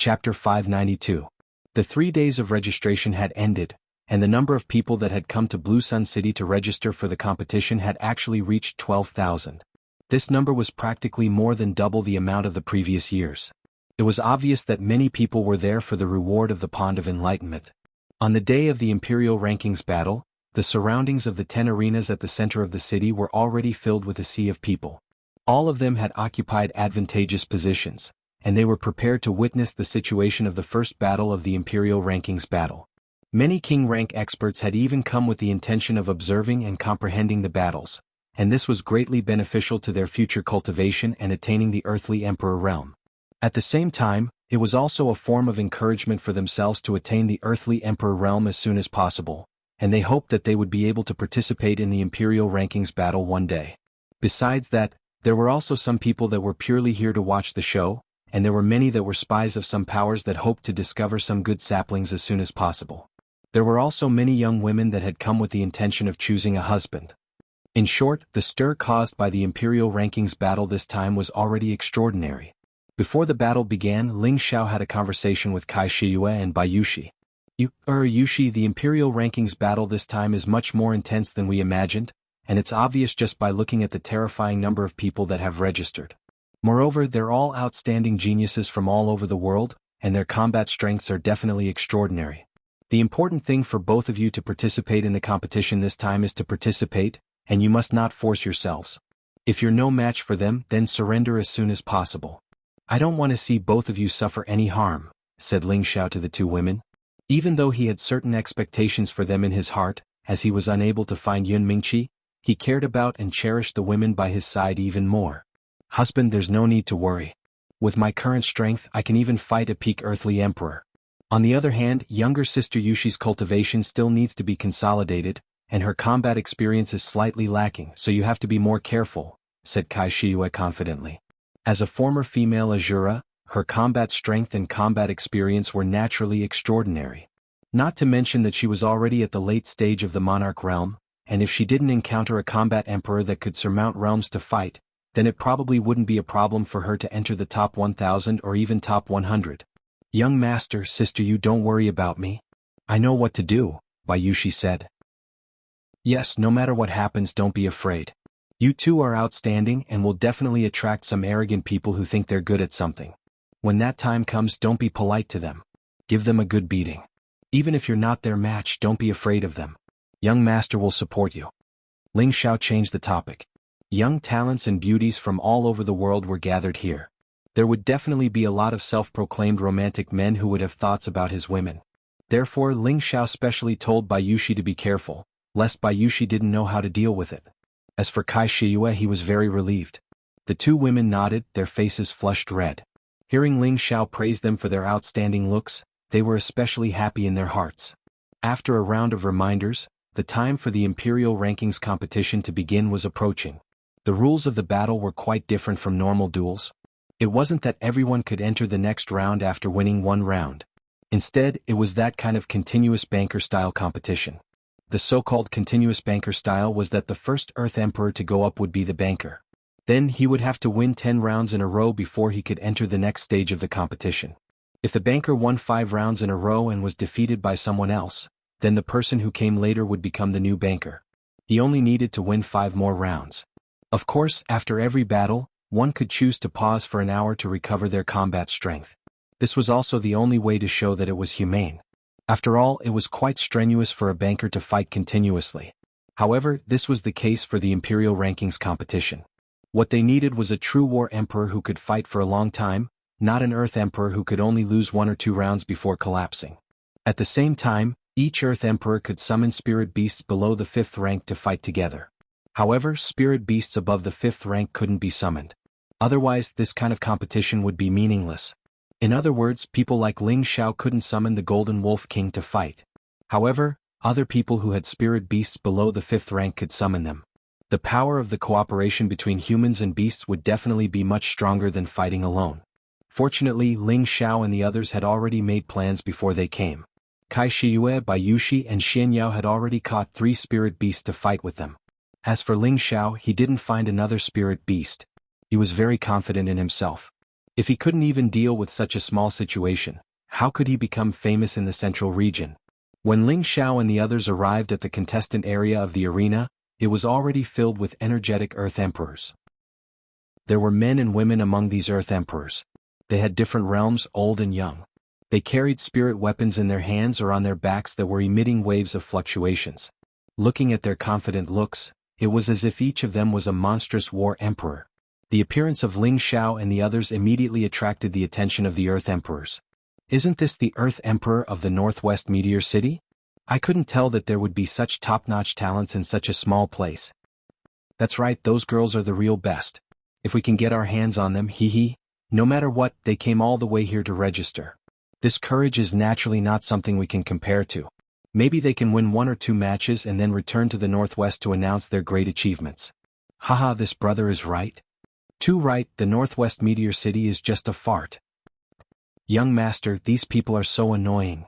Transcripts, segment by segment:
Chapter 592. The 3 days of registration had ended, and the number of people that had come to Blue Sun City to register for the competition had actually reached 12,000. This number was practically more than double the amount of the previous years. It was obvious that many people were there for the reward of the Pond of Enlightenment. On the day of the Imperial Rankings battle, the surroundings of the 10 arenas at the center of the city were already filled with a sea of people. All of them had occupied advantageous positions, and they were prepared to witness the situation of the first battle of the Imperial Rankings battle. Many King rank experts had even come with the intention of observing and comprehending the battles, and this was greatly beneficial to their future cultivation and attaining the earthly emperor realm. At the same time, it was also a form of encouragement for themselves to attain the earthly emperor realm as soon as possible, and they hoped that they would be able to participate in the Imperial Rankings battle one day. Besides that, there were also some people that were purely here to watch the show, and there were many that were spies of some powers that hoped to discover some good saplings as soon as possible. There were also many young women that had come with the intention of choosing a husband. In short, the stir caused by the Imperial Rankings battle this time was already extraordinary. Before the battle began, Ling Xiao had a conversation with Kai Shiyue and Bayushi. Yushi, the Imperial Rankings battle this time is much more intense than we imagined, and it's obvious just by looking at the terrifying number of people that have registered. Moreover, they're all outstanding geniuses from all over the world, and their combat strengths are definitely extraordinary. The important thing for both of you to participate in the competition this time is to participate, and you must not force yourselves. If you're no match for them, then surrender as soon as possible. I don't want to see both of you suffer any harm, said Ling Xiao to the 2 women. Even though he had certain expectations for them in his heart, as he was unable to find Yun Mingqi, he cared about and cherished the women by his side even more. Husband, there's no need to worry. With my current strength, I can even fight a peak earthly emperor. On the other hand, younger sister Yushi's cultivation still needs to be consolidated, and her combat experience is slightly lacking, so you have to be more careful, said Kai Shiyue confidently. As a former female Azura, her combat strength and combat experience were naturally extraordinary. Not to mention that she was already at the late stage of the monarch realm, and if she didn't encounter a combat emperor that could surmount realms to fight, then it probably wouldn't be a problem for her to enter the top 1,000 or even top 100. Young master, sister, you don't worry about me. I know what to do, Bayushi said. Yes, no matter what happens, don't be afraid. You two are outstanding and will definitely attract some arrogant people who think they're good at something. When that time comes, don't be polite to them. Give them a good beating. Even if you're not their match, don't be afraid of them. Young master will support you. Ling Xiao changed the topic. Young talents and beauties from all over the world were gathered here. There would definitely be a lot of self-proclaimed romantic men who would have thoughts about his women. Therefore, Ling Xiao specially told Bayushi to be careful, lest Bayushi didn't know how to deal with it. As for Kai Shiyue, he was very relieved. The 2 women nodded, their faces flushed red. Hearing Ling Xiao praise them for their outstanding looks, they were especially happy in their hearts. After a round of reminders, the time for the Imperial Rankings competition to begin was approaching. The rules of the battle were quite different from normal duels. It wasn't that everyone could enter the next round after winning 1 round. Instead, it was that kind of continuous banker-style competition. The so-called continuous banker style was that the first Earth Emperor to go up would be the banker. Then he would have to win 10 rounds in a row before he could enter the next stage of the competition. If the banker won 5 rounds in a row and was defeated by someone else, then the person who came later would become the new banker. He only needed to win 5 more rounds. Of course, after every battle, one could choose to pause for an hour to recover their combat strength. This was also the only way to show that it was humane. After all, it was quite strenuous for a banker to fight continuously. However, this was the case for the Imperial Rankings competition. What they needed was a true war emperor who could fight for a long time, not an Earth Emperor who could only lose 1 or 2 rounds before collapsing. At the same time, each Earth Emperor could summon spirit beasts below the 5th rank to fight together. However, spirit beasts above the 5th rank couldn't be summoned. Otherwise, this kind of competition would be meaningless. In other words, people like Ling Xiao couldn't summon the Golden Wolf King to fight. However, other people who had spirit beasts below the 5th rank could summon them. The power of the cooperation between humans and beasts would definitely be much stronger than fighting alone. Fortunately, Ling Xiao and the others had already made plans before they came. Kai Shiyue, Bayushi, and Xianyao had already caught 3 spirit beasts to fight with them. As for Ling Xiao, he didn't find another spirit beast. He was very confident in himself. If he couldn't even deal with such a small situation, how could he become famous in the central region? When Ling Xiao and the others arrived at the contestant area of the arena, it was already filled with energetic Earth Emperors. There were men and women among these Earth Emperors. They had different realms, old and young. They carried spirit weapons in their hands or on their backs that were emitting waves of fluctuations. Looking at their confident looks, it was as if each of them was a monstrous war emperor. The appearance of Ling Xiao and the others immediately attracted the attention of the Earth Emperors. Isn't this the Earth Emperor of the Northwest Meteor City? I couldn't tell that there would be such top-notch talents in such a small place. That's right, those girls are the real best. If we can get our hands on them, hee. No matter what, they came all the way here to register. This courage is naturally not something we can compare to. Maybe they can win 1 or 2 matches and then return to the Northwest to announce their great achievements. Haha, this brother is right. Too right, the Northwest Meteor City is just a fart. Young master, these people are so annoying.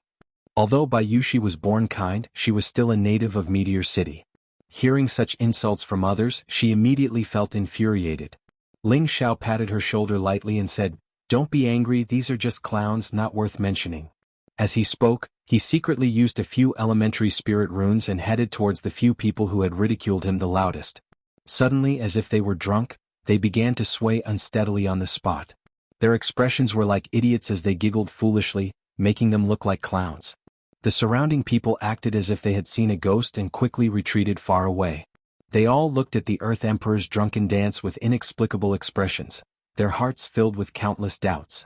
Although Bayushi was born kind, she was still a native of Meteor City. Hearing such insults from others, she immediately felt infuriated. Ling Xiao patted her shoulder lightly and said, "Don't be angry, these are just clowns, not worth mentioning." As he spoke, he secretly used a few elementary spirit runes and headed towards the few people who had ridiculed him the loudest. Suddenly, as if they were drunk, they began to sway unsteadily on the spot. Their expressions were like idiots as they giggled foolishly, making them look like clowns. The surrounding people acted as if they had seen a ghost and quickly retreated far away. They all looked at the Earth Emperor's drunken dance with inexplicable expressions, their hearts filled with countless doubts.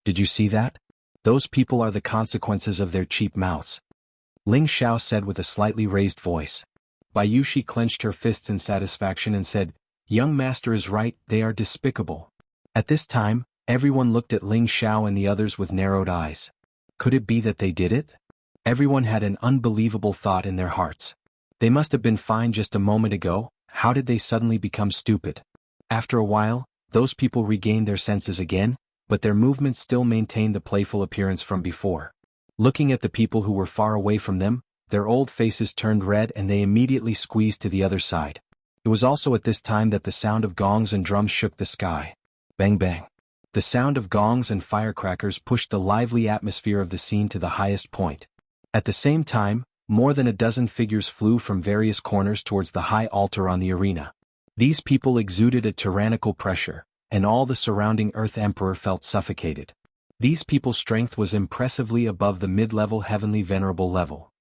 "Did you see that? Those people are the consequences of their cheap mouths," Ling Xiao said with a slightly raised voice. Bayushi clenched her fists in satisfaction and said, "Young master is right, they are despicable." At this time, everyone looked at Ling Xiao and the others with narrowed eyes. Could it be that they did it? Everyone had an unbelievable thought in their hearts. They must have been fine just a moment ago, how did they suddenly become stupid? After a while, those people regained their senses again, but their movements still maintained the playful appearance from before. Looking at the people who were far away from them, their old faces turned red and they immediately squeezed to the other side. It was also at this time that the sound of gongs and drums shook the sky. Bang bang. The sound of gongs and firecrackers pushed the lively atmosphere of the scene to the highest point. At the same time, more than a dozen figures flew from various corners towards the high altar on the arena. These people exuded a tyrannical pressure, and all the surrounding Earth Emperor felt suffocated. These people's strength was impressively above the mid-level heavenly venerable level.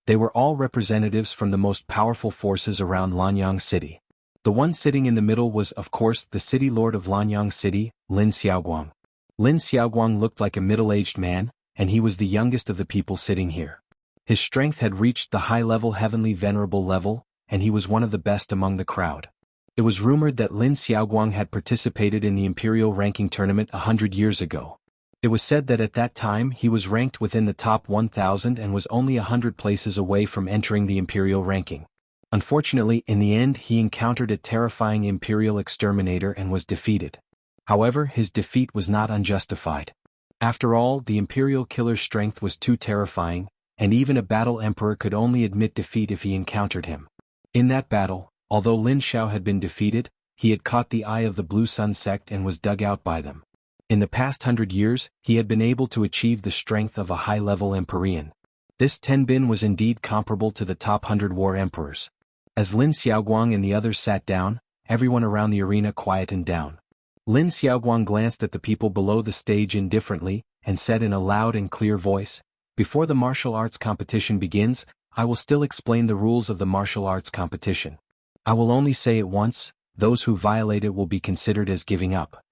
They were all representatives from the most powerful forces around Lanyang City. The one sitting in the middle was, of course, the city lord of Lanyang City, Lin Xiaoguang. Lin Xiaoguang looked like a middle-aged man, and he was the youngest of the people sitting here. His strength had reached the high-level heavenly venerable level, and he was one of the best among the crowd. It was rumored that Lin Xiaoguang had participated in the imperial ranking tournament 100 years ago. It was said that at that time he was ranked within the top 1,000 and was only 100 places away from entering the imperial ranking. Unfortunately, in the end he encountered a terrifying imperial exterminator and was defeated. However, his defeat was not unjustified. After all, the imperial killer's strength was too terrifying, and even a battle emperor could only admit defeat if he encountered him. In that battle, although Lin Xiao had been defeated, he had caught the eye of the Blue Sun sect and was dug out by them. In the past 100 years, he had been able to achieve the strength of a high-level Empyrean. This Tenbin was indeed comparable to the top 100 war emperors. As Lin Xiaoguang and the others sat down, everyone around the arena quietened down. Lin Xiaoguang glanced at the people below the stage indifferently, and said in a loud and clear voice, "Before the martial arts competition begins, I will still explain the rules of the martial arts competition. I will only say it once, those who violate it will be considered as giving up."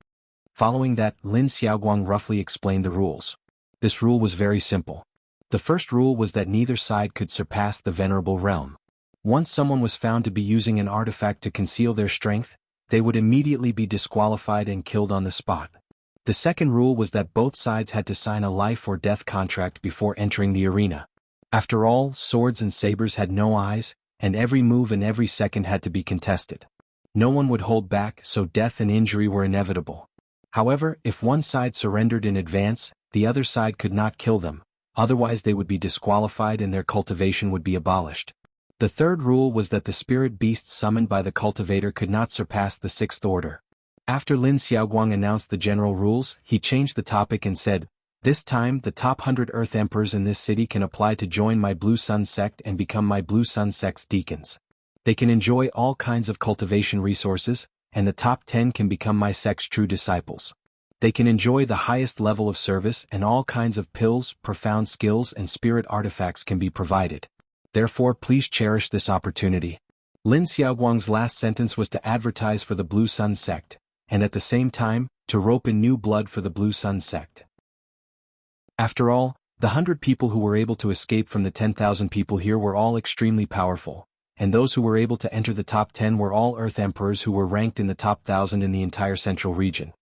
Following that, Lin Xiaoguang roughly explained the rules. This rule was very simple. The first rule was that neither side could surpass the venerable realm. Once someone was found to be using an artifact to conceal their strength, they would immediately be disqualified and killed on the spot. The second rule was that both sides had to sign a life or death contract before entering the arena. After all, swords and sabers had no eyes, and every move and every second had to be contested. No one would hold back, so death and injury were inevitable. However, if one side surrendered in advance, the other side could not kill them, otherwise they would be disqualified and their cultivation would be abolished. The third rule was that the spirit beasts summoned by the cultivator could not surpass the sixth order. After Lin Xiaoguang announced the general rules, he changed the topic and said, "This time the top 100 Earth Emperors in this city can apply to join my Blue Sun sect and become my Blue Sun sect's deacons. They can enjoy all kinds of cultivation resources, and the top 10 can become my sect's true disciples. They can enjoy the highest level of service and all kinds of pills, profound skills and spirit artifacts can be provided. Therefore please cherish this opportunity." Lin Xiaoguang's last sentence was to advertise for the Blue Sun sect, and at the same time, to rope in new blood for the Blue Sun sect. After all, the 100 people who were able to escape from the 10,000 people here were all extremely powerful, and those who were able to enter the top 10 were all Earth Emperors who were ranked in the top 1,000 in the entire central region.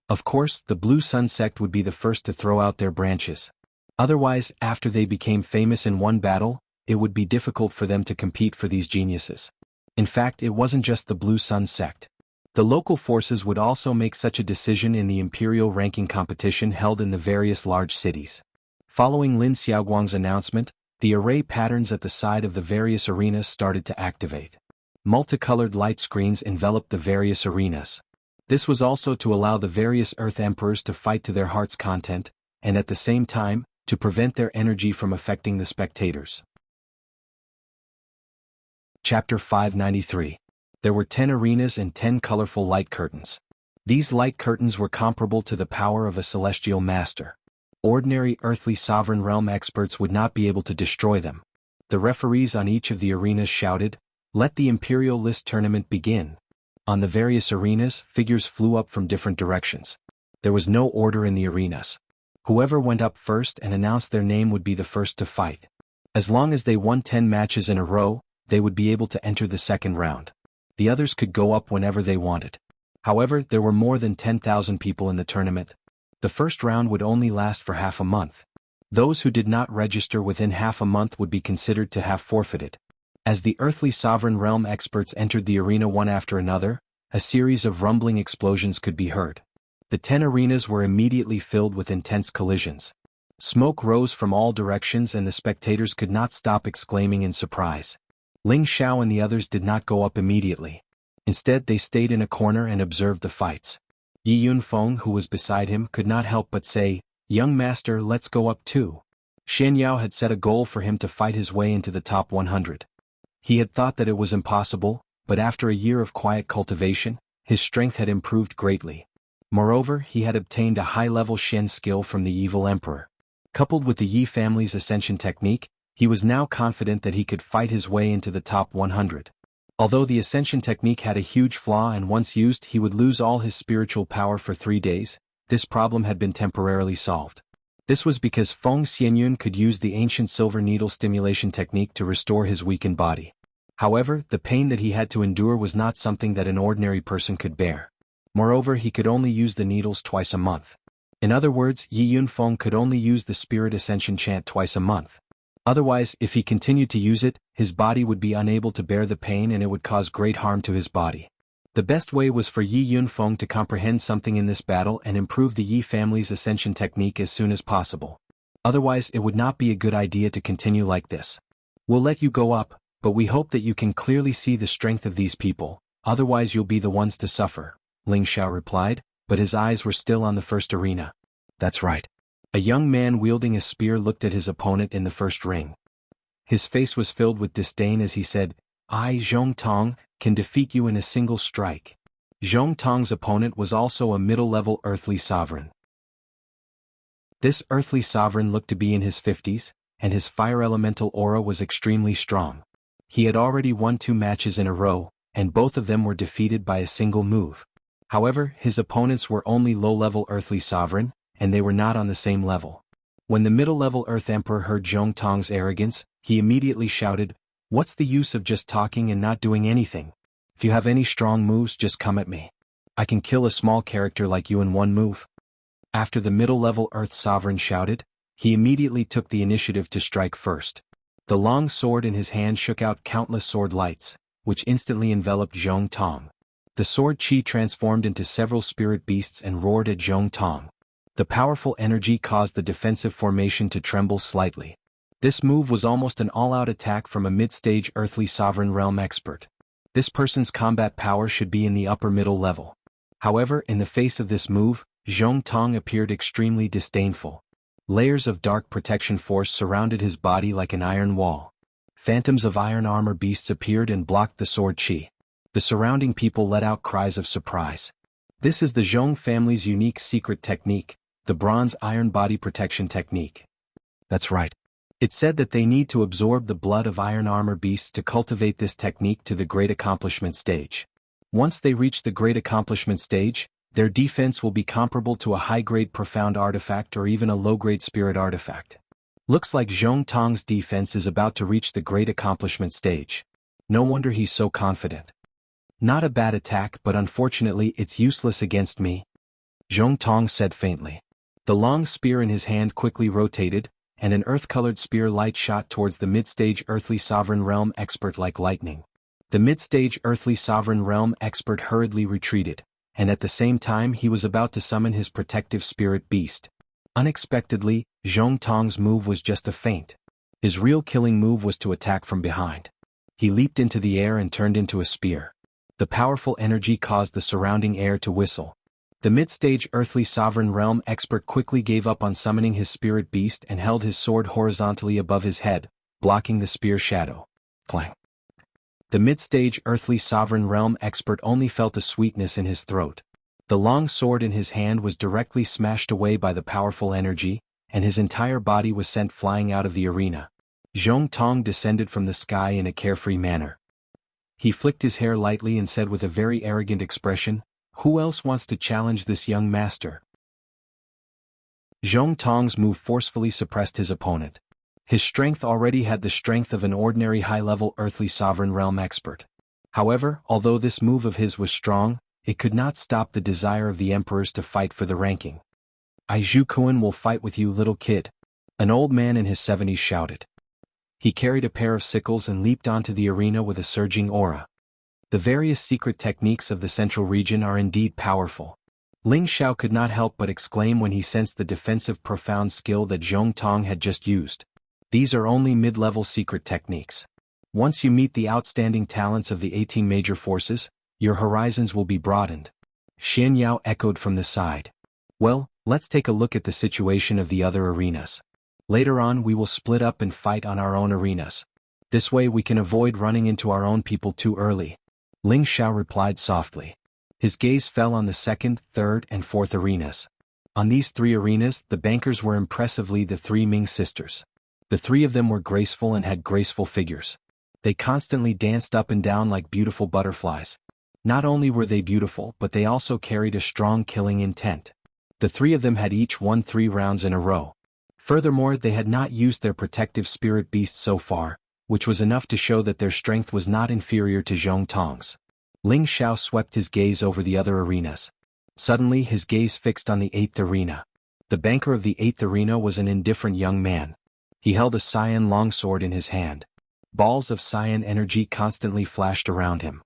Of course, the Blue Sun sect would be the first to throw out their branches. Otherwise, after they became famous in one battle, it would be difficult for them to compete for these geniuses. In fact, it wasn't just the Blue Sun sect. The local forces would also make such a decision in the imperial ranking competition held in the various large cities. Following Lin Xiaoguang's announcement, the array patterns at the side of the various arenas started to activate. Multicolored light screens enveloped the various arenas. This was also to allow the various Earth Emperors to fight to their heart's content, and at the same time, to prevent their energy from affecting the spectators. Chapter 593. There were 10 arenas and 10 colorful light curtains. These light curtains were comparable to the power of a celestial master. Ordinary earthly sovereign realm experts would not be able to destroy them. The referees on each of the arenas shouted, "Let the Imperial List tournament begin." On the various arenas, figures flew up from different directions. There was no order in the arenas. Whoever went up first and announced their name would be the first to fight. As long as they won 10 matches in a row, they would be able to enter the second round. The others could go up whenever they wanted. However, there were more than 10,000 people in the tournament. The first round would only last for half a month. Those who did not register within half a month would be considered to have forfeited. As the earthly sovereign realm experts entered the arena one after another, a series of rumbling explosions could be heard. The 10 arenas were immediately filled with intense collisions. Smoke rose from all directions and the spectators could not stop exclaiming in surprise. Ling Xiao and the others did not go up immediately. Instead they stayed in a corner and observed the fights. Yi Yunfeng, who was beside him, could not help but say, "Young master, let's go up too." Shen Yao had set a goal for him to fight his way into the top 100. He had thought that it was impossible, but after a year of quiet cultivation, his strength had improved greatly. Moreover, he had obtained a high-level Shen skill from the evil emperor. Coupled with the Yi family's ascension technique, he was now confident that he could fight his way into the top 100. Although the ascension technique had a huge flaw and once used he would lose all his spiritual power for 3 days, this problem had been temporarily solved. This was because Feng Xianyun could use the ancient silver needle stimulation technique to restore his weakened body. However, the pain that he had to endure was not something that an ordinary person could bear. Moreover, he could only use the needles twice a month. In other words, Yi Yunfeng could only use the Spirit Ascension chant twice a month. Otherwise, if he continued to use it, his body would be unable to bear the pain and it would cause great harm to his body. The best way was for Yi Yunfeng to comprehend something in this battle and improve the Yi family's ascension technique as soon as possible. Otherwise, it would not be a good idea to continue like this. "We'll let you go up, but we hope that you can clearly see the strength of these people, otherwise you'll be the ones to suffer," Ling Xiao replied, but his eyes were still on the first arena. "That's right." A young man wielding a spear looked at his opponent in the first ring. His face was filled with disdain as he said, "I, Zhong Tong, can defeat you in a single strike." Zhong Tong's opponent was also a middle-level earthly sovereign. This earthly sovereign looked to be in his 50s, and his fire elemental aura was extremely strong. He had already won 2 matches in a row, and both of them were defeated by a single move. However, his opponents were only low-level earthly sovereign, and they were not on the same level. When the middle-level Earth Emperor heard Zhong Tong's arrogance, he immediately shouted, "What's the use of just talking and not doing anything? If you have any strong moves, just come at me. I can kill a small character like you in one move." After the middle-level Earth Sovereign shouted, he immediately took the initiative to strike first. The long sword in his hand shook out countless sword lights, which instantly enveloped Zhong Tong. The sword chi transformed into several spirit beasts and roared at Zhong Tong. The powerful energy caused the defensive formation to tremble slightly. This move was almost an all-out attack from a mid-stage earthly sovereign realm expert. This person's combat power should be in the upper middle level. However, in the face of this move, Zhong Tong appeared extremely disdainful. Layers of dark protection force surrounded his body like an iron wall. Phantoms of iron armor beasts appeared and blocked the sword chi. The surrounding people let out cries of surprise. This is the Zhong family's unique secret technique, the bronze iron body protection technique. That's right. It's said that they need to absorb the blood of iron armor beasts to cultivate this technique to the great accomplishment stage. Once they reach the great accomplishment stage, their defense will be comparable to a high-grade profound artifact or even a low-grade spirit artifact. Looks like Zhong Tong's defense is about to reach the great accomplishment stage. No wonder he's so confident. Not a bad attack, but unfortunately it's useless against me, Zhong Tong said faintly. The long spear in his hand quickly rotated, and an earth-colored spear light shot towards the mid-stage earthly sovereign realm expert like lightning. The mid-stage earthly sovereign realm expert hurriedly retreated, and at the same time he was about to summon his protective spirit beast. Unexpectedly, Zhong Tong's move was just a feint. His real killing move was to attack from behind. He leaped into the air and turned into a spear. The powerful energy caused the surrounding air to whistle. The mid-stage earthly sovereign realm expert quickly gave up on summoning his spirit beast and held his sword horizontally above his head, blocking the spear shadow. Clang. The mid-stage earthly sovereign realm expert only felt a sweetness in his throat. The long sword in his hand was directly smashed away by the powerful energy, and his entire body was sent flying out of the arena. Zhong Tong descended from the sky in a carefree manner. He flicked his hair lightly and said with a very arrogant expression, "Who else wants to challenge this young master?" Zhong Tong's move forcefully suppressed his opponent. His strength already had the strength of an ordinary high-level earthly sovereign realm expert. However, although this move of his was strong, it could not stop the desire of the emperors to fight for the ranking. "I Zhu Kuan will fight with you, little kid," an old man in his 70s shouted. He carried a pair of sickles and leaped onto the arena with a surging aura. The various secret techniques of the central region are indeed powerful. Ling Xiao could not help but exclaim when he sensed the defensive profound skill that Zhong Tong had just used. These are only mid-level secret techniques. Once you meet the outstanding talents of the 18 major forces, your horizons will be broadened. Xian Yao echoed from the side. Well, let's take a look at the situation of the other arenas. Later on we will split up and fight on our own arenas. This way we can avoid running into our own people too early. Ling Xiao replied softly. His gaze fell on the second, third, and fourth arenas. On these three arenas, the bankers were impressively the three Ming sisters. The three of them were graceful and had graceful figures. They constantly danced up and down like beautiful butterflies. Not only were they beautiful, but they also carried a strong killing intent. The three of them had each won 3 rounds in a row. Furthermore, they had not used their protective spirit beast so far, which was enough to show that their strength was not inferior to Zhong Tong's. Ling Xiao swept his gaze over the other arenas. Suddenly his gaze fixed on the 8th arena. The banker of the 8th arena was an indifferent young man. He held a cyan longsword in his hand. Balls of cyan energy constantly flashed around him.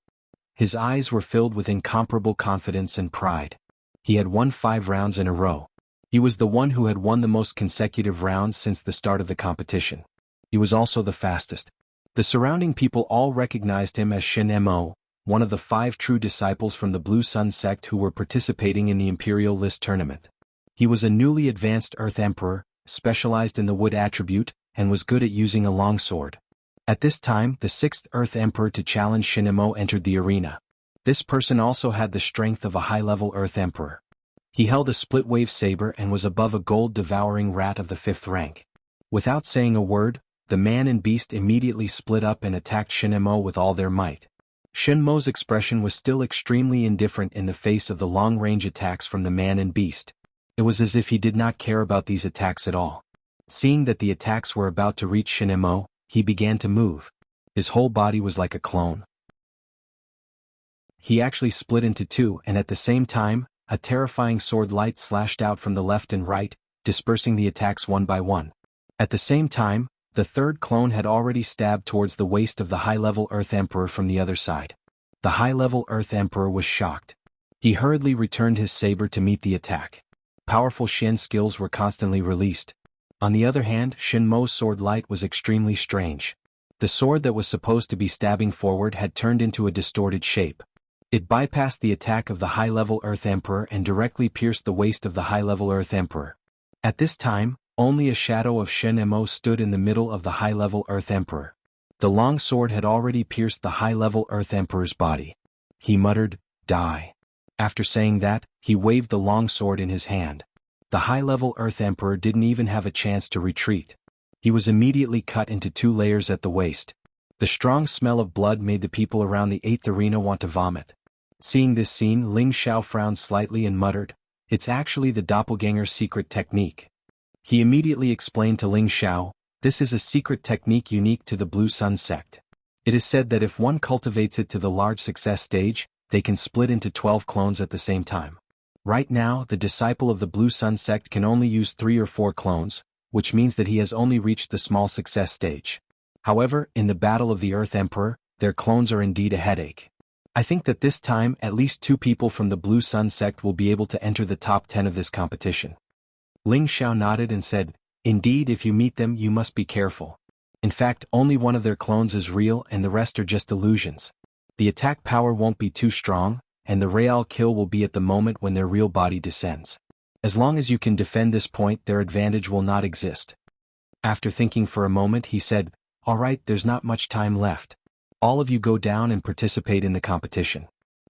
His eyes were filled with incomparable confidence and pride. He had won 5 rounds in a row. He was the one who had won the most consecutive rounds since the start of the competition. He was also the fastest. The surrounding people all recognized him as Shen Mo, one of the 5 true disciples from the Blue Sun sect who were participating in the Imperial List tournament. He was a newly advanced Earth Emperor, specialized in the wood attribute, and was good at using a longsword. At this time, the 6th Earth Emperor to challenge Shen Mo entered the arena. This person also had the strength of a high-level Earth Emperor. He held a split-wave saber and was above a gold-devouring rat of the 5th rank. Without saying a word, the man and beast immediately split up and attacked Shen Mo with all their might. Shen Mo's expression was still extremely indifferent in the face of the long-range attacks from the man and beast. It was as if he did not care about these attacks at all. Seeing that the attacks were about to reach Shen Mo, he began to move. His whole body was like a clone. He actually split into 2, and at the same time, a terrifying sword light slashed out from the left and right, dispersing the attacks one by one. At the same time, the third clone had already stabbed towards the waist of the high-level Earth Emperor from the other side. The high-level Earth Emperor was shocked. He hurriedly returned his saber to meet the attack. Powerful Shen skills were constantly released. On the other hand, Shen Mo's sword light was extremely strange. The sword that was supposed to be stabbing forward had turned into a distorted shape. It bypassed the attack of the high-level Earth Emperor and directly pierced the waist of the high-level Earth Emperor. At this time, only a shadow of Shen Mo stood in the middle of the high-level Earth Emperor. The long sword had already pierced the high-level Earth Emperor's body. He muttered, "Die." After saying that, he waved the long sword in his hand. The high-level Earth Emperor didn't even have a chance to retreat. He was immediately cut into 2 layers at the waist. The strong smell of blood made the people around the 8th arena want to vomit. Seeing this scene, Ling Xiao frowned slightly and muttered, "It's actually the doppelganger's secret technique." He immediately explained to Ling Xiao, "This is a secret technique unique to the Blue Sun sect. It is said that if one cultivates it to the large success stage, they can split into 12 clones at the same time. Right now, the disciple of the Blue Sun sect can only use 3 or 4 clones, which means that he has only reached the small success stage. However, in the Battle of the Earth Emperor, their clones are indeed a headache. I think that this time at least 2 people from the Blue Sun sect will be able to enter the top 10 of this competition." Ling Xiao nodded and said, "Indeed, if you meet them you must be careful. In fact, only one of their clones is real and the rest are just illusions. The attack power won't be too strong, and the real kill will be at the moment when their real body descends. As long as you can defend this point, their advantage will not exist." After thinking for a moment, he said, "All right, there's not much time left. All of you go down and participate in the competition.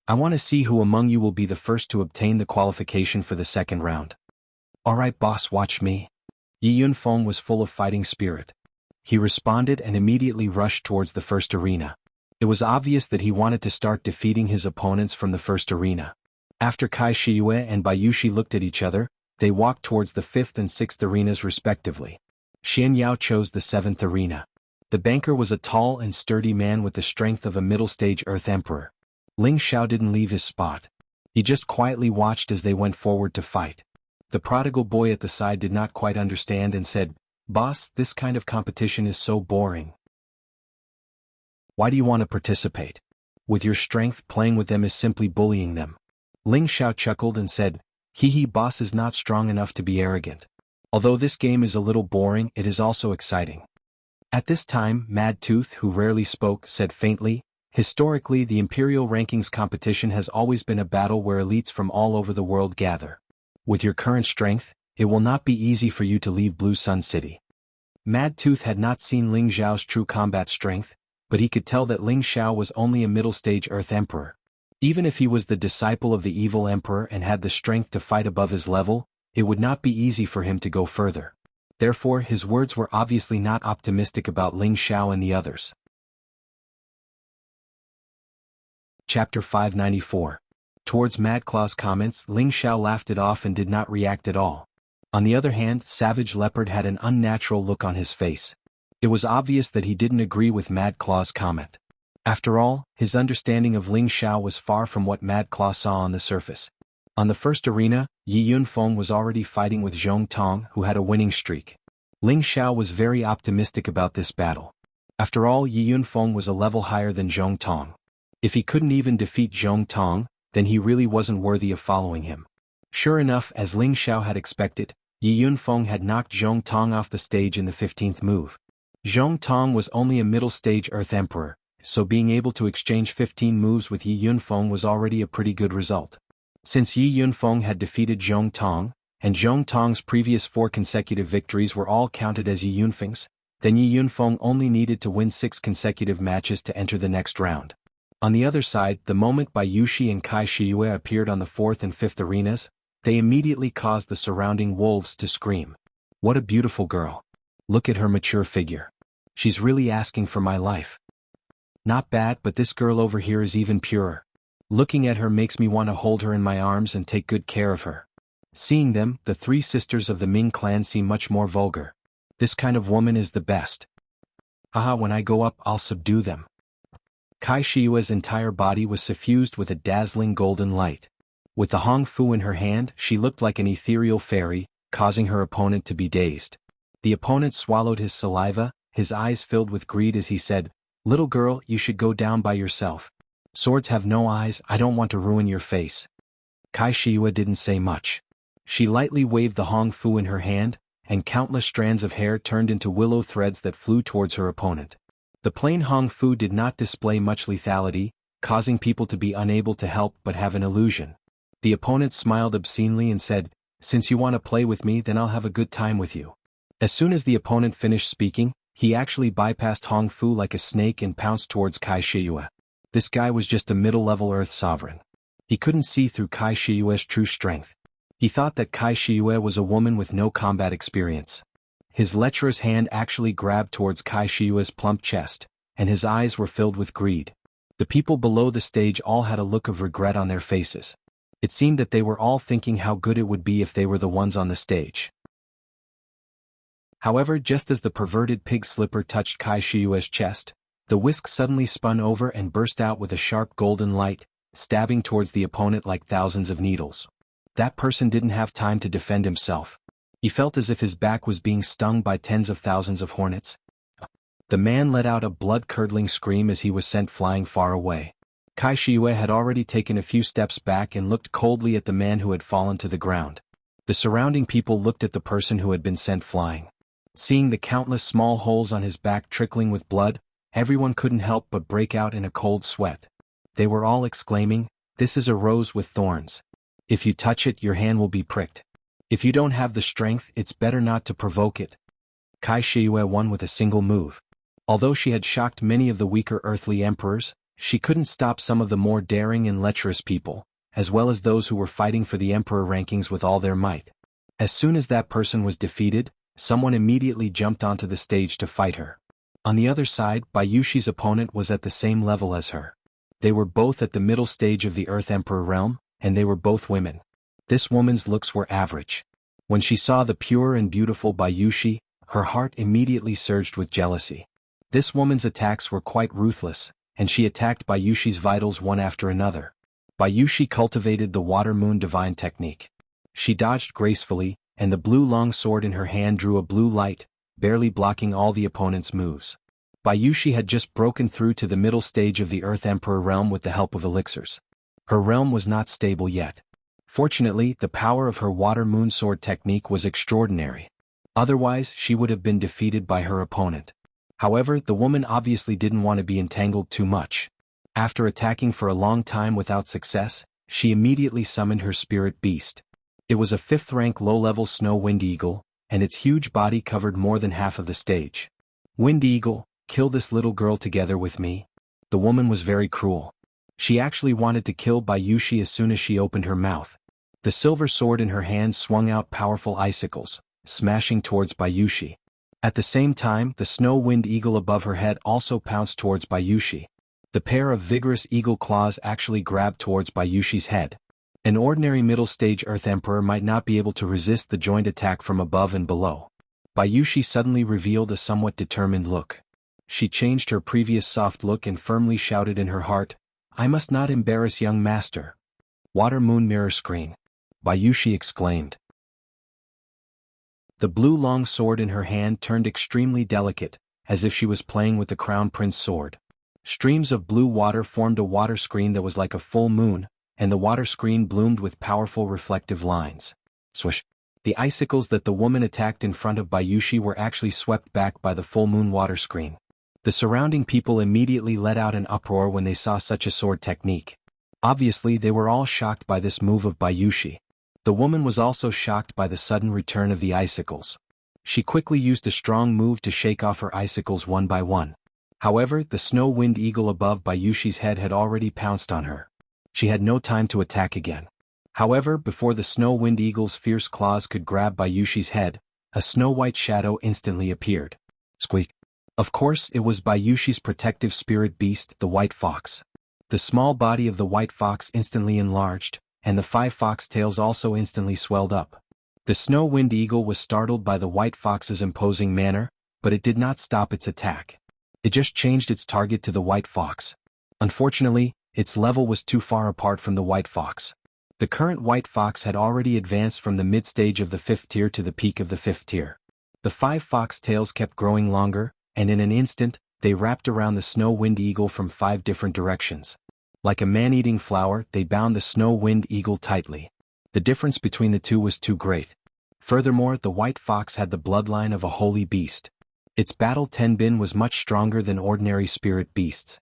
I want to see who among you will be the first to obtain the qualification for the second round." "All right, boss, watch me." Yi Yunfeng was full of fighting spirit. He responded and immediately rushed towards the first arena. It was obvious that he wanted to start defeating his opponents from the first arena. After Kai Shiyue and Bayushi looked at each other, they walked towards the 5th and 6th arenas respectively. Xian Yao chose the 7th arena. The banker was a tall and sturdy man with the strength of a middle-stage Earth Emperor. Ling Xiao didn't leave his spot. He just quietly watched as they went forward to fight. The prodigal boy at the side did not quite understand and said, "Boss, this kind of competition is so boring. Why do you want to participate? With your strength, playing with them is simply bullying them." Ling Xiao chuckled and said, "Hee, boss is not strong enough to be arrogant. Although this game is a little boring, it is also exciting." At this time, Mad Tooth, who rarely spoke, said faintly, "Historically, the Imperial Rankings competition has always been a battle where elites from all over the world gather. With your current strength, it will not be easy for you to leave Blue Sun City." Mad Tooth had not seen Ling Xiao's true combat strength, but he could tell that Ling Xiao was only a middle-stage Earth Emperor. Even if he was the disciple of the evil Emperor and had the strength to fight above his level, it would not be easy for him to go further. Therefore, his words were obviously not optimistic about Ling Xiao and the others. Chapter 594. Towards Mad Claw's comments, Ling Xiao laughed it off and did not react at all. On the other hand, Savage Leopard had an unnatural look on his face. It was obvious that he didn't agree with Mad Claw's comment. After all, his understanding of Ling Xiao was far from what Mad Claw saw on the surface. On the first arena, Yi Yunfeng was already fighting with Zhong Tong, who had a winning streak. Ling Xiao was very optimistic about this battle. After all, Yi Yunfeng was a level higher than Zhong Tong. If he couldn't even defeat Zhong Tong, then he really wasn't worthy of following him. Sure enough, as Ling Xiao had expected, Yi Yunfeng had knocked Zhong Tong off the stage in the 15th move. Zhong Tong was only a middle-stage Earth Emperor, so being able to exchange 15 moves with Yi Yunfeng was already a pretty good result. Since Yi Yunfeng had defeated Zhong Tong, and Zhong Tong's previous 4 consecutive victories were all counted as Yi Yunfeng's, then Yi Yunfeng only needed to win 6 consecutive matches to enter the next round. On the other side, the moment Bayushi and Kai Shiyue appeared on the 4th and 5th arenas, they immediately caused the surrounding wolves to scream. "What a beautiful girl. Look at her mature figure. She's really asking for my life. Not bad, but this girl over here is even purer. Looking at her makes me want to hold her in my arms and take good care of her." Seeing them, the 3 sisters of the Ming clan seem much more vulgar. "This kind of woman is the best. Haha, when I go up, I'll subdue them." Kai Shiyue's entire body was suffused with a dazzling golden light. With the Hong Fu in her hand, she looked like an ethereal fairy, causing her opponent to be dazed. The opponent swallowed his saliva, his eyes filled with greed as he said, "Little girl, you should go down by yourself. Swords have no eyes, I don't want to ruin your face." Kai Shiyue didn't say much. She lightly waved the Hong Fu in her hand, and countless strands of hair turned into willow threads that flew towards her opponent. The plain Hong Fu did not display much lethality, causing people to be unable to help but have an illusion. The opponent smiled obscenely and said, "Since you want to play with me, then I'll have a good time with you." As soon as the opponent finished speaking, he actually bypassed Hong Fu like a snake and pounced towards Kai Shiyue. This guy was just a middle-level Earth sovereign. He couldn't see through Kai Shiyue's true strength. He thought that Kai Shiyue was a woman with no combat experience. His lecherous hand actually grabbed towards Kai Shiyue's plump chest, and his eyes were filled with greed. The people below the stage all had a look of regret on their faces. It seemed that they were all thinking how good it would be if they were the ones on the stage. However, just as the perverted pig slipper touched Kai Shiyue's chest, the whisk suddenly spun over and burst out with a sharp golden light, stabbing towards the opponent like thousands of needles. That person didn't have time to defend himself. He felt as if his back was being stung by tens of thousands of hornets. The man let out a blood-curdling scream as he was sent flying far away. Kai Shiyue had already taken a few steps back and looked coldly at the man who had fallen to the ground. The surrounding people looked at the person who had been sent flying. Seeing the countless small holes on his back trickling with blood, everyone couldn't help but break out in a cold sweat. They were all exclaiming, "This is a rose with thorns. If you touch it, your hand will be pricked. If you don't have the strength, it's better not to provoke it." Kai Shiyue won with a single move. Although she had shocked many of the weaker earthly emperors, she couldn't stop some of the more daring and lecherous people, as well as those who were fighting for the emperor rankings with all their might. As soon as that person was defeated, someone immediately jumped onto the stage to fight her. On the other side, Bayushi's opponent was at the same level as her. They were both at the middle stage of the Earth Emperor realm, and they were both women. This woman's looks were average. When she saw the pure and beautiful Bayushi, her heart immediately surged with jealousy. This woman's attacks were quite ruthless, and she attacked Bayushi's vitals one after another. Bayushi cultivated the Water Moon Divine technique. She dodged gracefully, and the blue long sword in her hand drew a blue light, barely blocking all the opponent's moves. Bayushi had just broken through to the middle stage of the Earth Emperor realm with the help of elixirs. Her realm was not stable yet. Fortunately, the power of her Water Moon Sword technique was extraordinary. Otherwise, she would have been defeated by her opponent. However, the woman obviously didn't want to be entangled too much. After attacking for a long time without success, she immediately summoned her spirit beast. It was a 5th-rank low-level snow wind eagle, and its huge body covered more than half of the stage. "Wind Eagle, kill this little girl together with me." The woman was very cruel. She actually wanted to kill Bayushi as soon as she opened her mouth. The silver sword in her hand swung out powerful icicles, smashing towards Bayushi. At the same time, the snow wind eagle above her head also pounced towards Bayushi. The pair of vigorous eagle claws actually grabbed towards Bayushi's head. An ordinary middle-stage Earth Emperor might not be able to resist the joint attack from above and below. Bayushi suddenly revealed a somewhat determined look. She changed her previous soft look and firmly shouted in her heart, "I must not embarrass young master." "Water Moon Mirror Screen," Bayushi exclaimed. The blue long sword in her hand turned extremely delicate, as if she was playing with the Crown Prince sword. Streams of blue water formed a water screen that was like a full moon, and the water screen bloomed with powerful reflective lines. Swish! The icicles that the woman attacked in front of Bayushi were actually swept back by the full moon water screen. The surrounding people immediately let out an uproar when they saw such a sword technique. Obviously, they were all shocked by this move of Bayushi. The woman was also shocked by the sudden return of the icicles. She quickly used a strong move to shake off her icicles one by one. However, the snow wind eagle above Bayushi's head had already pounced on her. She had no time to attack again. However, before the snow wind eagle's fierce claws could grab Bayushi's head, a snow-white shadow instantly appeared. Squeak! Of course, it was Bayushi's protective spirit beast, the white fox. The small body of the white fox instantly enlarged, and the 5 fox tails also instantly swelled up. The snow wind eagle was startled by the white fox's imposing manner, but it did not stop its attack. It just changed its target to the white fox. Unfortunately, its level was too far apart from the white fox. The current white fox had already advanced from the mid-stage of the 5th tier to the peak of the 5th tier. The 5 fox tails kept growing longer, and in an instant, they wrapped around the snow wind eagle from 5 different directions. Like a man-eating flower, they bound the snow wind eagle tightly. The difference between the two was too great. Furthermore, the white fox had the bloodline of a holy beast. Its battle tenbin was much stronger than ordinary spirit beasts.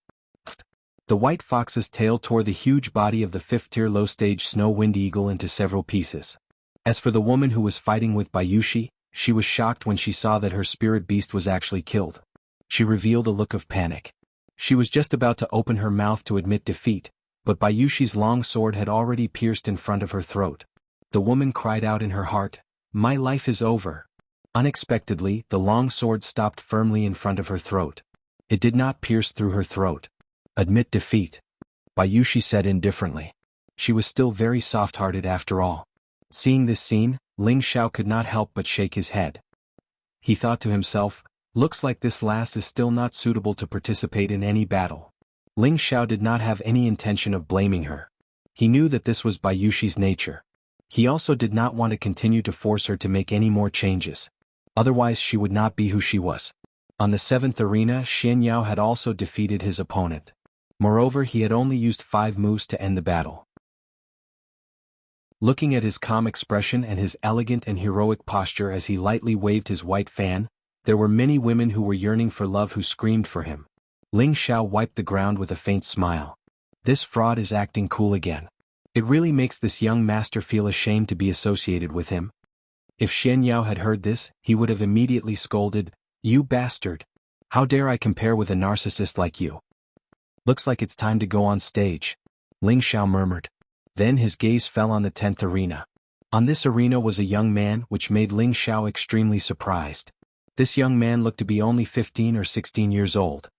The white fox's tail tore the huge body of the 5th-tier low-stage snow-wind eagle into several pieces. As for the woman who was fighting with Bayushi, she was shocked when she saw that her spirit beast was actually killed. She revealed a look of panic. She was just about to open her mouth to admit defeat, but Bayushi's long sword had already pierced in front of her throat. The woman cried out in her heart, "My life is over." Unexpectedly, the long sword stopped firmly in front of her throat. It did not pierce through her throat. "Admit defeat," Bayushi said indifferently. She was still very soft-hearted after all. Seeing this scene, Ling Xiao could not help but shake his head. He thought to himself, "Looks like this lass is still not suitable to participate in any battle." Ling Xiao did not have any intention of blaming her. He knew that this was Bayushi's nature. He also did not want to continue to force her to make any more changes. Otherwise she would not be who she was. On the 7th arena, Xian Yao had also defeated his opponent. Moreover, he had only used 5 moves to end the battle. Looking at his calm expression and his elegant and heroic posture as he lightly waved his white fan, there were many women who were yearning for love who screamed for him. Ling Xiao wiped the ground with a faint smile. This fraud is acting cool again. It really makes this young master feel ashamed to be associated with him. If Xian Yao had heard this, he would have immediately scolded, "You bastard! How dare I compare with a narcissist like you? Looks like it's time to go on stage," Ling Xiao murmured. Then his gaze fell on the 10th arena. On this arena was a young man, which made Ling Xiao extremely surprised. This young man looked to be only 15 or 16 years old.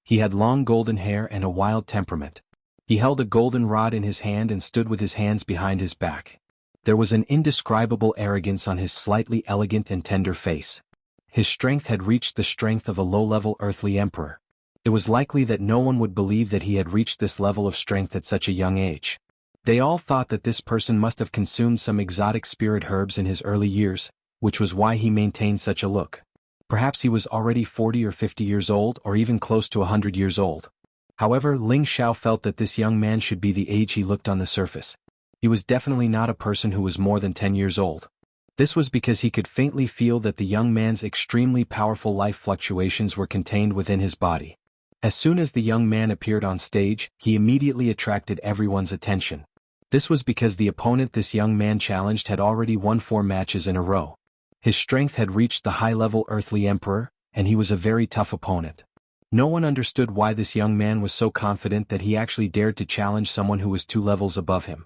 He had long golden hair and a wild temperament. He held a golden rod in his hand and stood with his hands behind his back. There was an indescribable arrogance on his slightly elegant and tender face. His strength had reached the strength of a low-level earthly emperor. It was likely that no one would believe that he had reached this level of strength at such a young age. They all thought that this person must have consumed some exotic spirit herbs in his early years, which was why he maintained such a look. Perhaps he was already 40 or 50 years old or even close to 100 years old. However, Ling Xiao felt that this young man should be the age he looked on the surface. He was definitely not a person who was more than 10 years old. This was because he could faintly feel that the young man's extremely powerful life fluctuations were contained within his body. As soon as the young man appeared on stage, he immediately attracted everyone's attention. This was because the opponent this young man challenged had already won 4 matches in a row. His strength had reached the high-level earthly emperor, and he was a very tough opponent. No one understood why this young man was so confident that he actually dared to challenge someone who was 2 levels above him.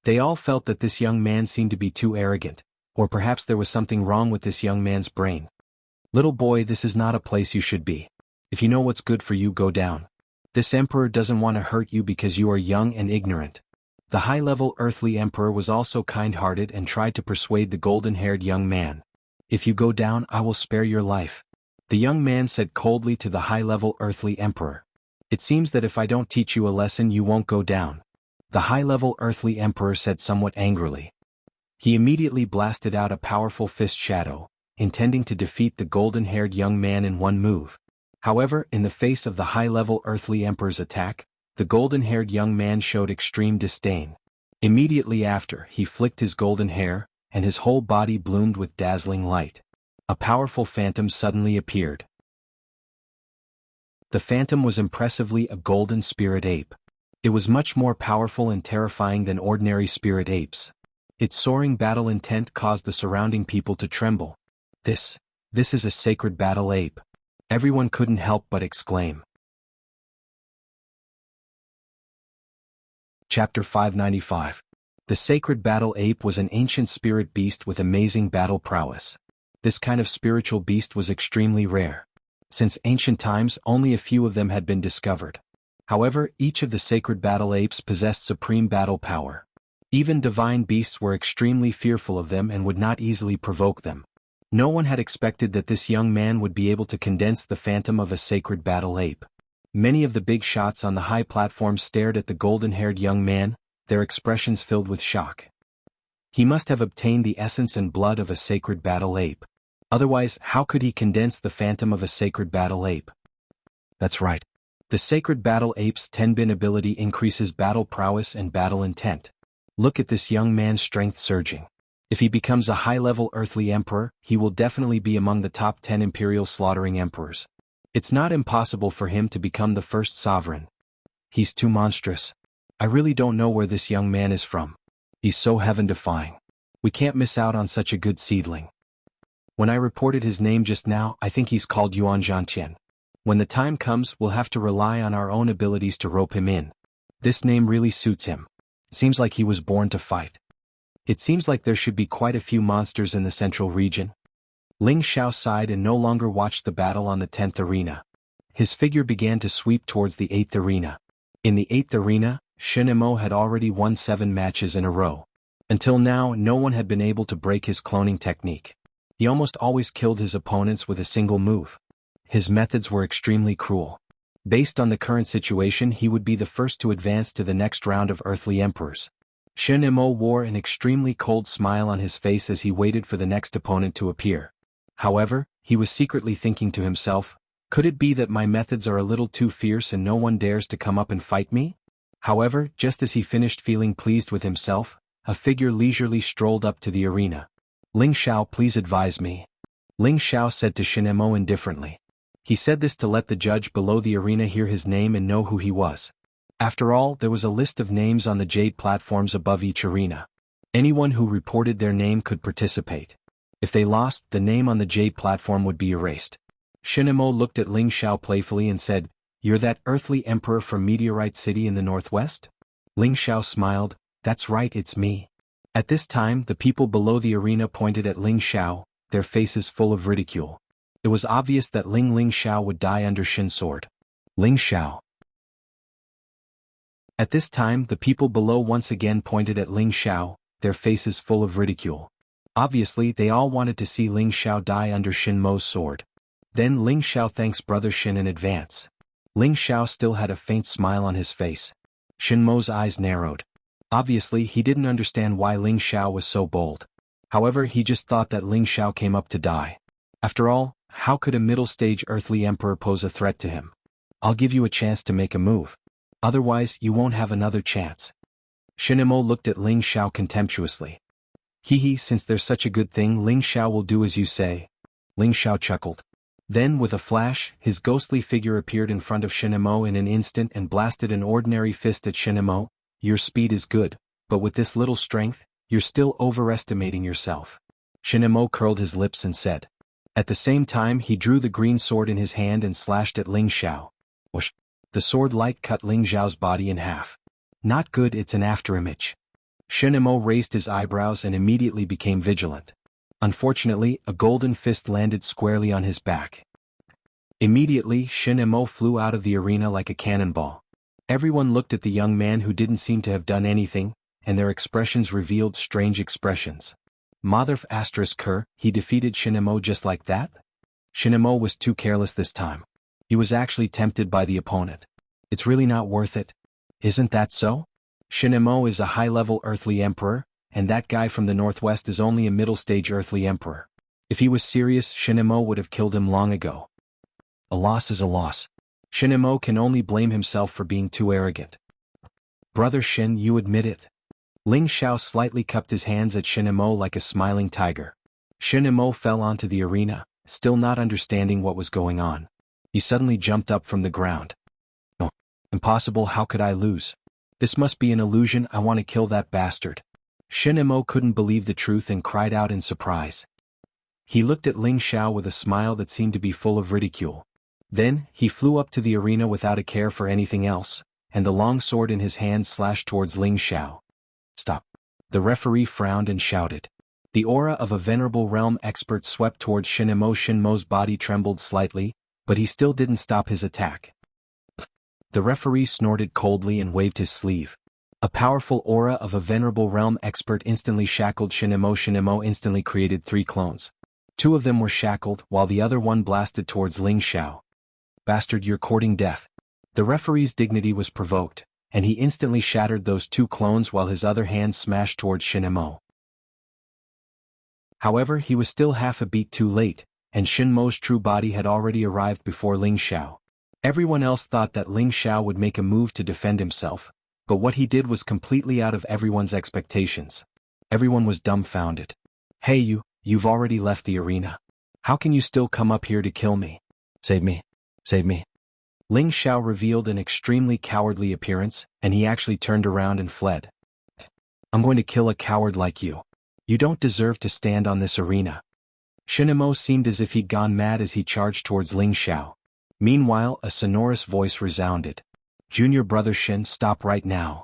They all felt that this young man seemed to be too arrogant, or perhaps there was something wrong with this young man's brain. "Little boy, this is not a place you should be. If you know what's good for you, go down. This emperor doesn't want to hurt you because you are young and ignorant." The high-level earthly emperor was also kind-hearted and tried to persuade the golden-haired young man. "If you go down, I will spare your life," the young man said coldly to the high-level earthly emperor. "It seems that if I don't teach you a lesson you won't go down," the high-level earthly emperor said somewhat angrily. He immediately blasted out a powerful fist shadow, intending to defeat the golden-haired young man in one move. However, in the face of the high-level earthly emperor's attack, the golden-haired young man showed extreme disdain. Immediately after, he flicked his golden hair, and his whole body bloomed with dazzling light. A powerful phantom suddenly appeared. The phantom was impressively a golden spirit ape. It was much more powerful and terrifying than ordinary spirit apes. Its soaring battle intent caused the surrounding people to tremble. This is a sacred battle ape." Everyone couldn't help but exclaim. Chapter 595. The sacred battle ape was an ancient spirit beast with amazing battle prowess. This kind of spiritual beast was extremely rare. Since ancient times, only a few of them had been discovered. However, each of the sacred battle apes possessed supreme battle power. Even divine beasts were extremely fearful of them and would not easily provoke them. No one had expected that this young man would be able to condense the phantom of a sacred battle ape. Many of the big shots on the high platform stared at the golden-haired young man, their expressions filled with shock. He must have obtained the essence and blood of a sacred battle ape. Otherwise, how could he condense the phantom of a sacred battle ape? That's right. The sacred battle ape's Tenbin ability increases battle prowess and battle intent. Look at this young man's strength surging. If he becomes a high-level earthly emperor, he will definitely be among the top 10 imperial slaughtering emperors. It's not impossible for him to become the first sovereign. He's too monstrous. I really don't know where this young man is from. He's so heaven-defying. We can't miss out on such a good seedling. When I reported his name just now, I think he's called Yuan Zhantian. When the time comes, we'll have to rely on our own abilities to rope him in. This name really suits him. Seems like he was born to fight. It seems like there should be quite a few monsters in the central region. Ling Xiao sighed and no longer watched the battle on the 10th arena. His figure began to sweep towards the 8th arena. In the 8th arena, Shen Imo had already won 7 matches in a row. Until now, no one had been able to break his cloning technique. He almost always killed his opponents with a single move. His methods were extremely cruel. Based on the current situation, he would be the first to advance to the next round of Earthly Emperors. Shen Imo wore an extremely cold smile on his face as he waited for the next opponent to appear. However, he was secretly thinking to himself, could it be that my methods are a little too fierce and no one dares to come up and fight me? However, just as he finished feeling pleased with himself, a figure leisurely strolled up to the arena. Ling Xiao, please advise me. Ling Xiao said to Shen Imo indifferently. He said this to let the judge below the arena hear his name and know who he was. After all, there was a list of names on the jade platforms above each arena. Anyone who reported their name could participate. If they lost, the name on the jade platform would be erased. Shen Imo looked at Ling Xiao playfully and said, "You're that earthly emperor from Meteorite City in the northwest?" Ling Xiao smiled, "That's right, it's me." At this time, the people below the arena pointed at Ling Xiao, their faces full of ridicule. It was obvious that Ling Xiao would die under Shin's sword. Ling Xiao. At this time, the people below once again pointed at Ling Xiao, their faces full of ridicule. Obviously, they all wanted to see Ling Xiao die under Shin Mo's sword. Then Ling Xiao thanks Brother Shin in advance. Ling Xiao still had a faint smile on his face. Shin Mo's eyes narrowed. Obviously, he didn't understand why Ling Xiao was so bold. However, he just thought that Ling Xiao came up to die. After all, how could a middle-stage earthly emperor pose a threat to him? I'll give you a chance to make a move. Otherwise, you won't have another chance. Shin Imo looked at Ling Xiao contemptuously. Since there's such a good thing, Ling Xiao will do as you say. Ling Xiao chuckled. Then, with a flash, his ghostly figure appeared in front of Shin Imo in an instant and blasted an ordinary fist at Shin Imo. Your speed is good, but with this little strength, you're still overestimating yourself. Shin Imo curled his lips and said. At the same time, he drew the green sword in his hand and slashed at Ling Xiao. Whoosh! The sword light cut Ling Xiao's body in half. Not good, it's an afterimage. Shin Imo raised his eyebrows and immediately became vigilant. Unfortunately, a golden fist landed squarely on his back. Immediately, Shin Imo flew out of the arena like a cannonball. Everyone looked at the young man who didn't seem to have done anything, and their expressions revealed strange expressions. Motherf *Ker, he defeated Shin Imo just like that? Shin Imo was too careless this time. He was actually tempted by the opponent. It's really not worth it. Isn't that so? Shin Imo is a high-level earthly emperor, and that guy from the northwest is only a middle-stage earthly emperor. If he was serious, Shin Imo would have killed him long ago. A loss is a loss. Shin Imo can only blame himself for being too arrogant. Brother Shin, you admit it. Ling Xiao slightly cupped his hands at Shin Imo like a smiling tiger. Shin Imo fell onto the arena, still not understanding what was going on. He suddenly jumped up from the ground. No. Impossible, how could I lose? This must be an illusion, I want to kill that bastard. Shin Imo couldn't believe the truth and cried out in surprise. He looked at Ling Xiao with a smile that seemed to be full of ridicule. Then, he flew up to the arena without a care for anything else, and the long sword in his hand slashed towards Ling Xiao. Stop. The referee frowned and shouted. The aura of a venerable realm expert swept towards Shin Imo. Shin Mo's body trembled slightly, but he still didn't stop his attack. The referee snorted coldly and waved his sleeve. A powerful aura of a venerable realm expert instantly shackled Shin Imo. Shin Imo instantly created 3 clones. 2 of them were shackled, while the other one blasted towards Ling Xiao. Bastard, you're courting death. The referee's dignity was provoked, and he instantly shattered those 2 clones while his other hand smashed towards Shin Imo. However, he was still half a beat too late, and Shin Mo's true body had already arrived before Ling Xiao. Everyone else thought that Ling Xiao would make a move to defend himself, but what he did was completely out of everyone's expectations. Everyone was dumbfounded. Hey you've already left the arena. How can you still come up here to kill me? Save me. Save me. Ling Xiao revealed an extremely cowardly appearance, and he actually turned around and fled. I'm going to kill a coward like you. You don't deserve to stand on this arena. Shinemo seemed as if he'd gone mad as he charged towards Ling Xiao. Meanwhile, a sonorous voice resounded. Junior brother Shin, stop right now.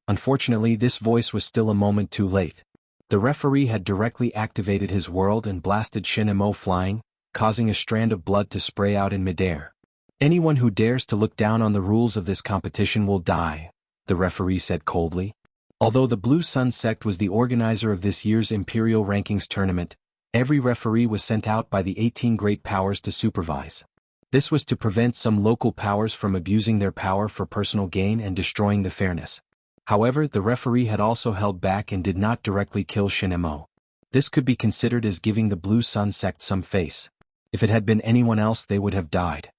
Unfortunately, this voice was still a moment too late. The referee had directly activated his world and blasted Shinemo flying, causing a strand of blood to spray out in midair. Anyone who dares to look down on the rules of this competition will die, the referee said coldly. Although the Blue Sun sect was the organizer of this year's Imperial Rankings tournament, every referee was sent out by the 18 great powers to supervise. This was to prevent some local powers from abusing their power for personal gain and destroying the fairness. However, the referee had also held back and did not directly kill Shinemo. This could be considered as giving the Blue Sun sect some face. If it had been anyone else, they would have died.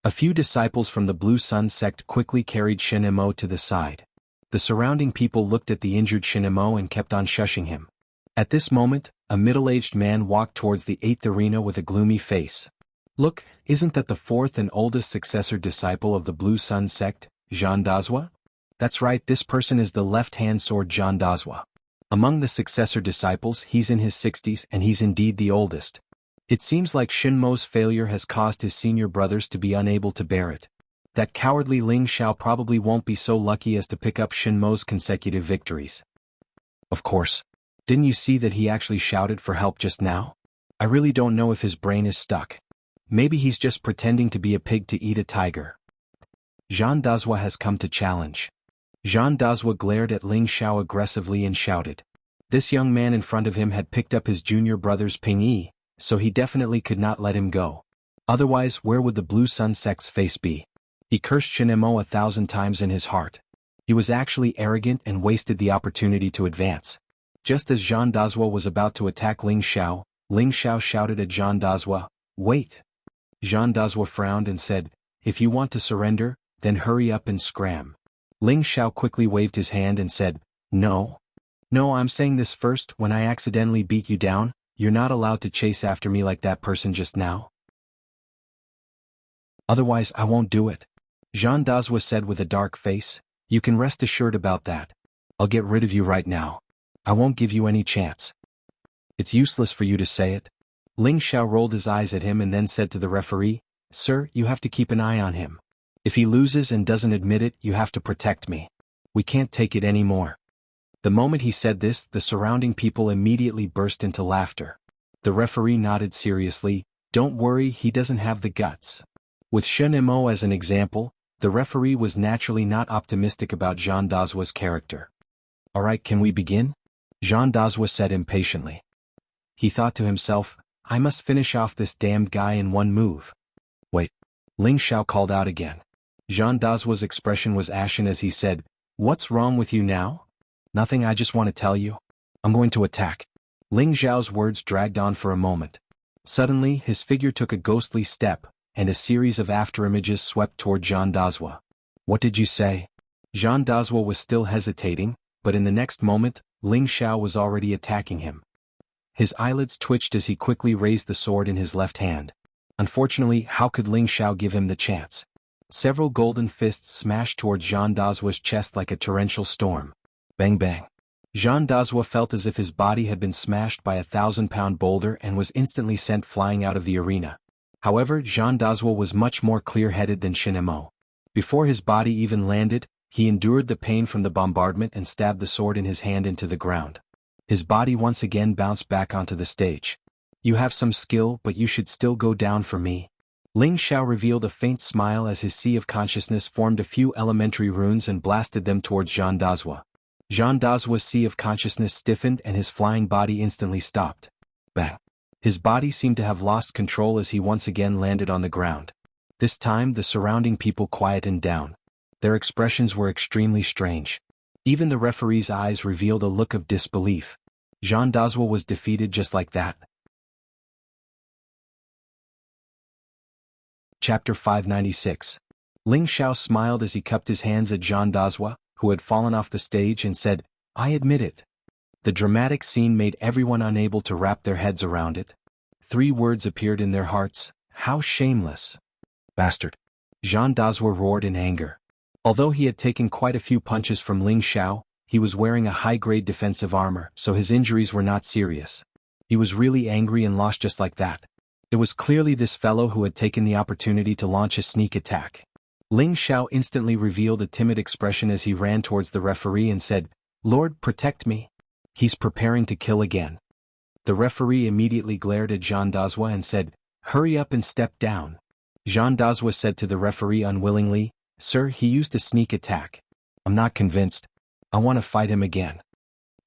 A few disciples from the Blue Sun sect quickly carried Shinemo to the side. The surrounding people looked at the injured Shinemo and kept on shushing him. At this moment, a middle-aged man walked towards the 8th arena with a gloomy face. Look, isn't that the 4th and oldest successor disciple of the Blue Sun sect, Jean Dazwa? That's right, this person is the left-hand sword Jean Dazwa. Among the successor disciples, he's in his 60s and he's indeed the oldest. It seems like Shinmo's failure has caused his senior brothers to be unable to bear it. That cowardly Ling Xiao probably won't be so lucky as to pick up Shinmo's consecutive victories. Of course. Didn't you see that he actually shouted for help just now? I really don't know if his brain is stuck. Maybe he's just pretending to be a pig to eat a tiger. Jean Dazwa has come to challenge. Jean Dazwa glared at Ling Xiao aggressively and shouted. This young man in front of him had picked up his junior brother's Ping-yi, so he definitely could not let him go. Otherwise, where would the Blue Sun sect's face be? He cursed Shinemo 1,000 times in his heart. He was actually arrogant and wasted the opportunity to advance. Just as Jean Dazwa was about to attack Ling Xiao shouted at Jean Dazwa, "Wait!" Jean Dazwa frowned and said, "If you want to surrender, then hurry up and scram." Ling Xiao quickly waved his hand and said, No, I'm saying this first. When I accidentally beat you down, you're not allowed to chase after me like that person just now. Otherwise, I won't do it." Jean Dazwa said with a dark face. "You can rest assured about that. I'll get rid of you right now. I won't give you any chance." "It's useless for you to say it." Ling Xiao rolled his eyes at him and then said to the referee, "Sir, you have to keep an eye on him. If he loses and doesn't admit it, you have to protect me. We can't take it anymore." The moment he said this, the surrounding people immediately burst into laughter. The referee nodded seriously. "Don't worry, he doesn't have the guts." With Shinemo as an example, the referee was naturally not optimistic about Jean Dazwa's character. "Alright, can we begin?" Jean Dazwa said impatiently. He thought to himself, "I must finish off this damned guy in one move." "Wait." Ling Xiao called out again. Jean Dazwa's expression was ashen as he said, "What's wrong with you now?" "Nothing, I just want to tell you. I'm going to attack." Ling Xiao's words dragged on for a moment. Suddenly, his figure took a ghostly step, and a series of afterimages swept toward Jean Dazwa. "What did you say?" Jean Dazwa was still hesitating, but in the next moment, Ling Xiao was already attacking him. His eyelids twitched as he quickly raised the sword in his left hand. Unfortunately, how could Ling Xiao give him the chance? Several golden fists smashed toward Jean Dazwa's chest like a torrential storm. Bang bang. Jean Dazwa felt as if his body had been smashed by a 1,000-pound boulder and was instantly sent flying out of the arena. However, Jean Dazwa was much more clear-headed than Shinemo. Before his body even landed, he endured the pain from the bombardment and stabbed the sword in his hand into the ground. His body once again bounced back onto the stage. "You have some skill, but you should still go down for me." Ling Xiao revealed a faint smile as his sea of consciousness formed a few elementary runes and blasted them towards Jean Dazwa. Jean Dazwa's sea of consciousness stiffened and his flying body instantly stopped. Bang! His body seemed to have lost control as he once again landed on the ground. This time the surrounding people quietened down. Their expressions were extremely strange. Even the referee's eyes revealed a look of disbelief. Jean Dazwa was defeated just like that. Chapter 596. Ling Xiao smiled as he cupped his hands at Jean Dazwa, who had fallen off the stage, and said, "I admit it." The dramatic scene made everyone unable to wrap their heads around it. 3 words appeared in their hearts: "How shameless!" "Bastard." Jean Dazhua roared in anger. Although he had taken quite a few punches from Ling Xiao, he was wearing a high-grade defensive armor, so his injuries were not serious. He was really angry and lost just like that. It was clearly this fellow who had taken the opportunity to launch a sneak attack. Ling Xiao instantly revealed a timid expression as he ran towards the referee and said, "Lord, protect me. He's preparing to kill again." The referee immediately glared at Jean Dazhua and said, "Hurry up and step down." Jean Dazhua said to the referee unwillingly, "Sir, he used a sneak attack. I'm not convinced. I want to fight him again."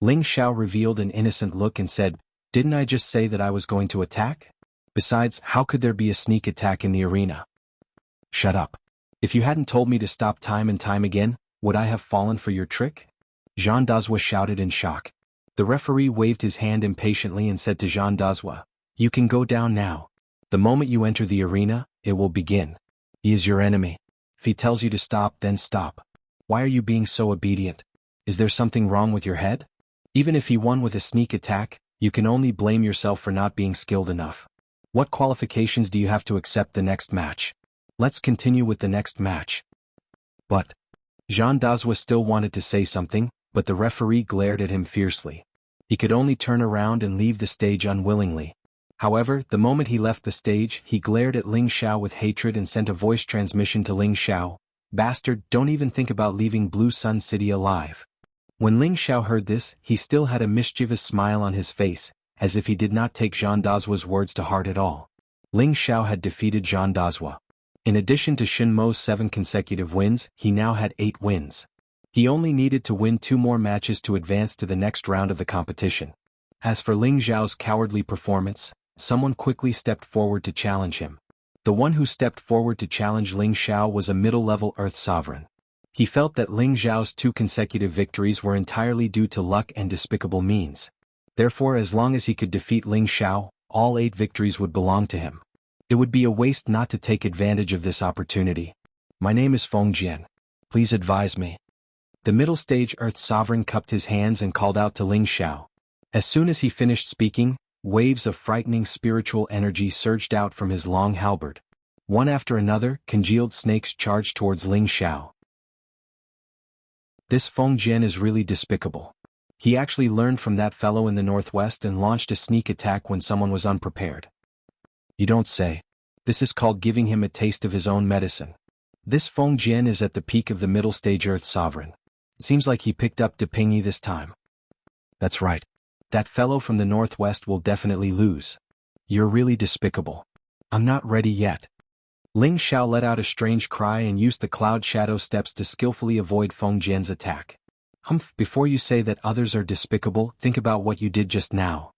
Ling Xiao revealed an innocent look and said, "Didn't I just say that I was going to attack? Besides, how could there be a sneak attack in the arena?" "Shut up. If you hadn't told me to stop time and time again, would I have fallen for your trick?" Jean Dazhua shouted in shock. The referee waved his hand impatiently and said to Jean Dazhua, "You can go down now. The moment you enter the arena, it will begin. He is your enemy. If he tells you to stop, then stop. Why are you being so obedient? Is there something wrong with your head? Even if he won with a sneak attack, you can only blame yourself for not being skilled enough. What qualifications do you have to accept the next match? Let's continue with the next match." But Jean Dazhua still wanted to say something, but the referee glared at him fiercely. He could only turn around and leave the stage unwillingly. However, the moment he left the stage, he glared at Ling Xiao with hatred and sent a voice transmission to Ling Xiao, "Bastard, don't even think about leaving Blue Sun City alive." When Ling Xiao heard this, he still had a mischievous smile on his face, as if he did not take Jean Dazhua's words to heart at all. Ling Xiao had defeated Jean Dazhua. In addition to Shin Mo's 7 consecutive wins, he now had 8 wins. He only needed to win 2 more matches to advance to the next round of the competition. As for Ling Xiao's cowardly performance, someone quickly stepped forward to challenge him. The one who stepped forward to challenge Ling Xiao was a middle-level Earth Sovereign. He felt that Ling Xiao's 2 consecutive victories were entirely due to luck and despicable means. Therefore, as long as he could defeat Ling Xiao, all 8 victories would belong to him. It would be a waste not to take advantage of this opportunity. "My name is Feng Jian. Please advise me." The middle stage Earth Sovereign cupped his hands and called out to Ling Xiao. As soon as he finished speaking, waves of frightening spiritual energy surged out from his long halberd. One after another, congealed snakes charged towards Ling Xiao. This Feng Jian is really despicable. He actually learned from that fellow in the northwest and launched a sneak attack when someone was unprepared. You don't say. This is called giving him a taste of his own medicine. This Feng Jian is at the peak of the middle stage Earth Sovereign. It seems like he picked up Depingyi this time. That's right. That fellow from the northwest will definitely lose. You're really despicable. I'm not ready yet. Ling Xiao let out a strange cry and used the cloud shadow steps to skillfully avoid Feng Jian's attack. Humph, before you say that others are despicable, think about what you did just now.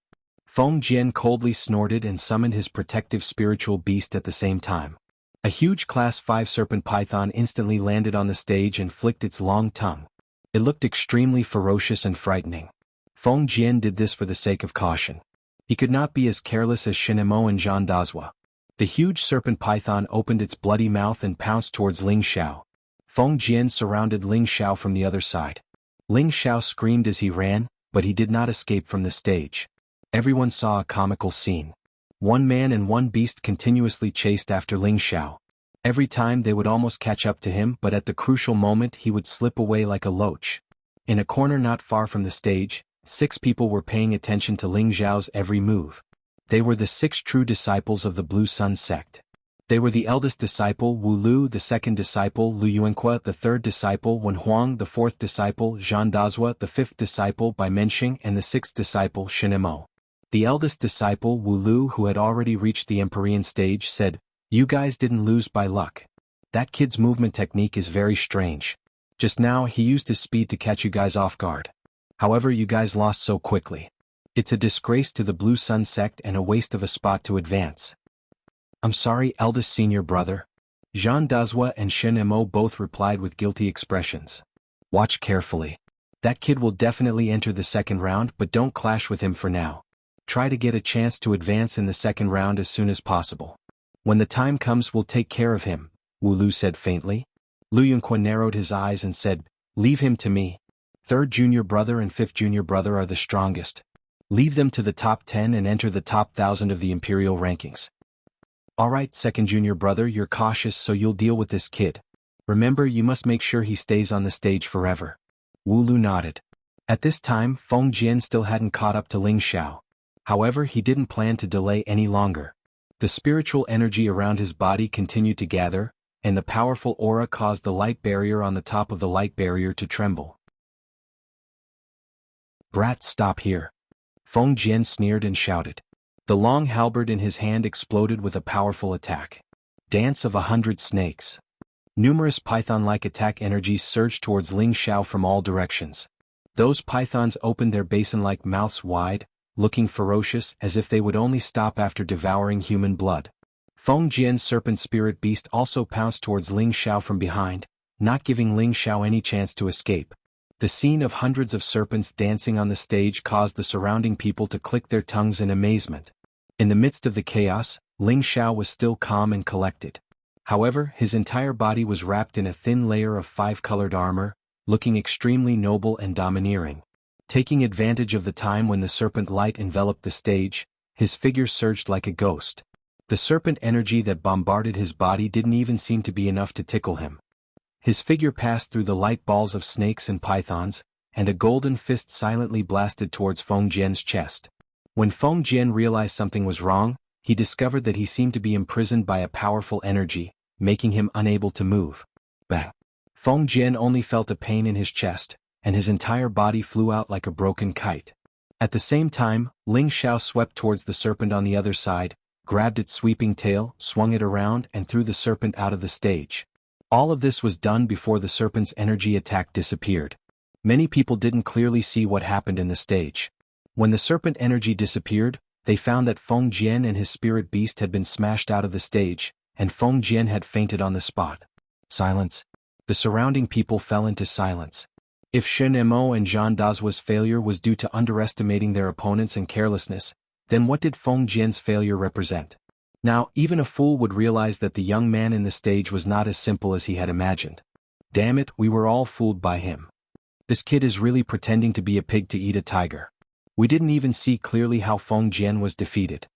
Feng Jian coldly snorted and summoned his protective spiritual beast at the same time. A huge Class 5 serpent python instantly landed on the stage and flicked its long tongue. It looked extremely ferocious and frightening. Feng Jian did this for the sake of caution. He could not be as careless as Shin Mo and Jean Dazhua. The huge serpent python opened its bloody mouth and pounced towards Ling Xiao. Feng Jian surrounded Ling Xiao from the other side. Ling Xiao screamed as he ran, but he did not escape from the stage. Everyone saw a comical scene. One man and one beast continuously chased after Ling Xiao. Every time they would almost catch up to him, but at the crucial moment he would slip away like a loach. In a corner not far from the stage, 6 people were paying attention to Ling Xiao's every move. They were the 6 true disciples of the Blue Sun sect. They were the eldest disciple Wu Lu, the second disciple Lu Yuanqua, the third disciple Wen Huang, the fourth disciple Jean Dazhua, the fifth disciple Bai Menxing, and the sixth disciple Shin Mo. The eldest disciple Wu Lu, who had already reached the Empyrean stage, said, "You guys didn't lose by luck. That kid's movement technique is very strange. Just now he used his speed to catch you guys off guard. However, you guys lost so quickly. It's a disgrace to the Blue Sun sect and a waste of a spot to advance." "I'm sorry, eldest senior brother." Jean Dazhua and Shin Mo both replied with guilty expressions. "Watch carefully. That kid will definitely enter the second round, but don't clash with him for now. Try to get a chance to advance in the second round as soon as possible. When the time comes, we'll take care of him," Wu Lu said faintly. Lu Yunqua narrowed his eyes and said, "Leave him to me. Third junior brother and fifth junior brother are the strongest. Leave them to the top 10 and enter the top 1,000 of the imperial rankings." Alright, second junior brother, you're cautious so you'll deal with this kid. Remember, you must make sure he stays on the stage forever. Wu Lu nodded. At this time, Feng Jian still hadn't caught up to Ling Xiao. However, he didn't plan to delay any longer. The spiritual energy around his body continued to gather, and the powerful aura caused the light barrier on the top of the light barrier to tremble. Brat, stop here. Feng Jian sneered and shouted. The long halberd in his hand exploded with a powerful attack. Dance of 100 snakes. Numerous python-like attack energies surged towards Ling Xiao from all directions. Those pythons opened their basin-like mouths wide, looking ferocious as if they would only stop after devouring human blood. Feng Jian's serpent spirit beast also pounced towards Ling Xiao from behind, not giving Ling Xiao any chance to escape. The scene of hundreds of serpents dancing on the stage caused the surrounding people to click their tongues in amazement. In the midst of the chaos, Ling Xiao was still calm and collected. However, his entire body was wrapped in a thin layer of 5-colored armor, looking extremely noble and domineering. Taking advantage of the time when the serpent light enveloped the stage, his figure surged like a ghost. The serpent energy that bombarded his body didn't even seem to be enough to tickle him. His figure passed through the light balls of snakes and pythons, and a golden fist silently blasted towards Feng Jian's chest. When Feng Jian realized something was wrong, he discovered that he seemed to be imprisoned by a powerful energy, making him unable to move. Bang! Feng Jian only felt a pain in his chest, and his entire body flew out like a broken kite. At the same time, Ling Xiao swept towards the serpent on the other side, grabbed its sweeping tail, swung it around and threw the serpent out of the stage. All of this was done before the serpent's energy attack disappeared. Many people didn't clearly see what happened in the stage. When the serpent energy disappeared, they found that Feng Jian and his spirit beast had been smashed out of the stage, and Feng Jian had fainted on the spot. Silence. The surrounding people fell into silence. If Shen Mo and Zhang Dazuo's failure was due to underestimating their opponents and carelessness, then what did Feng Jian's failure represent? Now, even a fool would realize that the young man in the stage was not as simple as he had imagined. Damn it, we were all fooled by him. This kid is really pretending to be a pig to eat a tiger. We didn't even see clearly how Feng Jian was defeated.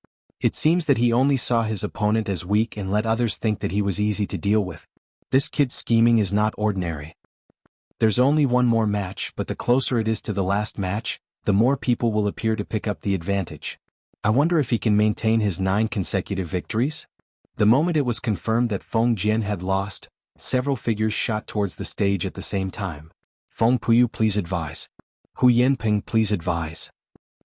It seems that he only saw his opponent as weak and let others think that he was easy to deal with. This kid's scheming is not ordinary. There's only one more match, but the closer it is to the last match, the more people will appear to pick up the advantage. I wonder if he can maintain his 9 consecutive victories? The moment it was confirmed that Feng Jian had lost, several figures shot towards the stage at the same time. Feng Puyu, please advise. Hu Yanping, please advise.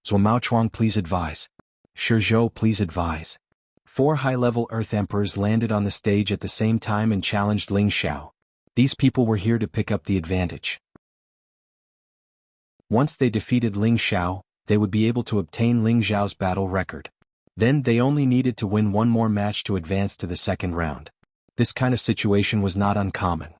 Zhuo Maochuang, please advise. Shi Zhou, please advise. 4 high-level Earth Emperors landed on the stage at the same time and challenged Ling Xiao. These people were here to pick up the advantage. Once they defeated Ling Xiao, they would be able to obtain Ling Xiao's battle record. Then they only needed to win one more match to advance to the second round. This kind of situation was not uncommon.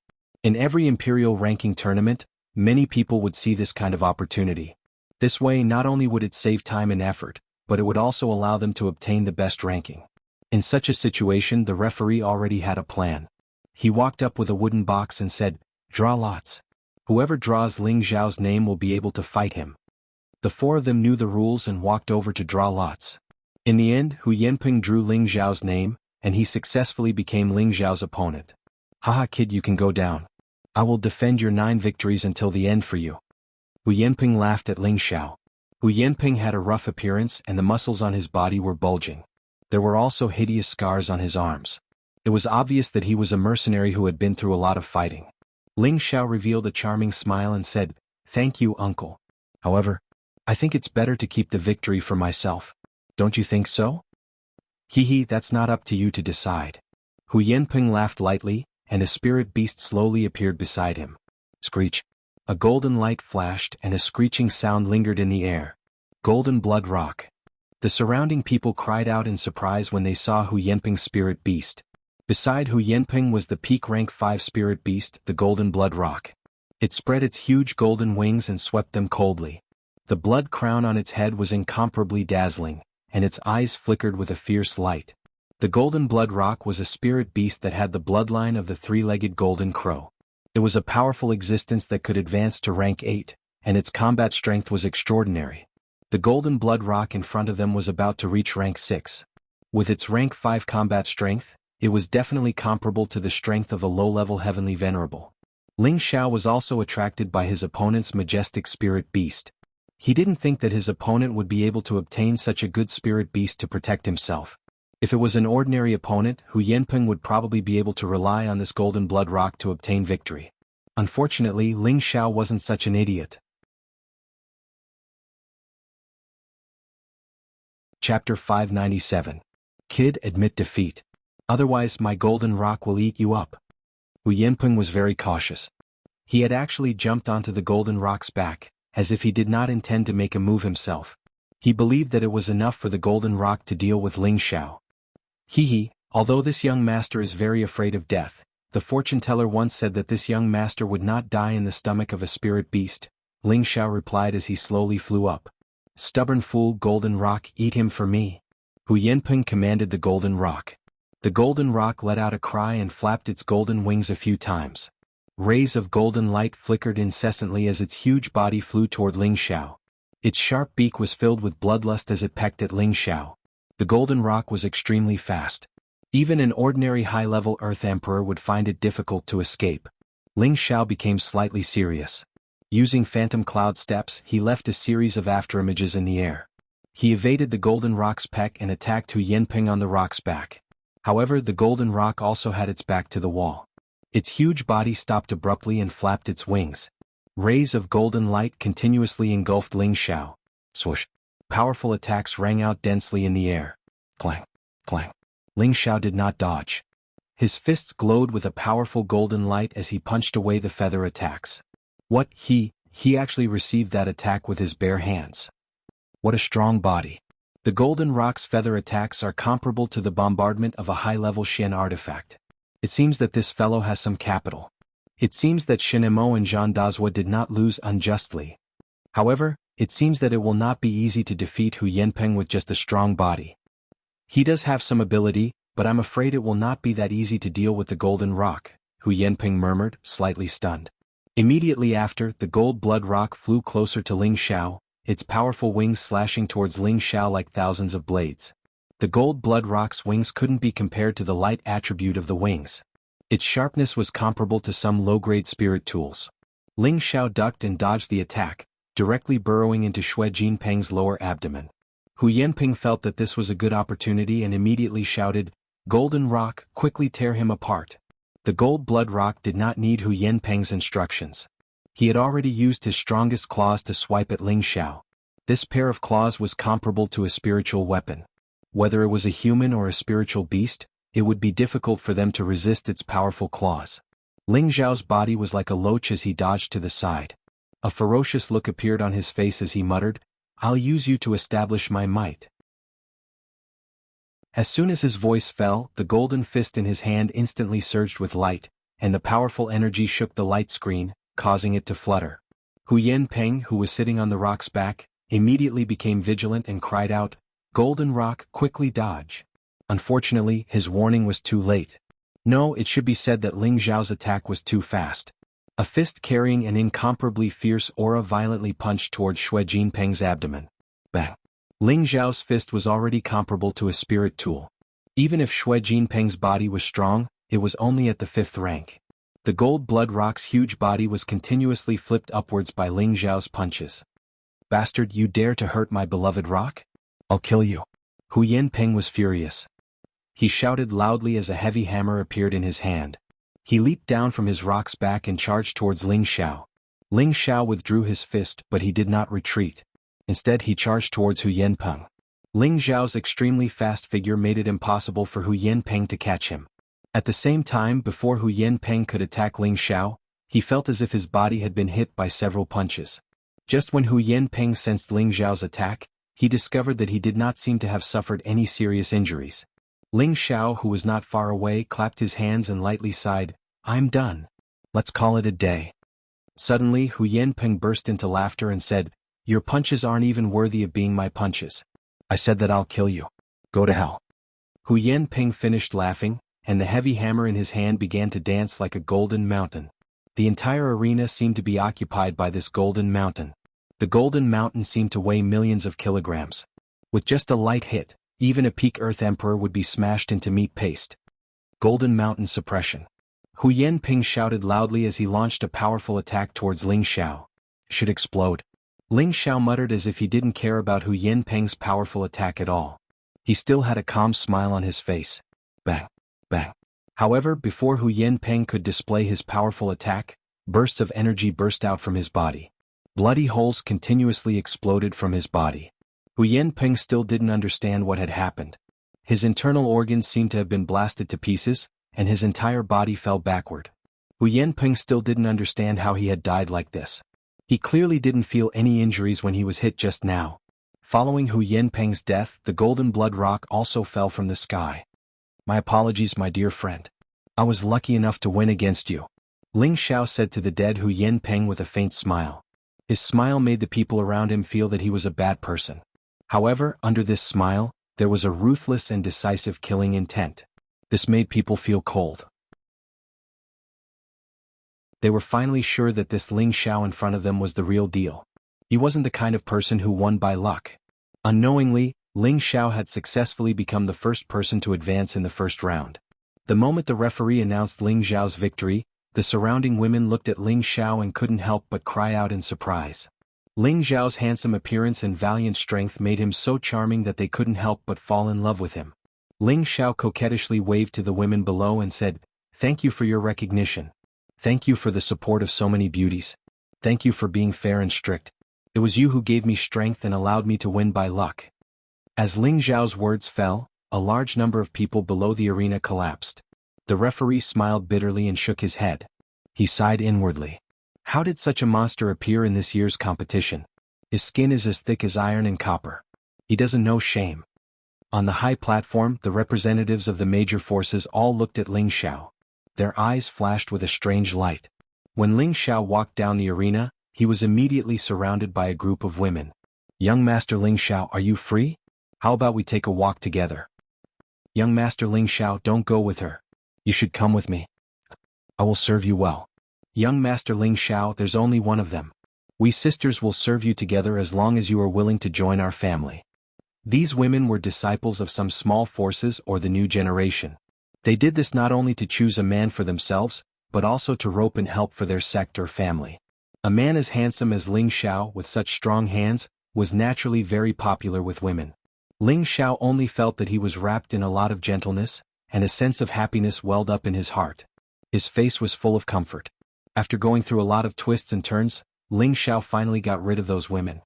In every Imperial ranking tournament, many people would see this kind of opportunity. This way not only would it save time and effort, but it would also allow them to obtain the best ranking. In such a situation, the referee already had a plan. He walked up with a wooden box and said, "Draw lots. Whoever draws Ling Xiao's name will be able to fight him." The 4 of them knew the rules and walked over to draw lots. In the end, Hu Yanping drew Ling Xiao's name, and he successfully became Ling Xiao's opponent. "Haha kid, you can go down. I will defend your 9 victories until the end for you." Hu Yanping laughed at Ling Xiao. Hu Yanping had a rough appearance and the muscles on his body were bulging. There were also hideous scars on his arms. It was obvious that he was a mercenary who had been through a lot of fighting. Ling Xiao revealed a charming smile and said, "Thank you, uncle. However, I think it's better to keep the victory for myself. Don't you think so?" "Hee, that's not up to you to decide." Hu Yanping laughed lightly, and a spirit beast slowly appeared beside him. Screech. A golden light flashed and a screeching sound lingered in the air. Golden blood rock. The surrounding people cried out in surprise when they saw Hu Yanping's spirit beast. Beside Hu Yanping was the peak rank 5 spirit beast, the golden blood rock. It spread its huge golden wings and swept them coldly. The blood crown on its head was incomparably dazzling, and its eyes flickered with a fierce light. The golden blood rock was a spirit beast that had the bloodline of the 3-legged golden crow. It was a powerful existence that could advance to rank 8, and its combat strength was extraordinary. The golden blood rock in front of them was about to reach rank 6. With its rank 5 combat strength, it was definitely comparable to the strength of a low-level heavenly venerable. Ling Xiao was also attracted by his opponent's majestic spirit beast. He didn't think that his opponent would be able to obtain such a good spirit beast to protect himself. If it was an ordinary opponent, Hu Yanpeng would probably be able to rely on this golden blood rock to obtain victory. Unfortunately, Ling Xiao wasn't such an idiot. Chapter 597. Kid, admit defeat. Otherwise my golden rock will eat you up. Hu Yanpeng was very cautious. He had actually jumped onto the golden rock's back, as if he did not intend to make a move himself. He believed that it was enough for the golden rock to deal with Ling Xiao. Although this young master is very afraid of death, the fortune teller once said that this young master would not die in the stomach of a spirit beast, Ling Xiao replied as he slowly flew up. Stubborn fool, golden rock, eat him for me. Hu Yanpeng commanded the golden rock. The golden rock let out a cry and flapped its golden wings a few times. Rays of golden light flickered incessantly as its huge body flew toward Ling Xiao. Its sharp beak was filled with bloodlust as it pecked at Ling Xiao. The golden rock was extremely fast. Even an ordinary high-level Earth Emperor would find it difficult to escape. Ling Xiao became slightly serious. Using phantom cloud steps, he left a series of afterimages in the air. He evaded the golden rock's peck and attacked Hu Yanpeng on the rock's back. However, the golden rock also had its back to the wall. Its huge body stopped abruptly and flapped its wings. Rays of golden light continuously engulfed Ling Xiao. Swoosh! Powerful attacks rang out densely in the air. Clang! Clang! Ling Xiao did not dodge. His fists glowed with a powerful golden light as he punched away the feather attacks. What, he actually received that attack with his bare hands. What a strong body. The golden rock's feather attacks are comparable to the bombardment of a high-level Xian artifact. It seems that this fellow has some capital. It seems that Shen Emo and Zhang Dazhua did not lose unjustly. However, it seems that it will not be easy to defeat Hu Yanpeng with just a strong body. He does have some ability, but I'm afraid it will not be that easy to deal with the golden rock, Hu Yanpeng murmured, slightly stunned. Immediately after, the gold blood rock flew closer to Ling Xiao, its powerful wings slashing towards Ling Xiao like thousands of blades. The gold blood rock's wings couldn't be compared to the light attribute of the wings. Its sharpness was comparable to some low-grade spirit tools. Ling Xiao ducked and dodged the attack, directly burrowing into Xue Jinpeng's lower abdomen. Hu Yanpeng felt that this was a good opportunity and immediately shouted, "Golden rock, quickly tear him apart." The gold blood rock did not need Hu Yanpeng's instructions. He had already used his strongest claws to swipe at Ling Xiao. This pair of claws was comparable to a spiritual weapon. Whether it was a human or a spiritual beast, it would be difficult for them to resist its powerful claws. Ling Xiao's body was like a loach as he dodged to the side. A ferocious look appeared on his face as he muttered, "I'll use you to establish my might." As soon as his voice fell, the golden fist in his hand instantly surged with light, and the powerful energy shook the light screen, causing it to flutter. Hu Yanpeng, who was sitting on the rock's back, immediately became vigilant and cried out, "Golden rock, quickly dodge." Unfortunately, his warning was too late. No, it should be said that Ling Xiao's attack was too fast. A fist carrying an incomparably fierce aura violently punched towards Xue Jinpeng's abdomen. Bang! Ling Xiao's fist was already comparable to a spirit tool. Even if Xue Jinpeng's body was strong, it was only at the 5th rank. The gold blood rock's huge body was continuously flipped upwards by Ling Xiao's punches. "Bastard, you dare to hurt my beloved rock? I'll kill you." Hu Yanpeng was furious. He shouted loudly as a heavy hammer appeared in his hand. He leaped down from his rock's back and charged towards Ling Xiao. Ling Xiao withdrew his fist, but he did not retreat. Instead, he charged towards Hu Yanpeng. Ling Xiao's extremely fast figure made it impossible for Hu Yanpeng to catch him. At the same time, before Hu Yanpeng could attack Ling Xiao, he felt as if his body had been hit by several punches. Just when Hu Yanpeng sensed Ling Xiao's attack, he discovered that he did not seem to have suffered any serious injuries. Ling Xiao, who was not far away, clapped his hands and lightly sighed, "I'm done. Let's call it a day." Suddenly, Hu Yanpeng burst into laughter and said, "Your punches aren't even worthy of being my punches. I said that I'll kill you. Go to hell." Hu Yanpeng finished laughing, and the heavy hammer in his hand began to dance like a golden mountain. The entire arena seemed to be occupied by this golden mountain. The golden mountain seemed to weigh millions of kilograms. With just a light hit, Even a peak Earth Emperor would be smashed into meat paste. Golden Mountain Suppression. Hu Yanping shouted loudly as he launched a powerful attack towards Ling Xiao. Should explode. Ling Xiao muttered as if he didn't care about Hu Yanping's powerful attack at all. He still had a calm smile on his face. Bang. Bang. However, before Hu Yanping could display his powerful attack, bursts of energy burst out from his body. Bloody holes continuously exploded from his body. Hu Yanping still didn't understand what had happened. His internal organs seemed to have been blasted to pieces, and his entire body fell backward. Hu Yanping still didn't understand how he had died like this. He clearly didn't feel any injuries when he was hit just now. Following Hu Yanping's death, the golden blood rock also fell from the sky. My apologies, my dear friend. I was lucky enough to win against you. Ling Xiao said to the dead Hu Yanping with a faint smile. His smile made the people around him feel that he was a bad person. However, under this smile, there was a ruthless and decisive killing intent. This made people feel cold. They were finally sure that this Ling Xiao in front of them was the real deal. He wasn't the kind of person who won by luck. Unknowingly, Ling Xiao had successfully become the first person to advance in the first round. The moment the referee announced Ling Xiao's victory, the surrounding women looked at Ling Xiao and couldn't help but cry out in surprise. Ling Xiao's handsome appearance and valiant strength made him so charming that they couldn't help but fall in love with him. Ling Xiao coquettishly waved to the women below and said, "Thank you for your recognition. Thank you for the support of so many beauties. Thank you for being fair and strict. It was you who gave me strength and allowed me to win by luck." As Ling Xiao's words fell, a large number of people below the arena collapsed. The referee smiled bitterly and shook his head. He sighed inwardly. How did such a monster appear in this year's competition? His skin is as thick as iron and copper. He doesn't know shame. On the high platform, the representatives of the major forces all looked at Ling Xiao. Their eyes flashed with a strange light. When Ling Xiao walked down the arena, he was immediately surrounded by a group of women. "Young Master Ling Xiao, are you free? How about we take a walk together?" "Young Master Ling Xiao, don't go with her. You should come with me. I will serve you well." "Young Master Ling Xiao, there's only one of them. We sisters will serve you together as long as you are willing to join our family." These women were disciples of some small forces or the new generation. They did this not only to choose a man for themselves, but also to rope and help for their sect or family. A man as handsome as Ling Xiao with such strong hands was naturally very popular with women. Ling Xiao only felt that he was wrapped in a lot of gentleness, and a sense of happiness welled up in his heart. His face was full of comfort. After going through a lot of twists and turns, Ling Xiao finally got rid of those women.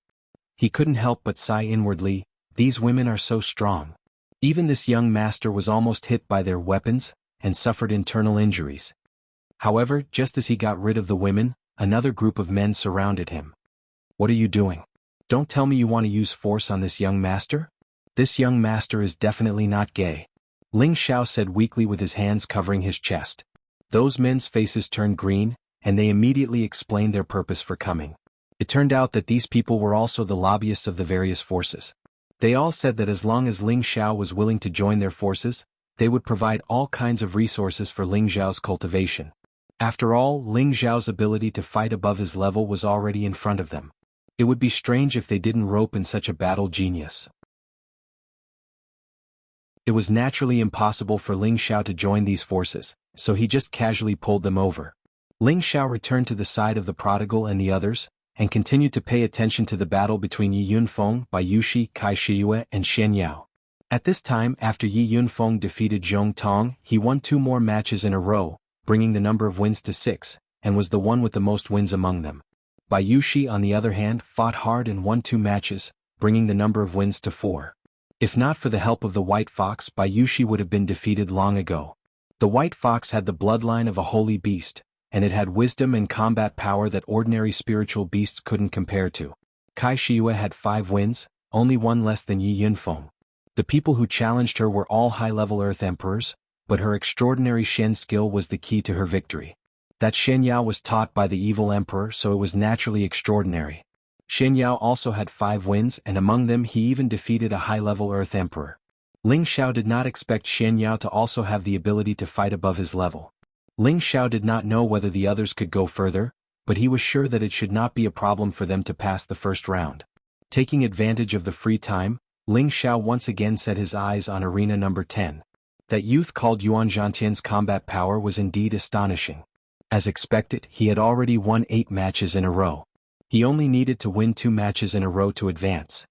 He couldn't help but sigh inwardly, these women are so strong. Even this young master was almost hit by their weapons, and suffered internal injuries. However, just as he got rid of the women, another group of men surrounded him. "What are you doing? Don't tell me you want to use force on this young master? This young master is definitely not gay." Ling Xiao said weakly with his hands covering his chest. Those men's faces turned green, and they immediately explained their purpose for coming. It turned out that these people were also the lobbyists of the various forces. They all said that as long as Ling Xiao was willing to join their forces, they would provide all kinds of resources for Ling Xiao's cultivation. After all, Ling Xiao's ability to fight above his level was already in front of them. It would be strange if they didn't rope in such a battle genius. It was naturally impossible for Ling Xiao to join these forces, so he just casually pulled them over. Ling Xiao returned to the side of the prodigal and the others, and continued to pay attention to the battle between Yi Yunfeng, Bai Yushi, Kai Shiyue, and Xian Yao. At this time, after Yi Yunfeng defeated Zhong Tong, he won 2 more matches in a row, bringing the number of wins to 6, and was the one with the most wins among them. Bai Yushi, on the other hand, fought hard and won 2 matches, bringing the number of wins to 4. If not for the help of the White Fox, Bai Yushi would have been defeated long ago. The White Fox had the bloodline of a holy beast, and it had wisdom and combat power that ordinary spiritual beasts couldn't compare to. Kai Shiyue had 5 wins, only 1 less than Yi Yunfeng. The people who challenged her were all high-level Earth Emperors, but her extraordinary Shen skill was the key to her victory. That Shen Yao was taught by the evil emperor, so it was naturally extraordinary. Shen Yao also had 5 wins, and among them he even defeated a high-level Earth Emperor. Ling Xiao did not expect Shen Yao to also have the ability to fight above his level. Ling Xiao did not know whether the others could go further, but he was sure that it should not be a problem for them to pass the first round. Taking advantage of the free time, Ling Xiao once again set his eyes on arena number 10. That youth called Yuan Zhantian's combat power was indeed astonishing. As expected, he had already won 8 matches in a row. He only needed to win 2 matches in a row to advance.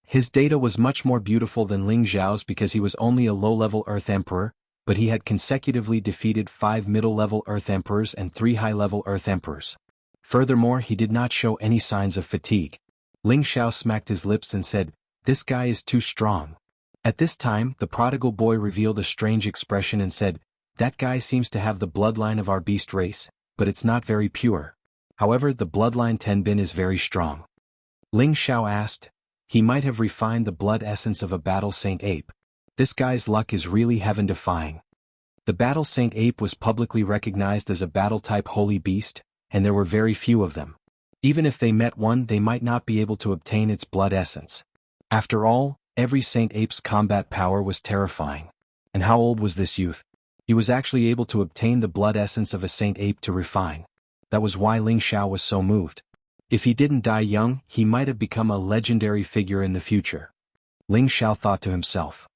His data was much more beautiful than Ling Xiao's because he was only a low-level Earth Emperor, but he had consecutively defeated 5 middle-level Earth Emperors and 3 high-level Earth Emperors. Furthermore, he did not show any signs of fatigue. Ling Xiao smacked his lips and said, "This guy is too strong." At this time, the prodigal boy revealed a strange expression and said, "That guy seems to have the bloodline of our beast race, but it's not very pure. However, the bloodline Tenbin is very strong." Ling Xiao asked, "He might have refined the blood essence of a battle saint ape. This guy's luck is really heaven-defying." The battle saint ape was publicly recognized as a battle-type holy beast, and there were very few of them. Even if they met one, they might not be able to obtain its blood essence. After all, every saint ape's combat power was terrifying. And how old was this youth? He was actually able to obtain the blood essence of a saint ape to refine. That was why Ling Xiao was so moved. If he didn't die young, he might have become a legendary figure in the future. Ling Xiao thought to himself.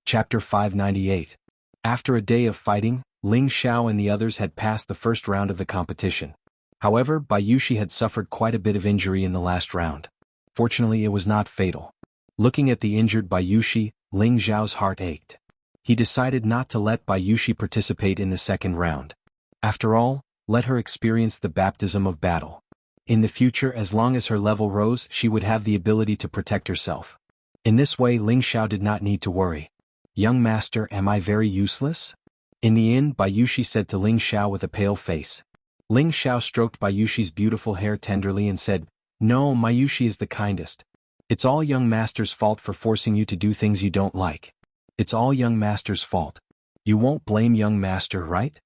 Chapter 598. After a day of fighting, Ling Xiao and the others had passed the first round of the competition. However, Bayushi had suffered quite a bit of injury in the last round. Fortunately, it was not fatal. Looking at the injured Bayushi, Ling Xiao's heart ached. He decided not to let Bayushi participate in the second round. After all, let her experience the baptism of battle. In the future, as long as her level rose, she would have the ability to protect herself. In this way, Ling Xiao did not need to worry. "Young master, am I very useless?" In the inn, Bayushi said to Ling Xiao with a pale face. Ling Xiao stroked Bayushi's beautiful hair tenderly and said, "No, Bayushi is the kindest. It's all young master's fault for forcing you to do things you don't like. It's all young master's fault. You won't blame young master, right?"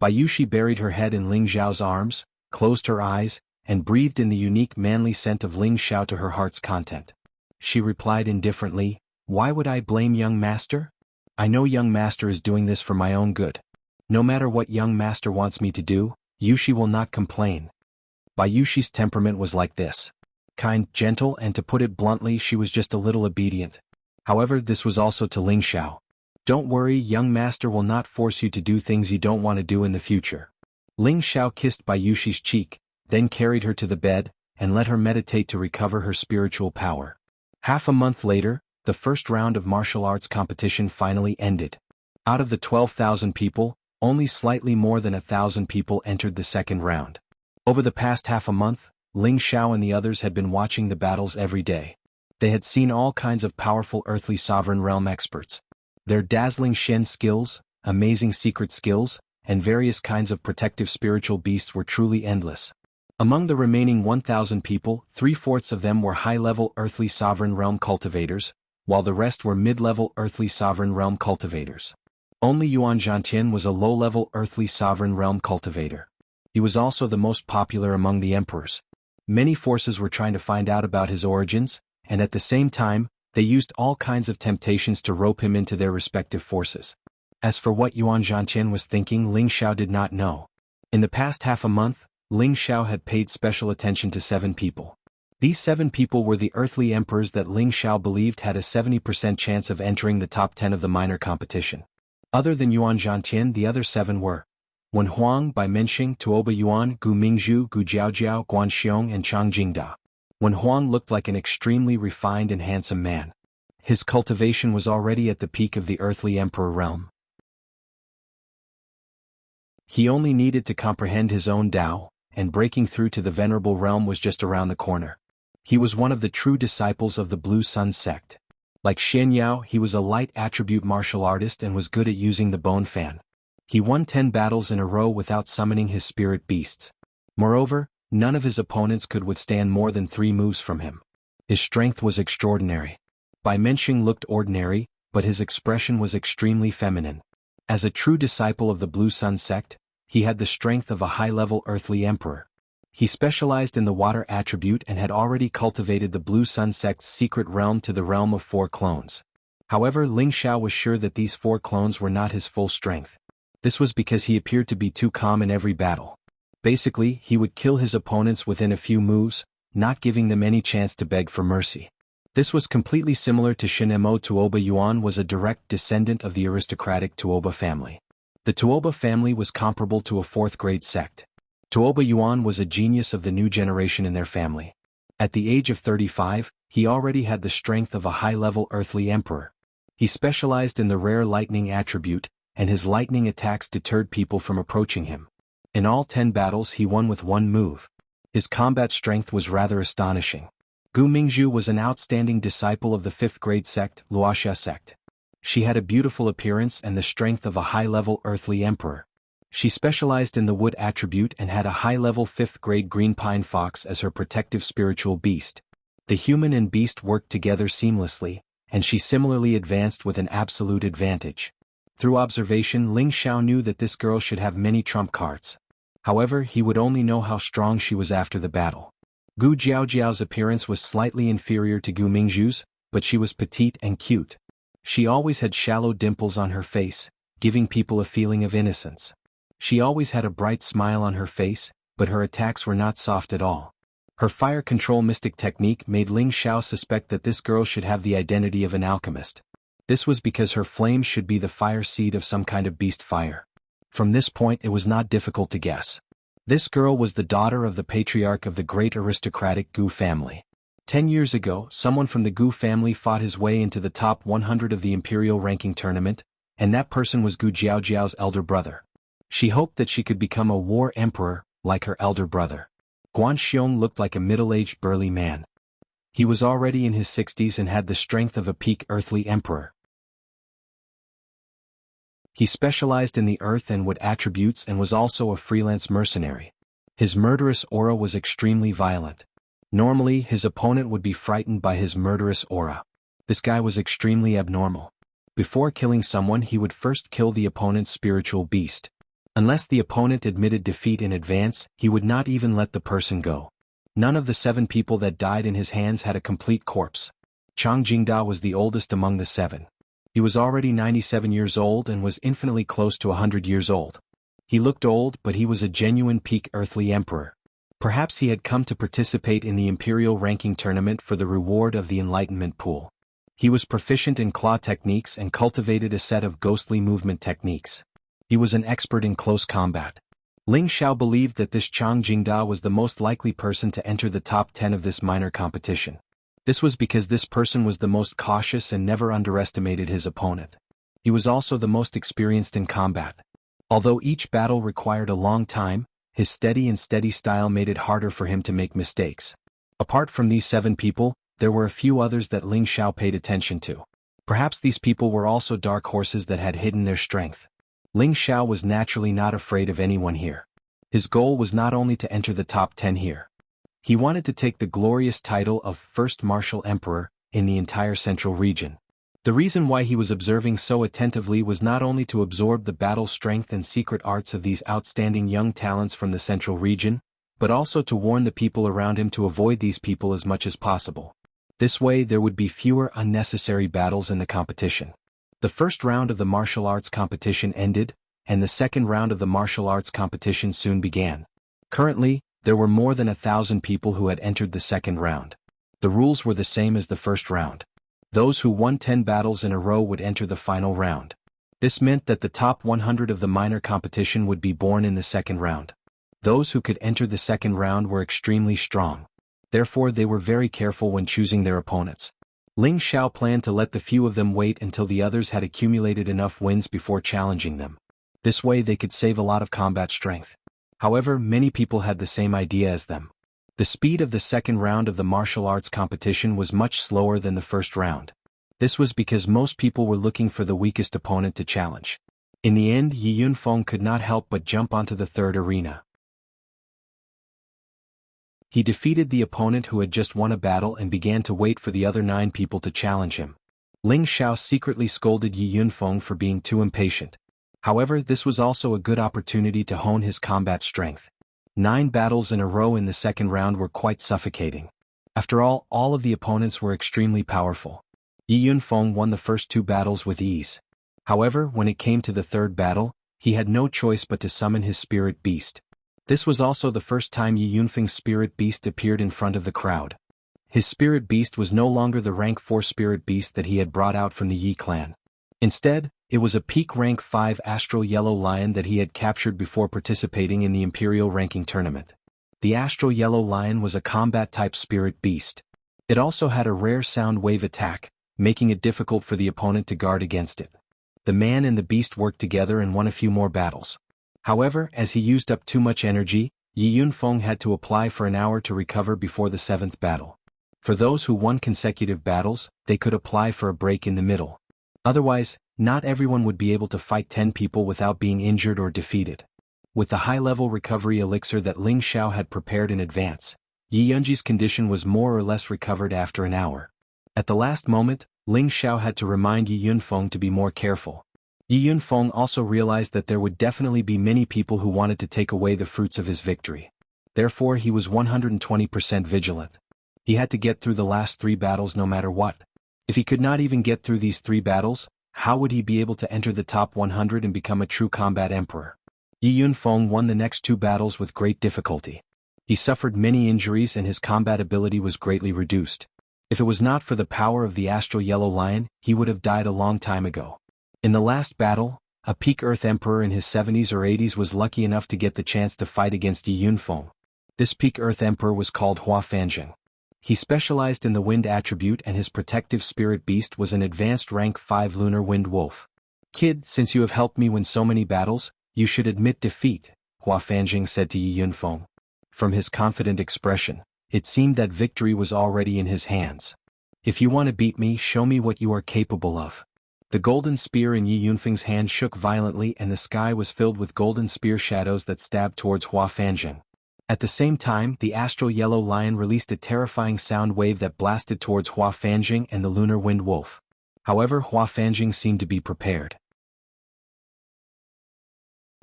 Bayushi buried her head in Ling Xiao's arms, closed her eyes, and breathed in the unique manly scent of Ling Xiao to her heart's content. She replied indifferently, "Why would I blame young master? I know young master is doing this for my own good. No matter what young master wants me to do, Yushi will not complain." Bayushi's temperament was like this. Kind, gentle, and to put it bluntly, she was just a little obedient. However, this was also to Ling Xiao. "Don't worry, young master will not force you to do things you don't want to do in the future." Ling Xiao kissed Bayushi's cheek, then carried her to the bed, and let her meditate to recover her spiritual power. Half a month later, the first round of martial arts competition finally ended. Out of the 12,000 people, only slightly more than 1,000 people entered the second round. Over the past half a month, Ling Xiao and the others had been watching the battles every day. They had seen all kinds of powerful earthly sovereign realm experts. Their dazzling Shen skills, amazing secret skills, and various kinds of protective spiritual beasts were truly endless. Among the remaining 1,000 people, 3/4 of them were high-level earthly sovereign realm cultivators, while the rest were mid-level earthly sovereign realm cultivators. Only Yuan Zhantian was a low-level earthly sovereign realm cultivator. He was also the most popular among the emperors. Many forces were trying to find out about his origins, and at the same time, they used all kinds of temptations to rope him into their respective forces. As for what Yuan Zhantian was thinking, Ling Xiao did not know. In the past half a month, Ling Xiao had paid special attention to 7 people. These 7 people were the earthly emperors that Ling Xiao believed had a 70% chance of entering the top 10 of the minor competition. Other than Yuan Zhantian, the other 7 were Wen Huang, Bai Menxing, Tuoba Yuan, Gu Mingzhu, Gu Jiaojiao, Guan Xiong, and Chang Jingda. Wen Huang looked like an extremely refined and handsome man. His cultivation was already at the peak of the earthly emperor realm. He only needed to comprehend his own Tao, and breaking through to the venerable realm was just around the corner. He was one of the true disciples of the Blue Sun sect. Like Xian Yao, he was a light attribute martial artist and was good at using the bone fan. He won 10 battles in a row without summoning his spirit beasts. Moreover, none of his opponents could withstand more than 3 moves from him. His strength was extraordinary. Bai Menxing looked ordinary, but his expression was extremely feminine. As a true disciple of the Blue Sun sect, he had the strength of a high-level earthly emperor. He specialized in the water attribute and had already cultivated the Blue Sun sect's secret realm to the realm of 4 clones. However, Ling Xiao was sure that these 4 clones were not his full strength. This was because he appeared to be too calm in every battle. Basically, he would kill his opponents within a few moves, not giving them any chance to beg for mercy. This was completely similar to Shinemo Tuoba Yuan was a direct descendant of the aristocratic Tuoba family. The Tuoba family was comparable to a fourth-grade sect. Tuoba Yuan was a genius of the new generation in their family. At the age of 35, he already had the strength of a high-level earthly emperor. He specialized in the rare lightning attribute, and his lightning attacks deterred people from approaching him. In all 10 battles he won with one move. His combat strength was rather astonishing. Gu Mingzhu was an outstanding disciple of the 5th-grade sect, Wuxia sect. She had a beautiful appearance and the strength of a high-level earthly emperor. She specialized in the wood attribute and had a high-level 5th-grade green pine fox as her protective spiritual beast. The human and beast worked together seamlessly, and she similarly advanced with an absolute advantage. Through observation, Ling Xiao knew that this girl should have many trump cards. However, he would only know how strong she was after the battle. Gu Jiaojiao's appearance was slightly inferior to Gu Mingzhu's, but she was petite and cute. She always had shallow dimples on her face, giving people a feeling of innocence. She always had a bright smile on her face, but her attacks were not soft at all. Her fire control mystic technique made Ling Xiao suspect that this girl should have the identity of an alchemist. This was because her flames should be the fire seed of some kind of beast fire. From this point it was not difficult to guess. This girl was the daughter of the patriarch of the great aristocratic Gu family. 10 years ago, someone from the Gu family fought his way into the top 100 of the imperial ranking tournament, and that person was Gu Jiaojiao's elder brother. She hoped that she could become a war emperor, like her elder brother. Guan Xiong looked like a middle-aged burly man. He was already in his 60s and had the strength of a peak earthly emperor. He specialized in the earth and wood attributes and was also a freelance mercenary. His murderous aura was extremely violent. Normally, his opponent would be frightened by his murderous aura. This guy was extremely abnormal. Before killing someone, he would first kill the opponent's spiritual beast. Unless the opponent admitted defeat in advance, he would not even let the person go. None of the 7 people that died in his hands had a complete corpse. Chang Jingda was the oldest among the 7. He was already 97 years old and was infinitely close to 100 years old. He looked old, but he was a genuine peak earthly emperor. Perhaps he had come to participate in the imperial ranking tournament for the reward of the enlightenment pool. He was proficient in claw techniques and cultivated a set of ghostly movement techniques. He was an expert in close combat. Ling Xiao believed that this Chang Jingda was the most likely person to enter the top 10 of this minor competition. This was because this person was the most cautious and never underestimated his opponent. He was also the most experienced in combat. Although each battle required a long time, his steady style made it harder for him to make mistakes. Apart from these 7 people, there were a few others that Ling Xiao paid attention to. Perhaps these people were also dark horses that had hidden their strength. Ling Xiao was naturally not afraid of anyone here. His goal was not only to enter the top 10 here. He wanted to take the glorious title of First Martial Emperor in the entire central region. The reason why he was observing so attentively was not only to absorb the battle strength and secret arts of these outstanding young talents from the central region, but also to warn the people around him to avoid these people as much as possible. This way there would be fewer unnecessary battles in the competition. The first round of the martial arts competition ended, and the second round of the martial arts competition soon began. Currently, there were more than 1,000 people who had entered the second round. The rules were the same as the first round. Those who won 10 battles in a row would enter the final round. This meant that the top 100 of the minor competition would be born in the second round. Those who could enter the second round were extremely strong. Therefore they were very careful when choosing their opponents. Ling Xiao planned to let the few of them wait until the others had accumulated enough wins before challenging them. This way they could save a lot of combat strength. However, many people had the same idea as them. The speed of the second round of the martial arts competition was much slower than the first round. This was because most people were looking for the weakest opponent to challenge. In the end, Yi Yunfeng could not help but jump onto the third arena. He defeated the opponent who had just won a battle and began to wait for the other 9 people to challenge him. Ling Xiao secretly scolded Yi Yunfeng for being too impatient. However, this was also a good opportunity to hone his combat strength. 9 battles in a row in the second round were quite suffocating. After all of the opponents were extremely powerful. Yi Yunfeng won the first 2 battles with ease. However, when it came to the third battle, he had no choice but to summon his spirit beast. This was also the first time Yi Yunfeng's spirit beast appeared in front of the crowd. His spirit beast was no longer the rank 4 spirit beast that he had brought out from the Yi clan. Instead, it was a peak rank 5 astral yellow lion that he had captured before participating in the Imperial ranking tournament. The astral yellow lion was a combat-type spirit beast. It also had a rare sound wave attack, making it difficult for the opponent to guard against it. The man and the beast worked together and won a few more battles. However, as he used up too much energy, Yi Yunfeng had to apply for an hour to recover before the 7th battle. For those who won consecutive battles, they could apply for a break in the middle. Otherwise, not everyone would be able to fight 10 people without being injured or defeated. With the high-level recovery elixir that Ling Xiao had prepared in advance, Yi Yunji's condition was more or less recovered after an hour. At the last moment, Ling Xiao had to remind Yi Yunfeng to be more careful. Yi Yunfeng also realized that there would definitely be many people who wanted to take away the fruits of his victory. Therefore he was 120% vigilant. He had to get through the last 3 battles no matter what. If he could not even get through these 3 battles, how would he be able to enter the top 100 and become a true combat emperor? Yi Yunfeng won the next 2 battles with great difficulty. He suffered many injuries and his combat ability was greatly reduced. If it was not for the power of the astral yellow lion, he would have died a long time ago. In the last battle, a peak Earth Emperor in his 70s or 80s was lucky enough to get the chance to fight against Yi Yunfeng. This peak Earth Emperor was called Hua Fanjing. He specialized in the wind attribute and his protective spirit beast was an advanced rank 5 lunar wind wolf. "Kid, since you have helped me win so many battles, you should admit defeat," Hua Fanjing said to Yi Yunfeng. From his confident expression, it seemed that victory was already in his hands. "If you want to beat me, show me what you are capable of." The golden spear in Yi Yunfeng's hand shook violently and the sky was filled with golden spear shadows that stabbed towards Hua Fanjing. At the same time, the astral yellow lion released a terrifying sound wave that blasted towards Hua Fanjing and the lunar wind wolf. However, Hua Fanjing seemed to be prepared.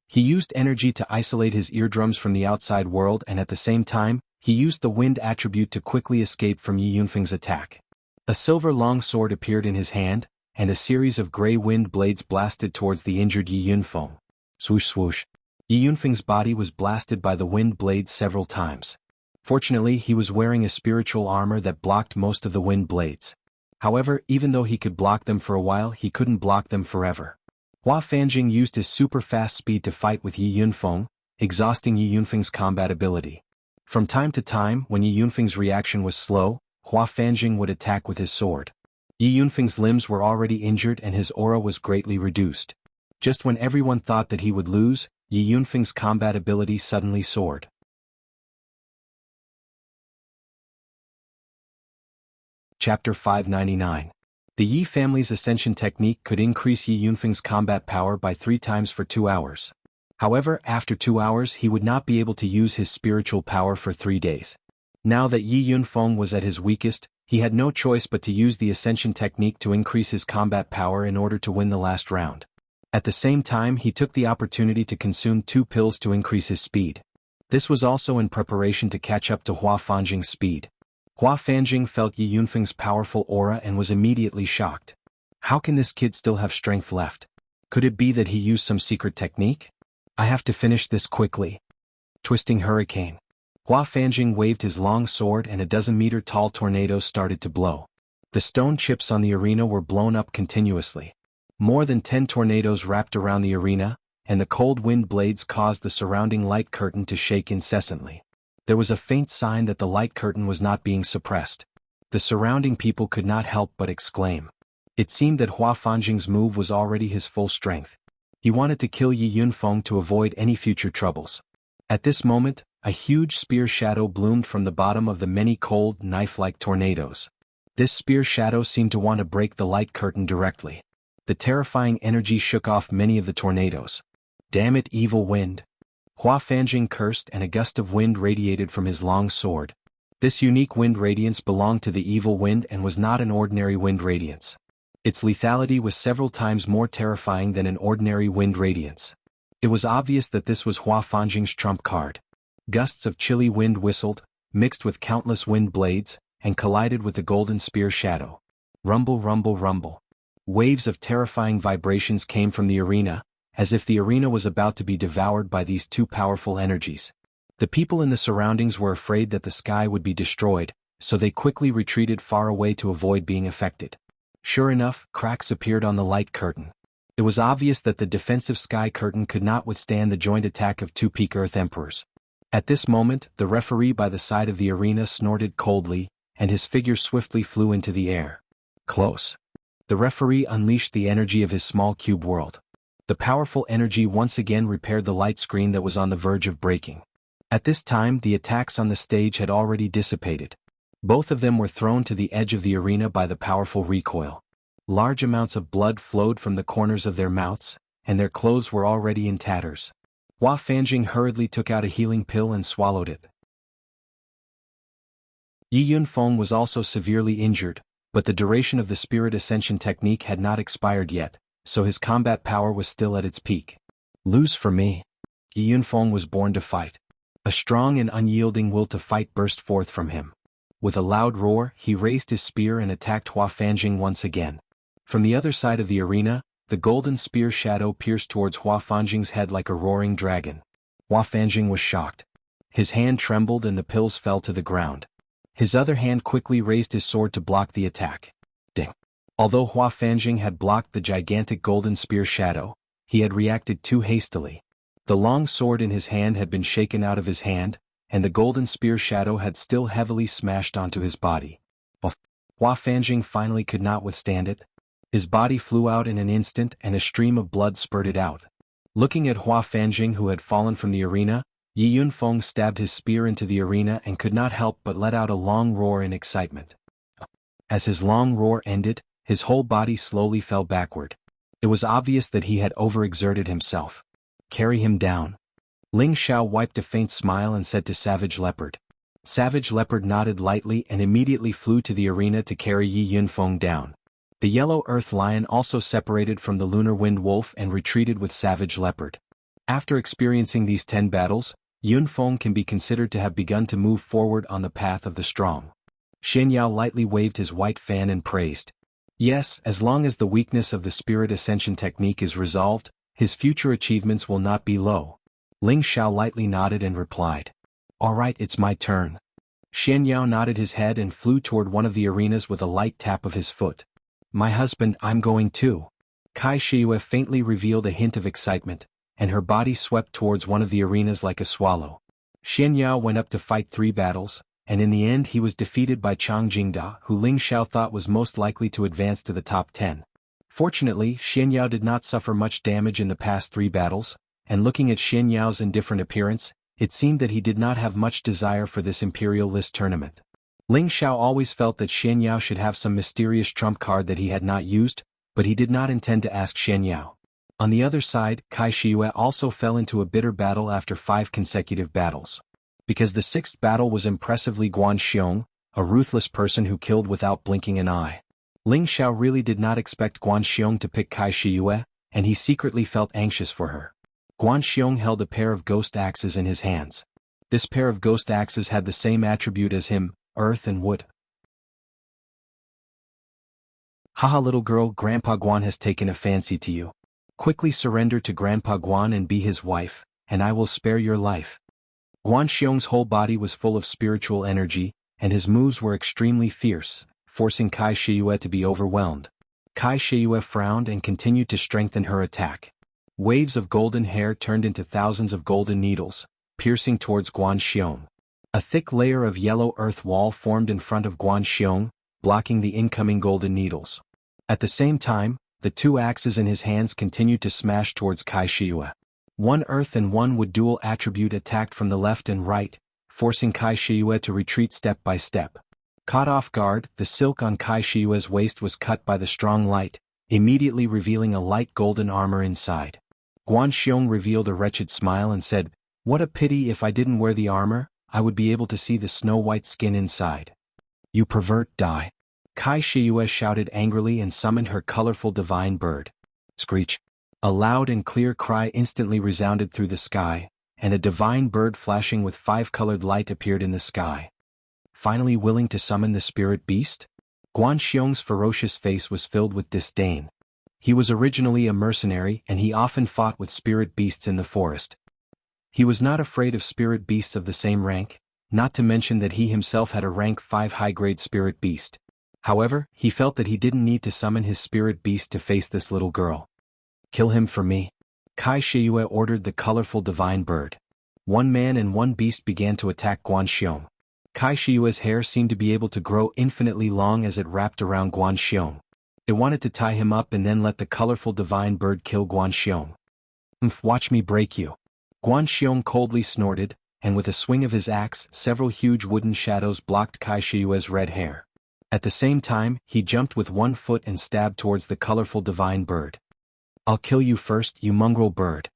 He used energy to isolate his eardrums from the outside world and at the same time, he used the wind attribute to quickly escape from Yi Yunfeng's attack. A silver long sword appeared in his hand, and a series of gray wind blades blasted towards the injured Yi Yunfeng. Swoosh swoosh. Yi Yunfeng's body was blasted by the wind blades several times. Fortunately, he was wearing a spiritual armor that blocked most of the wind blades. However, even though he could block them for a while, he couldn't block them forever. Hua Fanjing used his super-fast speed to fight with Yi Yunfeng, exhausting Yi Yunfeng's combat ability. From time to time, when Yi Yunfeng's reaction was slow, Hua Fanjing would attack with his sword. Yi Yunfeng's limbs were already injured and his aura was greatly reduced. Just when everyone thought that he would lose, Yi Yunfeng's combat ability suddenly soared. Chapter 599. The Yi family's ascension technique could increase Yi Yunfeng's combat power by 3 times for 2 hours. However, after 2 hours he would not be able to use his spiritual power for 3 days. Now that Yi Yunfeng was at his weakest, he had no choice but to use the ascension technique to increase his combat power in order to win the last round. At the same time he took the opportunity to consume 2 pills to increase his speed. This was also in preparation to catch up to Hua Fanjing's speed. Hua Fanjing felt Yi Yunfeng's powerful aura and was immediately shocked. How can this kid still have strength left? Could it be that he used some secret technique? I have to finish this quickly. Twisting hurricane. Hua Fanjing waved his long sword and a 12-meter-tall tornado started to blow. The stone chips on the arena were blown up continuously. More than 10 tornadoes wrapped around the arena, and the cold wind blades caused the surrounding light curtain to shake incessantly. There was a faint sign that the light curtain was not being suppressed. The surrounding people could not help but exclaim. It seemed that Hua Fanjing's move was already his full strength. He wanted to kill Yi Yunfeng to avoid any future troubles. At this moment, a huge spear shadow bloomed from the bottom of the many cold, knife-like tornadoes. This spear shadow seemed to want to break the light curtain directly. The terrifying energy shook off many of the tornadoes. Damn it, evil wind! Hua Fanjing cursed and a gust of wind radiated from his long sword. This unique wind radiance belonged to the evil wind and was not an ordinary wind radiance. Its lethality was several times more terrifying than an ordinary wind radiance. It was obvious that this was Hua Fanjing's trump card. Gusts of chilly wind whistled, mixed with countless wind blades, and collided with the golden spear shadow. Rumble, rumble, rumble. Waves of terrifying vibrations came from the arena, as if the arena was about to be devoured by these 2 powerful energies. The people in the surroundings were afraid that the sky would be destroyed, so they quickly retreated far away to avoid being affected. Sure enough, cracks appeared on the light curtain. It was obvious that the defensive sky curtain could not withstand the joint attack of two peak Earth Emperors. At this moment, the referee by the side of the arena snorted coldly, and his figure swiftly flew into the air. Close. The referee unleashed the energy of his small cube world. The powerful energy once again repaired the light screen that was on the verge of breaking. At this time, the attacks on the stage had already dissipated. Both of them were thrown to the edge of the arena by the powerful recoil. Large amounts of blood flowed from the corners of their mouths, and their clothes were already in tatters. Hua Fanjing hurriedly took out a healing pill and swallowed it. Yi Yunfeng was also severely injured, but the duration of the Spirit Ascension technique had not expired yet, so his combat power was still at its peak. Lose for me. Yi Yunfeng was born to fight. A strong and unyielding will to fight burst forth from him. With a loud roar, he raised his spear and attacked Hua Fanjing once again. From the other side of the arena, the golden spear shadow pierced towards Hua Fanjing's head like a roaring dragon. Hua Fanjing was shocked. His hand trembled and the pills fell to the ground. His other hand quickly raised his sword to block the attack. Ding! Although Hua Fanjing had blocked the gigantic golden spear shadow, he had reacted too hastily. The long sword in his hand had been shaken out of his hand, and the golden spear shadow had still heavily smashed onto his body. Hua Fanjing finally could not withstand it. His body flew out in an instant and a stream of blood spurted out. Looking at Hua Fanjing who had fallen from the arena, Yi Yunfeng stabbed his spear into the arena and could not help but let out a long roar in excitement. As his long roar ended, his whole body slowly fell backward. It was obvious that he had overexerted himself. Carry him down. Ling Xiao wiped a faint smile and said to Savage Leopard. Savage Leopard nodded lightly and immediately flew to the arena to carry Yi Yunfeng down. The Yellow Earth Lion also separated from the Lunar Wind Wolf and retreated with Savage Leopard. After experiencing these 10 battles, Yunfeng can be considered to have begun to move forward on the path of the strong. Xian Yao lightly waved his white fan and praised. Yes, as long as the weakness of the Spirit Ascension technique is resolved, his future achievements will not be low. Ling Xiao lightly nodded and replied. All right, it's my turn. Xian Yao nodded his head and flew toward one of the arenas with a light tap of his foot. My husband, I'm going too. Kai Shiyue faintly revealed a hint of excitement, and her body swept towards one of the arenas like a swallow. Xian Yao went up to fight 3 battles, and in the end he was defeated by Chang Jingda, who Ling Xiao thought was most likely to advance to the top 10. Fortunately, Xian Yao did not suffer much damage in the past 3 battles, and looking at Xian Yao's indifferent appearance, it seemed that he did not have much desire for this Imperial List tournament. Ling Xiao always felt that Xian Yao should have some mysterious trump card that he had not used, but he did not intend to ask Xian Yao. On the other side, Kai Shiyue also fell into a bitter battle after 5 consecutive battles. Because the 6th battle was impressively Guan Xiong, a ruthless person who killed without blinking an eye. Ling Xiao really did not expect Guan Xiong to pick Kai Shiyue, and he secretly felt anxious for her. Guan Xiong held a pair of ghost axes in his hands. This pair of ghost axes had the same attribute as him, earth and wood. Haha little girl, Grandpa Guan has taken a fancy to you. Quickly surrender to Grandpa Guan and be his wife, and I will spare your life. Guan Xiong's whole body was full of spiritual energy, and his moves were extremely fierce, forcing Kai Shiyue to be overwhelmed. Kai Shiyue frowned and continued to strengthen her attack. Waves of golden hair turned into thousands of golden needles, piercing towards Guan Xiong. A thick layer of yellow earth wall formed in front of Guan Xiong, blocking the incoming golden needles. At the same time, the 2 axes in his hands continued to smash towards Kai Shiyue. 1 earth and 1 wood dual attribute attacked from the left and right, forcing Kai Shiyue to retreat step by step. Caught off guard, the silk on Kai Shiyue's waist was cut by the strong light, immediately revealing a light golden armor inside. Guan Xiong revealed a wretched smile and said, "What a pity, if I didn't wear the armor, I would be able to see the snow-white skin inside." You pervert, die. Kai Shiyue shouted angrily and summoned her colorful divine bird. Screech. A loud and clear cry instantly resounded through the sky, and a divine bird flashing with 5-colored light appeared in the sky. Finally willing to summon the spirit beast? Guan Xiong's ferocious face was filled with disdain. He was originally a mercenary and he often fought with spirit beasts in the forest. He was not afraid of spirit beasts of the same rank, not to mention that he himself had a rank 5 high-grade spirit beast. However, he felt that he didn't need to summon his spirit beast to face this little girl. Kill him for me. Kai Shiyue ordered the colorful divine bird. One man and one beast began to attack Guan Xiong. Kai Shiyue's hair seemed to be able to grow infinitely long as it wrapped around Guan Xiong. It wanted to tie him up and then let the colorful divine bird kill Guan Xiong. Watch me break you. Guan Xiong coldly snorted, and with a swing of his axe, several huge wooden shadows blocked Kai Shiyue's red hair. At the same time, he jumped with one foot and stabbed towards the colorful divine bird. I'll kill you first, you mongrel bird.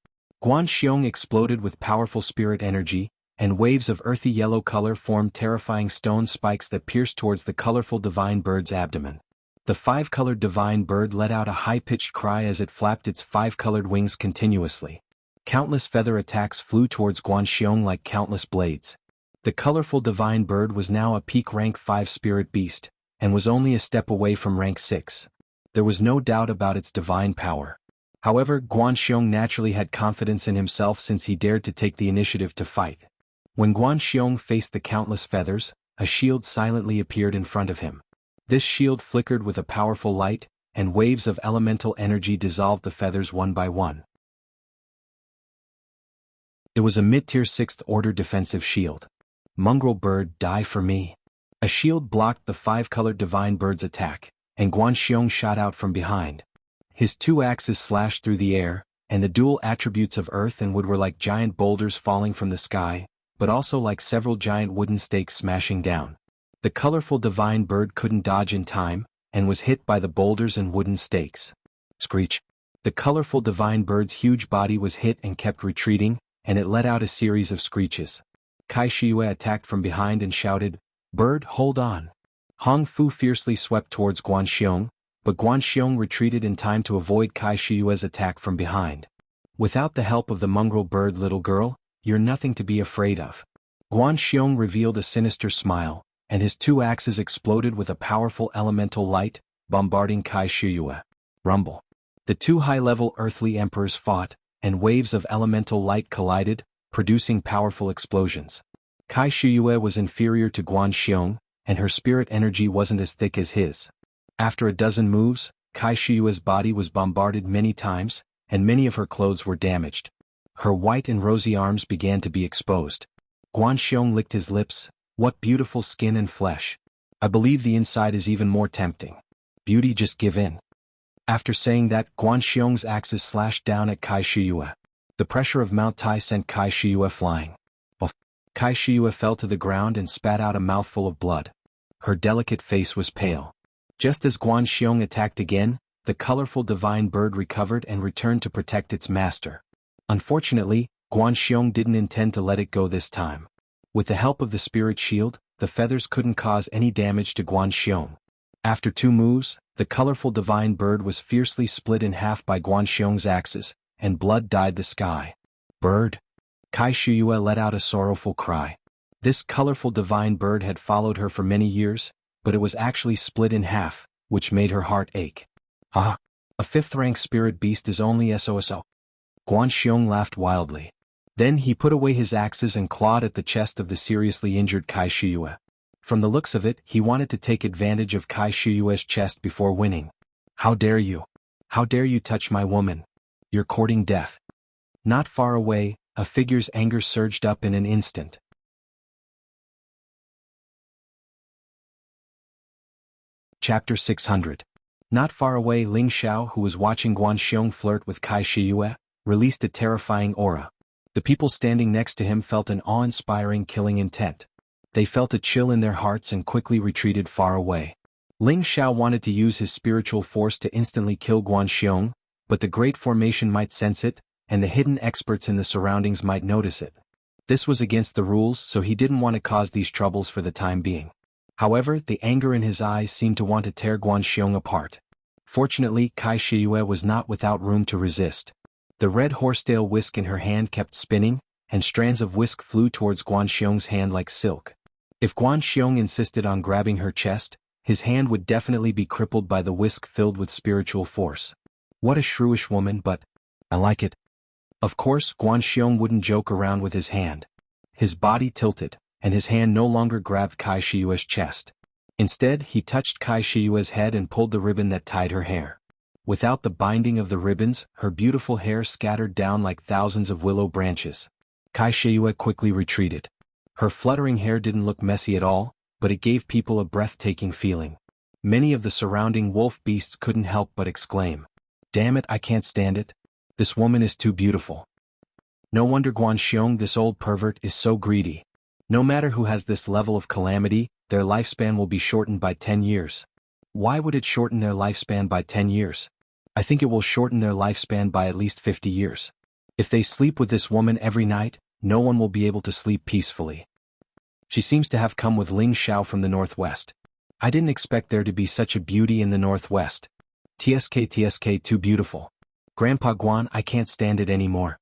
Guan Xiong exploded with powerful spirit energy, and waves of earthy yellow color formed terrifying stone spikes that pierced towards the colorful divine bird's abdomen. The 5-colored divine bird let out a high-pitched cry as it flapped its 5-colored wings continuously. Countless feather attacks flew towards Guan Xiong like countless blades. The colorful divine bird was now a peak rank 5 spirit beast, and was only a step away from rank 6. There was no doubt about its divine power. However, Guan Xiong naturally had confidence in himself since he dared to take the initiative to fight. When Guan Xiong faced the countless feathers, a shield silently appeared in front of him. This shield flickered with a powerful light, and waves of elemental energy dissolved the feathers one by one. It was a mid-tier 6th order defensive shield. Mongrel bird, die for me. A shield blocked the 5-colored divine bird's attack, and Guan Xiong shot out from behind. His 2 axes slashed through the air, and the dual attributes of earth and wood were like giant boulders falling from the sky, but also like several giant wooden stakes smashing down. The colorful divine bird couldn't dodge in time, and was hit by the boulders and wooden stakes. Screech. The colorful divine bird's huge body was hit and kept retreating, and it let out a series of screeches. Kai Shiyue attacked from behind and shouted, "Bird, hold on." Hong Fu fiercely swept towards Guan Xiong, but Guan Xiong retreated in time to avoid Kai Shiyue's attack from behind. Without the help of the mongrel bird, little girl, you're nothing to be afraid of. Guan Xiong revealed a sinister smile, and his 2 axes exploded with a powerful elemental light, bombarding Kai Shiyue. Rumble. The 2 high-level earthly emperors fought, and waves of elemental light collided, producing powerful explosions. Kai Shiyue was inferior to Guan Xiong, and her spirit energy wasn't as thick as his. After a dozen moves, Kai Shiyue's body was bombarded many times, and many of her clothes were damaged. Her white and rosy arms began to be exposed. Guan Xiong licked his lips. What beautiful skin and flesh. I believe the inside is even more tempting. Beauty, just give in. After saying that, Guan Xiong's axes slashed down at Kai Shiyue. The pressure of Mount Tai sent Kai Shiyue flying. Kai Shiyue fell to the ground and spat out a mouthful of blood. Her delicate face was pale. Just as Guan Xiong attacked again, the colorful divine bird recovered and returned to protect its master. Unfortunately, Guan Xiong didn't intend to let it go this time. With the help of the spirit shield, the feathers couldn't cause any damage to Guan Xiong. After 2 moves, the colorful divine bird was fiercely split in half by Guan Xiong's axes, and blood dyed the sky. Bird. Kai Shiyue let out a sorrowful cry. This colorful divine bird had followed her for many years, but it was actually split in half, which made her heart ache. Ah! A 5th-rank spirit beast is only SOSO. Guan Xiong laughed wildly. Then he put away his axes and clawed at the chest of the seriously injured Kai Shiyue. From the looks of it, he wanted to take advantage of Kai Shiyue's chest before winning. How dare you? How dare you touch my woman? You're courting death. Not far away, a figure's anger surged up in an instant. Chapter 600. Not far away, Ling Xiao, who was watching Guan Xiong flirt with Kai Shiyue, released a terrifying aura. The people standing next to him felt an awe-inspiring killing intent. They felt a chill in their hearts and quickly retreated far away. Ling Xiao wanted to use his spiritual force to instantly kill Guan Xiong, but the Great Formation might sense it, and the hidden experts in the surroundings might notice it. This was against the rules, so he didn't want to cause these troubles for the time being. However, the anger in his eyes seemed to want to tear Guan Xiong apart. Fortunately, Kai Shiyue was not without room to resist. The red horsetail whisk in her hand kept spinning, and strands of whisk flew towards Guan Xiong's hand like silk. If Guan Xiong insisted on grabbing her chest, his hand would definitely be crippled by the whisk filled with spiritual force. What a shrewish woman, but I like it. Of course, Guan Xiong wouldn't joke around with his hand. His body tilted, and his hand no longer grabbed Kai Shiyue's chest. Instead, he touched Kai Shiyue's head and pulled the ribbon that tied her hair. Without the binding of the ribbons, her beautiful hair scattered down like thousands of willow branches. Kai Shiyue quickly retreated. Her fluttering hair didn't look messy at all, but it gave people a breathtaking feeling. Many of the surrounding wolf beasts couldn't help but exclaim, "Damn it, I can't stand it. This woman is too beautiful." No wonder Guan Xiong, this old pervert, is so greedy. No matter who has this level of calamity, their lifespan will be shortened by 10 years. Why would it shorten their lifespan by 10 years? I think it will shorten their lifespan by at least 50 years. If they sleep with this woman every night, no one will be able to sleep peacefully. She seems to have come with Ling Xiao from the northwest. I didn't expect there to be such a beauty in the northwest. TSK too beautiful. Grandpa Guan, I can't stand it anymore.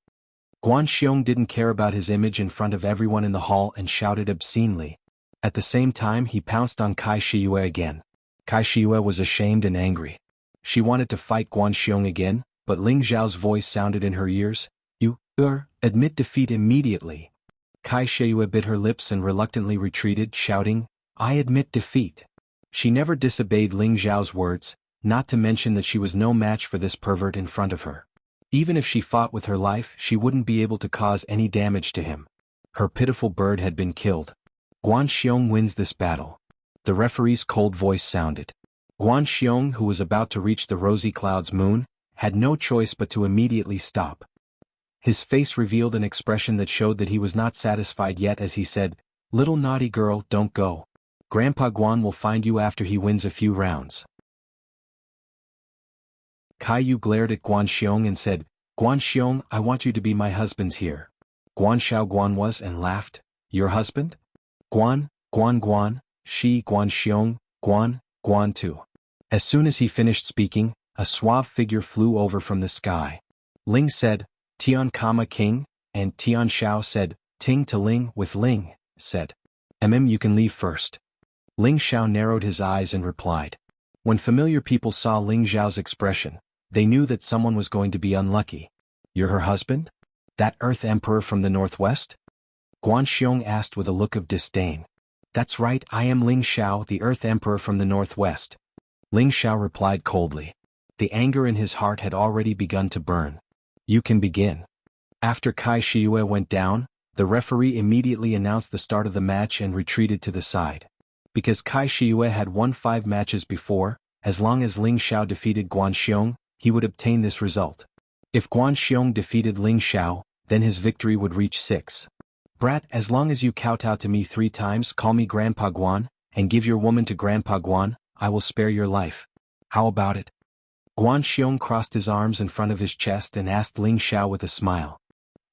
Guan Xiong didn't care about his image in front of everyone in the hall and shouted obscenely. At the same time, he pounced on Kai Shiyue again. Kai Shiyue was ashamed and angry. She wanted to fight Guan Xiong again, but Ling Xiao's voice sounded in her ears. "You, admit defeat immediately." Kai Shiyue bit her lips and reluctantly retreated, shouting, "I admit defeat." She never disobeyed Ling Xiao's words, not to mention that she was no match for this pervert in front of her. Even if she fought with her life, she wouldn't be able to cause any damage to him. Her pitiful bird had been killed. Guan Xiong wins this battle. The referee's cold voice sounded. Guan Xiong, who was about to reach the rosy cloud's moon, had no choice but to immediately stop. His face revealed an expression that showed that he was not satisfied yet as he said, "Little naughty girl, don't go. Grandpa Guan will find you after he wins a few rounds." Kai Yu glared at Guan Xiong and said, "Guan Xiong, I want you to be my husband's here." Guan Xiao was and laughed, "Your husband?" Guan, she Guan Xiong, Guan too. As soon as he finished speaking, a suave figure flew over from the sky. Ling said, "Tian, King," and Tian Xiao said, "Ting to Ling," with Ling said, "You can leave first." Ling Xiao narrowed his eyes and replied. When familiar people saw Ling Xiao's expression, they knew that someone was going to be unlucky. "You're her husband? That Earth Emperor from the northwest?" Guan Xiong asked with a look of disdain. "That's right, I am Ling Xiao, the Earth Emperor from the northwest." Ling Xiao replied coldly. The anger in his heart had already begun to burn. "You can begin." After Kai Shiyue went down, the referee immediately announced the start of the match and retreated to the side. Because Kai Shiyue had won 5 matches before, as long as Ling Xiao defeated Guan Xiong, he would obtain this result. If Guan Xiong defeated Ling Xiao, then his victory would reach 6. "Brat, as long as you kowtow to me 3 times, call me Grandpa Guan, and give your woman to Grandpa Guan, I will spare your life. How about it?" Guan Xiong crossed his arms in front of his chest and asked Ling Xiao with a smile.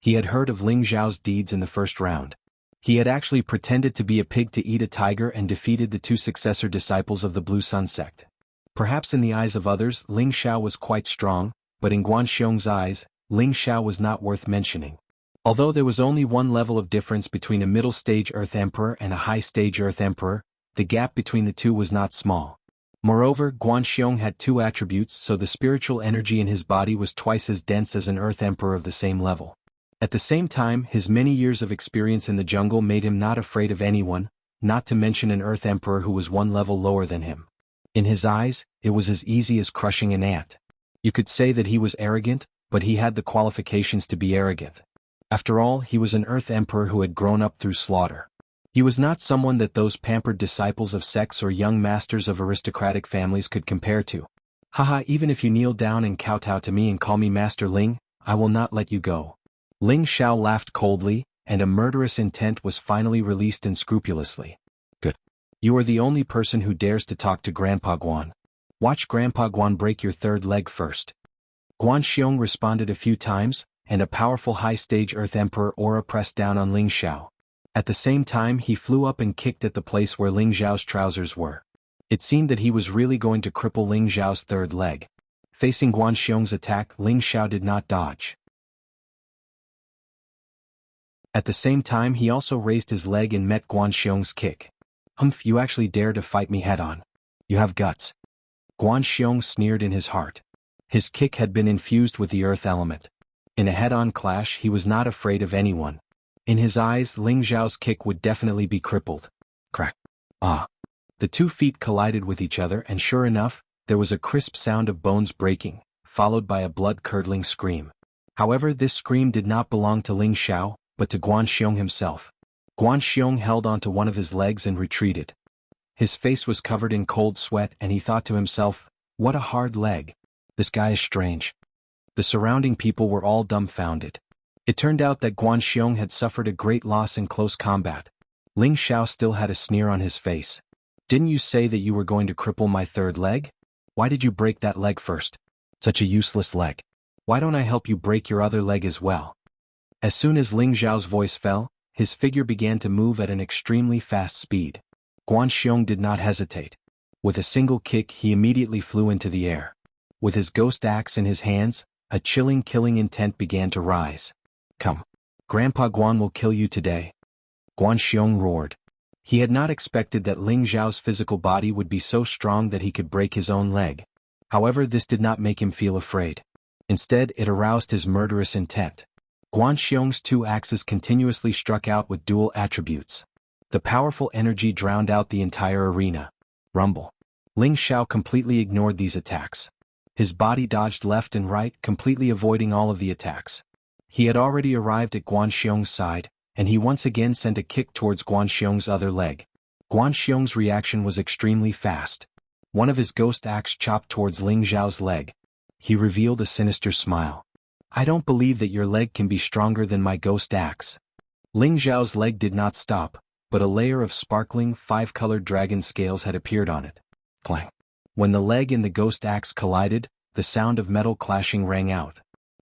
He had heard of Ling Xiao's deeds in the first round. He had actually pretended to be a pig to eat a tiger and defeated the 2 successor disciples of the Blue Sun sect. Perhaps in the eyes of others, Ling Xiao was quite strong, but in Guan Xiong's eyes, Ling Xiao was not worth mentioning. Although there was only one level of difference between a middle-stage Earth Emperor and a high-stage Earth Emperor, the gap between the two was not small. Moreover, Guan Xiong had 2 attributes, so the spiritual energy in his body was twice as dense as an Earth Emperor of the same level. At the same time, his many years of experience in the jungle made him not afraid of anyone, not to mention an Earth Emperor who was 1 level lower than him. In his eyes, it was as easy as crushing an ant. You could say that he was arrogant, but he had the qualifications to be arrogant. After all, he was an Earth Emperor who had grown up through slaughter. He was not someone that those pampered disciples of sects or young masters of aristocratic families could compare to. "Haha, even if you kneel down and kowtow to me and call me Master Ling, I will not let you go." Ling Xiao laughed coldly, and a murderous intent was finally released unscrupulously. "Good. You are the only person who dares to talk to Grandpa Guan. Watch Grandpa Guan break your 3rd leg first." Guan Xiong responded a few times, and a powerful high-stage Earth Emperor aura pressed down on Ling Xiao. At the same time, he flew up and kicked at the place where Ling Xiao's trousers were. It seemed that he was really going to cripple Ling Xiao's 3rd leg. Facing Guan Xiong's attack, Ling Xiao did not dodge. At the same time, he also raised his leg and met Guan Xiong's kick. "Humph, you actually dare to fight me head-on. You have guts." Guan Xiong sneered in his heart. His kick had been infused with the earth element. In a head-on clash he was not afraid of anyone. In his eyes Ling Xiao's kick would definitely be crippled. Crack. Ah. The 2 feet collided with each other and sure enough, there was a crisp sound of bones breaking, followed by a blood-curdling scream. However, this scream did not belong to Ling Xiao, but to Guan Xiong himself. Guan Xiong held onto one of his legs and retreated. His face was covered in cold sweat and he thought to himself, what a hard leg. This guy is strange. The surrounding people were all dumbfounded. It turned out that Guan Xiong had suffered a great loss in close combat. Ling Xiao still had a sneer on his face. Didn't you say that you were going to cripple my 3rd leg? Why did you break that leg first? Such a useless leg. Why don't I help you break your other leg as well? As soon as Ling Xiao's voice fell, his figure began to move at an extremely fast speed. Guan Xiong did not hesitate. With a single kick he immediately flew into the air. With his ghost axe in his hands, a chilling killing intent began to rise. Come. Grandpa Guan will kill you today. Guan Xiong roared. He had not expected that Ling Xiao's physical body would be so strong that he could break his own leg. However, this did not make him feel afraid. Instead, it aroused his murderous intent. Guan Xiong's 2 axes continuously struck out with dual attributes. The powerful energy drowned out the entire arena. Rumble. Ling Xiao completely ignored these attacks. His body dodged left and right, completely avoiding all of the attacks. He had already arrived at Guan Xiong's side, and he once again sent a kick towards Guan Xiong's other leg. Guan Xiong's reaction was extremely fast. One of his ghost axe chopped towards Ling Xiao's leg. He revealed a sinister smile. I don't believe that your leg can be stronger than my ghost axe. Ling Xiao's leg did not stop, but a layer of sparkling 5-colored dragon scales had appeared on it. Clang. When the leg and the ghost axe collided, the sound of metal clashing rang out.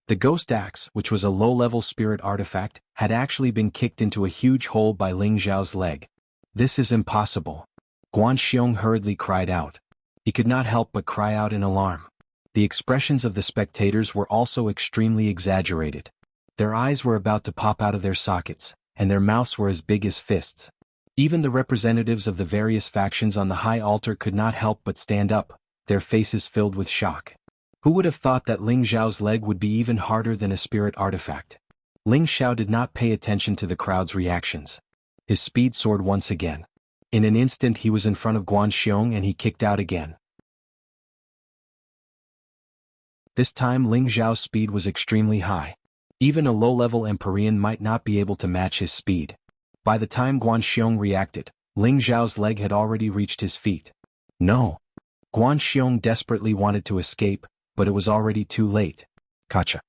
The ghost axe, which was a low-level spirit artifact, had actually been kicked into a huge hole by Ling Xiao's leg. This is impossible. Guan Xiong hurriedly cried out. He could not help but cry out in alarm. The expressions of the spectators were also extremely exaggerated. Their eyes were about to pop out of their sockets, and their mouths were as big as fists. Even the representatives of the various factions on the high altar could not help but stand up, their faces filled with shock. Who would have thought that Ling Xiao's leg would be even harder than a spirit artifact? Ling Xiao did not pay attention to the crowd's reactions. His speed soared once again. In an instant he was in front of Guan Xiong and he kicked out again. This time Ling Xiao's speed was extremely high. Even a low-level Empyrean might not be able to match his speed. By the time Guan Xiong reacted, Ling Xiao's leg had already reached his feet. No! Guan Xiong desperately wanted to escape, but it was already too late. Gotcha.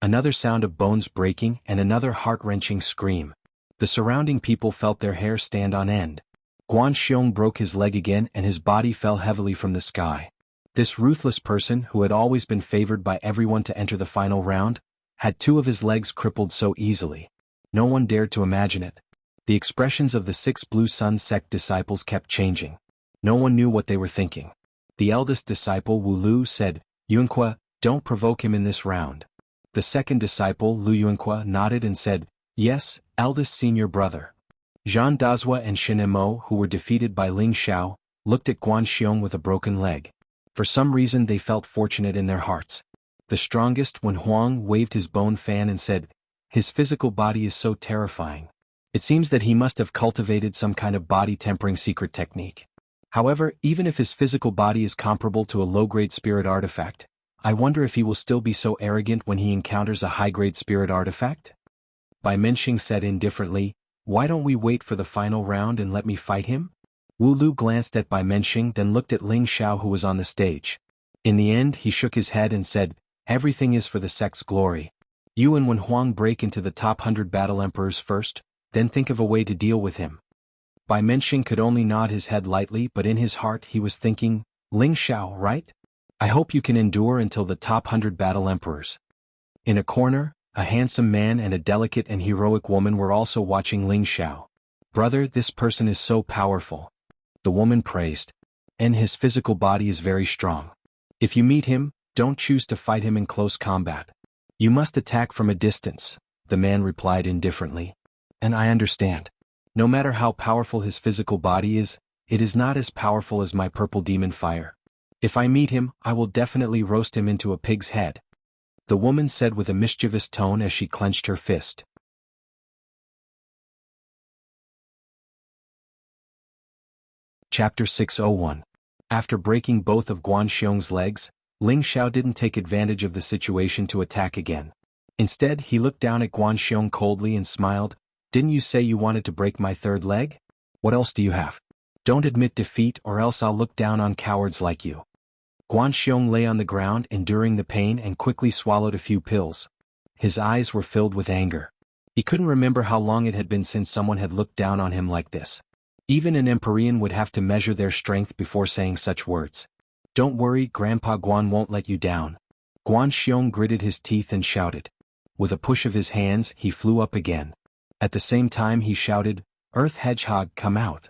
Another sound of bones breaking and another heart-wrenching scream. The surrounding people felt their hair stand on end. Guan Xiong broke his leg again and his body fell heavily from the sky. This ruthless person, who had always been favored by everyone to enter the final round, had 2 of his legs crippled so easily. No one dared to imagine it. The expressions of the 6 Blue Sun sect disciples kept changing. No one knew what they were thinking. The eldest disciple Wu Lu said, Yuanqua, don't provoke him in this round. The second disciple Lu Yuanqua nodded and said, yes, eldest senior brother. Zhan Dazhua and Shen Emo, who were defeated by Ling Xiao, looked at Guan Xiong with a broken leg. For some reason they felt fortunate in their hearts. The strongest, Wen Huang, waved his bone fan and said, his physical body is so terrifying. It seems that he must have cultivated some kind of body-tempering secret technique. However, even if his physical body is comparable to a low-grade spirit artifact, I wonder if he will still be so arrogant when he encounters a high-grade spirit artifact? Bai Menxing said indifferently, why don't we wait for the final round and let me fight him? Wu Lu glanced at Bai Menxing, then looked at Ling Xiao, who was on the stage. In the end he shook his head and said, everything is for the sect's glory. You and Wen Huang break into the top 100 battle emperors first, then think of a way to deal with him. Bai Menxing could only nod his head lightly, but in his heart he was thinking, Ling Xiao, right? I hope you can endure until the top 100 battle emperors. In a corner, a handsome man and a delicate and heroic woman were also watching Ling Xiao. Brother, this person is so powerful. The woman praised. And his physical body is very strong. If you meet him, don't choose to fight him in close combat. You must attack from a distance, the man replied indifferently. And I understand. No matter how powerful his physical body is, it is not as powerful as my purple demon fire. If I meet him, I will definitely roast him into a pig's head. the woman said with a mischievous tone as she clenched her fist. Chapter 601. After breaking both of Guan Xiong's legs, Ling Xiao didn't take advantage of the situation to attack again. Instead, he looked down at Guan Xiong coldly and smiled. "Didn't you say you wanted to break my third leg? What else do you have? Don't admit defeat or else I'll look down on cowards like you." Guan Xiong lay on the ground enduring the pain and quickly swallowed a few pills. His eyes were filled with anger. He couldn't remember how long it had been since someone had looked down on him like this. Even an Empyrean would have to measure their strength before saying such words. "Don't worry, Grandpa Guan won't let you down." Guan Xiong gritted his teeth and shouted. With a push of his hands, he flew up again. At the same time he shouted, "Earth Hedgehog, come out."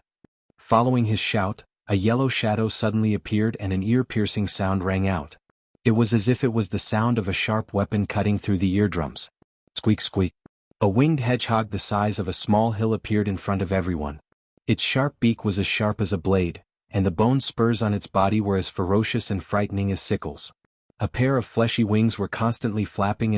Following his shout, a yellow shadow suddenly appeared and an ear-piercing sound rang out. It was as if it was the sound of a sharp weapon cutting through the eardrums. Squeak squeak. A winged hedgehog the size of a small hill appeared in front of everyone. Its sharp beak was as sharp as a blade, and the bone spurs on its body were as ferocious and frightening as sickles. A pair of fleshy wings were constantly flapping,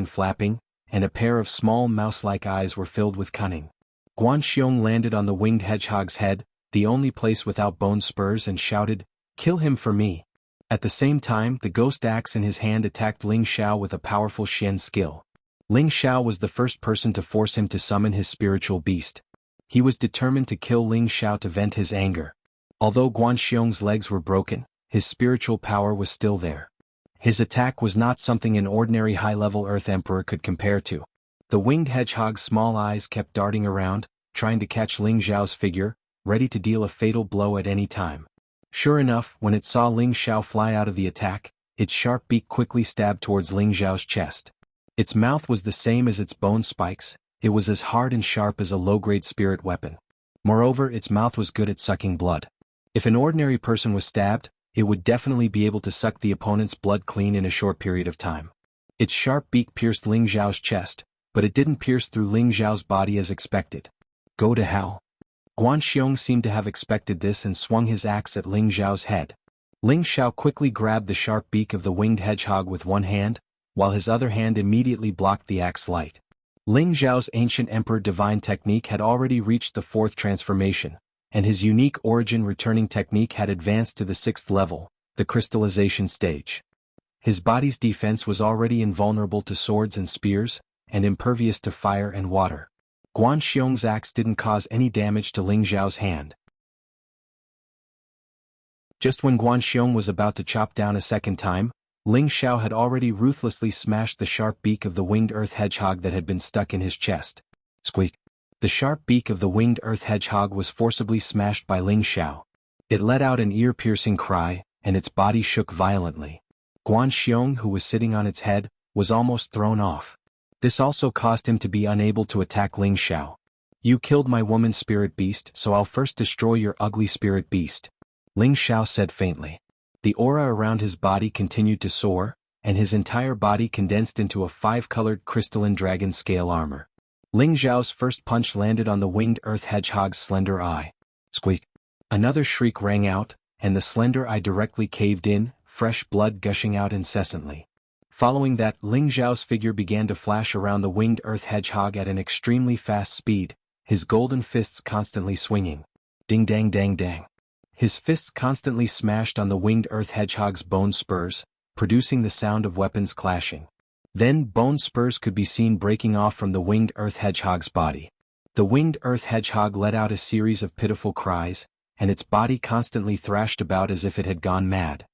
and a pair of small mouse-like eyes were filled with cunning. Guan Xiong landed on the winged hedgehog's head, the only place without bone spurs, and shouted, "Kill him for me." At the same time, the ghost axe in his hand attacked Ling Xiao with a powerful Xian skill. Ling Xiao was the first person to force him to summon his spiritual beast. He was determined to kill Ling Xiao to vent his anger. Although Guan Xiong's legs were broken, his spiritual power was still there. His attack was not something an ordinary high-level Earth Emperor could compare to. The winged hedgehog's small eyes kept darting around, trying to catch Ling Xiao's figure, ready to deal a fatal blow at any time. Sure enough, when it saw Ling Xiao fly out of the attack, its sharp beak quickly stabbed towards Ling Xiao's chest. Its mouth was the same as its bone spikes. It was as hard and sharp as a low-grade spirit weapon. Moreover, its mouth was good at sucking blood. If an ordinary person was stabbed, it would definitely be able to suck the opponent's blood clean in a short period of time. Its sharp beak pierced Ling Xiao's chest, but it didn't pierce through Ling Xiao's body as expected. Go to hell. Guan Xiong seemed to have expected this and swung his axe at Ling Xiao's head. Ling Xiao quickly grabbed the sharp beak of the winged hedgehog with one hand, while his other hand immediately blocked the axe light. Ling Xiao's ancient emperor divine technique had already reached the 4th transformation, and his unique origin returning technique had advanced to the 6th level, the crystallization stage. His body's defense was already invulnerable to swords and spears, and impervious to fire and water. Guan Xiong's axe didn't cause any damage to Ling Xiao's hand. Just when Guan Xiong was about to chop down a second time, Ling Xiao had already ruthlessly smashed the sharp beak of the winged earth hedgehog that had been stuck in his chest. Squeak. The sharp beak of the winged earth hedgehog was forcibly smashed by Ling Xiao. It let out an ear-piercing cry, and its body shook violently. Guan Xiong, who was sitting on its head, was almost thrown off. This also caused him to be unable to attack Ling Xiao. "You killed my woman's spirit beast, so I'll first destroy your ugly spirit beast," Ling Xiao said faintly. The aura around his body continued to soar, and his entire body condensed into a 5-colored crystalline dragon scale armor. Ling Xiao's first punch landed on the winged earth hedgehog's slender eye. Squeak. Another shriek rang out, and the slender eye directly caved in, fresh blood gushing out incessantly. Following that, Ling Xiao's figure began to flash around the winged earth hedgehog at an extremely fast speed, his golden fists constantly swinging. Ding dang dang dang. His fists constantly smashed on the winged earth hedgehog's bone spurs, producing the sound of weapons clashing. Then bone spurs could be seen breaking off from the winged earth hedgehog's body. The winged earth hedgehog let out a series of pitiful cries, and its body constantly thrashed about as if it had gone mad.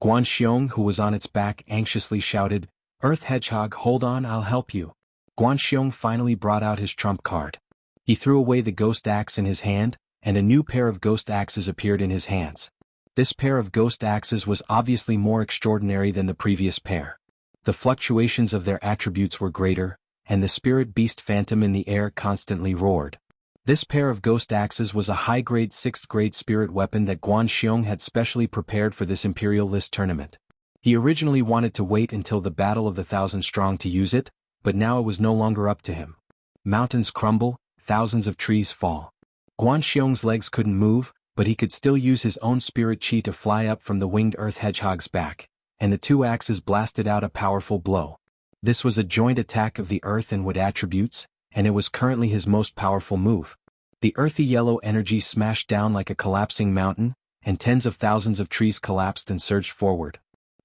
Guan Xiong, who was on its back, anxiously shouted, "Earth hedgehog, hold on, I'll help you." Guan Xiong finally brought out his trump card. He threw away the ghost axe in his hand, and a new pair of ghost axes appeared in his hands. This pair of ghost axes was obviously more extraordinary than the previous pair. The fluctuations of their attributes were greater, and the spirit beast phantom in the air constantly roared. This pair of ghost axes was a high-grade 6th-grade spirit weapon that Guan Xiong had specially prepared for this Imperial List tournament. He originally wanted to wait until the Battle of the Thousand Strong to use it, but now it was no longer up to him. Mountains crumble, thousands of trees fall. Guan Xiong's legs couldn't move, but he could still use his own spirit chi to fly up from the winged earth hedgehog's back, and the two axes blasted out a powerful blow. This was a joint attack of the earth and wood attributes, and it was currently his most powerful move. The earthy yellow energy smashed down like a collapsing mountain, and tens of thousands of trees collapsed and surged forward.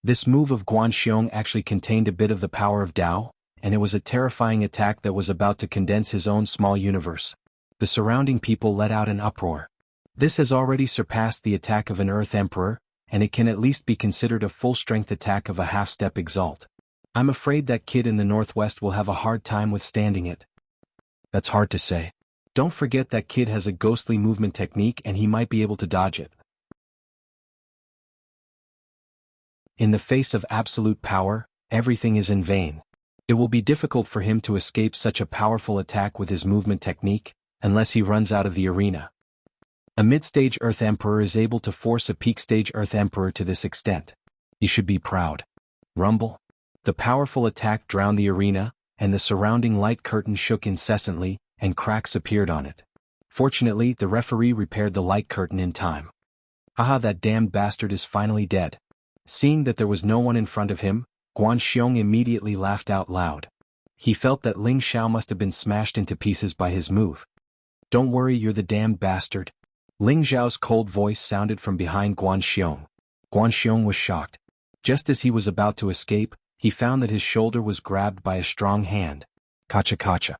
This move of Guan Xiong actually contained a bit of the power of Tao, and it was a terrifying attack that was about to condense his own small universe. The surrounding people let out an uproar. This has already surpassed the attack of an Earth Emperor, and it can at least be considered a full-strength attack of a half-step Exalt. I'm afraid that kid in the northwest will have a hard time withstanding it. That's hard to say. Don't forget that kid has a ghostly movement technique and he might be able to dodge it. In the face of absolute power, everything is in vain. It will be difficult for him to escape such a powerful attack with his movement technique, unless he runs out of the arena. A mid-stage Earth Emperor is able to force a peak-stage Earth Emperor to this extent. You should be proud. Rumble. The powerful attack drowned the arena, and the surrounding light curtain shook incessantly, and cracks appeared on it. Fortunately, the referee repaired the light curtain in time. Haha, that damned bastard is finally dead. Seeing that there was no one in front of him, Guan Xiong immediately laughed out loud. He felt that Ling Xiao must have been smashed into pieces by his move. Don't worry, you're the damned bastard. Ling Xiao's cold voice sounded from behind Guan Xiong. Guan Xiong was shocked. Just as he was about to escape, he found that his shoulder was grabbed by a strong hand. Kacha kacha.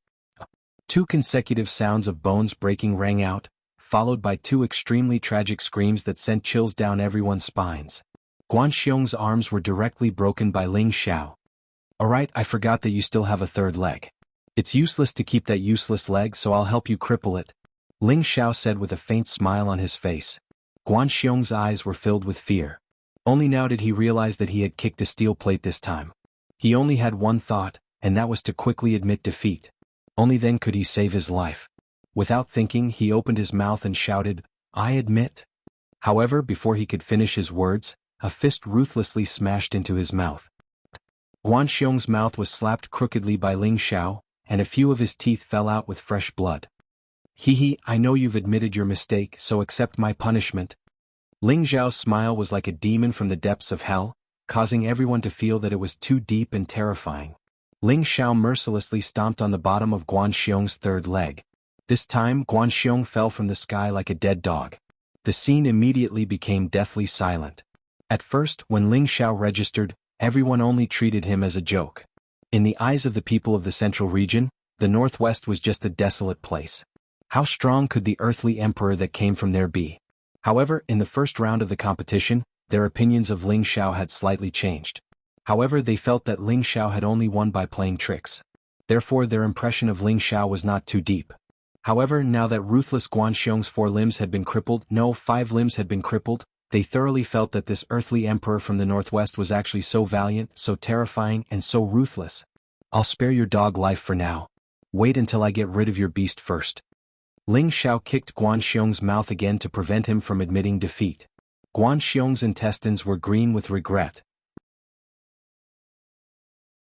2 consecutive sounds of bones breaking rang out, followed by 2 extremely tragic screams that sent chills down everyone's spines. Guan Xiong's arms were directly broken by Ling Xiao. Alright, I forgot that you still have a third leg. It's useless to keep that useless leg, so I'll help you cripple it. Ling Xiao said with a faint smile on his face. Guan Xiong's eyes were filled with fear. Only now did he realize that he had kicked a steel plate this time. He only had one thought, and that was to quickly admit defeat. Only then could he save his life. Without thinking, he opened his mouth and shouted, I admit. However, before he could finish his words, a fist ruthlessly smashed into his mouth. Guan Xiong's mouth was slapped crookedly by Ling Xiao, and a few of his teeth fell out with fresh blood. Hee, I know you've admitted your mistake, so accept my punishment. Ling Xiao's smile was like a demon from the depths of hell, causing everyone to feel that it was too deep and terrifying. Ling Xiao mercilessly stomped on the bottom of Guan Xiong's third leg. This time, Guan Xiong fell from the sky like a dead dog. The scene immediately became deathly silent. At first, when Ling Xiao registered, everyone only treated him as a joke. In the eyes of the people of the central region, the northwest was just a desolate place. How strong could the earthly emperor that came from there be? However, in the first round of the competition, their opinions of Ling Xiao had slightly changed. However, they felt that Ling Xiao had only won by playing tricks. Therefore, their impression of Ling Xiao was not too deep. However, now that ruthless Guan Xiong's 4 limbs had been crippled, no, 5 limbs had been crippled, they thoroughly felt that this earthly emperor from the northwest was actually so valiant, so terrifying, and so ruthless. I'll spare your dog life for now. Wait until I get rid of your beast first. Ling Xiao kicked Guan Xiong's mouth again to prevent him from admitting defeat. Guan Xiong's intestines were green with regret.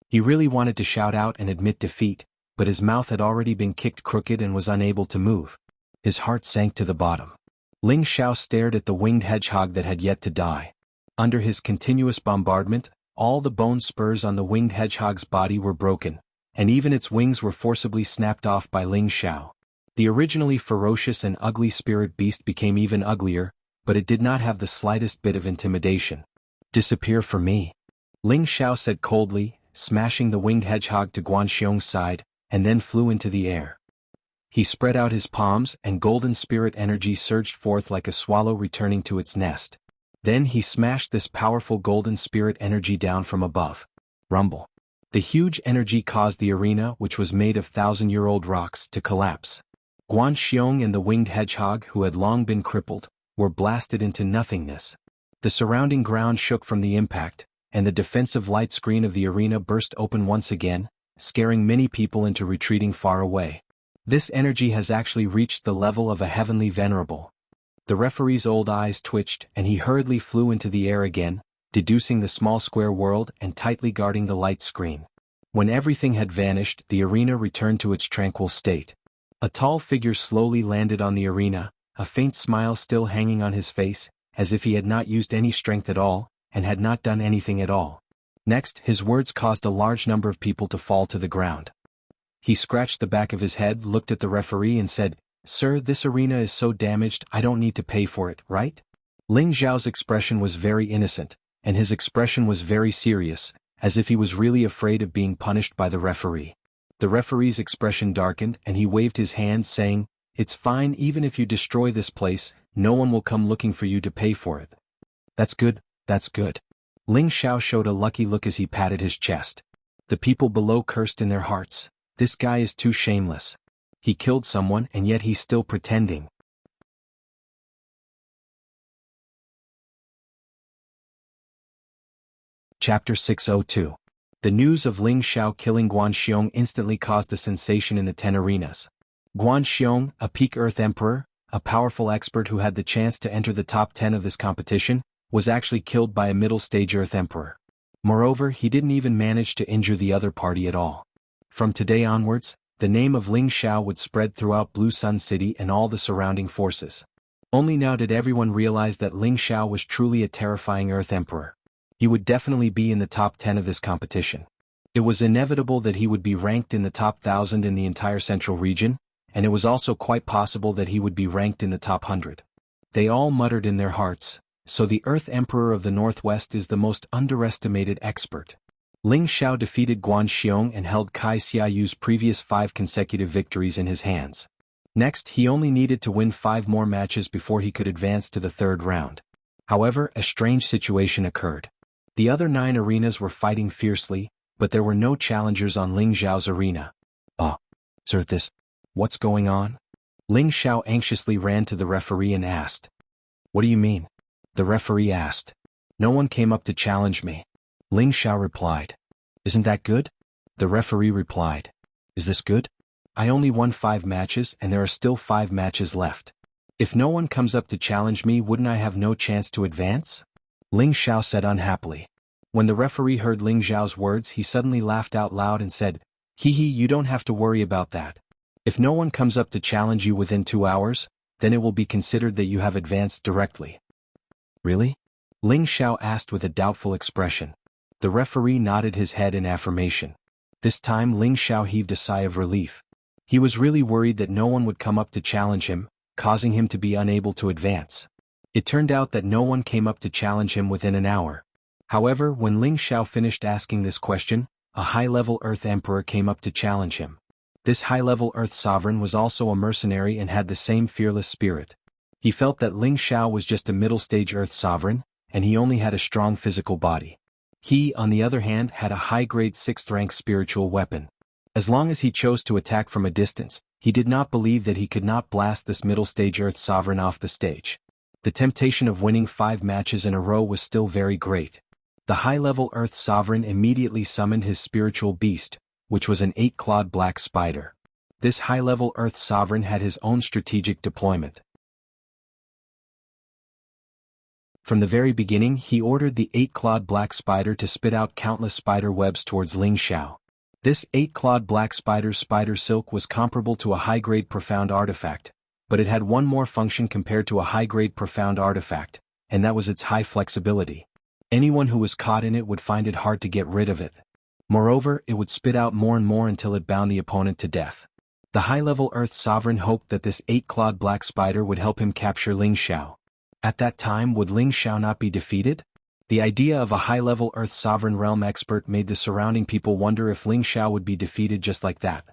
He really wanted to shout out and admit defeat, but his mouth had already been kicked crooked and was unable to move. His heart sank to the bottom. Ling Xiao stared at the winged hedgehog that had yet to die. Under his continuous bombardment, all the bone spurs on the winged hedgehog's body were broken, and even its wings were forcibly snapped off by Ling Xiao. The originally ferocious and ugly spirit beast became even uglier, but it did not have the slightest bit of intimidation. Disappear for me. Ling Xiao said coldly, smashing the winged hedgehog to Guan Xiong's side, and then flew into the air. He spread out his palms and golden spirit energy surged forth like a swallow returning to its nest. Then he smashed this powerful golden spirit energy down from above. Rumble. The huge energy caused the arena, which was made of 1,000-year-old rocks, to collapse. Guan Xiong and the winged hedgehog, who had long been crippled, were blasted into nothingness. The surrounding ground shook from the impact, and the defensive light screen of the arena burst open once again, scaring many people into retreating far away. This energy has actually reached the level of a heavenly venerable. The referee's old eyes twitched and he hurriedly flew into the air again, deducing the small square world and tightly guarding the light screen. When everything had vanished, the arena returned to its tranquil state. A tall figure slowly landed on the arena, a faint smile still hanging on his face, as if he had not used any strength at all, and had not done anything at all. Next, his words caused a large number of people to fall to the ground. He scratched the back of his head, looked at the referee and said, "Sir, this arena is so damaged I don't need to pay for it, right?" Ling Zhao's expression was very innocent, and his expression was very serious, as if he was really afraid of being punished by the referee. The referee's expression darkened and he waved his hand saying, "It's fine, even if you destroy this place, no one will come looking for you to pay for it." "That's good, that's good." Ling Xiao showed a lucky look as he patted his chest. The people below cursed in their hearts. This guy is too shameless. He killed someone and yet he's still pretending. Chapter 602. The news of Ling Xiao killing Guan Xiong instantly caused a sensation in the 10 arenas. Guan Xiong, a peak Earth Emperor, a powerful expert who had the chance to enter the top 10 of this competition, was actually killed by a middle-stage Earth Emperor. Moreover, he didn't even manage to injure the other party at all. From today onwards, the name of Ling Xiao would spread throughout Blue Sun City and all the surrounding forces. Only now did everyone realize that Ling Xiao was truly a terrifying Earth Emperor. He would definitely be in the top 10 of this competition. It was inevitable that he would be ranked in the top 1,000 in the entire central region, and it was also quite possible that he would be ranked in the top 100. They all muttered in their hearts, "So the Earth Emperor of the Northwest is the most underestimated expert." Ling Xiao defeated Guan Xiong and held Kai Xiayu's previous 5 consecutive victories in his hands. Next, he only needed to win 5 more matches before he could advance to the 3rd round. However, a strange situation occurred. The other 9 arenas were fighting fiercely, but there were no challengers on Ling Xiao's arena. Sir, what's going on?" Ling Xiao anxiously ran to the referee and asked. "What do you mean?" The referee asked. "No one came up to challenge me." Ling Xiao replied. "Isn't that good?" The referee replied. "Is this good? I only won 5 matches and there are still 5 matches left. If no one comes up to challenge me, wouldn't I have no chance to advance?" Ling Xiao said unhappily. When the referee heard Ling Xiao's words, he suddenly laughed out loud and said, "Hee, you don't have to worry about that. If no one comes up to challenge you within 2 hours, then it will be considered that you have advanced directly." "Really?" Ling Xiao asked with a doubtful expression. The referee nodded his head in affirmation. This time Ling Xiao heaved a sigh of relief. He was really worried that no one would come up to challenge him, causing him to be unable to advance. It turned out that no one came up to challenge him within an hour. However, when Ling Xiao finished asking this question, a high-level Earth Emperor came up to challenge him. This high-level Earth Sovereign was also a mercenary and had the same fearless spirit. He felt that Ling Xiao was just a middle-stage Earth Sovereign, and he only had a strong physical body. He, on the other hand, had a high-grade 6th-rank spiritual weapon. As long as he chose to attack from a distance, he did not believe that he could not blast this middle-stage Earth Sovereign off the stage. The temptation of winning 5 matches in a row was still very great. The high-level Earth Sovereign immediately summoned his spiritual beast, which was an 8-clawed black spider. This high-level Earth Sovereign had his own strategic deployment. From the very beginning, he ordered the 8-clawed black spider to spit out countless spider webs towards Ling Xiao. This 8-clawed black spider's spider silk was comparable to a high-grade profound artifact, but it had one more function compared to a high-grade profound artifact, and that was its high flexibility. Anyone who was caught in it would find it hard to get rid of it. Moreover, it would spit out more and more until it bound the opponent to death. The high-level Earth Sovereign hoped that this 8-clawed black spider would help him capture Ling Xiao. At that time, would Ling Xiao not be defeated? The idea of a high-level Earth Sovereign realm expert made the surrounding people wonder if Ling Xiao would be defeated just like that.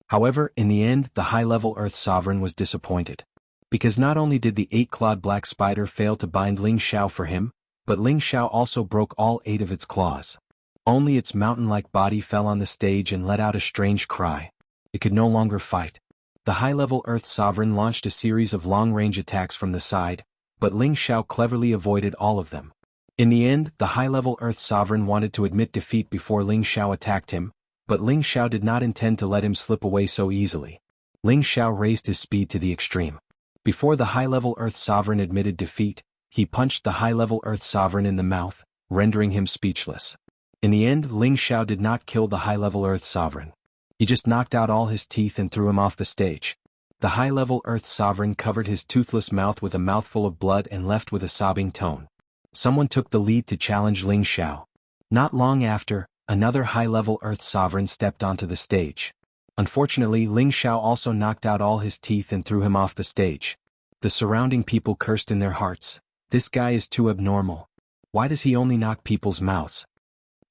However, in the end, the high-level Earth Sovereign was disappointed. Because not only did the 8-clawed black spider fail to bind Ling Xiao for him, but Ling Xiao also broke all 8 of its claws. Only its mountain-like body fell on the stage and let out a strange cry. It could no longer fight. The high-level Earth Sovereign launched a series of long-range attacks from the side, but Ling Xiao cleverly avoided all of them. In the end, the high-level Earth Sovereign wanted to admit defeat before Ling Xiao attacked him, but Ling Xiao did not intend to let him slip away so easily. Ling Xiao raised his speed to the extreme. Before the high-level Earth Sovereign admitted defeat, he punched the high-level Earth Sovereign in the mouth, rendering him speechless. In the end, Ling Xiao did not kill the high-level Earth Sovereign. He just knocked out all his teeth and threw him off the stage. The high-level Earth Sovereign covered his toothless mouth with a mouthful of blood and left with a sobbing tone. Someone took the lead to challenge Ling Xiao. Not long after, another high-level Earth sovereign stepped onto the stage. Unfortunately, Ling Xiao also knocked out all his teeth and threw him off the stage. The surrounding people cursed in their hearts. This guy is too abnormal. Why does he only knock people's mouths?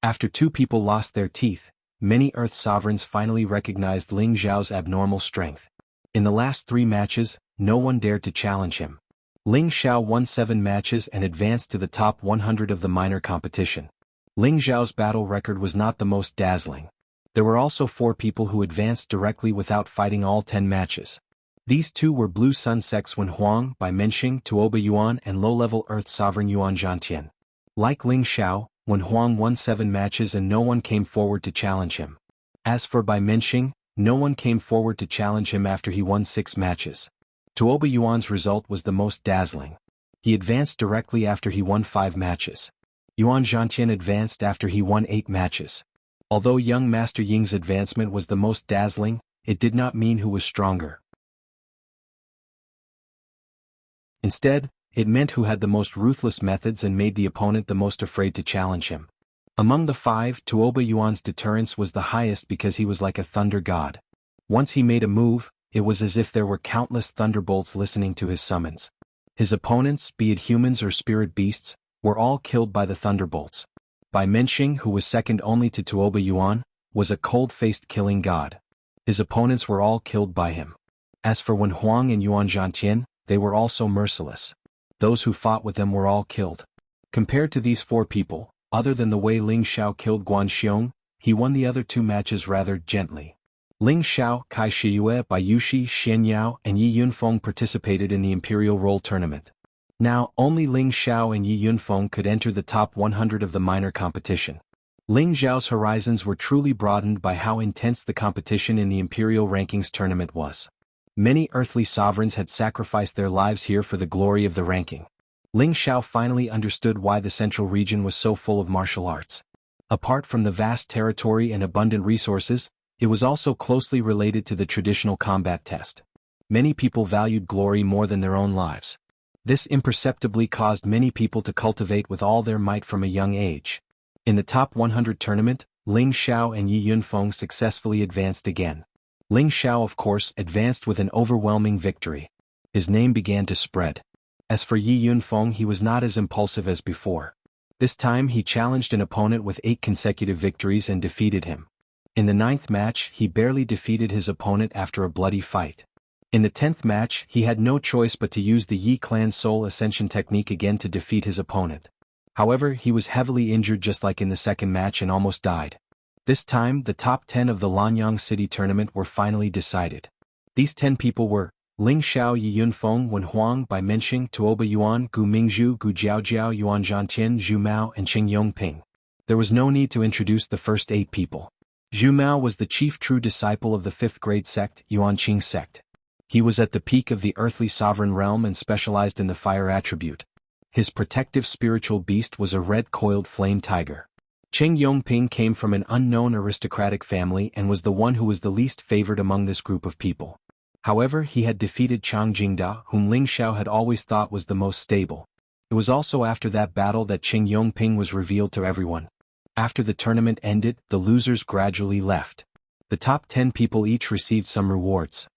After 2 people lost their teeth, many Earth sovereigns finally recognized Ling Xiao's abnormal strength. In the last 3 matches, no one dared to challenge him. Ling Xiao won 7 matches and advanced to the top 100 of the minor competition. Ling Xiao's battle record was not the most dazzling. There were also 4 people who advanced directly without fighting all 10 matches. These 2 were Blue Sun Sect's Wen Huang by Menxing Tuoba Yuan and low-level Earth Sovereign Yuan Zhantian. Like Ling Xiao, Wen Huang won 7 matches and no one came forward to challenge him. As for Bai Menxing, no one came forward to challenge him after he won 6 matches. Tuoba Yuan's result was the most dazzling. He advanced directly after he won 5 matches. Yuan Zhantian advanced after he won 8 matches. Although young Master Ying's advancement was the most dazzling, it did not mean who was stronger. Instead, it meant who had the most ruthless methods and made the opponent the most afraid to challenge him. Among the 5, Tuoba Yuan's deterrence was the highest because he was like a thunder god. Once he made a move, it was as if there were countless thunderbolts listening to his summons. His opponents, be it humans or spirit beasts, were all killed by the thunderbolts. Bai Menxing, who was second only to Tuoba Yuan, was a cold-faced killing god. His opponents were all killed by him. As for Wen Huang and Yuan Zhantian, they were also merciless. Those who fought with them were all killed. Compared to these 4 people, other than the way Ling Xiao killed Guan Xiong, he won the other 2 matches rather gently. Ling Xiao, Kai Shiyue, Bai Yushi, Xian Yao, and Yi Yunfeng participated in the Imperial Roll Tournament. Now, only Ling Xiao and Yi Yunfeng could enter the top 100 of the minor competition. Ling Xiao's horizons were truly broadened by how intense the competition in the Imperial Rankings tournament was. Many earthly sovereigns had sacrificed their lives here for the glory of the ranking. Ling Xiao finally understood why the central region was so full of martial arts. Apart from the vast territory and abundant resources, it was also closely related to the traditional combat test. Many people valued glory more than their own lives. This imperceptibly caused many people to cultivate with all their might from a young age. In the top 100 tournament, Ling Xiao and Yi Yunfeng successfully advanced again. Ling Xiao, of course, advanced with an overwhelming victory. His name began to spread. As for Yi Yunfeng, he was not as impulsive as before. This time he challenged an opponent with 8 consecutive victories and defeated him. In the 9th match, he barely defeated his opponent after a bloody fight. In the 10th match, he had no choice but to use the Yi Clan Soul Ascension technique again to defeat his opponent. However, he was heavily injured just like in the 2nd match and almost died. This time, the top 10 of the Lanyang City tournament were finally decided. These 10 people were Ling Xiao, Yi Yunfeng, Wen Huang, Bai Menxing, Tuoba Yuan, Gu Mingzhu, Gu Jiaojiao, Yuan Zhantian, Zhu Mao, and Qing Yongping. There was no need to introduce the first 8 people. Zhu Mao was the chief true disciple of the 5th grade sect, Yuan Qing sect. He was at the peak of the earthly sovereign realm and specialized in the fire attribute. His protective spiritual beast was a red-coiled flame tiger. Qing Yongping came from an unknown aristocratic family and was the one who was the least favored among this group of people. However, he had defeated Chang Jingda, whom Ling Xiao had always thought was the most stable. It was also after that battle that Qing Yongping was revealed to everyone. After the tournament ended, the losers gradually left. The top 10 people each received some rewards.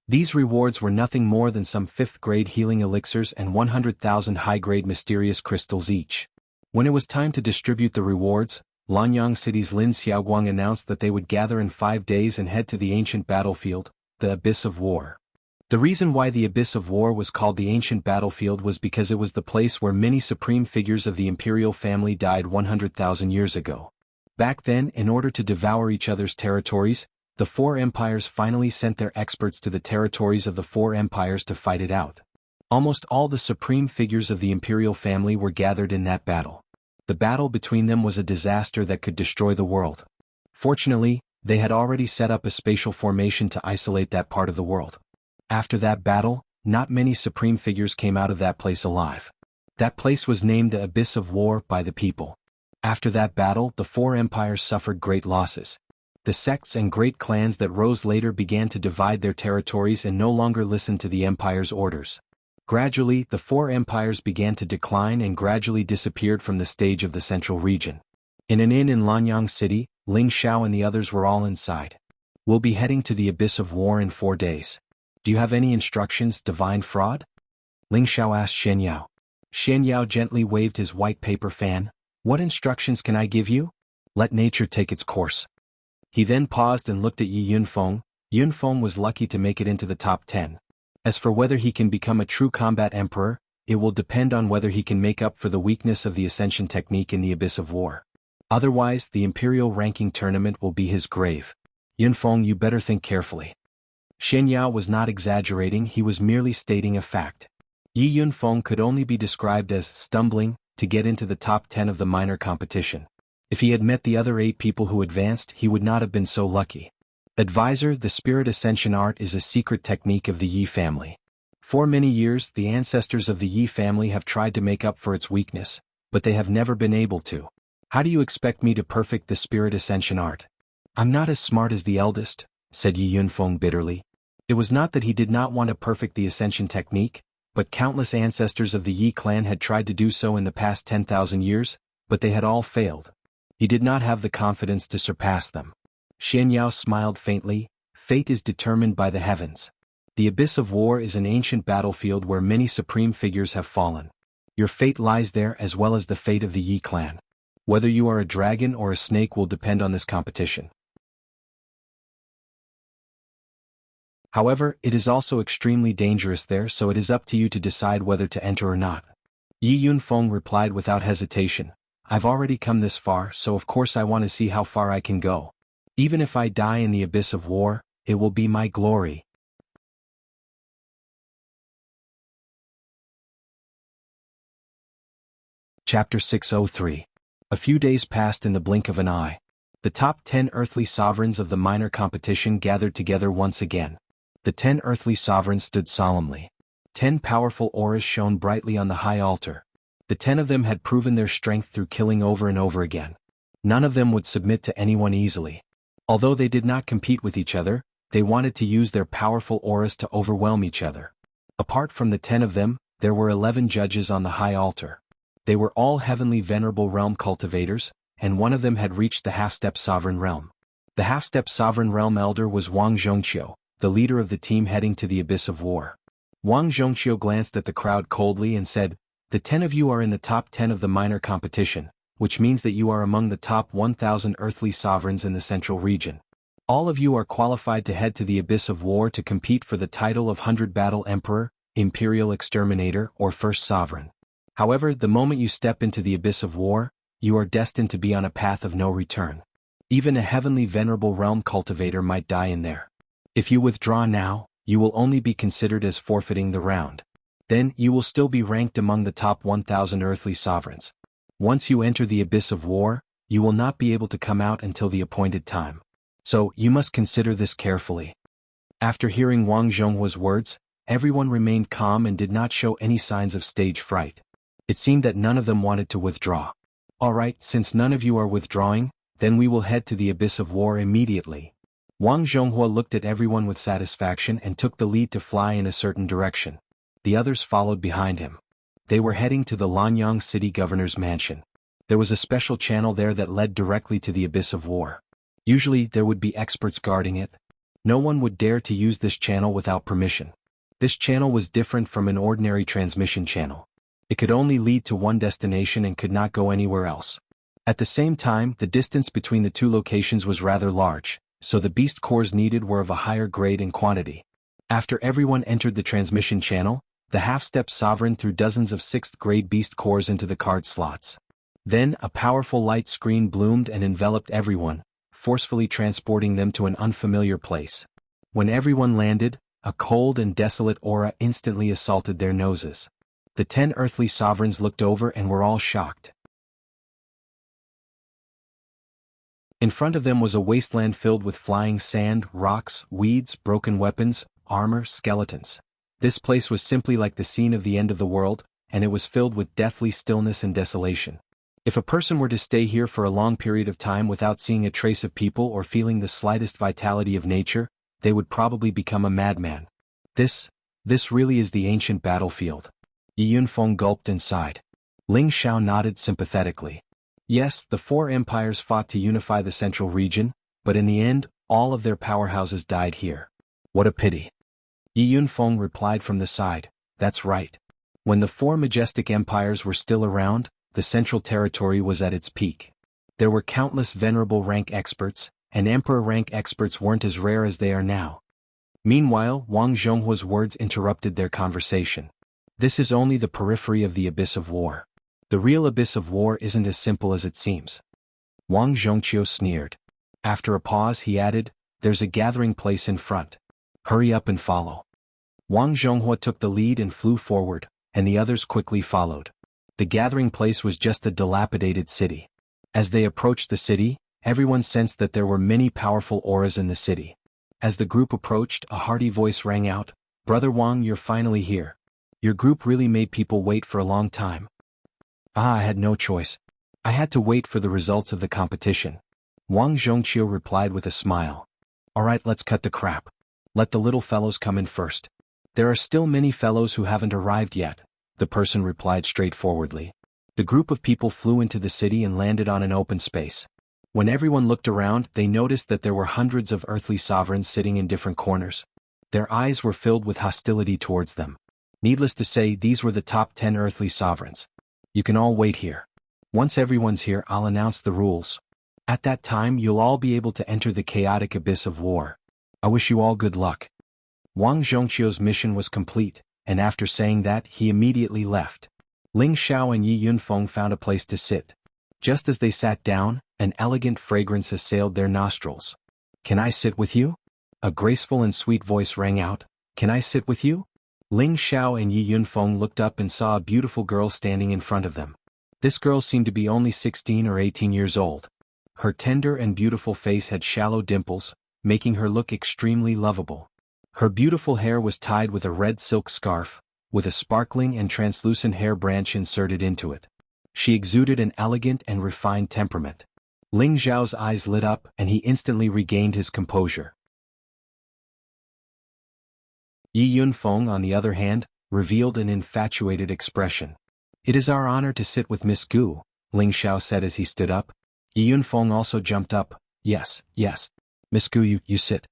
These rewards were nothing more than some 5th-grade healing elixirs and 100,000 high-grade mysterious crystals each. When it was time to distribute the rewards, Lanyang City's Lin Xiaoguang announced that they would gather in 5 days and head to the ancient battlefield, the Abyss of War. The reason why the Abyss of War was called the ancient battlefield was because it was the place where many supreme figures of the imperial family died 100,000 years ago. Back then, in order to devour each other's territories, the 4 empires finally sent their experts to the territories of the 4 empires to fight it out. Almost all the supreme figures of the imperial family were gathered in that battle. The battle between them was a disaster that could destroy the world. Fortunately, they had already set up a spatial formation to isolate that part of the world. After that battle, not many supreme figures came out of that place alive. That place was named the Abyss of War by the people. After that battle, the 4 empires suffered great losses. The sects and great clans that rose later began to divide their territories and no longer listen to the empire's orders. Gradually, the four empires began to decline and gradually disappeared from the stage of the central region. In an inn in Lanyang City, Ling Xiao and the others were all inside. "We'll be heading to the abyss of war in 4 days. Do you have any instructions, divine fraud?" Ling Xiao asked Shen Yao. Shen Yao gently waved his white paper fan. "What instructions can I give you? Let nature take its course." He then paused and looked at Yi Yunfeng. Yunfeng was lucky to make it into the top 10. As for whether he can become a true combat emperor, it will depend on whether he can make up for the weakness of the ascension technique in the abyss of war. Otherwise, the imperial ranking tournament will be his grave. Yunfeng, you better think carefully. Shen Yao was not exaggerating, he was merely stating a fact. Yi Yunfeng could only be described as stumbling to get into the top 10 of the minor competition. If he had met the other 8 people who advanced, he would not have been so lucky. Advisor, the spirit ascension art is a secret technique of the Yi family. For many years, the ancestors of the Yi family have tried to make up for its weakness, but they have never been able to. How do you expect me to perfect the spirit ascension art? I'm not as smart as the eldest, said Yi Yunfeng bitterly. It was not that he did not want to perfect the ascension technique, but countless ancestors of the Yi clan had tried to do so in the past 10,000 years, but they had all failed. He did not have the confidence to surpass them. Shen Yao smiled faintly. Fate is determined by the heavens. The abyss of war is an ancient battlefield where many supreme figures have fallen. Your fate lies there as well as the fate of the Yi clan. Whether you are a dragon or a snake will depend on this competition. However, it is also extremely dangerous there, so it is up to you to decide whether to enter or not. Yi Yunfeng replied without hesitation. I've already come this far, so of course I want to see how far I can go. Even if I die in the abyss of war, it will be my glory. Chapter 603. A few days passed in the blink of an eye. The top 10 earthly sovereigns of the minor competition gathered together once again. The 10 earthly sovereigns stood solemnly. 10 powerful auras shone brightly on the high altar. The 10 of them had proven their strength through killing over and over again. None of them would submit to anyone easily. Although they did not compete with each other, they wanted to use their powerful auras to overwhelm each other. Apart from the 10 of them, there were 11 judges on the high altar. They were all heavenly venerable realm cultivators, and one of them had reached the half-step sovereign realm. The half-step sovereign realm elder was Wang Zhongqiu, the leader of the team heading to the abyss of war. Wang Zhongqiu glanced at the crowd coldly and said, "The 10 of you are in the top 10 of the minor competition, which means that you are among the top 1,000 earthly sovereigns in the central region. All of you are qualified to head to the abyss of war to compete for the title of 100 Battle Emperor, Imperial Exterminator, or First Sovereign. However, the moment you step into the abyss of war, you are destined to be on a path of no return. Even a heavenly venerable realm cultivator might die in there. If you withdraw now, you will only be considered as forfeiting the round. Then, you will still be ranked among the top 1,000 earthly sovereigns. Once you enter the abyss of war, you will not be able to come out until the appointed time. So, you must consider this carefully." After hearing Wang Zhonghua's words, everyone remained calm and did not show any signs of stage fright. It seemed that none of them wanted to withdraw. "Alright, since none of you are withdrawing, then we will head to the abyss of war immediately." Wang Zhonghua looked at everyone with satisfaction and took the lead to fly in a certain direction. The others followed behind him. They were heading to the Lanyang City Governor's mansion. There was a special channel there that led directly to the abyss of war. Usually, there would be experts guarding it. No one would dare to use this channel without permission. This channel was different from an ordinary transmission channel. It could only lead to one destination and could not go anywhere else. At the same time, the distance between the two locations was rather large, so the beast cores needed were of a higher grade and quantity. After everyone entered the transmission channel, the half-step sovereign threw dozens of 6th-grade beast cores into the card slots. Then, a powerful light screen bloomed and enveloped everyone, forcefully transporting them to an unfamiliar place. When everyone landed, a cold and desolate aura instantly assaulted their noses. The 10 earthly sovereigns looked over and were all shocked. In front of them was a wasteland filled with flying sand, rocks, weeds, broken weapons, armor, skeletons. This place was simply like the scene of the end of the world, and it was filled with deathly stillness and desolation. If a person were to stay here for a long period of time without seeing a trace of people or feeling the slightest vitality of nature, they would probably become a madman. This This really is the ancient battlefield. Yi Yunfeng gulped and sighed. Ling Xiao nodded sympathetically. Yes, the four empires fought to unify the central region, but in the end, all of their powerhouses died here. What a pity. Yi Yunfeng replied from the side, that's right. When the four majestic empires were still around, the central territory was at its peak. There were countless venerable rank experts, and emperor rank experts weren't as rare as they are now. Meanwhile, Wang Zhonghua's words interrupted their conversation. This is only the periphery of the abyss of war. The real abyss of war isn't as simple as it seems. Wang Zhongqiu sneered. After a pause he added, there's a gathering place in front. Hurry up and follow. Wang Zhonghua took the lead and flew forward, and the others quickly followed. The gathering place was just a dilapidated city. As they approached the city, everyone sensed that there were many powerful auras in the city. As the group approached, a hearty voice rang out, Brother Wang, you're finally here. Your group really made people wait for a long time. I had no choice. I had to wait for the results of the competition. Wang Zhongqiu replied with a smile. Alright, let's cut the crap. Let the little fellows come in first. There are still many fellows who haven't arrived yet, the person replied straightforwardly. The group of people flew into the city and landed on an open space. When everyone looked around, they noticed that there were hundreds of earthly sovereigns sitting in different corners. Their eyes were filled with hostility towards them. Needless to say, these were the top 10 earthly sovereigns. You can all wait here. Once everyone's here, I'll announce the rules. At that time, you'll all be able to enter the chaotic abyss of war. I wish you all good luck. Wang Zhongqiu's mission was complete, and after saying that, he immediately left. Ling Xiao and Yi Yunfeng found a place to sit. Just as they sat down, an elegant fragrance assailed their nostrils. Can I sit with you? A graceful and sweet voice rang out, Can I sit with you? Ling Xiao and Yi Yunfeng looked up and saw a beautiful girl standing in front of them. This girl seemed to be only 16 or 18 years old. Her tender and beautiful face had shallow dimples, making her look extremely lovable. Her beautiful hair was tied with a red silk scarf, with a sparkling and translucent hair branch inserted into it. She exuded an elegant and refined temperament. Ling Xiao's eyes lit up and he instantly regained his composure. Yi Yunfeng, on the other hand, revealed an infatuated expression. It is our honor to sit with Miss Gu, Ling Xiao said as he stood up. Yi Yunfeng also jumped up. Yes. Miss Gu, you sit.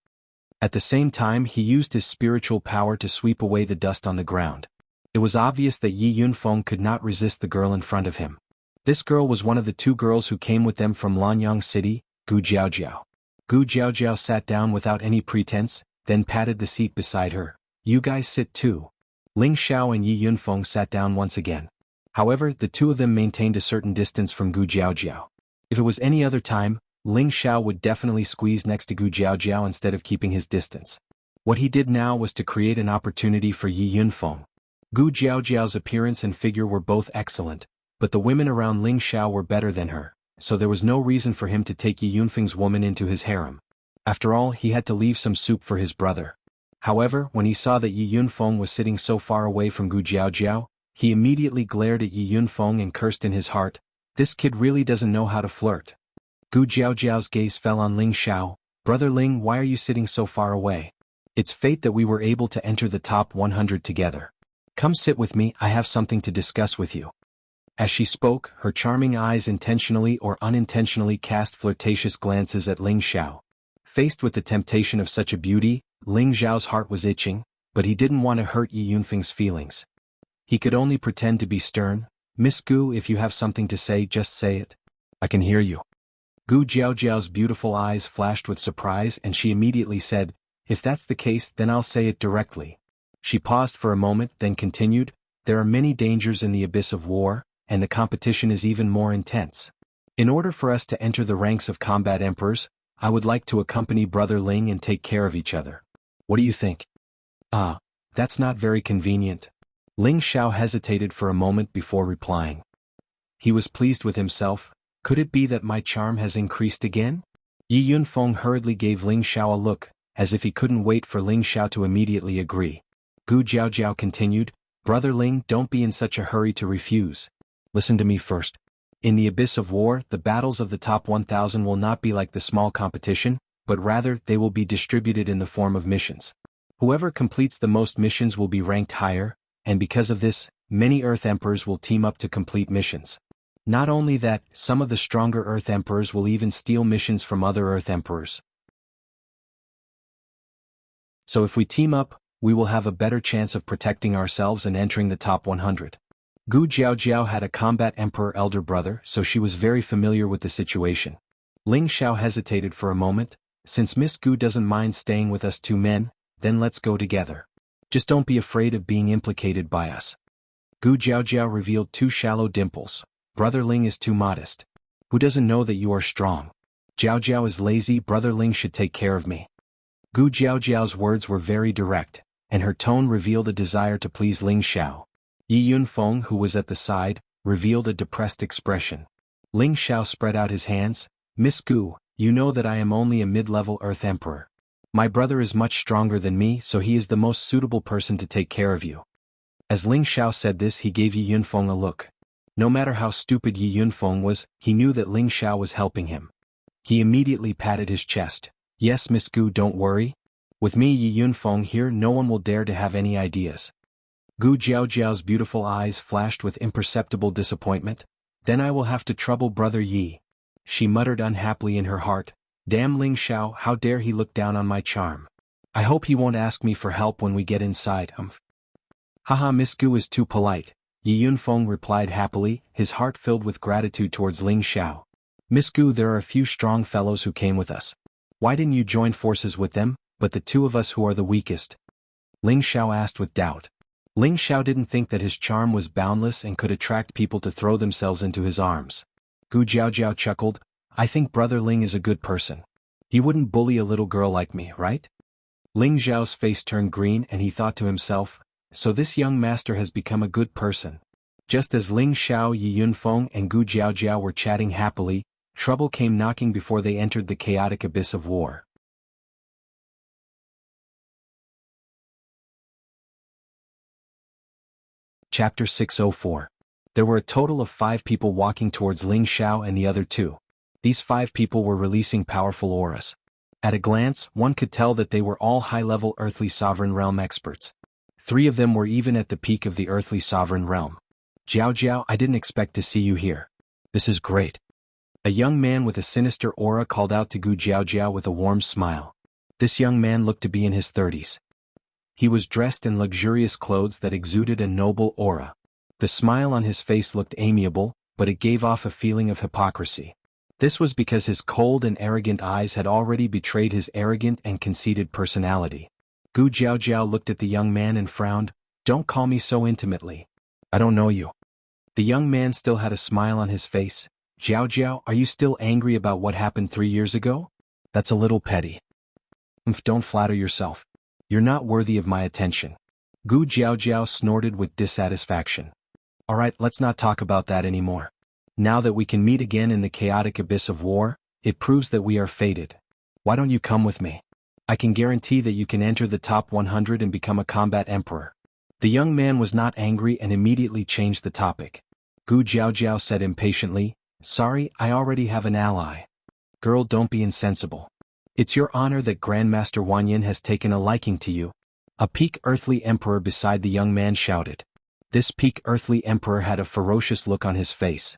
At the same time, he used his spiritual power to sweep away the dust on the ground. It was obvious that Yi Yunfeng could not resist the girl in front of him. This girl was one of the two girls who came with them from Lanyang City, Gu Jiaojiao. Gu Jiaojiao sat down without any pretense, then patted the seat beside her. You guys sit too. Ling Xiao and Yi Yunfeng sat down once again. However, the two of them maintained a certain distance from Gu Jiaojiao. If it was any other time, Ling Xiao would definitely squeeze next to Gu Jiaojiao instead of keeping his distance. What he did now was to create an opportunity for Yi Yunfeng. Gu Jiaojiao's appearance and figure were both excellent, but the women around Ling Xiao were better than her, so there was no reason for him to take Yi Yunfeng's woman into his harem. After all, he had to leave some soup for his brother. However, when he saw that Yi Yunfeng was sitting so far away from Gu Jiaojiao, he immediately glared at Yi Yunfeng and cursed in his heart, this kid really doesn't know how to flirt. Gu Jiaojiao's gaze fell on Ling Xiao. Brother Ling, why are you sitting so far away? It's fate that we were able to enter the top 100 together. Come sit with me, I have something to discuss with you. As she spoke, her charming eyes intentionally or unintentionally cast flirtatious glances at Ling Xiao. Faced with the temptation of such a beauty, Ling Xiao's heart was itching, but he didn't want to hurt Yi Yunfeng's feelings. He could only pretend to be stern. Miss Gu, if you have something to say, just say it. I can hear you. Gu Jiaojiao's beautiful eyes flashed with surprise and she immediately said, if that's the case, then I'll say it directly. She paused for a moment, then continued, there are many dangers in the abyss of war, and the competition is even more intense. In order for us to enter the ranks of combat emperors, I would like to accompany Brother Ling and take care of each other. What do you think? That's not very convenient. Ling Xiao hesitated for a moment before replying. He was pleased with himself. Could it be that my charm has increased again? Yi Yunfeng hurriedly gave Ling Xiao a look, as if he couldn't wait for Ling Xiao to immediately agree. Gu Jiaojiao continued, Brother Ling, don't be in such a hurry to refuse. Listen to me first. In the abyss of war, the battles of the top 1,000 will not be like the small competition, but rather they will be distributed in the form of missions. Whoever completes the most missions will be ranked higher, and because of this, many Earth Emperors will team up to complete missions. Not only that, some of the stronger Earth Emperors will even steal missions from other Earth Emperors. So if we team up, we will have a better chance of protecting ourselves and entering the top 100. Gu Jiaojiao had a combat emperor elder brother, so she was very familiar with the situation. Ling Xiao hesitated for a moment. Since Miss Gu doesn't mind staying with us two men, then let's go together. Just don't be afraid of being implicated by us. Gu Jiaojiao revealed two shallow dimples. Brother Ling is too modest. Who doesn't know that you are strong? Jiaojiao is lazy, Brother Ling should take care of me. Gu Jiaojiao's words were very direct, and her tone revealed a desire to please Ling Xiao. Yi Yunfeng, who was at the side, revealed a depressed expression. Ling Xiao spread out his hands. Miss Gu, you know that I am only a mid-level Earth Emperor. My brother is much stronger than me, so he is the most suitable person to take care of you. As Ling Xiao said this, he gave Yi Yunfeng a look. No matter how stupid Yi Yunfeng was, he knew that Ling Xiao was helping him. He immediately patted his chest. Yes, Miss Gu, don't worry. With me Yi Yunfeng here, no one will dare to have any ideas. Gu Jiaojiao's beautiful eyes flashed with imperceptible disappointment. Then I will have to trouble Brother Yi. She muttered unhappily in her heart. Damn Ling Xiao, how dare he look down on my charm. I hope he won't ask me for help when we get inside. Haha, Miss Gu is too polite. Yi Yunfeng replied happily, his heart filled with gratitude towards Ling Xiao. Miss Gu, there are a few strong fellows who came with us. Why didn't you join forces with them, but the two of us who are the weakest? Ling Xiao asked with doubt. Ling Xiao didn't think that his charm was boundless and could attract people to throw themselves into his arms. Gu Jiaojiao chuckled. I think Brother Ling is a good person. He wouldn't bully a little girl like me, right? Ling Xiao's face turned green and he thought to himself, so this young master has become a good person. Just as Ling Xiao, Yi Yunfeng and Gu Jiaojiao were chatting happily, trouble came knocking before they entered the chaotic abyss of war. Chapter 604. There were a total of 5 people walking towards Ling Xiao and the other 2. These 5 people were releasing powerful auras. At a glance, one could tell that they were all high-level earthly sovereign realm experts. 3 of them were even at the peak of the earthly sovereign realm. Jiaojiao, I didn't expect to see you here. This is great. A young man with a sinister aura called out to Gu Jiaojiao with a warm smile. This young man looked to be in his 30s. He was dressed in luxurious clothes that exuded a noble aura. The smile on his face looked amiable, but it gave off a feeling of hypocrisy. This was because his cold and arrogant eyes had already betrayed his arrogant and conceited personality. Gu Jiaojiao looked at the young man and frowned. Don't call me so intimately. I don't know you. The young man still had a smile on his face. Jiaojiao, are you still angry about what happened 3 years ago? That's a little petty. Don't flatter yourself. You're not worthy of my attention. Gu Jiaojiao snorted with dissatisfaction. Alright, let's not talk about that anymore. Now that we can meet again in the chaotic abyss of war, it proves that we are fated. Why don't you come with me? I can guarantee that you can enter the top 100 and become a combat emperor. The young man was not angry and immediately changed the topic. Gu Jiaojiao said impatiently, Sorry, I already have an ally. Girl, don't be insensible. It's your honor that Grandmaster Wanyan has taken a liking to you. A peak earthly emperor beside the young man shouted. This peak earthly emperor had a ferocious look on his face.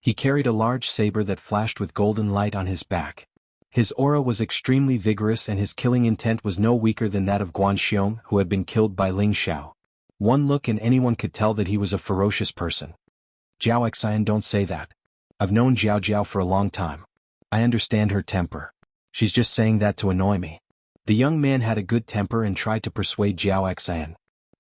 He carried a large saber that flashed with golden light on his back. His aura was extremely vigorous and his killing intent was no weaker than that of Guanxiong, who had been killed by Ling Xiao. One look and anyone could tell that he was a ferocious person. Jiao Xian, don't say that. I've known Jiao Jiao for a long time. I understand her temper. She's just saying that to annoy me. The young man had a good temper and tried to persuade Jiao Xian.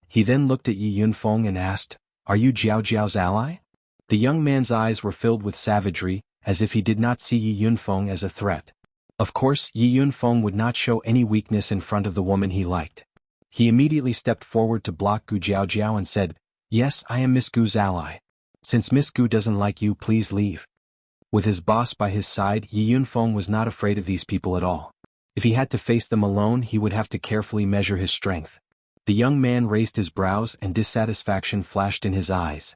He then looked at Yi Yunfeng and asked, Are you Jiao Jiao's ally? The young man's eyes were filled with savagery, as if he did not see Yi Yunfeng as a threat. Of course, Yi Yunfeng would not show any weakness in front of the woman he liked. He immediately stepped forward to block Gu Jiaojiao and said, Yes, I am Miss Gu's ally. Since Miss Gu doesn't like you, please leave. With his boss by his side, Yi Yunfeng was not afraid of these people at all. If he had to face them alone, he would have to carefully measure his strength. The young man raised his brows and dissatisfaction flashed in his eyes.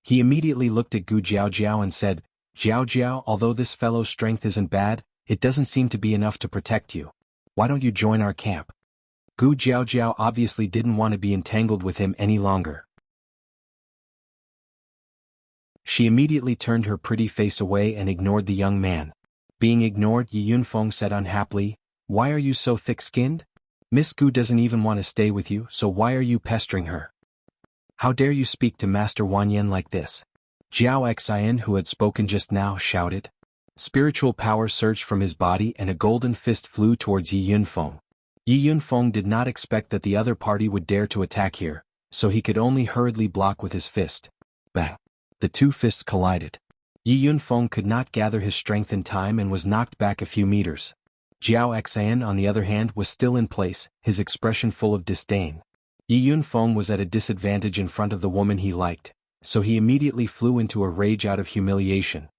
He immediately looked at Gu Jiaojiao and said, Jiaojiao, although this fellow's strength isn't bad, it doesn't seem to be enough to protect you. Why don't you join our camp? Gu Jiaojiao obviously didn't want to be entangled with him any longer. She immediately turned her pretty face away and ignored the young man. Being ignored, Yi Yunfeng said unhappily, "Why are you so thick-skinned? Miss Gu doesn't even want to stay with you, so why are you pestering her? How dare you speak to Master Wanyan like this?" Jiao Xian, who had spoken just now, shouted. Spiritual power surged from his body and a golden fist flew towards Yi Yunfeng. Yi Yunfeng did not expect that the other party would dare to attack here, so he could only hurriedly block with his fist. Bang! The two fists collided. Yi Yunfeng could not gather his strength in time and was knocked back a few meters. Jiao Xian, on the other hand, was still in place, his expression full of disdain. Yi Yunfeng was at a disadvantage in front of the woman he liked, so he immediately flew into a rage out of humiliation.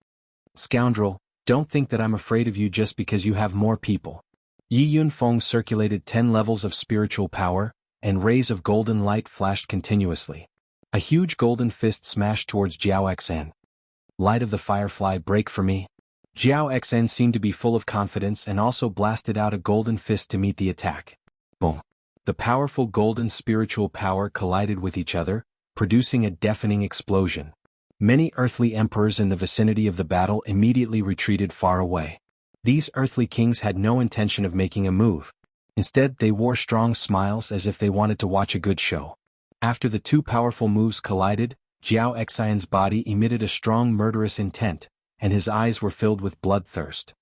"Scoundrel, don't think that I'm afraid of you just because you have more people." Yi Yunfeng circulated 10 levels of spiritual power, and rays of golden light flashed continuously. A huge golden fist smashed towards Jiao Xian. "Light of the Firefly, break for me." Jiao Xian seemed to be full of confidence and also blasted out a golden fist to meet the attack. Boom! The powerful golden spiritual power collided with each other, producing a deafening explosion. Many earthly emperors in the vicinity of the battle immediately retreated far away. These earthly kings had no intention of making a move. Instead, they wore strong smiles as if they wanted to watch a good show. After the two powerful moves collided, Jiao Xian's body emitted a strong murderous intent, and his eyes were filled with bloodthirst.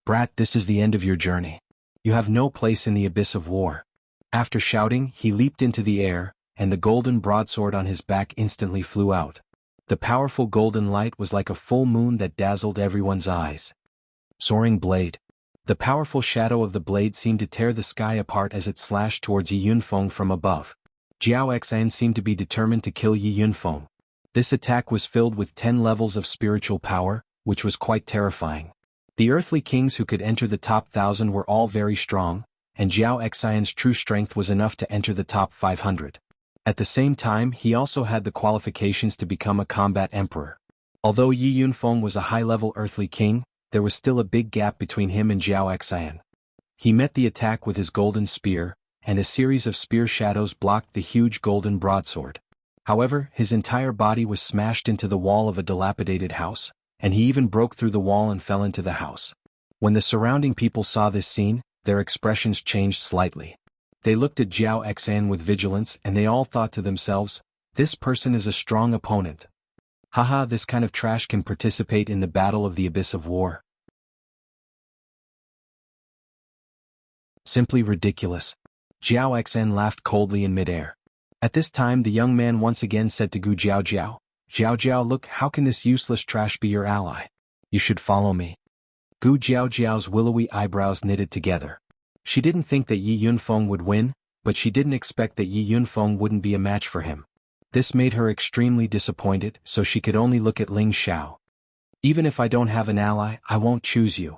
"Brat, this is the end of your journey. You have no place in the abyss of war." After shouting, he leaped into the air, and the golden broadsword on his back instantly flew out. The powerful golden light was like a full moon that dazzled everyone's eyes. Soaring blade. The powerful shadow of the blade seemed to tear the sky apart as it slashed towards Yi Yunfeng from above. Jiao Xian seemed to be determined to kill Yi Yunfeng. This attack was filled with 10 levels of spiritual power, which was quite terrifying. The earthly kings who could enter the top 1,000 were all very strong, and Jiao Xian's true strength was enough to enter the top 500. At the same time, he also had the qualifications to become a combat emperor. Although Yi Yunfeng was a high-level earthly king, there was still a big gap between him and Jiao Xian. He met the attack with his golden spear, and a series of spear shadows blocked the huge golden broadsword. However, his entire body was smashed into the wall of a dilapidated house, and he even broke through the wall and fell into the house. When the surrounding people saw this scene, their expressions changed slightly. They looked at Jiao Xian with vigilance and they all thought to themselves, "This person is a strong opponent. Haha, this kind of trash can participate in the battle of the abyss of war. Simply ridiculous." Jiao Xian laughed coldly in midair. At this time the young man once again said to Gu Jiaojiao, "Jiaojiao, look, how can this useless trash be your ally? You should follow me." Gu Jiaojiao's willowy eyebrows knitted together. She didn't think that Yi Yunfeng would win, but she didn't expect that Yi Yunfeng wouldn't be a match for him. This made her extremely disappointed, so she could only look at Ling Xiao. "Even if I don't have an ally, I won't choose you."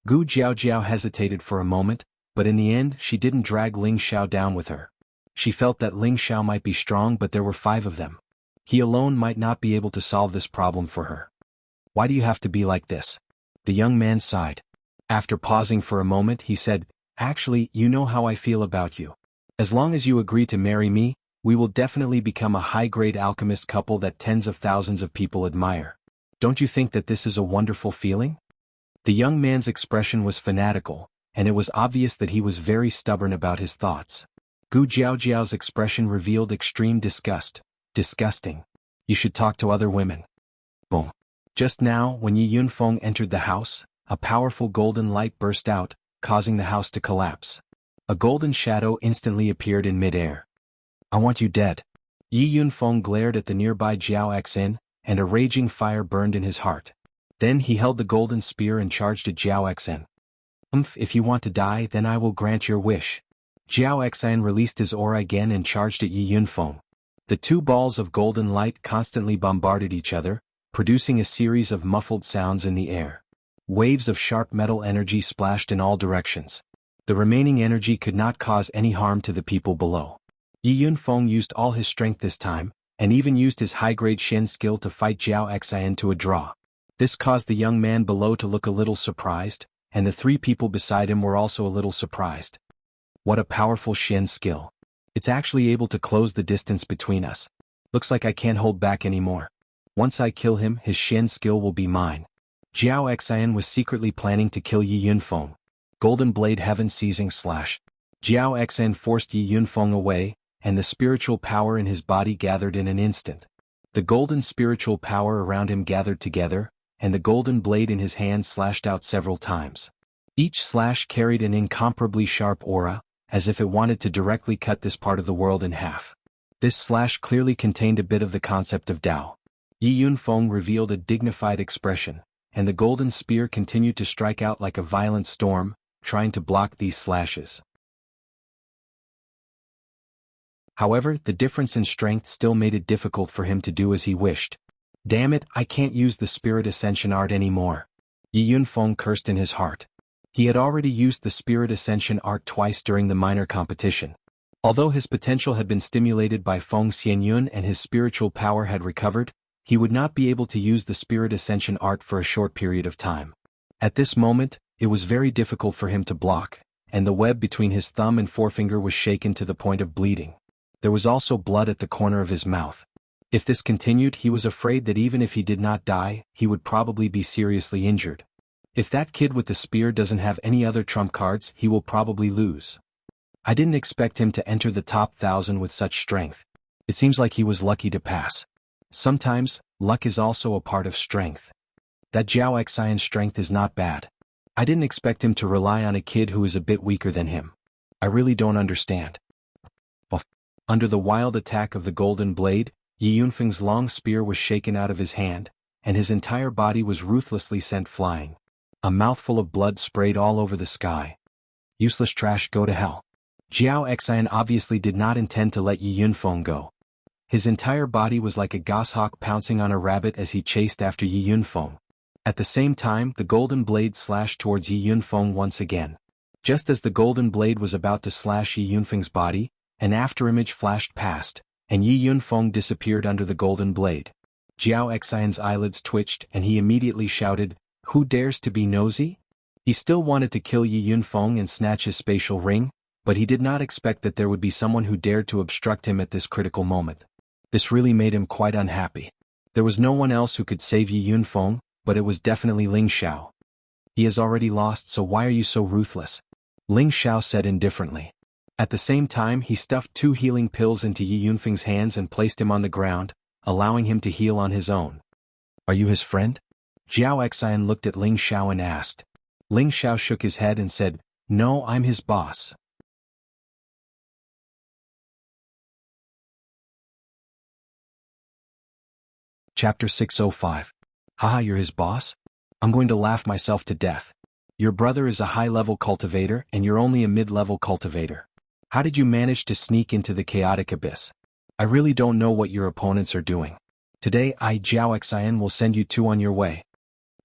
Gu Jiaojiao hesitated for a moment, but in the end she didn't drag Ling Xiao down with her. She felt that Ling Xiao might be strong, but there were 5 of them. He alone might not be able to solve this problem for her. "Why do you have to be like this?" The young man sighed. After pausing for a moment he said, "Actually, you know how I feel about you. As long as you agree to marry me, we will definitely become a high-grade alchemist couple that tens of thousands of people admire. Don't you think that this is a wonderful feeling?" The young man's expression was fanatical, and it was obvious that he was very stubborn about his thoughts. Gu Jiaojiao's expression revealed extreme disgust. "Disgusting. You should talk to other women." Boom. Just now, when Yi Yunfeng entered the house, a powerful golden light burst out, causing the house to collapse. A golden shadow instantly appeared in midair. "I want you dead." Yi Yunfeng glared at the nearby Jiao Xian, and a raging fire burned in his heart. Then he held the golden spear and charged at Jiao Xian. If you want to die, then I will grant your wish." Jiao Xian released his aura again and charged at Yi Yunfeng. The 2 balls of golden light constantly bombarded each other, producing a series of muffled sounds in the air. Waves of sharp metal energy splashed in all directions. The remaining energy could not cause any harm to the people below. Yi Yunfeng used all his strength this time, and even used his high-grade Shen skill to fight Jiao Xian to a draw. This caused the young man below to look a little surprised, and the 3 people beside him were also a little surprised. What a powerful Xian skill. It's actually able to close the distance between us. Looks like I can't hold back anymore. Once I kill him, his Xian skill will be mine. Jiao Xian was secretly planning to kill Yi Yunfeng. Golden Blade Heaven Seizing Slash. Jiao Xian forced Yi Yunfeng away, and the spiritual power in his body gathered in an instant. The golden spiritual power around him gathered together, and the golden blade in his hand slashed out several times. Each slash carried an incomparably sharp aura, as if it wanted to directly cut this part of the world in half. This slash clearly contained a bit of the concept of Tao. Yi Yunfeng revealed a dignified expression, and the golden spear continued to strike out like a violent storm, trying to block these slashes. However, the difference in strength still made it difficult for him to do as he wished. Damn it, I can't use the Spirit Ascension art anymore. Yi Yunfeng cursed in his heart. He had already used the Spirit Ascension art twice during the minor competition. Although his potential had been stimulated by Feng Xianyun and his spiritual power had recovered, he would not be able to use the Spirit Ascension art for a short period of time. At this moment, it was very difficult for him to block, and the web between his thumb and forefinger was shaken to the point of bleeding. There was also blood at the corner of his mouth. If this continued, he was afraid that even if he did not die, he would probably be seriously injured. If that kid with the spear doesn't have any other trump cards, he will probably lose. I didn't expect him to enter the top 1,000 with such strength. It seems like he was lucky to pass. Sometimes, luck is also a part of strength. That Jiao Xian's strength is not bad. I didn't expect him to rely on a kid who is a bit weaker than him. I really don't understand. Under the wild attack of the golden blade, Yi Yunfeng's long spear was shaken out of his hand, and his entire body was ruthlessly sent flying. A mouthful of blood sprayed all over the sky. Useless trash, go to hell. Jiao Xian obviously did not intend to let Yi Yunfeng go. His entire body was like a goshawk pouncing on a rabbit as he chased after Yi Yunfeng. At the same time, the golden blade slashed towards Yi Yunfeng once again. Just as the golden blade was about to slash Yi Yunfeng's body, an afterimage flashed past, and Yi Yunfeng disappeared under the golden blade. Jiao Xian's eyelids twitched and he immediately shouted, "Who dares to be nosy?" He still wanted to kill Yi Yunfeng and snatch his spatial ring, but he did not expect that there would be someone who dared to obstruct him at this critical moment. This really made him quite unhappy. There was no one else who could save Yi Yunfeng, but it was definitely Ling Xiao. He has already lost, so why are you so ruthless? Ling Xiao said indifferently. At the same time, he stuffed 2 healing pills into Yi Yunfeng's hands and placed him on the ground, allowing him to heal on his own. Are you his friend? Jiao Xian looked at Ling Xiao and asked. Ling Xiao shook his head and said, "No, I'm his boss." Chapter 605. Haha, you're his boss? I'm going to laugh myself to death. Your brother is a high-level cultivator and you're only a mid-level cultivator. How did you manage to sneak into the chaotic abyss? I really don't know what your opponents are doing. Today Jiao Xian will send you 2 on your way.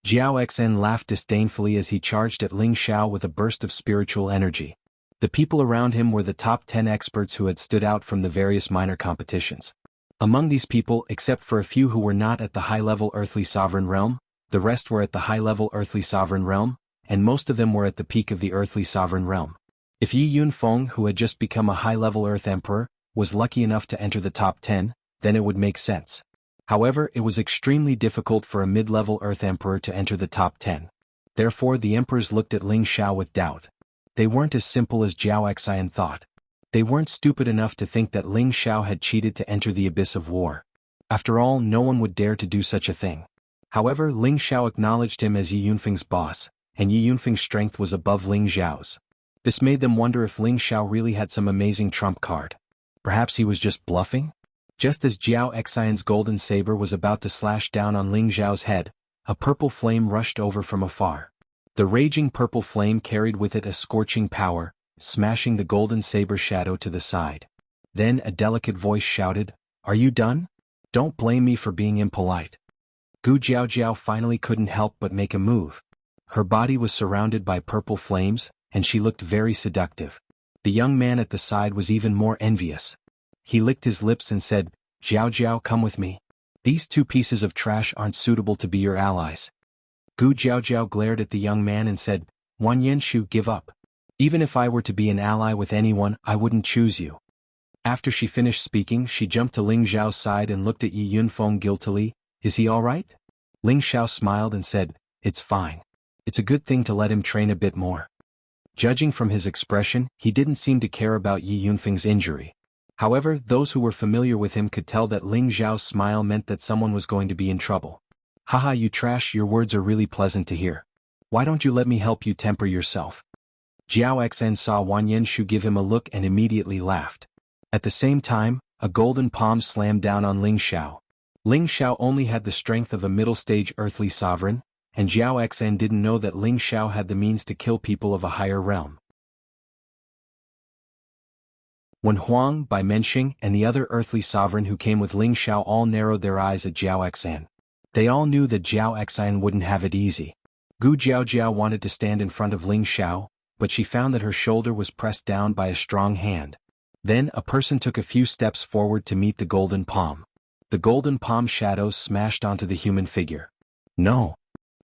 Jiao Xian laughed disdainfully as he charged at Ling Xiao with a burst of spiritual energy. The people around him were the top 10 experts who had stood out from the various minor competitions. Among these people, except for a few who were not at the high-level earthly sovereign realm, the rest were at the high-level earthly sovereign realm, and most of them were at the peak of the earthly sovereign realm. If Yi Yunfeng, who had just become a high-level Earth Emperor, was lucky enough to enter the top 10, then it would make sense. However, it was extremely difficult for a mid-level Earth Emperor to enter the top 10. Therefore, the emperors looked at Ling Xiao with doubt. They weren't as simple as Jiao Xian thought. They weren't stupid enough to think that Ling Xiao had cheated to enter the abyss of war. After all, no one would dare to do such a thing. However, Ling Xiao acknowledged him as Yi Yunfeng's boss, and Yi Yunfeng's strength was above Ling Xiao's. This made them wonder if Ling Xiao really had some amazing trump card. Perhaps he was just bluffing? Just as Jiao Xian's golden saber was about to slash down on Ling Xiao's head, a purple flame rushed over from afar. The raging purple flame carried with it a scorching power, smashing the golden saber shadow to the side. Then a delicate voice shouted, "Are you done? Don't blame me for being impolite." Gu Jiaojiao finally couldn't help but make a move. Her body was surrounded by purple flames, and she looked very seductive. The young man at the side was even more envious. He licked his lips and said, "Jiaojiao, come with me. These 2 pieces of trash aren't suitable to be your allies." Gu Jiaojiao glared at the young man and said, "Wan Yenshu, give up. Even if I were to be an ally with anyone, I wouldn't choose you. After she finished speaking, she jumped to Ling Xiao's side and looked at Yi Yunfeng guiltily. Is he all right? Ling Xiao smiled and said, it's fine. It's a good thing to let him train a bit more. Judging from his expression, he didn't seem to care about Yi Yunfeng's injury. However, those who were familiar with him could tell that Ling Xiao's smile meant that someone was going to be in trouble. Haha, you trash, your words are really pleasant to hear. Why don't you let me help you temper yourself? Jiao Xan saw Wan Yenshu give him a look and immediately laughed. At the same time, a golden palm slammed down on Ling Xiao. Ling Xiao only had the strength of a middle-stage earthly sovereign, and Jiao Xan didn't know that Ling Xiao had the means to kill people of a higher realm. When Huang, Bai Menxing, and the other earthly sovereign who came with Ling Xiao all narrowed their eyes at Jiao Xan. They all knew that Jiao Xan wouldn't have it easy. Gu Jiao wanted to stand in front of Ling Xiao, but she found that her shoulder was pressed down by a strong hand. Then a person took a few steps forward to meet the golden palm. The golden palm shadows smashed onto the human figure. No!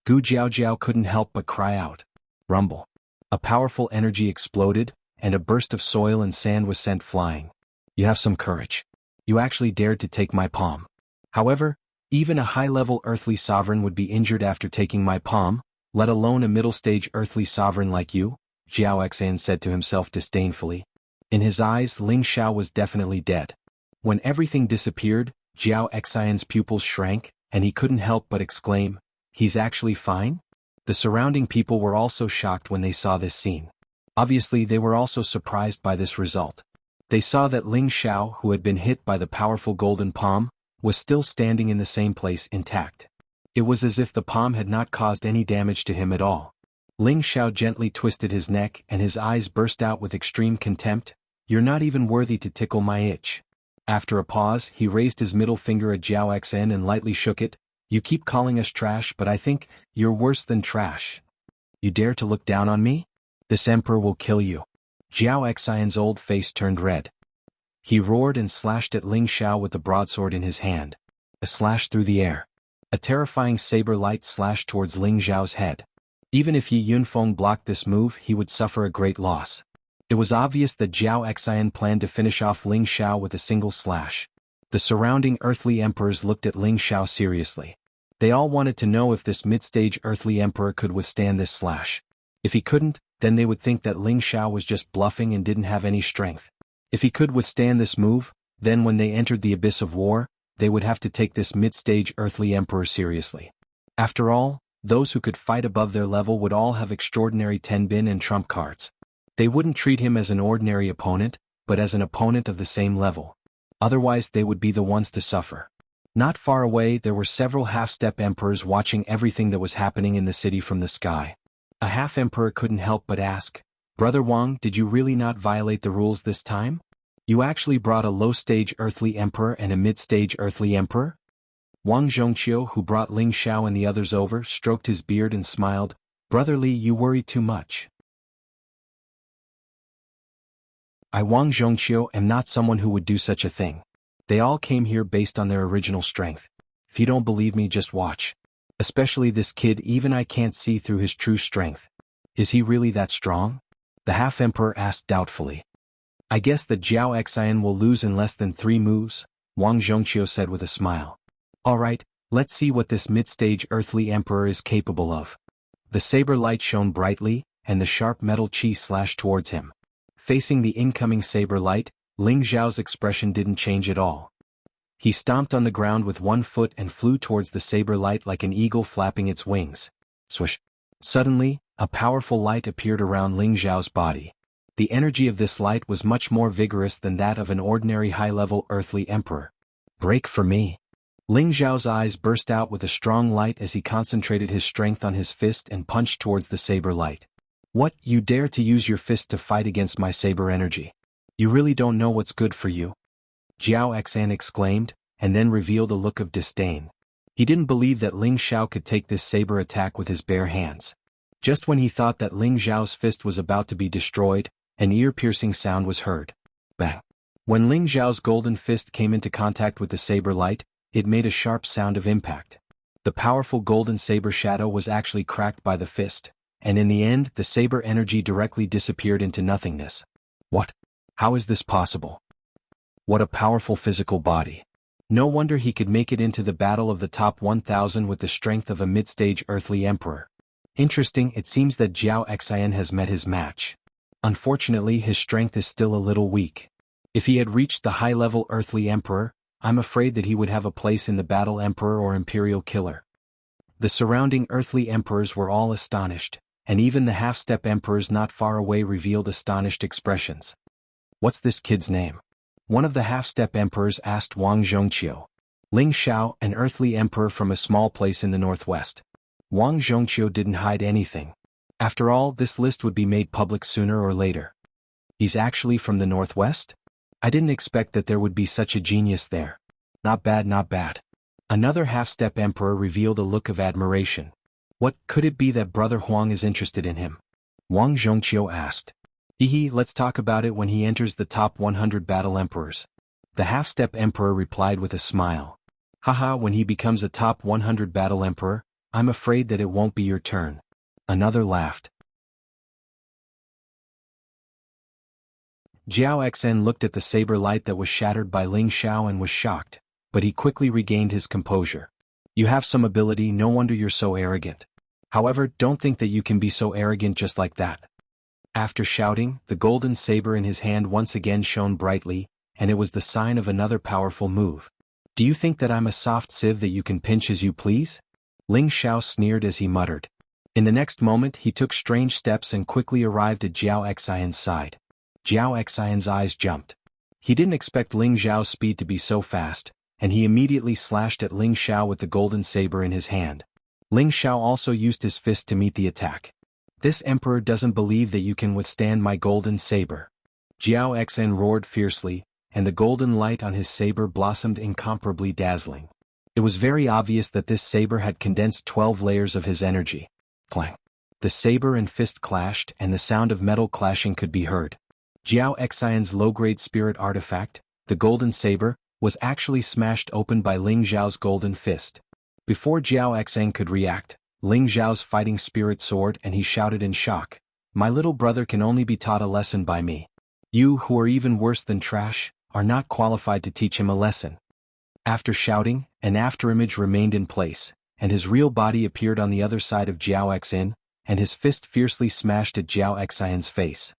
Gu Jiao couldn't help but cry out. Rumble. A powerful energy exploded, and a burst of soil and sand was sent flying. You have some courage. You actually dared to take my palm. However, even a high-level earthly sovereign would be injured after taking my palm, let alone a middle-stage earthly sovereign like you, Jiao Xan said to himself disdainfully. In his eyes, Ling Xiao was definitely dead. When everything disappeared, Jiao Xan's pupils shrank, and he couldn't help but exclaim, he's actually fine? The surrounding people were also shocked when they saw this scene. Obviously, they were also surprised by this result. They saw that Ling Xiao, who had been hit by the powerful golden palm, was still standing in the same place intact. It was as if the palm had not caused any damage to him at all. Ling Xiao gently twisted his neck and his eyes burst out with extreme contempt. You're not even worthy to tickle my itch. After a pause, he raised his middle finger at Jiao Xan and lightly shook it. You keep calling us trash, but I think you're worse than trash. You dare to look down on me? This emperor will kill you. Jiao Xan's old face turned red. He roared and slashed at Ling Xiao with the broadsword in his hand. A slash through the air. A terrifying saber light slashed towards Ling Xiao's head. Even if Yi Yunfeng blocked this move, he would suffer a great loss. It was obvious that Jiao Xan planned to finish off Ling Xiao with a single slash. The surrounding earthly emperors looked at Ling Xiao seriously. They all wanted to know if this mid-stage earthly emperor could withstand this slash. If he couldn't, then they would think that Ling Xiao was just bluffing and didn't have any strength. If he could withstand this move, then when they entered the abyss of war, they would have to take this mid-stage earthly emperor seriously. After all, those who could fight above their level would all have extraordinary tenbin and trump cards. They wouldn't treat him as an ordinary opponent, but as an opponent of the same level. Otherwise they would be the ones to suffer. Not far away there were several half-step emperors watching everything that was happening in the city from the sky. A half-emperor couldn't help but ask, Brother Wang, did you really not violate the rules this time? You actually brought a low-stage earthly emperor and a mid-stage earthly emperor? Wang Zhongqiu, who brought Ling Xiao and the others over, stroked his beard and smiled, Brother Li, you worry too much. I, Wang Zhongqiu, am not someone who would do such a thing. They all came here based on their original strength. If you don't believe me, just watch. Especially this kid, even I can't see through his true strength. Is he really that strong? The half-emperor asked doubtfully. I guess that Jiao Xan will lose in less than 3 moves, Wang Zhongqiu said with a smile. Alright, let's see what this mid-stage earthly emperor is capable of. The saber light shone brightly, and the sharp metal chi slashed towards him. Facing the incoming saber light, Ling Xiao's expression didn't change at all. He stomped on the ground with one foot and flew towards the saber light like an eagle flapping its wings. Swish. Suddenly, a powerful light appeared around Ling Xiao's body. The energy of this light was much more vigorous than that of an ordinary high-level earthly emperor. Break for me. Ling Xiao's eyes burst out with a strong light as he concentrated his strength on his fist and punched towards the saber light. What, you dare to use your fist to fight against my saber energy? You really don't know what's good for you? Jiao Xan exclaimed, and then revealed a look of disdain. He didn't believe that Ling Xiao could take this saber attack with his bare hands. Just when he thought that Ling Xiao's fist was about to be destroyed, an ear-piercing sound was heard. Bang! When Ling Xiao's golden fist came into contact with the saber light, it made a sharp sound of impact. The powerful golden saber shadow was actually cracked by the fist, and in the end the saber energy directly disappeared into nothingness. What? How is this possible? What a powerful physical body. No wonder he could make it into the battle of the top 1000 with the strength of a mid-stage earthly emperor. Interesting, it seems that Jiao Xian has met his match. Unfortunately, his strength is still a little weak. If he had reached the high-level earthly emperor, I'm afraid that he would have a place in the battle emperor or imperial killer. The surrounding earthly emperors were all astonished, and even the half-step emperors not far away revealed astonished expressions. What's this kid's name? One of the half-step emperors asked Wang Zhongqiu. Ling Xiao, an earthly emperor from a small place in the northwest. Wang Zhongqiu didn't hide anything. After all, this list would be made public sooner or later. He's actually from the northwest? I didn't expect that there would be such a genius there. Not bad, not bad. Another half-step emperor revealed a look of admiration. What could it be that Brother Huang is interested in him? Wang Zhongqiu asked. Let's talk about it when he enters the top 100 battle emperors. The half-step emperor replied with a smile. Haha, when he becomes a top 100 battle emperor, I'm afraid that it won't be your turn. Another laughed. Jiao Xen looked at the saber light that was shattered by Ling Xiao and was shocked, but he quickly regained his composure. You have some ability, no wonder you're so arrogant. However, don't think that you can be so arrogant just like that. After shouting, the golden saber in his hand once again shone brightly, and it was the sign of another powerful move. Do you think that I'm a soft sieve that you can pinch as you please? Ling Xiao sneered as he muttered. In the next moment he took strange steps and quickly arrived at Jiao Xian's side. Jiao Xian's eyes jumped. He didn't expect Ling Xiao's speed to be so fast, and he immediately slashed at Ling Xiao with the golden saber in his hand. Ling Xiao also used his fist to meet the attack. This emperor doesn't believe that you can withstand my golden saber. Jiao Xen roared fiercely, and the golden light on his saber blossomed incomparably dazzling. It was very obvious that this saber had condensed 12 layers of his energy. Clang. The saber and fist clashed, and the sound of metal clashing could be heard. Jiao Xian's low-grade spirit artifact, the golden saber, was actually smashed open by Ling Xiao's golden fist. Before Jiao Xen could react, Ling Xiao's fighting spirit soared and he shouted in shock. My little brother can only be taught a lesson by me. You, who are even worse than trash, are not qualified to teach him a lesson. After shouting, an afterimage remained in place, and his real body appeared on the other side of Jiao Xen, and his fist fiercely smashed at Jiao Xian's face.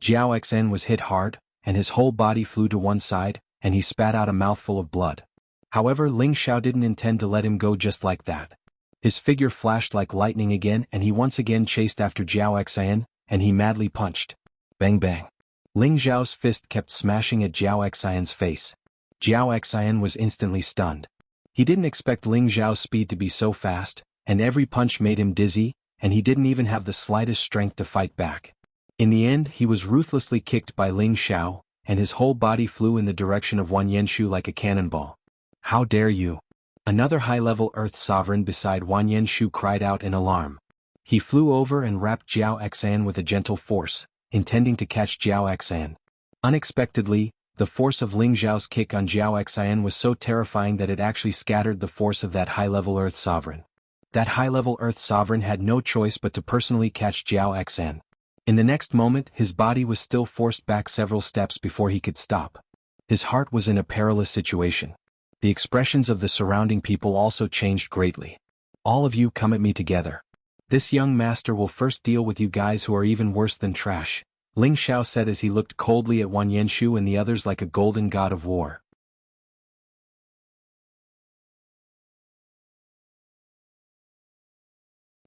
Jiao Xen was hit hard, and his whole body flew to one side, and he spat out a mouthful of blood. However, Ling Xiao didn't intend to let him go just like that. His figure flashed like lightning again and he once again chased after Jiao Xian, and he madly punched. Bang bang. Ling Xiao's fist kept smashing at Jiao Xian's face. Jiao Xian was instantly stunned. He didn't expect Ling Xiao's speed to be so fast, and every punch made him dizzy, and he didn't even have the slightest strength to fight back. In the end, he was ruthlessly kicked by Ling Xiao, and his whole body flew in the direction of Wan Yenshu like a cannonball. How dare you! Another high-level Earth sovereign beside Wan Yenshu cried out in alarm. He flew over and rapped Jiao Xian with a gentle force, intending to catch Jiao Xian. Unexpectedly, the force of Ling Xiao's kick on Jiao Xian was so terrifying that it actually scattered the force of that high-level Earth sovereign. That high-level Earth sovereign had no choice but to personally catch Jiao Xian. In the next moment, his body was still forced back several steps before he could stop. His heart was in a perilous situation. The expressions of the surrounding people also changed greatly. All of you come at me together. This young master will first deal with you guys who are even worse than trash, Ling Xiao said as he looked coldly at Wan Yenshu and the others like a golden god of war.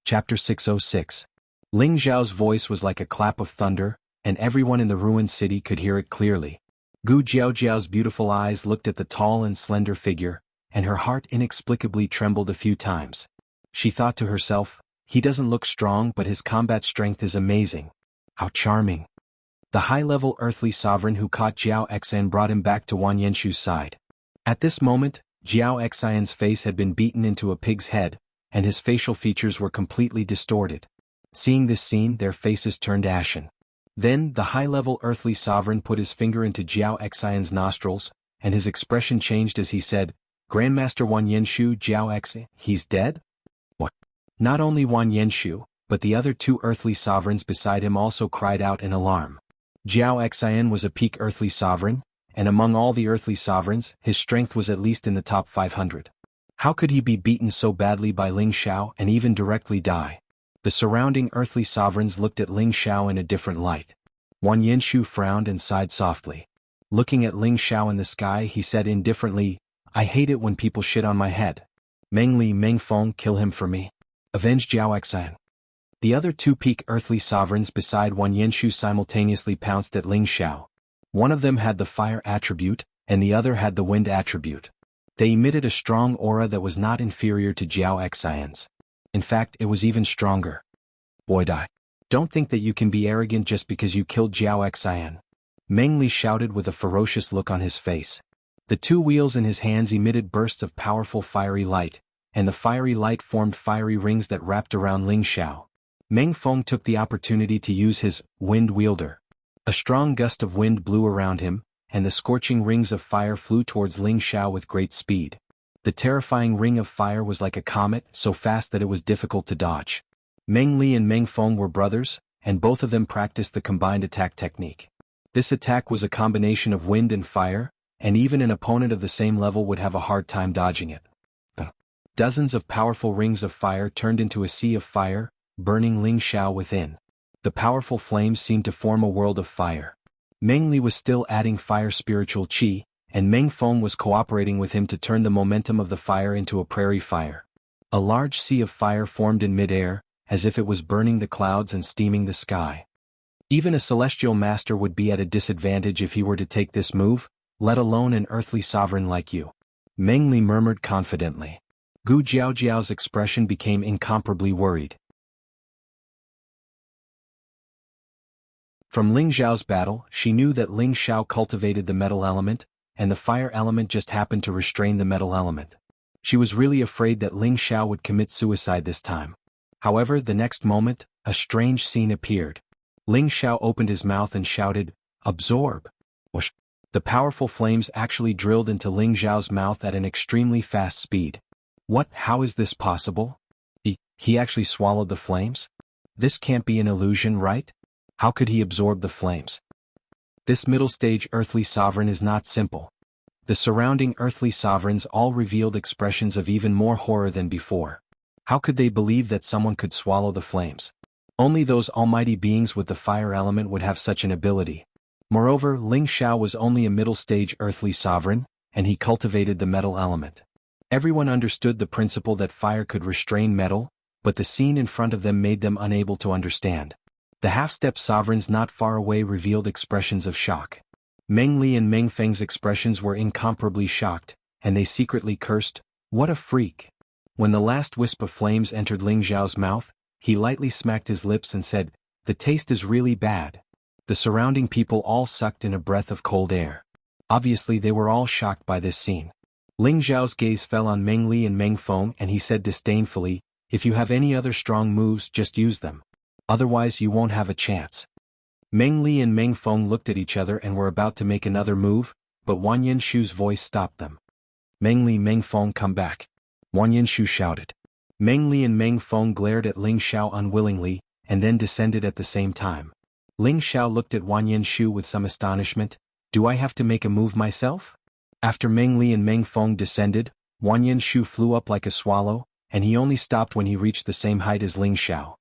Chapter 606. Ling Xiao's voice was like a clap of thunder, and everyone in the ruined city could hear it clearly. Gu Jiaojiao's beautiful eyes looked at the tall and slender figure, and her heart inexplicably trembled a few times. She thought to herself, he doesn't look strong but his combat strength is amazing. How charming. The high-level earthly sovereign who caught Jiao Xen brought him back to Wan Yenshu's side. At this moment, Jiao Xian's face had been beaten into a pig's head, and his facial features were completely distorted. Seeing this scene, their faces turned ashen. Then, the high-level earthly sovereign put his finger into Jiao Xian's nostrils, and his expression changed as he said, Grandmaster Wan Yenshu, Jiao Xi, he's dead? What? Not only Wan Yenshu, but the other two earthly sovereigns beside him also cried out in alarm. Jiao Xian was a peak earthly sovereign, and among all the earthly sovereigns, his strength was at least in the top 500. How could he be beaten so badly by Ling Xiao and even directly die? The surrounding earthly sovereigns looked at Ling Xiao in a different light. Wan Yinshu frowned and sighed softly. Looking at Ling Xiao in the sky, he said indifferently, "I hate it when people shit on my head. Meng Li Meng Feng, kill him for me. Avenge Jiao Xian." The other two peak earthly sovereigns beside Wan Yinshu simultaneously pounced at Ling Xiao. One of them had the fire attribute, and the other had the wind attribute. They emitted a strong aura that was not inferior to Jiao Xian's. In fact, it was even stronger. "Boy die. Don't think that you can be arrogant just because you killed Jiao Xian," Meng Li shouted with a ferocious look on his face. The two wheels in his hands emitted bursts of powerful fiery light, and the fiery light formed fiery rings that wrapped around Ling Xiao. Meng Feng took the opportunity to use his wind wielder. A strong gust of wind blew around him, and the scorching rings of fire flew towards Ling Xiao with great speed. The terrifying ring of fire was like a comet, so fast that it was difficult to dodge. Meng Li and Meng Feng were brothers, and both of them practiced the combined attack technique. This attack was a combination of wind and fire, and even an opponent of the same level would have a hard time dodging it. Dozens of powerful rings of fire turned into a sea of fire, burning Ling Xiao within. The powerful flames seemed to form a world of fire. Meng Li was still adding fire spiritual qi, and Meng Feng was cooperating with him to turn the momentum of the fire into a prairie fire. A large sea of fire formed in mid-air, as if it was burning the clouds and steaming the sky. Even a celestial master would be at a disadvantage if he were to take this move, let alone an earthly sovereign like you. Meng Li murmured confidently. Gu Jiaojiao's expression became incomparably worried. From Ling Xiao's battle, she knew that Ling Xiao cultivated the metal element, and the fire element just happened to restrain the metal element. She was really afraid that Ling Xiao would commit suicide this time. However, the next moment, a strange scene appeared. Ling Xiao opened his mouth and shouted, "Absorb!" Whoosh! The powerful flames actually drilled into Ling Xiao's mouth at an extremely fast speed. What? How is this possible? He actually swallowed the flames? This can't be an illusion, right? How could he absorb the flames? This middle-stage earthly sovereign is not simple. The surrounding earthly sovereigns all revealed expressions of even more horror than before. How could they believe that someone could swallow the flames? Only those almighty beings with the fire element would have such an ability. Moreover, Ling Xiao was only a middle-stage earthly sovereign, and he cultivated the metal element. Everyone understood the principle that fire could restrain metal, but the scene in front of them made them unable to understand. The half-step sovereigns not far away revealed expressions of shock. Meng Li and Meng Feng's expressions were incomparably shocked, and they secretly cursed, "What a freak!" When the last wisp of flames entered Ling Xiao's mouth, he lightly smacked his lips and said, "The taste is really bad." The surrounding people all sucked in a breath of cold air. Obviously they were all shocked by this scene. Ling Xiao's gaze fell on Meng Li and Meng Feng and he said disdainfully, "If you have any other strong moves, just use them. Otherwise you won't have a chance." Meng Li and Meng Feng looked at each other and were about to make another move, but Wan Yinshu's voice stopped them. "Meng Li, Meng Feng, come back," Wan Yinshu shouted. Meng Li and Meng Feng glared at Ling Xiao unwillingly, and then descended at the same time. Ling Xiao looked at Wan Yinshu with some astonishment. "Do I have to make a move myself?" After Meng Li and Meng Feng descended, Wan Yinshu flew up like a swallow, and he only stopped when he reached the same height as Ling Xiao.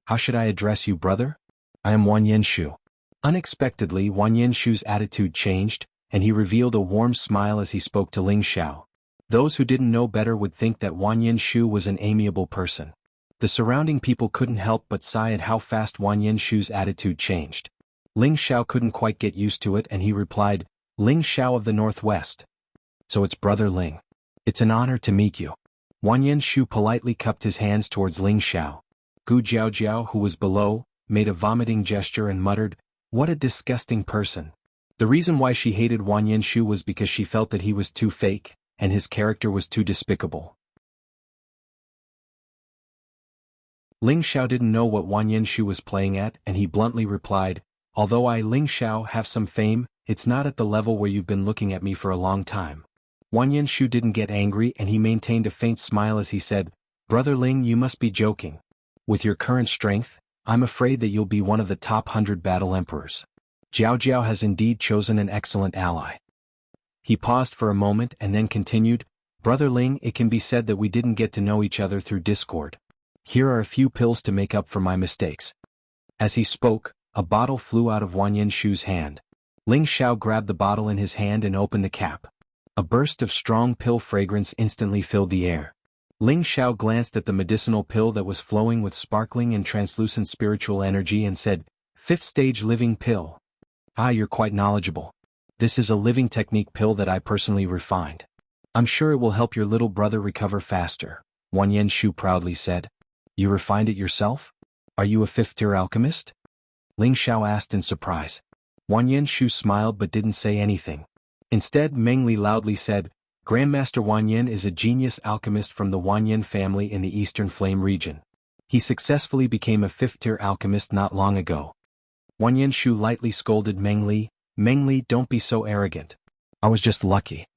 "How should I address you, brother? I am Wan Yinshu." Unexpectedly, Wan Yinshu's attitude changed, and he revealed a warm smile as he spoke to Ling Xiao. Those who didn't know better would think that Wan Yinshu was an amiable person. The surrounding people couldn't help but sigh at how fast Wan Yinshu's attitude changed. Ling Xiao couldn't quite get used to it and he replied, "Ling Xiao of the Northwest. So it's Brother Ling. It's an honor to meet you." Wan Yinshu politely cupped his hands towards Ling Xiao. Gu Jiaojiao, who was below, made a vomiting gesture and muttered, "What a disgusting person." The reason why she hated Wan Yinshu was because she felt that he was too fake, and his character was too despicable. Ling Xiao didn't know what Wan Yinshu was playing at and he bluntly replied, "Although I, Ling Xiao, have some fame, it's not at the level where you've been looking at me for a long time." Wan Yinshu didn't get angry and he maintained a faint smile as he said, "Brother Ling, you must be joking. With your current strength, I'm afraid that you'll be one of the top 100 battle emperors. Jiao has indeed chosen an excellent ally. He paused for a moment and then continued, Brother Ling, it can be said that we didn't get to know each other through Discord. Here are a few pills to make up for my mistakes. As he spoke, a bottle flew out of Wang Yanshu's hand. Ling Xiao grabbed the bottle in his hand and opened the cap. A burst of strong pill fragrance instantly filled the air. Ling Xiao glanced at the medicinal pill that was flowing with sparkling and translucent spiritual energy and said, "Fifth stage living pill. Ah, you're quite knowledgeable. This is a living technique pill that I personally refined. I'm sure it will help your little brother recover faster," Wang Yanshu proudly said. "You refined it yourself? Are you a fifth-tier alchemist?" Ling Xiao asked in surprise. Wang Yanshu smiled but didn't say anything. Instead, Meng Li loudly said, Grandmaster Wang Yan is a genius alchemist from the Wang Yan family in the Eastern Flame region. He successfully became a fifth-tier alchemist not long ago. Wang Yanshu lightly scolded Meng Li, "Meng Li, don't be so arrogant. I was just lucky."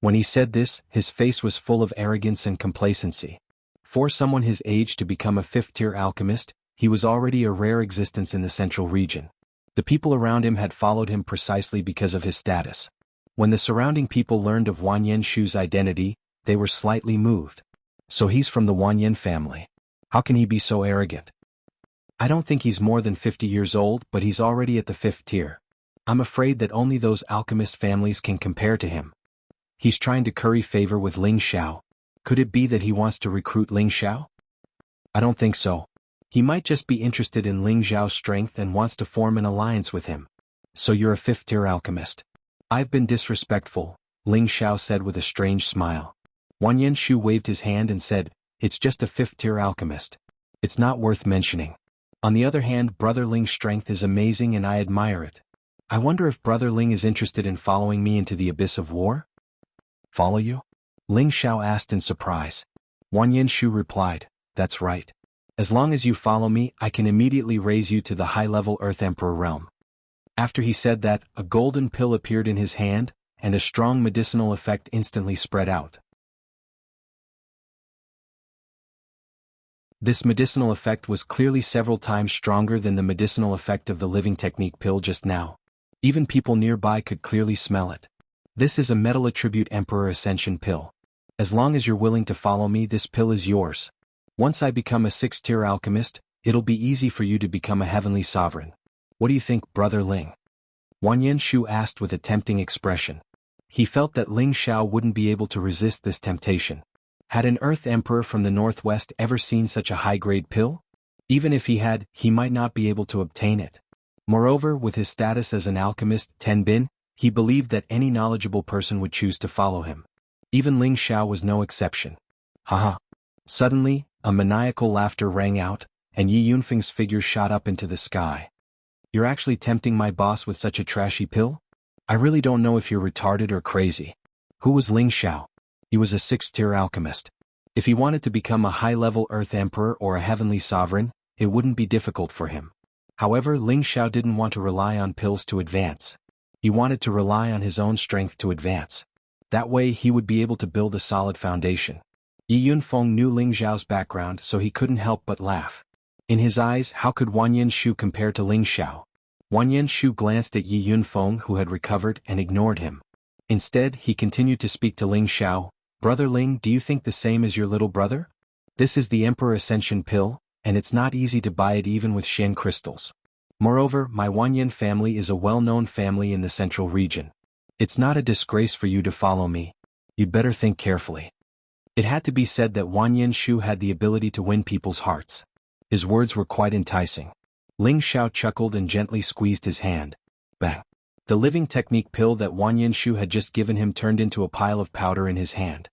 When he said this, his face was full of arrogance and complacency. For someone his age to become a fifth-tier alchemist, he was already a rare existence in the central region. The people around him had followed him precisely because of his status. When the surrounding people learned of Wang Yanshu's identity, they were slightly moved. So he's from the Wang Yan family. How can he be so arrogant? I don't think he's more than 50 years old, but he's already at the fifth tier. I'm afraid that only those alchemist families can compare to him. He's trying to curry favor with Ling Xiao. Could it be that he wants to recruit Ling Xiao? I don't think so. He might just be interested in Ling Xiao's strength and wants to form an alliance with him. So you're a fifth-tier alchemist. I've been disrespectful, Ling Xiao said with a strange smile. Wang Yanshu waved his hand and said, "It's just a fifth-tier alchemist. It's not worth mentioning. On the other hand, Brother Ling's strength is amazing and I admire it. I wonder if Brother Ling is interested in following me into the abyss of war?" "Follow you?" Ling Xiao asked in surprise. Wang Yanshu replied, "That's right. As long as you follow me, I can immediately raise you to the high-level Earth Emperor realm." After he said that, a golden pill appeared in his hand, and a strong medicinal effect instantly spread out. This medicinal effect was clearly several times stronger than the medicinal effect of the living technique pill just now. Even people nearby could clearly smell it. This is a metal attribute Emperor Ascension pill. As long as you're willing to follow me, this pill is yours. Once I become a sixth-tier alchemist, it'll be easy for you to become a heavenly sovereign. What do you think, Brother Ling? Wang Yanshu asked with a tempting expression. He felt that Ling Xiao wouldn't be able to resist this temptation. Had an Earth Emperor from the Northwest ever seen such a high-grade pill? Even if he had, he might not be able to obtain it. Moreover, with his status as an alchemist, Ten Bin, he believed that any knowledgeable person would choose to follow him. Even Ling Xiao was no exception. Haha. Suddenly, a maniacal laughter rang out, and Yi Yunfeng's figure shot up into the sky. "You're actually tempting my boss with such a trashy pill? I really don't know if you're retarded or crazy." Who was Ling Xiao? He was a sixth-tier alchemist. If he wanted to become a high-level Earth Emperor or a heavenly sovereign, it wouldn't be difficult for him. However, Ling Xiao didn't want to rely on pills to advance. He wanted to rely on his own strength to advance. That way he would be able to build a solid foundation. Yi Yunfeng knew Ling Xiao's background, so he couldn't help but laugh. In his eyes, how could Wang Yanshu compare to Ling Xiao? Wang Yanshu glanced at Yi Yunfeng, who had recovered, and ignored him. Instead, he continued to speak to Ling Xiao. "Brother Ling, do you think the same as your little brother? This is the Emperor Ascension pill, and it's not easy to buy it even with Shen crystals. Moreover, my Wang Yan family is a well-known family in the central region. It's not a disgrace for you to follow me. You'd better think carefully." It had to be said that Wang Yanshu had the ability to win people's hearts. His words were quite enticing. Ling Xiao chuckled and gently squeezed his hand. Bang! The living technique pill that Wang Yanshu had just given him turned into a pile of powder in his hand.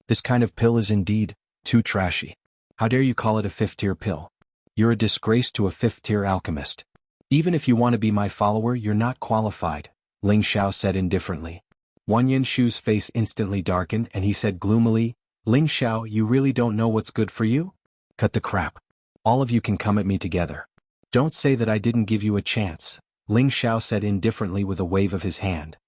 This kind of pill is indeed too trashy. How dare you call it a fifth-tier pill? You're a disgrace to a fifth-tier alchemist. Even if you want to be my follower, you're not qualified, Ling Xiao said indifferently. Wang Yanshu's face instantly darkened and he said gloomily, "Ling Xiao, you really don't know what's good for you? Cut the crap. All of you can come at me together. Don't say that I didn't give you a chance," Ling Xiao said indifferently with a wave of his hand.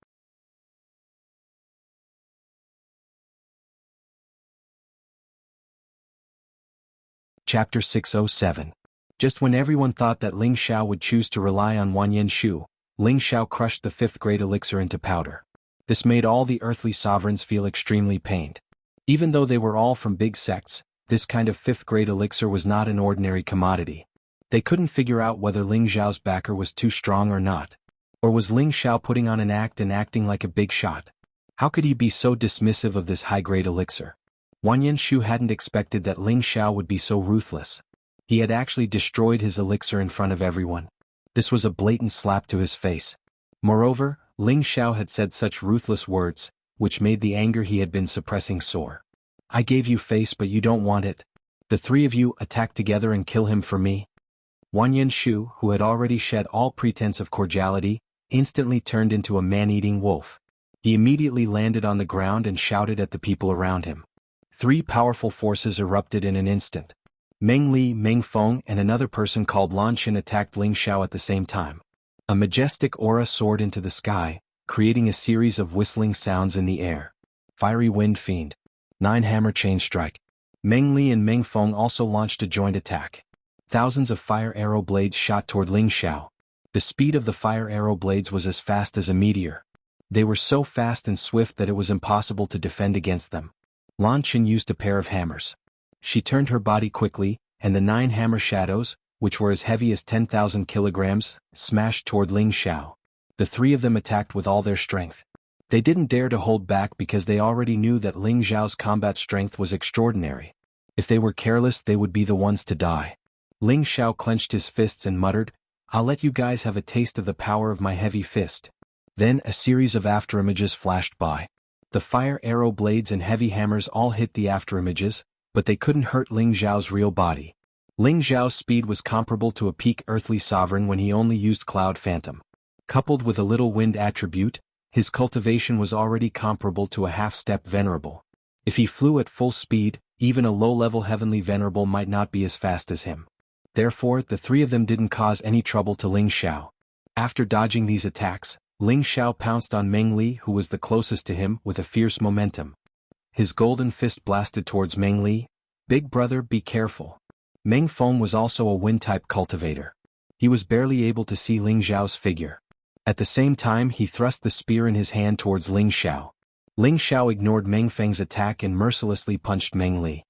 Chapter 607. Just when everyone thought that Ling Xiao would choose to rely on Wanyan Shu, Ling Xiao crushed the 5th-grade elixir into powder. This made all the earthly sovereigns feel extremely pained. Even though they were all from big sects, this kind of 5th-grade elixir was not an ordinary commodity. They couldn't figure out whether Ling Xiao's backer was too strong or not. Or was Ling Xiao putting on an act and acting like a big shot? How could he be so dismissive of this high-grade elixir? Wanyan Shu hadn't expected that Ling Xiao would be so ruthless. He had actually destroyed his elixir in front of everyone. This was a blatant slap to his face. Moreover, Ling Xiao had said such ruthless words, which made the anger he had been suppressing soar. I gave you face but you don't want it. The 3 of you attack together and kill him for me. Wanyan Shu, who had already shed all pretense of cordiality, instantly turned into a man-eating wolf. He immediately landed on the ground and shouted at the people around him. 3 powerful forces erupted in an instant. Meng Li, Meng Feng and another person called Lan Qin attacked Ling Xiao at the same time. A majestic aura soared into the sky, creating a series of whistling sounds in the air. Fiery Wind Fiend. 9 Hammer Chain Strike. Meng Li and Meng Feng also launched a joint attack. Thousands of fire arrow blades shot toward Ling Xiao. The speed of the fire arrow blades was as fast as a meteor. They were so fast and swift that it was impossible to defend against them. Lan Qin used a pair of hammers. She turned her body quickly, and the 9 hammer shadows, which were as heavy as 10,000 kilograms, smashed toward Ling Xiao. The 3 of them attacked with all their strength. They didn't dare to hold back because they already knew that Ling Xiao's combat strength was extraordinary. If they were careless, they would be the ones to die. Ling Xiao clenched his fists and muttered, I'll let you guys have a taste of the power of my heavy fist. Then a series of afterimages flashed by. The fire arrow blades and heavy hammers all hit the afterimages, but they couldn't hurt Ling Xiao's real body. Ling Xiao's speed was comparable to a peak earthly sovereign when he only used Cloud Phantom. Coupled with a little wind attribute, his cultivation was already comparable to a half-step venerable. If he flew at full speed, even a low-level heavenly venerable might not be as fast as him. Therefore, the 3 of them didn't cause any trouble to Ling Xiao. After dodging these attacks, Ling Xiao pounced on Meng Li, who was the closest to him, with a fierce momentum. His golden fist blasted towards Meng Li. Big brother, be careful. Meng Feng was also a wind-type cultivator. He was barely able to see Ling Xiao's figure. At the same time, he thrust the spear in his hand towards Ling Xiao. Ling Xiao ignored Meng Feng's attack and mercilessly punched Meng Li.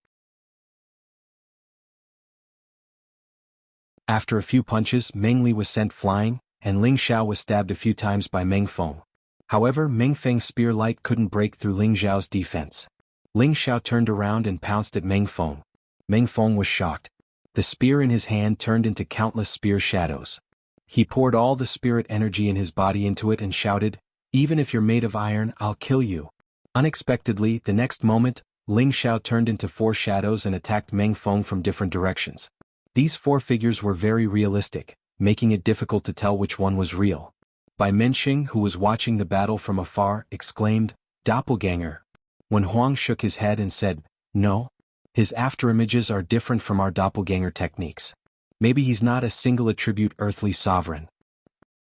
After a few punches, Meng Li was sent flying, and Ling Xiao was stabbed a few times by Meng Feng. However, Meng Feng's spear light couldn't break through Ling Xiao's defense. Ling Xiao turned around and pounced at Meng Feng. Meng Feng was shocked. The spear in his hand turned into countless spear shadows. He poured all the spirit energy in his body into it and shouted, Even if you're made of iron, I'll kill you. Unexpectedly, the next moment, Ling Xiao turned into 4 shadows and attacked Meng Feng from different directions. These 4 figures were very realistic, making it difficult to tell which one was real. Bai Menxing, who was watching the battle from afar, exclaimed, Doppelganger. When Huang shook his head and said, No. His afterimages are different from our doppelganger techniques. Maybe he's not a single attribute earthly sovereign.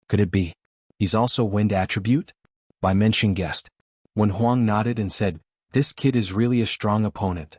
Could it be? He's also wind attribute? Bai Menxing guessed. When Huang nodded and said, This kid is really a strong opponent.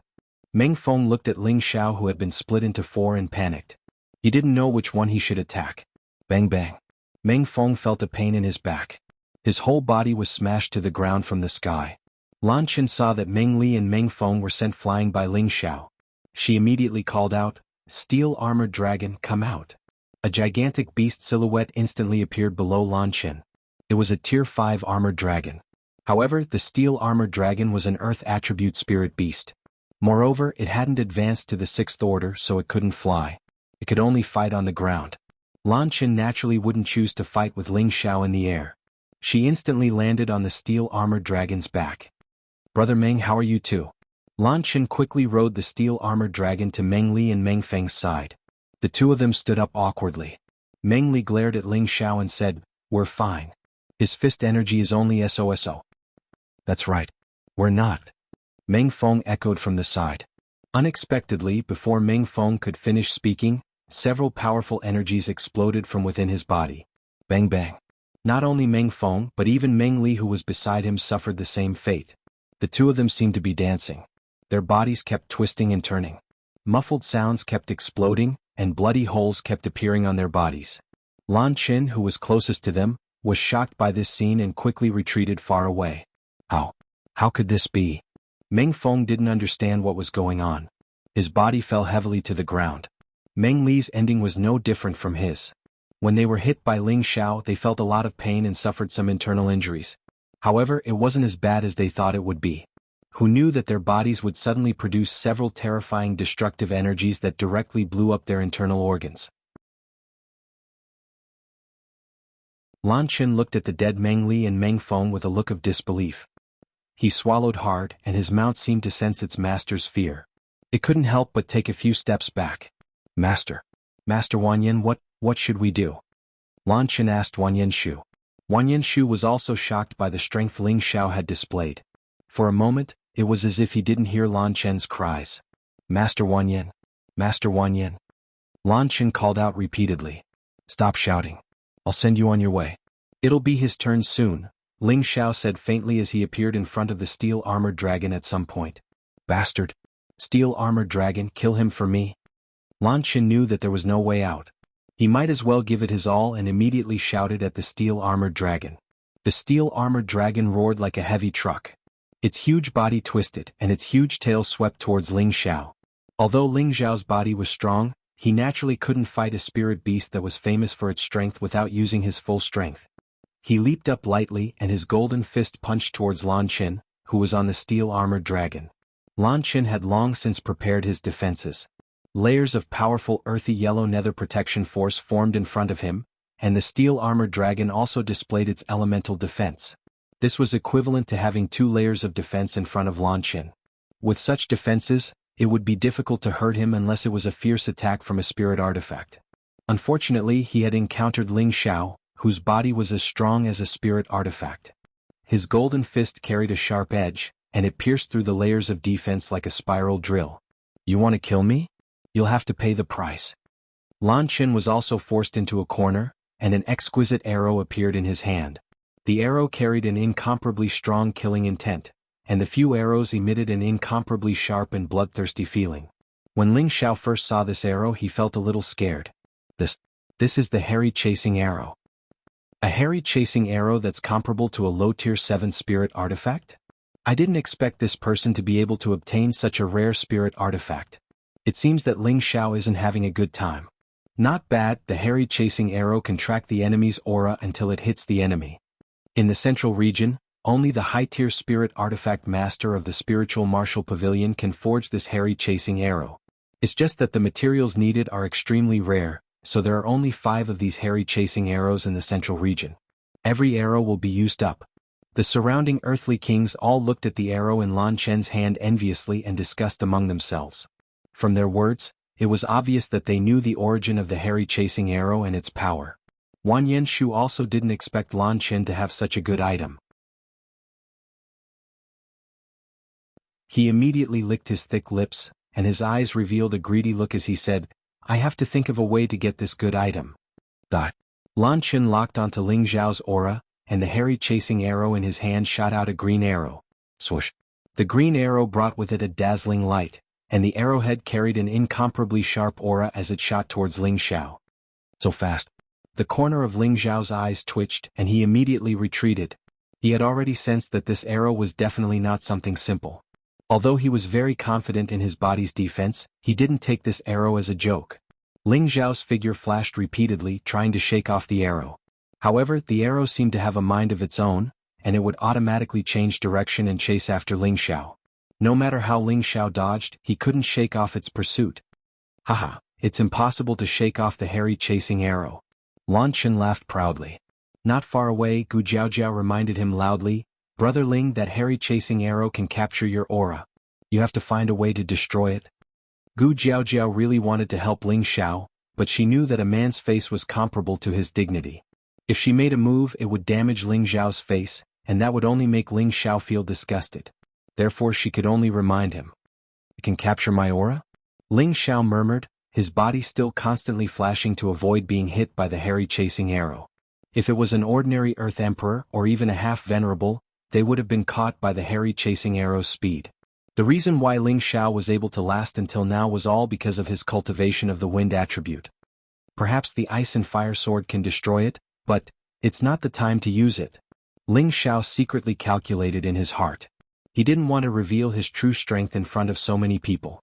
Meng Feng looked at Ling Xiao, who had been split into 4, and panicked. He didn't know which one he should attack. Bang bang. Meng Feng felt a pain in his back. His whole body was smashed to the ground from the sky. Lan Qin saw that Meng Li and Meng Feng were sent flying by Ling Xiao. She immediately called out, Steel Armored Dragon, come out. A gigantic beast silhouette instantly appeared below Lan Qin. It was a Tier 5 armored dragon. However, the Steel Armored Dragon was an Earth attribute spirit beast. Moreover, it hadn't advanced to the 6th order, so it couldn't fly. It could only fight on the ground. Lan Qin naturally wouldn't choose to fight with Ling Xiao in the air. She instantly landed on the Steel Armored Dragon's back. Brother Meng, how are you two? Lan Qin quickly rode the Steel Armored Dragon to Meng Li and Meng Feng's side. The 2 of them stood up awkwardly. Meng Li glared at Ling Xiao and said, We're fine. His fist energy is only SOSO. That's right. We're not. Meng Feng echoed from the side. Unexpectedly, before Meng Feng could finish speaking, several powerful energies exploded from within his body. Bang bang. Not only Meng Feng but even Meng Li, who was beside him, suffered the same fate. The 2 of them seemed to be dancing. Their bodies kept twisting and turning. Muffled sounds kept exploding, and bloody holes kept appearing on their bodies. Lan Qin, who was closest to them, was shocked by this scene and quickly retreated far away. How could this be? Meng Feng didn't understand what was going on. His body fell heavily to the ground. Meng Li's ending was no different from his. When they were hit by Ling Xiao, they felt a lot of pain and suffered some internal injuries. However, it wasn't as bad as they thought it would be. Who knew that their bodies would suddenly produce several terrifying destructive energies that directly blew up their internal organs? Lan Qin looked at the dead Meng Li and Meng Feng with a look of disbelief. He swallowed hard, and his mount seemed to sense its master's fear. It couldn't help but take a few steps back. Master Wanyan, what should we do? Lan Qin asked Wanyan Shu. Wanyan Shu was also shocked by the strength Ling Xiao had displayed. For a moment, it was as if he didn't hear Lan Qin's cries. Master Wanyan. Master Wanyan. Lan Qin called out repeatedly. Stop shouting. I'll send you on your way. It'll be his turn soon, Ling Xiao said faintly as he appeared in front of the steel-armored dragon at some point. Bastard. Steel-armored dragon, kill him for me. Lan Qin knew that there was no way out. He might as well give it his all and immediately shouted at the steel-armored dragon. The steel-armored dragon roared like a heavy truck. Its huge body twisted and its huge tail swept towards Ling Xiao. Although Ling Xiao's body was strong, he naturally couldn't fight a spirit beast that was famous for its strength without using his full strength. He leaped up lightly and his golden fist punched towards Lan Qin, who was on the steel-armored dragon. Lan Qin had long since prepared his defenses. Layers of powerful earthy yellow nether protection force formed in front of him, and the steel-armored dragon also displayed its elemental defense. This was equivalent to having 2 layers of defense in front of Lan Qin. With such defenses, it would be difficult to hurt him unless it was a fierce attack from a spirit artifact. Unfortunately, he had encountered Ling Xiao, whose body was as strong as a spirit artifact. His golden fist carried a sharp edge, and it pierced through the layers of defense like a spiral drill. You want to kill me? You'll have to pay the price. Lan Qin was also forced into a corner, and an exquisite arrow appeared in his hand. The arrow carried an incomparably strong killing intent, and the few arrows emitted an incomparably sharp and bloodthirsty feeling. When Ling Xiao first saw this arrow, he felt a little scared. This is the hairy chasing arrow. A hairy chasing arrow that's comparable to a low-tier 7 spirit artifact? I didn't expect this person to be able to obtain such a rare spirit artifact. It seems that Ling Xiao isn't having a good time. Not bad, the hairy chasing arrow can track the enemy's aura until it hits the enemy. In the central region, only the high-tier spirit artifact master of the spiritual martial pavilion can forge this hairy chasing arrow. It's just that the materials needed are extremely rare, so there are only 5 of these hairy chasing arrows in the central region. Every arrow will be used up. The surrounding earthly kings all looked at the arrow in Lan Qin's hand enviously and discussed among themselves. From their words, it was obvious that they knew the origin of the hairy chasing arrow and its power. Wanyan Shu also didn't expect Lan Qin to have such a good item. He immediately licked his thick lips, and his eyes revealed a greedy look as he said, I have to think of a way to get this good item. Lan Qin locked onto Ling Xiao's aura, and the hairy chasing arrow in his hand shot out a green arrow. Swoosh. The green arrow brought with it a dazzling light, and the arrowhead carried an incomparably sharp aura as it shot towards Ling Xiao. So fast. The corner of Ling Xiao's eyes twitched, and he immediately retreated. He had already sensed that this arrow was definitely not something simple. Although he was very confident in his body's defense, he didn't take this arrow as a joke. Ling Xiao's figure flashed repeatedly, trying to shake off the arrow. However, the arrow seemed to have a mind of its own, and it would automatically change direction and chase after Ling Xiao. No matter how Ling Xiao dodged, he couldn't shake off its pursuit. Haha, it's impossible to shake off the hairy chasing arrow. Lan Qin laughed proudly. Not far away, Gu Jiaojiao reminded him loudly, Brother Ling, that hairy chasing arrow can capture your aura. You have to find a way to destroy it. Gu Jiaojiao really wanted to help Ling Xiao, but she knew that a man's face was comparable to his dignity. If she made a move, it would damage Ling Xiao's face, and that would only make Ling Xiao feel disgusted. Therefore she could only remind him. It can capture my aura? Ling Xiao murmured, his body still constantly flashing to avoid being hit by the hairy chasing arrow. If it was an ordinary Earth Emperor or even a half-venerable, they would have been caught by the hairy chasing arrow's speed. The reason why Ling Xiao was able to last until now was all because of his cultivation of the wind attribute. Perhaps the ice and fire sword can destroy it, but it's not the time to use it. Ling Xiao secretly calculated in his heart. He didn't want to reveal his true strength in front of so many people.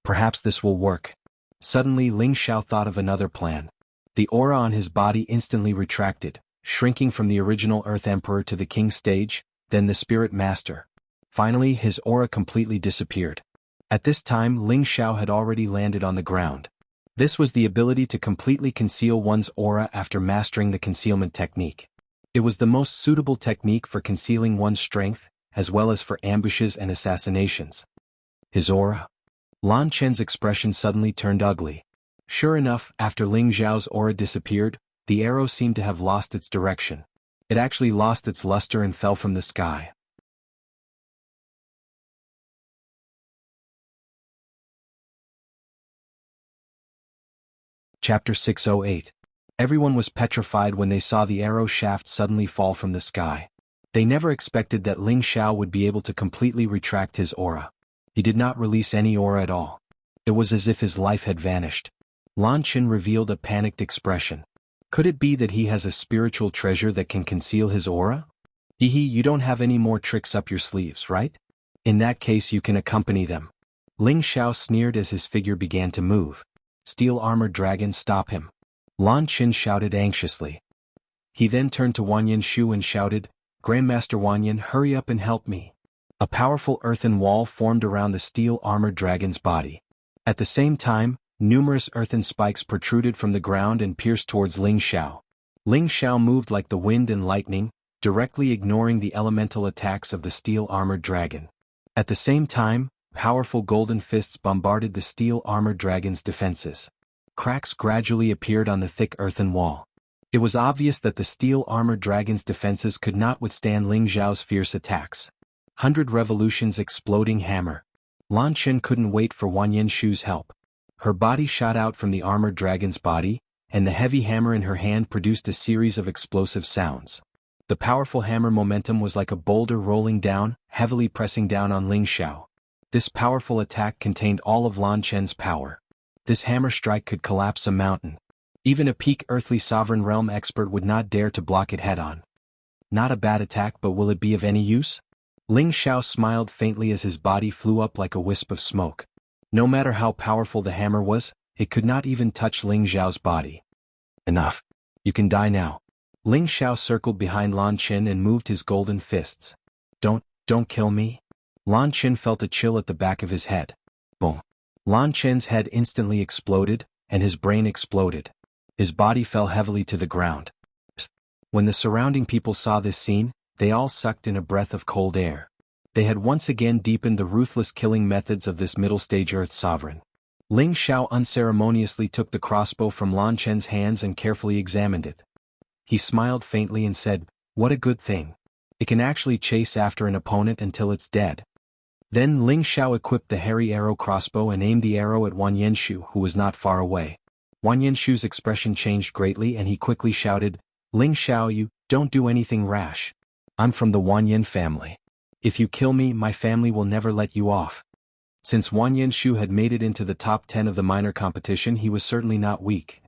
Perhaps this will work. Suddenly Ling Xiao thought of another plan. The aura on his body instantly retracted, shrinking from the original Earth Emperor to the King stage, then the Spirit Master. Finally, his aura completely disappeared. At this time, Ling Xiao had already landed on the ground. This was the ability to completely conceal one's aura after mastering the concealment technique. It was the most suitable technique for concealing one's strength, as well as for ambushes and assassinations. His aura. Lan Chen's expression suddenly turned ugly. Sure enough, after Ling Xiao's aura disappeared, the arrow seemed to have lost its direction. It actually lost its luster and fell from the sky. Chapter 608. Everyone was petrified when they saw the arrow shaft suddenly fall from the sky. They never expected that Ling Xiao would be able to completely retract his aura. He did not release any aura at all. It was as if his life had vanished. Lan Chen revealed a panicked expression. Could it be that he has a spiritual treasure that can conceal his aura? You don't have any more tricks up your sleeves, right? In that case you can accompany them. Ling Xiao sneered as his figure began to move. Steel-armored dragon, stop him. Lan Chen shouted anxiously. He then turned to Wanyan Shu and shouted, Grandmaster Wanyan, hurry up and help me. A powerful earthen wall formed around the steel-armored dragon's body. At the same time, numerous earthen spikes protruded from the ground and pierced towards Ling Xiao. Ling Xiao moved like the wind and lightning, directly ignoring the elemental attacks of the steel-armored dragon. At the same time, powerful golden fists bombarded the steel-armored dragon's defenses. Cracks gradually appeared on the thick earthen wall. It was obvious that the steel-armored dragon's defenses could not withstand Ling Xiao's fierce attacks. 100 revolutions exploding hammer. Lan Chen couldn't wait for Wanyan Shu's help. Her body shot out from the armored dragon's body, and the heavy hammer in her hand produced a series of explosive sounds. The powerful hammer momentum was like a boulder rolling down, heavily pressing down on Ling Xiao. This powerful attack contained all of Lan Chen's power. This hammer strike could collapse a mountain. Even a peak earthly sovereign realm expert would not dare to block it head-on. Not a bad attack, but will it be of any use? Ling Xiao smiled faintly as his body flew up like a wisp of smoke. No matter how powerful the hammer was, it could not even touch Ling Xiao's body. Enough. You can die now. Ling Xiao circled behind Lan Chen and moved his golden fists. Don't kill me. Lan Chen felt a chill at the back of his head. Boom. Lan Chen's head instantly exploded, and his brain exploded. His body fell heavily to the ground. When the surrounding people saw this scene, they all sucked in a breath of cold air. They had once again deepened the ruthless killing methods of this middle-stage Earth sovereign. Ling Xiao unceremoniously took the crossbow from Lan Chen's hands and carefully examined it. He smiled faintly and said, "What a good thing. It can actually chase after an opponent until it's dead." Then Ling Xiao equipped the hairy arrow crossbow and aimed the arrow at Wanyan Shu, who was not far away. Wanyan Shu's expression changed greatly and he quickly shouted, "Ling Xiao, you don't do anything rash. I'm from the Wanyan family. If you kill me, my family will never let you off." Since Wanyan Shu had made it into the top 10 of the minor competition, he was certainly not weak.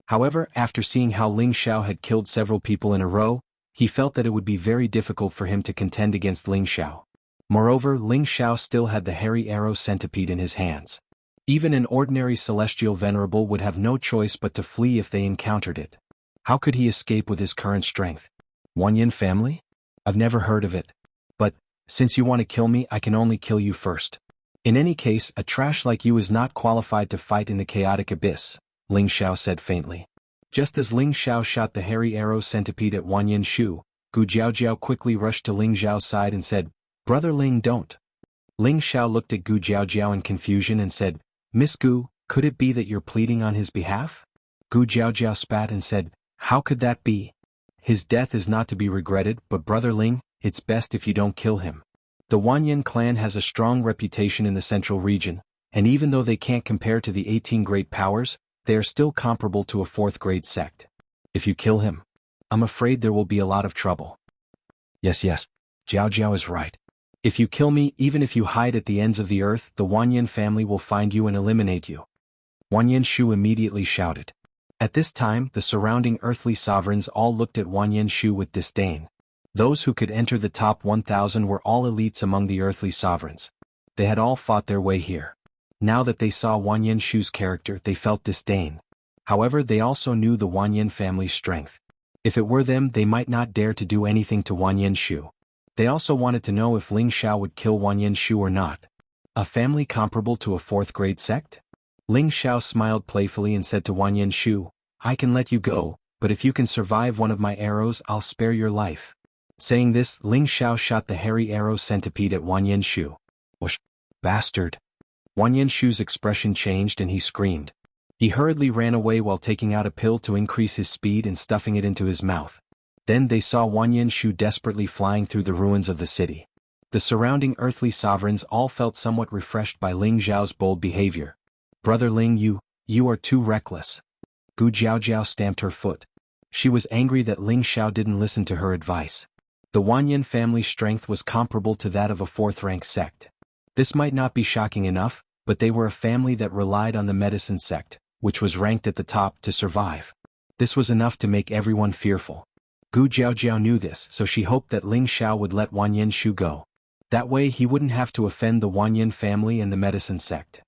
However, after seeing how Ling Xiao had killed several people in a row, he felt that it would be very difficult for him to contend against Ling Xiao. Moreover, Ling Xiao still had the hairy arrow centipede in his hands. Even an ordinary celestial venerable would have no choice but to flee if they encountered it. How could he escape with his current strength? Wanyan family? I've never heard of it. But, since you want to kill me, I can only kill you first. In any case, a trash like you is not qualified to fight in the chaotic abyss, Ling Xiao said faintly. Just as Ling Xiao shot the hairy arrow centipede at Wanyan Shu, Gu Jiaojiao quickly rushed to Ling Xiao's side and said, "Brother Ling, don't." Ling Xiao looked at Gu Jiaojiao in confusion and said, "Miss Gu, could it be that you're pleading on his behalf?" Gu Jiaojiao spat and said, "How could that be? His death is not to be regretted, but Brother Ling, it's best if you don't kill him. The Wanyan clan has a strong reputation in the central region, and even though they can't compare to the 18 great powers, they are still comparable to a 4th-grade sect. If you kill him, I'm afraid there will be a lot of trouble." Yes. Jiao Jiao is right. If you kill me, even if you hide at the ends of the earth, the Wanyan family will find you and eliminate you. Wanyan Shu immediately shouted. At this time, the surrounding earthly sovereigns all looked at Wanyan Shu with disdain. Those who could enter the top 1,000 were all elites among the earthly sovereigns. They had all fought their way here. Now that they saw Wanyan Shu's character, they felt disdain. However, they also knew the Wanyan family's strength. If it were them, they might not dare to do anything to Wanyan Shu. They also wanted to know if Ling Xiao would kill Wanyan Shu or not. A family comparable to a fourth-grade sect? Ling Xiao smiled playfully and said to Wanyan Shu, I can let you go, but if you can survive one of my arrows, I'll spare your life. Saying this, Ling Xiao shot the hairy arrow centipede at Wanyan Shu. Whoosh! Bastard! Wanyan Shu's expression changed and he screamed. He hurriedly ran away while taking out a pill to increase his speed and stuffing it into his mouth. Then they saw Wanyan Shu desperately flying through the ruins of the city. The surrounding earthly sovereigns all felt somewhat refreshed by Ling Xiao's bold behavior. Brother Ling, you are too reckless. Gu Jiaojiao stamped her foot. She was angry that Ling Xiao didn't listen to her advice. The Wanyan family's strength was comparable to that of a fourth-rank sect. This might not be shocking enough, but they were a family that relied on the medicine sect, which was ranked at the top, to survive. This was enough to make everyone fearful. Gu Jiaojiao knew this, so she hoped that Ling Xiao would let Wanyan Shu go. That way he wouldn't have to offend the Wanyan family and the medicine sect.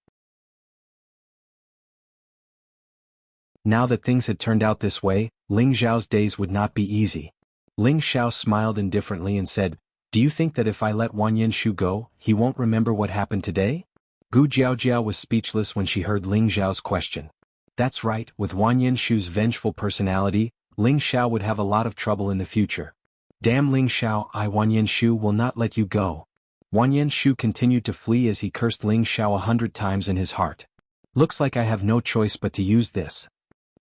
Now that things had turned out this way, Ling Xiao's days would not be easy. Ling Xiao smiled indifferently and said, Do you think that if I let Wanyan Shu go, he won't remember what happened today? Gu Jiaojiao was speechless when she heard Ling Xiao's question. That's right, with Wanyan Shu's vengeful personality, Ling Xiao would have a lot of trouble in the future. Damn Ling Xiao, Wanyan Shu will not let you go. Wanyan Shu continued to flee as he cursed Ling Xiao 100 times in his heart. Looks like I have no choice but to use this.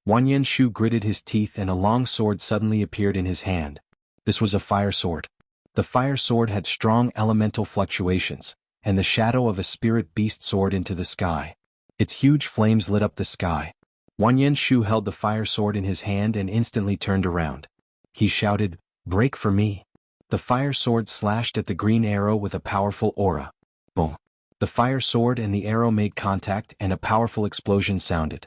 Wanyan Shu gritted his teeth and a long sword suddenly appeared in his hand. This was a fire sword. The fire sword had strong elemental fluctuations, and the shadow of a spirit beast soared into the sky. Its huge flames lit up the sky. Wanyan Shu held the fire sword in his hand and instantly turned around. He shouted, Break for me. The fire sword slashed at the green arrow with a powerful aura. Boom. The fire sword and the arrow made contact and a powerful explosion sounded.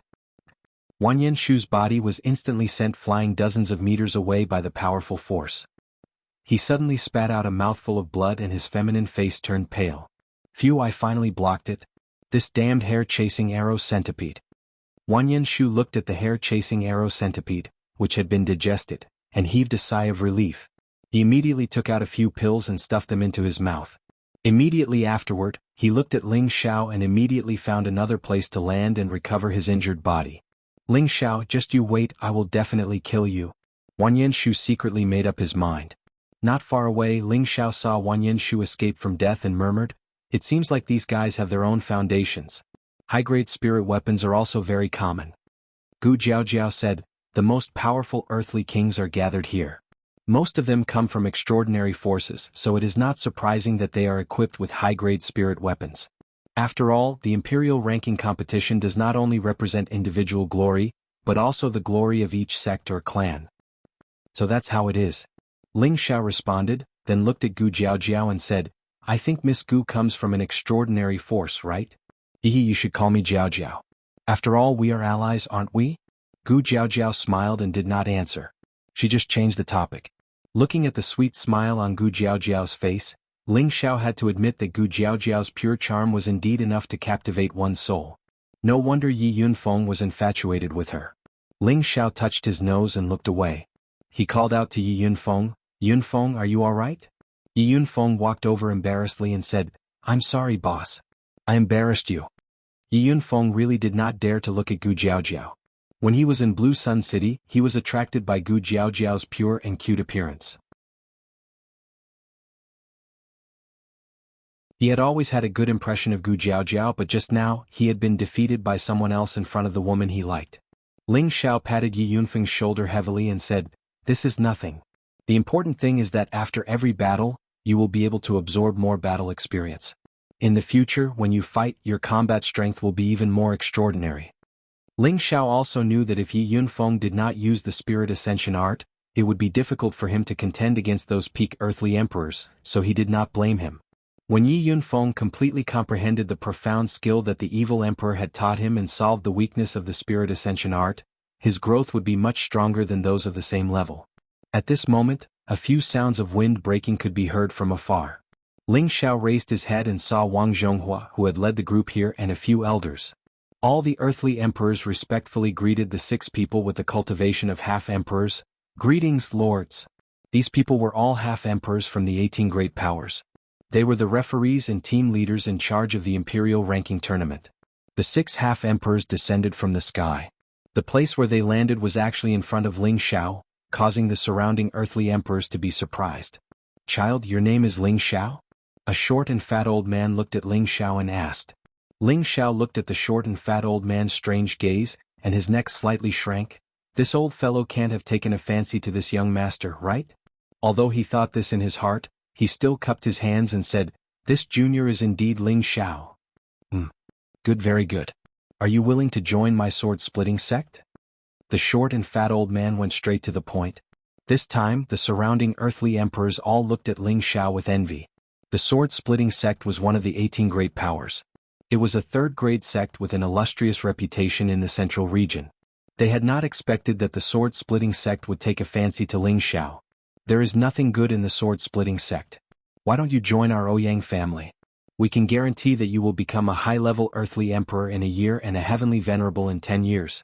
Wanyan Shu's body was instantly sent flying dozens of meters away by the powerful force. He suddenly spat out a mouthful of blood and his feminine face turned pale. Phew, I finally blocked it. This damned hair-chasing arrow centipede. Wanyan Shu looked at the hair-chasing arrow centipede, which had been digested, and heaved a sigh of relief. He immediately took out a few pills and stuffed them into his mouth. Immediately afterward, he looked at Ling Xiao and immediately found another place to land and recover his injured body. Ling Xiao, just you wait, I will definitely kill you. Wanyan Shu secretly made up his mind. Not far away, Ling Xiao saw Wanyan Shu escape from death and murmured, It seems like these guys have their own foundations. High-grade spirit weapons are also very common. Gu Jiaojiao said, The most powerful earthly kings are gathered here. Most of them come from extraordinary forces, so it is not surprising that they are equipped with high-grade spirit weapons. After all, the imperial ranking competition does not only represent individual glory, but also the glory of each sect or clan. So that's how it is. Ling Xiao responded, then looked at Gu Jiaojiao and said, I think Miss Gu comes from an extraordinary force, right? You should call me Jiaojiao. After all, we are allies, aren't we? Gu Jiaojiao smiled and did not answer. She just changed the topic. Looking at the sweet smile on Gu Jiaojiao's face, Ling Xiao had to admit that Gu Jiaojiao's pure charm was indeed enough to captivate one's soul. No wonder Yi Yunfeng was infatuated with her. Ling Xiao touched his nose and looked away. He called out to Yi Yunfeng, Yunfeng, are you alright? Yi Yunfeng walked over embarrassedly and said, I'm sorry, boss. I embarrassed you. Yi Yunfeng really did not dare to look at Gu Jiaojiao. When he was in Blue Sun City, he was attracted by Gu Jiaojiao's pure and cute appearance. He had always had a good impression of Gu Jiaojiao, but just now, he had been defeated by someone else in front of the woman he liked. Ling Xiao patted Yi Yunfeng's shoulder heavily and said, This is nothing. The important thing is that after every battle, you will be able to absorb more battle experience. In the future, when you fight, your combat strength will be even more extraordinary. Ling Xiao also knew that if Yi Yunfeng did not use the Spirit Ascension art, it would be difficult for him to contend against those peak earthly emperors, so he did not blame him. When Yi Yunfeng completely comprehended the profound skill that the evil emperor had taught him and solved the weakness of the spirit ascension art, his growth would be much stronger than those of the same level. At this moment, a few sounds of wind breaking could be heard from afar. Ling Xiao raised his head and saw Wang Zhonghua, who had led the group here, and a few elders. All the earthly emperors respectfully greeted the 6 people with the cultivation of half-emperors. Greetings, lords. These people were all half-emperors from the 18 great powers. They were the referees and team leaders in charge of the imperial ranking tournament. The 6 half-emperors descended from the sky. The place where they landed was actually in front of Ling Xiao, causing the surrounding earthly emperors to be surprised. Child, your name is Ling Xiao? A short and fat old man looked at Ling Xiao and asked. Ling Xiao looked at the short and fat old man's strange gaze, and his neck slightly shrank. This old fellow can't have taken a fancy to this young master, right? Although he thought this in his heart, he still cupped his hands and said, "This junior is indeed Ling Xiao." Good, very good. Are you willing to join my sword-splitting sect? The short and fat old man went straight to the point. This time, the surrounding earthly emperors all looked at Ling Xiao with envy. The sword-splitting sect was one of the 18 great powers. It was a third-grade sect with an illustrious reputation in the central region. They had not expected that the sword-splitting sect would take a fancy to Ling Xiao. There is nothing good in the sword-splitting sect. Why don't you join our Ouyang family? We can guarantee that you will become a high-level earthly emperor in a year and a heavenly venerable in 10 years.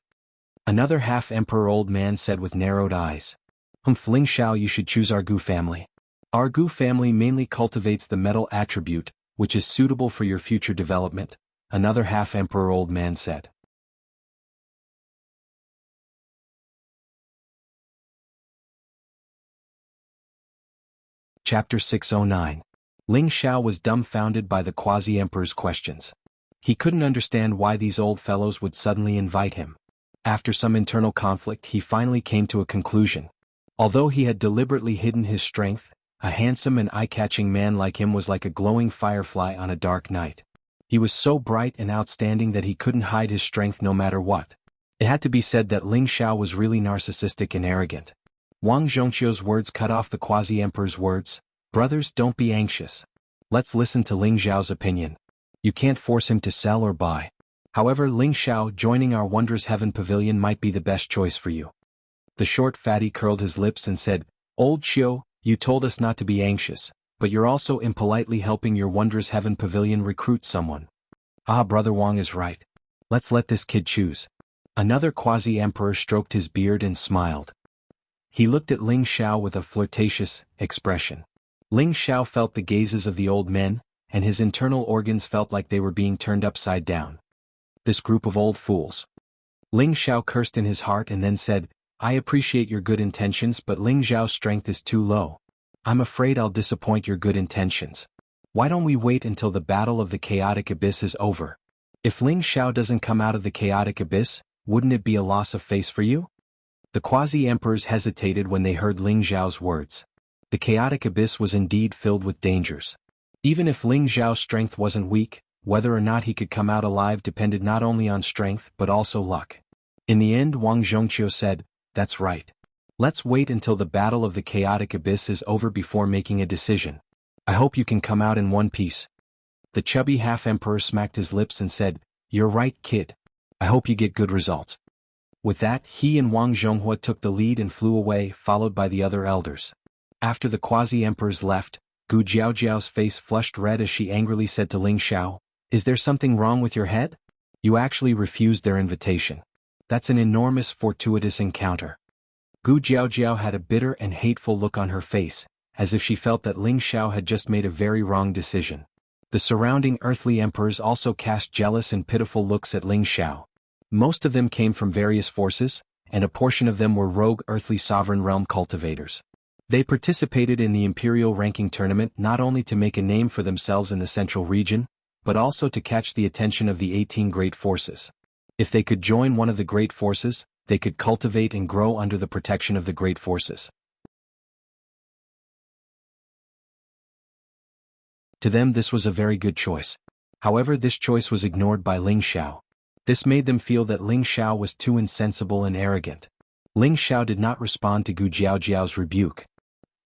Another half-emperor old man said with narrowed eyes. Ling Xiao, you should choose our Gu family. Our Gu family mainly cultivates the metal attribute, which is suitable for your future development, another half-emperor old man said. Chapter 609. Ling Xiao was dumbfounded by the quasi-emperor's questions. He couldn't understand why these old fellows would suddenly invite him. After some internal conflict, he finally came to a conclusion. Although he had deliberately hidden his strength, a handsome and eye-catching man like him was like a glowing firefly on a dark night. He was so bright and outstanding that he couldn't hide his strength no matter what. It had to be said that Ling Xiao was really narcissistic and arrogant. Wang Zhongqiu's words cut off the quasi-emperor's words. Brothers, don't be anxious. Let's listen to Ling Xiao's opinion. You can't force him to sell or buy. However, Ling Xiao, joining our Wondrous Heaven Pavilion might be the best choice for you. The short fatty curled his lips and said, Old Qiu, you told us not to be anxious, but you're also impolitely helping your Wondrous Heaven Pavilion recruit someone. Ah, Brother Wang is right. Let's let this kid choose. Another quasi-emperor stroked his beard and smiled. He looked at Ling Xiao with a flirtatious expression. Ling Xiao felt the gazes of the old men, and his internal organs felt like they were being turned upside down. This group of old fools. Ling Xiao cursed in his heart and then said, I appreciate your good intentions, but Ling Xiao's strength is too low. I'm afraid I'll disappoint your good intentions. Why don't we wait until the battle of the chaotic abyss is over? If Ling Xiao doesn't come out of the chaotic abyss, wouldn't it be a loss of face for you? The quasi-emperors hesitated when they heard Ling Xiao's words. The chaotic abyss was indeed filled with dangers. Even if Ling Xiao's strength wasn't weak, whether or not he could come out alive depended not only on strength but also luck. In the end, Wang Zhongqiu said, That's right. Let's wait until the battle of the chaotic abyss is over before making a decision. I hope you can come out in one piece. The chubby half-emperor smacked his lips and said, You're right, kid. I hope you get good results. With that, he and Wang Zhonghua took the lead and flew away, followed by the other elders. After the quasi-emperors left, Gu Jiaojiao's face flushed red as she angrily said to Ling Xiao, Is there something wrong with your head? You actually refused their invitation. That's an enormous fortuitous encounter. Gu Jiaojiao had a bitter and hateful look on her face, as if she felt that Ling Xiao had just made a very wrong decision. The surrounding earthly emperors also cast jealous and pitiful looks at Ling Xiao. Most of them came from various forces, and a portion of them were rogue earthly sovereign realm cultivators. They participated in the imperial ranking tournament not only to make a name for themselves in the central region, but also to catch the attention of the 18 great forces. If they could join one of the great forces, they could cultivate and grow under the protection of the great forces. To them this was a very good choice. However, this choice was ignored by Ling Xiao. This made them feel that Ling Xiao was too insensible and arrogant. Ling Xiao did not respond to Gu Jiaojiao's rebuke.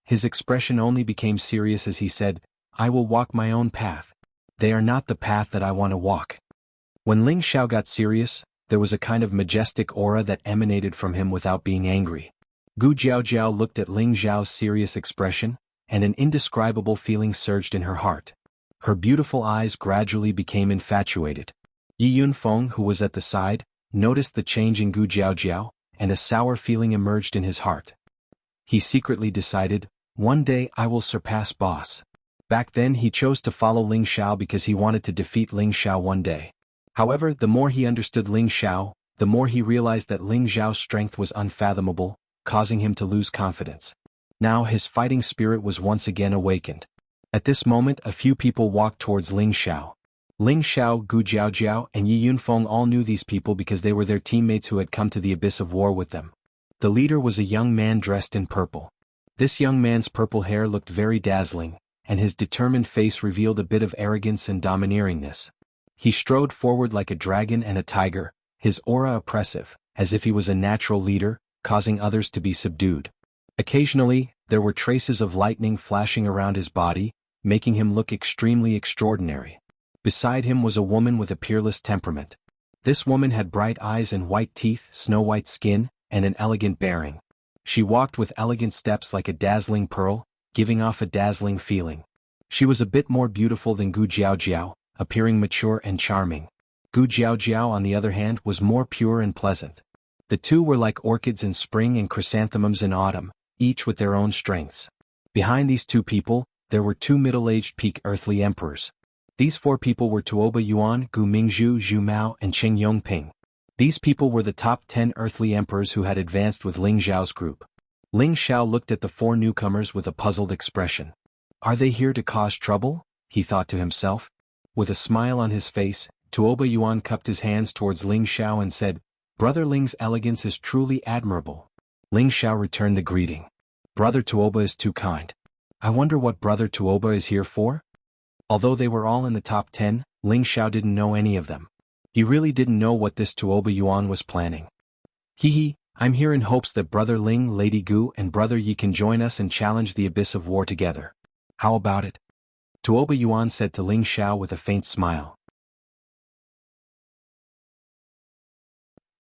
His expression only became serious as he said, I will walk my own path. They are not the path that I want to walk. When Ling Xiao got serious, there was a kind of majestic aura that emanated from him without being angry. Gu Jiaojiao looked at Ling Xiao's serious expression, and an indescribable feeling surged in her heart. Her beautiful eyes gradually became infatuated. Yi Yunfeng, who was at the side, noticed the change in Gu Jiaojiao, and a sour feeling emerged in his heart. He secretly decided, one day I will surpass boss. Back then he chose to follow Ling Xiao because he wanted to defeat Ling Xiao one day. However, the more he understood Ling Xiao, the more he realized that Ling Xiao's strength was unfathomable, causing him to lose confidence. Now his fighting spirit was once again awakened. At this moment a few people walked towards Ling Xiao. Ling Xiao, Gu Jiaojiao, and Yi Yunfeng all knew these people because they were their teammates who had come to the Abyss of War with them. The leader was a young man dressed in purple. This young man's purple hair looked very dazzling, and his determined face revealed a bit of arrogance and domineeringness. He strode forward like a dragon and a tiger, his aura oppressive, as if he was a natural leader, causing others to be subdued. Occasionally, there were traces of lightning flashing around his body, making him look extremely extraordinary. Beside him was a woman with a peerless temperament. This woman had bright eyes and white teeth, snow-white skin, and an elegant bearing. She walked with elegant steps like a dazzling pearl, giving off a dazzling feeling. She was a bit more beautiful than Gu Jiaojiao, appearing mature and charming. Gu Jiaojiao, on the other hand, was more pure and pleasant. The two were like orchids in spring and chrysanthemums in autumn, each with their own strengths. Behind these two people, there were two middle-aged peak earthly emperors. These four people were Tuoba Yuan, Gu Mingzhu, Zhu Mao, and Qing Yongping. These people were the top 10 earthly emperors who had advanced with Ling Xiao's group. Ling Xiao looked at the four newcomers with a puzzled expression. Are they here to cause trouble? He thought to himself. With a smile on his face, Tuoba Yuan cupped his hands towards Ling Xiao and said, Brother Ling's elegance is truly admirable. Ling Xiao returned the greeting. Brother Tuoba is too kind. I wonder what Brother Tuoba is here for? Although they were all in the top 10, Ling Xiao didn't know any of them. He really didn't know what this Tuoba Yuan was planning. I'm here in hopes that Brother Ling, Lady Gu, and Brother Yi can join us and challenge the Abyss of War together. How about it? Tuoba Yuan said to Ling Xiao with a faint smile.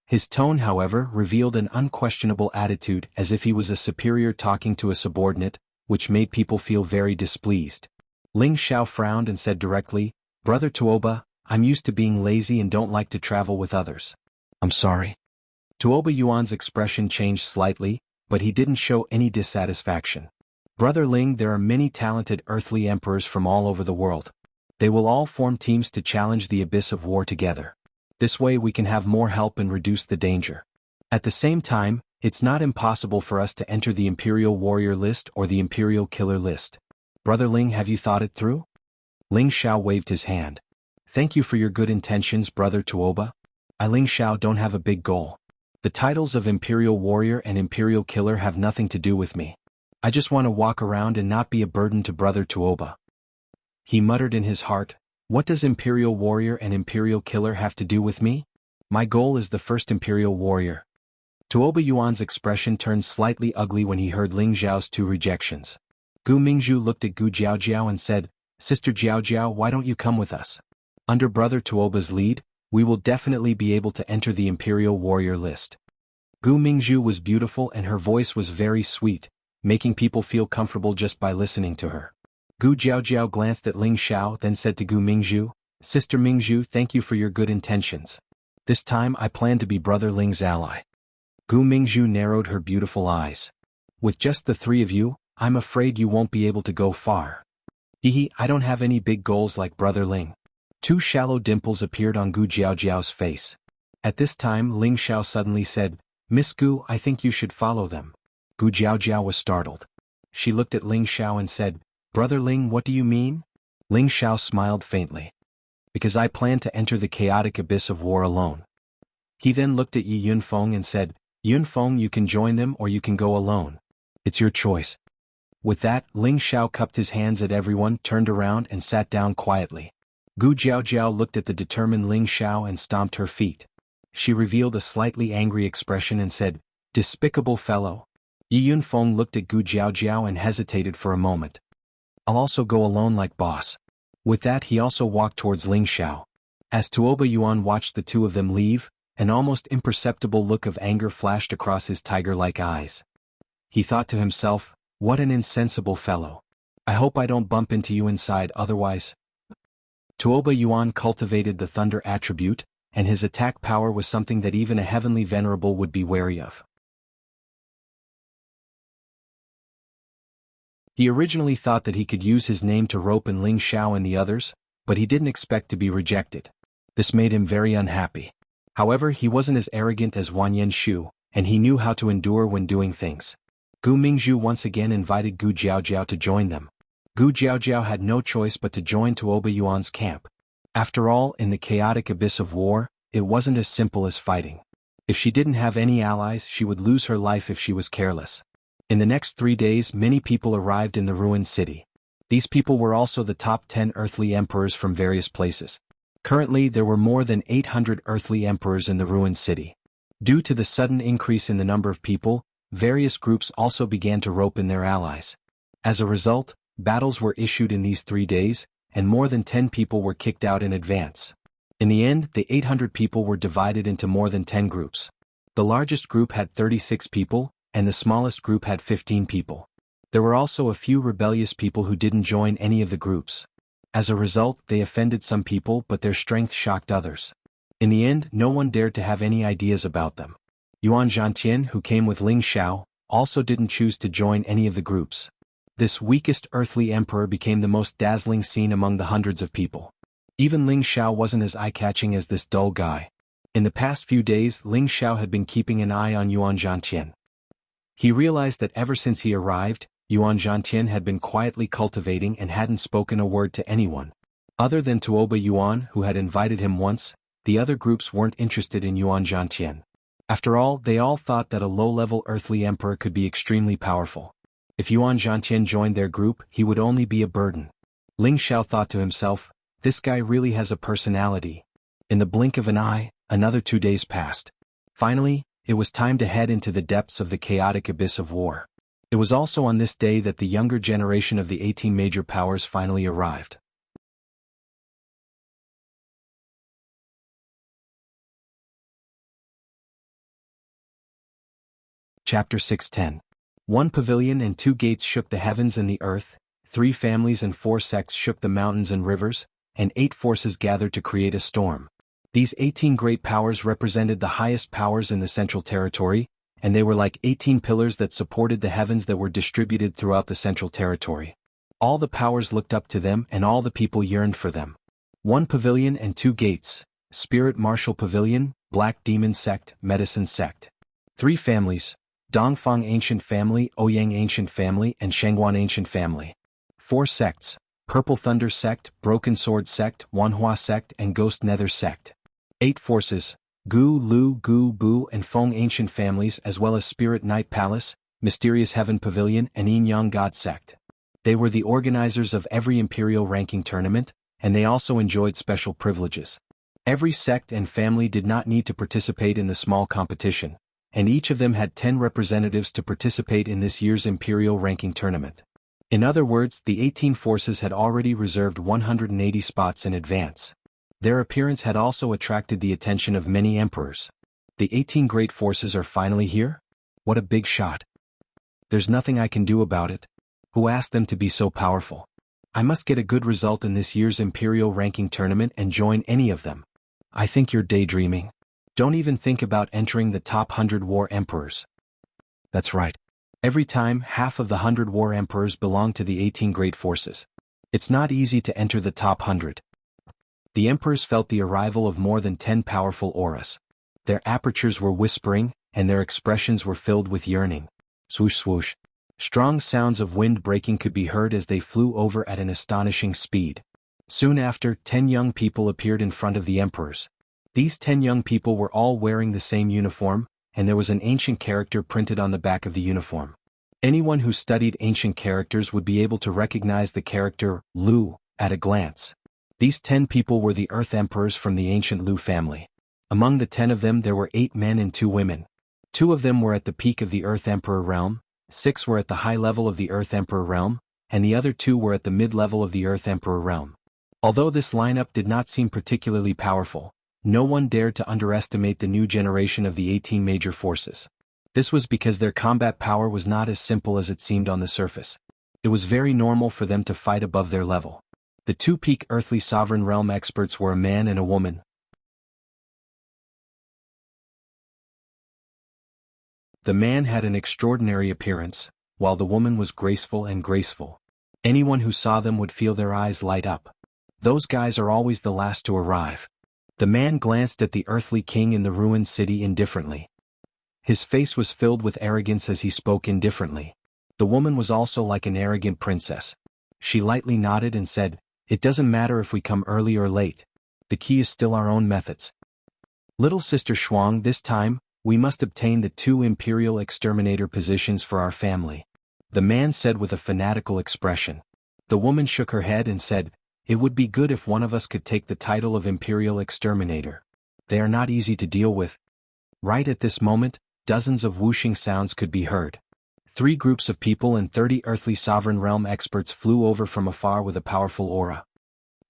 His tone, however, revealed an unquestionable attitude, as if he was a superior talking to a subordinate, which made people feel very displeased. Ling Xiao frowned and said directly, Brother Tuoba, I'm used to being lazy and don't like to travel with others. I'm sorry. Tuoba Yuan's expression changed slightly, but he didn't show any dissatisfaction. Brother Ling, there are many talented earthly emperors from all over the world. They will all form teams to challenge the Abyss of War together. This way we can have more help and reduce the danger. At the same time, it's not impossible for us to enter the Imperial Warrior list or the Imperial Killer list. Brother Ling, have you thought it through? Ling Xiao waved his hand. Thank you for your good intentions, Brother Tuoba. I, Ling Xiao, don't have a big goal. The titles of Imperial Warrior and Imperial Killer have nothing to do with me. I just want to walk around and not be a burden to Brother Tuoba. He muttered in his heart, what does Imperial Warrior and Imperial Killer have to do with me? My goal is the first Imperial Warrior. Tuoba Yuan's expression turned slightly ugly when he heard Ling Xiao's two rejections. Gu Mingzhu looked at Gu Jiaojiao and said, Sister Jiaojiao, why don't you come with us? Under Brother Tuoba's lead, we will definitely be able to enter the Imperial Warrior list. Gu Mingzhu was beautiful and her voice was very sweet, making people feel comfortable just by listening to her. Gu Jiaojiao glanced at Ling Xiao, then said to Gu Mingzhu, Sister Mingzhu, thank you for your good intentions. This time I plan to be Brother Ling's ally. Gu Mingzhu narrowed her beautiful eyes. With just the three of you, I'm afraid you won't be able to go far. I don't have any big goals like Brother Ling. Two shallow dimples appeared on Gu Jiaojiao's face. At this time Ling Xiao suddenly said, Miss Gu, I think you should follow them. Gu Jiaojiao was startled. She looked at Ling Xiao and said, Brother Ling, what do you mean? Ling Xiao smiled faintly. Because I plan to enter the chaotic abyss of war alone. He then looked at Yi Yunfeng and said, Yunfeng, you can join them or you can go alone. It's your choice. With that, Ling Xiao cupped his hands at everyone, turned around and sat down quietly. Gu Jiaojiao looked at the determined Ling Xiao and stomped her feet. She revealed a slightly angry expression and said, Despicable fellow. Yi Yunfeng looked at Gu Jiaojiao and hesitated for a moment. I'll also go alone like boss. With that he also walked towards Ling Xiao. As Tuoba Yuan watched the two of them leave, an almost imperceptible look of anger flashed across his tiger-like eyes. He thought to himself, what an insensible fellow. I hope I don't bump into you inside otherwise. Tuoba Yuan cultivated the thunder attribute, and his attack power was something that even a heavenly venerable would be wary of. He originally thought that he could use his name to rope in Ling Xiao and the others, but he didn't expect to be rejected. This made him very unhappy. However, he wasn't as arrogant as Wanyan Shu, and he knew how to endure when doing things. Gu Mingzhu once again invited Gu Jiaojiao to join them. Gu Jiaojiao had no choice but to join Tuoba Yuan's camp. After all, in the chaotic abyss of war, it wasn't as simple as fighting. If she didn't have any allies, she would lose her life if she was careless. In the next 3 days, many people arrived in the ruined city. These people were also the top 10 earthly emperors from various places. Currently, there were more than 800 earthly emperors in the ruined city. Due to the sudden increase in the number of people, various groups also began to rope in their allies. As a result, battles were issued in these 3 days, and more than 10 people were kicked out in advance. In the end, the 800 people were divided into more than 10 groups. The largest group had 36 people, and the smallest group had 15 people. There were also a few rebellious people who didn't join any of the groups. As a result, they offended some people, but their strength shocked others. In the end, no one dared to have any ideas about them. Yuan Zhantian, who came with Ling Xiao, also didn't choose to join any of the groups. This weakest earthly emperor became the most dazzling scene among the hundreds of people. Even Ling Xiao wasn't as eye-catching as this dull guy. In the past few days, Ling Xiao had been keeping an eye on Yuan Zhantian. He realized that ever since he arrived, Yuan Zhantian had been quietly cultivating and hadn't spoken a word to anyone. Other than Tuoba Yuan, who had invited him once, the other groups weren't interested in Yuan Zhantian. After all, they all thought that a low-level earthly emperor could be extremely powerful. If Yuan Zhantian joined their group, he would only be a burden. Ling Xiao thought to himself, this guy really has a personality. In the blink of an eye, another 2 days passed. Finally, it was time to head into the depths of the chaotic abyss of war. It was also on this day that the younger generation of the 18 major powers finally arrived. Chapter 610. 1 pavilion and 2 gates shook the heavens and the earth, 3 families and 4 sects shook the mountains and rivers, and 8 forces gathered to create a storm. These 18 great powers represented the highest powers in the Central Territory, and they were like 18 pillars that supported the heavens that were distributed throughout the Central Territory. All the powers looked up to them and all the people yearned for them. 1 pavilion and 2 gates, Spirit Martial Pavilion, Black Demon Sect, Medicine Sect. 3 families, Dongfang Ancient Family, Ouyang Ancient Family, and Shangguan Ancient Family. 4 sects, Purple Thunder Sect, Broken Sword Sect, Wanhua Sect, and Ghost Nether Sect. 8 forces, Gu, Lu, Gu, Bu, and Feng Ancient Families, as well as Spirit Night Palace, Mysterious Heaven Pavilion, and Yin Yang God Sect. They were the organizers of every imperial ranking tournament, and they also enjoyed special privileges. Every sect and family did not need to participate in the small competition, and each of them had 10 representatives to participate in this year's imperial ranking tournament. In other words, the 18 forces had already reserved 180 spots in advance. Their appearance had also attracted the attention of many emperors. The 18 great forces are finally here? What a big shot. There's nothing I can do about it. Who asked them to be so powerful? I must get a good result in this year's imperial ranking tournament and join any of them. I think you're daydreaming. Don't even think about entering the top 100 war emperors. That's right. Every time, half of the 100 war emperors belong to the 18 great forces. It's not easy to enter the top 100. The emperors felt the arrival of more than 10 powerful auras. Their apertures were whispering, and their expressions were filled with yearning. Swoosh swoosh. Strong sounds of wind breaking could be heard as they flew over at an astonishing speed. Soon after, 10 young people appeared in front of the emperors. These 10 young people were all wearing the same uniform, and there was an ancient character printed on the back of the uniform. Anyone who studied ancient characters would be able to recognize the character, Lu, at a glance. These 10 people were the Earth Emperors from the ancient Lu family. Among the 10 of them there were 8 men and 2 women. 2 of them were at the peak of the Earth Emperor realm, 6 were at the high level of the Earth Emperor realm, and the other 2 were at the mid-level of the Earth Emperor realm. Although this lineup did not seem particularly powerful, no one dared to underestimate the new generation of the 18 major forces. This was because their combat power was not as simple as it seemed on the surface. It was very normal for them to fight above their level. The 2 peak earthly sovereign realm experts were a man and a woman. The man had an extraordinary appearance, while the woman was graceful and graceful. Anyone who saw them would feel their eyes light up. Those guys are always the last to arrive. The man glanced at the earthly king in the ruined city indifferently. His face was filled with arrogance as he spoke indifferently. The woman was also like an arrogant princess. She lightly nodded and said, "It doesn't matter if we come early or late. The key is still our own methods. Little Sister Shuang, this time, we must obtain the 2 Imperial Exterminator positions for our family," the man said with a fanatical expression. The woman shook her head and said, "It would be good if one of us could take the title of Imperial Exterminator. They are not easy to deal with." Right at this moment, dozens of whooshing sounds could be heard. 3 groups of people and 30 earthly sovereign realm experts flew over from afar with a powerful aura.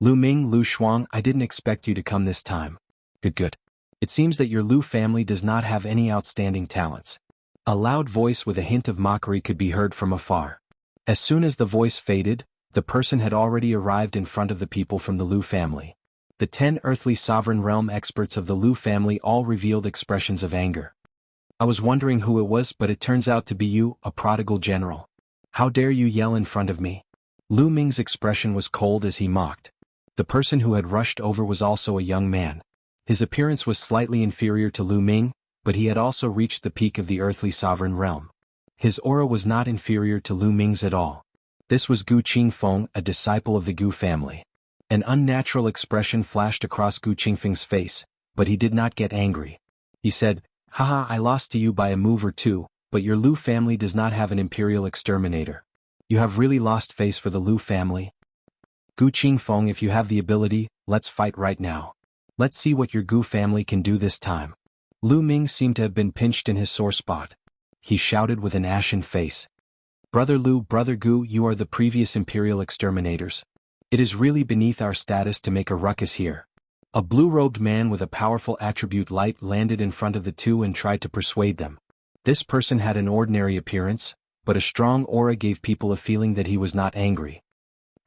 "Lu Ming, Lu Shuang, I didn't expect you to come this time." Good. "It seems that your Lu family does not have any outstanding talents." A loud voice with a hint of mockery could be heard from afar. As soon as the voice faded, the person had already arrived in front of the people from the Lu family. The 10 earthly sovereign realm experts of the Lu family all revealed expressions of anger. "I was wondering who it was, but it turns out to be you, a prodigal general. How dare you yell in front of me?" Lu Ming's expression was cold as he mocked. The person who had rushed over was also a young man. His appearance was slightly inferior to Lu Ming, but he had also reached the peak of the earthly sovereign realm. His aura was not inferior to Lu Ming's at all. This was Gu Qingfeng, a disciple of the Gu family. An unnatural expression flashed across Gu Qingfeng's face, but he did not get angry. He said, "Haha, I lost to you by a move or 2, but your Lu family does not have an Imperial Exterminator. You have really lost face for the Lu family. Gu Qingfeng, if you have the ability, let's fight right now. Let's see what your Gu family can do this time." Lu Ming seemed to have been pinched in his sore spot. He shouted with an ashen face, "Brother Lu, Brother Gu, you are the previous Imperial Exterminators. It is really beneath our status to make a ruckus here." A blue-robed man with a powerful attribute light landed in front of the 2 and tried to persuade them. This person had an ordinary appearance, but a strong aura gave people a feeling that he was not angry.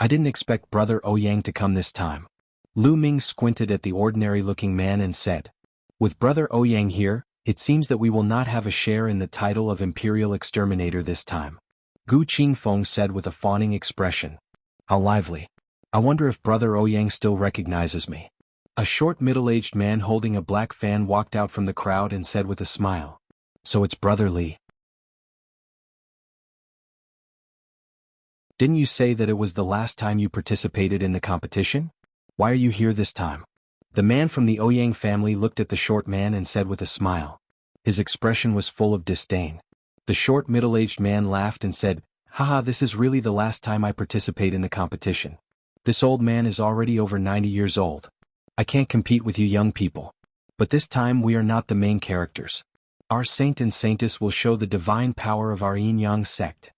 "I didn't expect Brother Ouyang to come this time." Lu Ming squinted at the ordinary-looking man and said, "With Brother Ouyang here, it seems that we will not have a share in the title of Imperial Exterminator this time." Gu Qingfeng said with a fawning expression. "How lively. I wonder if Brother Ouyang still recognizes me." A short middle-aged man holding a black fan walked out from the crowd and said with a smile, "So it's Brother Li. Didn't you say that it was the last time you participated in the competition? Why are you here this time?" The man from the Ouyang family looked at the short man and said with a smile. His expression was full of disdain. The short middle-aged man laughed and said, "Haha, this is really the last time I participate in the competition. This old man is already over 90 years old. I can't compete with you young people. But this time we are not the main characters. Our saint and saintess will show the divine power of our yin-yang sect."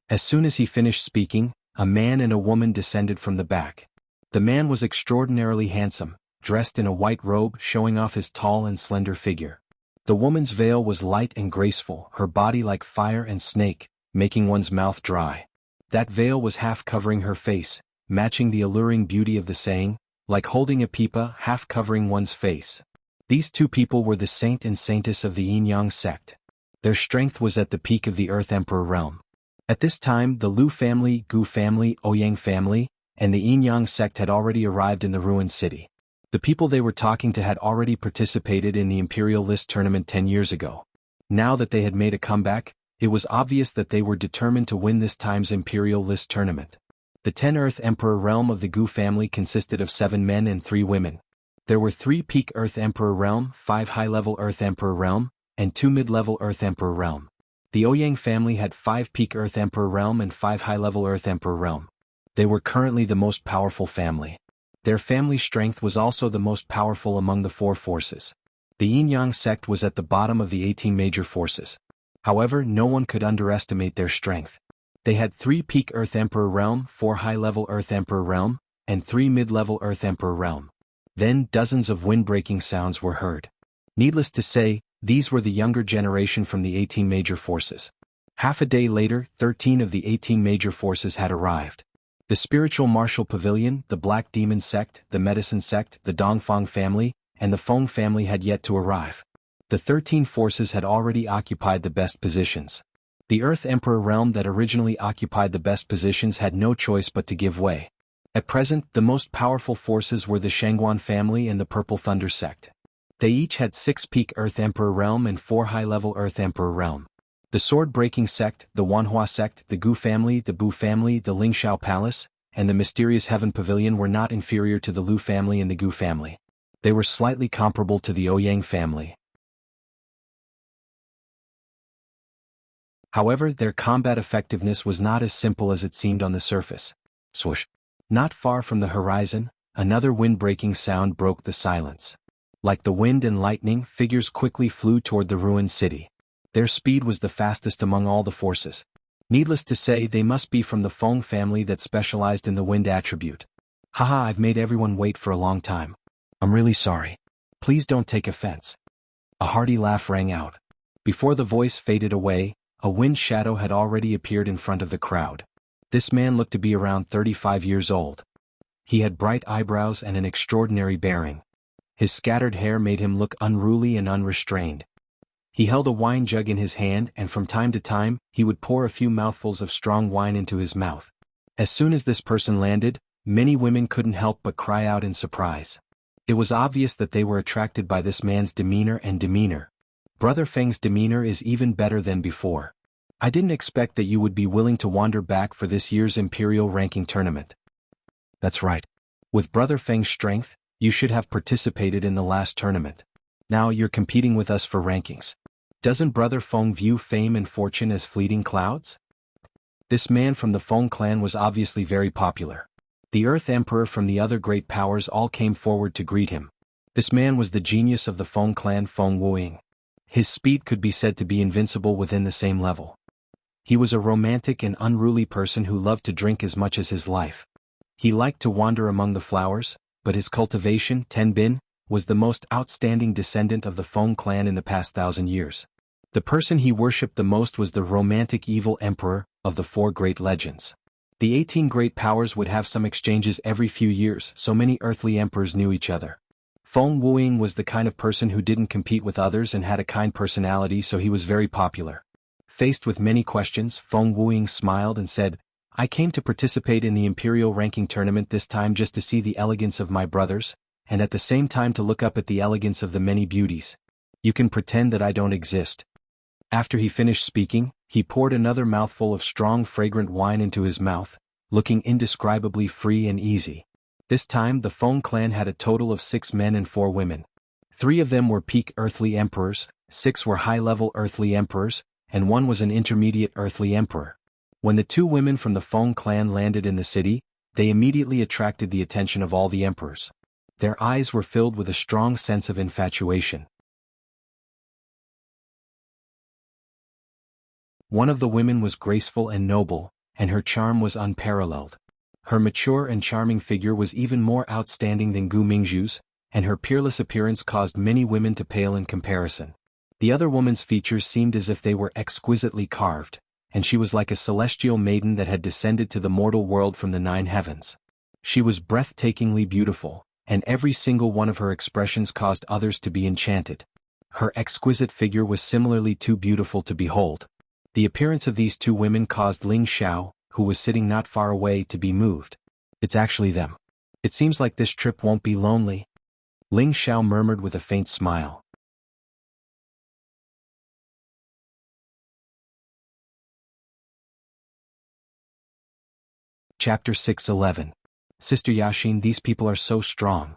As soon as he finished speaking, a man and a woman descended from the back. The man was extraordinarily handsome, dressed in a white robe showing off his tall and slender figure. The woman's veil was light and graceful, her body like fire and snake, making one's mouth dry. That veil was half covering her face, matching the alluring beauty of the saying, like holding a pipa half covering one's face. These 2 people were the saint and saintess of the yin-yang sect. Their strength was at the peak of the Earth Emperor realm. At this time the Lu family, Gu family, Ouyang family, and the yin-yang sect had already arrived in the ruined city. The people they were talking to had already participated in the Imperial List tournament 10 years ago. Now that they had made a comeback, it was obvious that they were determined to win this time's Imperial List tournament. The 10 Earth Emperor realm of the Gu family consisted of 7 men and 3 women. There were 3 peak Earth Emperor realm, 5 high-level Earth Emperor realm, and 2 mid-level Earth Emperor realm. The Ouyang family had 5 peak Earth Emperor realm and 5 high-level Earth Emperor realm. They were currently the most powerful family. Their family strength was also the most powerful among the 4 forces. The Yin-Yang sect was at the bottom of the 18 major forces. However, no one could underestimate their strength. They had 3 peak Earth Emperor Realm, 4 high-level Earth Emperor Realm, and 3 mid-level Earth Emperor Realm. Then dozens of wind-breaking sounds were heard. Needless to say, these were the younger generation from the 18 major forces. Half a day later, 13 of the 18 major forces had arrived. The Spiritual Martial Pavilion, the Black Demon Sect, the Medicine Sect, the Dongfang family, and the Feng family had yet to arrive. The 13 forces had already occupied the best positions. The Earth Emperor realm that originally occupied the best positions had no choice but to give way. At present, the most powerful forces were the Shangguan family and the Purple Thunder sect. They each had 6 peak Earth Emperor realm and 4 high-level Earth Emperor realm. The Sword-Breaking sect, the Wanhua sect, the Gu family, the Bu family, the Lingxiao palace, and the Mysterious Heaven Pavilion were not inferior to the Lu family and the Gu family. They were slightly comparable to the Ouyang family. However, their combat effectiveness was not as simple as it seemed on the surface. Swoosh! Not far from the horizon, another wind-breaking sound broke the silence. Like the wind and lightning, figures quickly flew toward the ruined city. Their speed was the fastest among all the forces. Needless to say, they must be from the Feng family that specialized in the wind attribute. Haha, I've made everyone wait for a long time. I'm really sorry. Please don't take offense. A hearty laugh rang out. Before the voice faded away, a wind shadow had already appeared in front of the crowd. This man looked to be around 35 years old. He had bright eyebrows and an extraordinary bearing. His scattered hair made him look unruly and unrestrained. He held a wine jug in his hand and from time to time, he would pour a few mouthfuls of strong wine into his mouth. As soon as this person landed, many women couldn't help but cry out in surprise. It was obvious that they were attracted by this man's demeanor and demeanor. Brother Feng's demeanor is even better than before. I didn't expect that you would be willing to wander back for this year's Imperial Ranking Tournament. That's right. With Brother Feng's strength, you should have participated in the last tournament. Now you're competing with us for rankings. Doesn't Brother Feng view fame and fortune as fleeting clouds? This man from the Feng clan was obviously very popular. The Earth Emperor from the other great powers all came forward to greet him. This man was the genius of the Feng clan, Feng Wuxia. His speed could be said to be invincible within the same level. He was a romantic and unruly person who loved to drink as much as his life. He liked to wander among the flowers, but his cultivation, Tenbin, was the most outstanding descendant of the Feng clan in the past 1,000 years. The person he worshipped the most was the romantic evil emperor of the 4 great legends. The 18 great powers would have some exchanges every few years, so many earthly emperors knew each other. Feng Wuxia was the kind of person who didn't compete with others and had a kind personality, so he was very popular. Faced with many questions, Feng Wuxia smiled and said, I came to participate in the Imperial Ranking Tournament this time just to see the elegance of my brothers, and at the same time to look up at the elegance of the many beauties. You can pretend that I don't exist. After he finished speaking, he poured another mouthful of strong fragrant wine into his mouth, looking indescribably free and easy. This time the Feng clan had a total of 6 men and 4 women. 3 of them were peak earthly emperors, 6 were high-level earthly emperors, and 1 was an intermediate earthly emperor. When the 2 women from the Feng clan landed in the city, they immediately attracted the attention of all the emperors. Their eyes were filled with a strong sense of infatuation. One of the women was graceful and noble, and her charm was unparalleled. Her mature and charming figure was even more outstanding than Gu Mingzhu's, and her peerless appearance caused many women to pale in comparison. The other woman's features seemed as if they were exquisitely carved, and she was like a celestial maiden that had descended to the mortal world from the 9 heavens. She was breathtakingly beautiful, and every single one of her expressions caused others to be enchanted. Her exquisite figure was similarly too beautiful to behold. The appearance of these 2 women caused Ling Xiao, who was sitting not far away, to be moved. It's actually them. It seems like this trip won't be lonely. Ling Xiao murmured with a faint smile. Chapter 6:11. Sister Yashin, these people are so strong.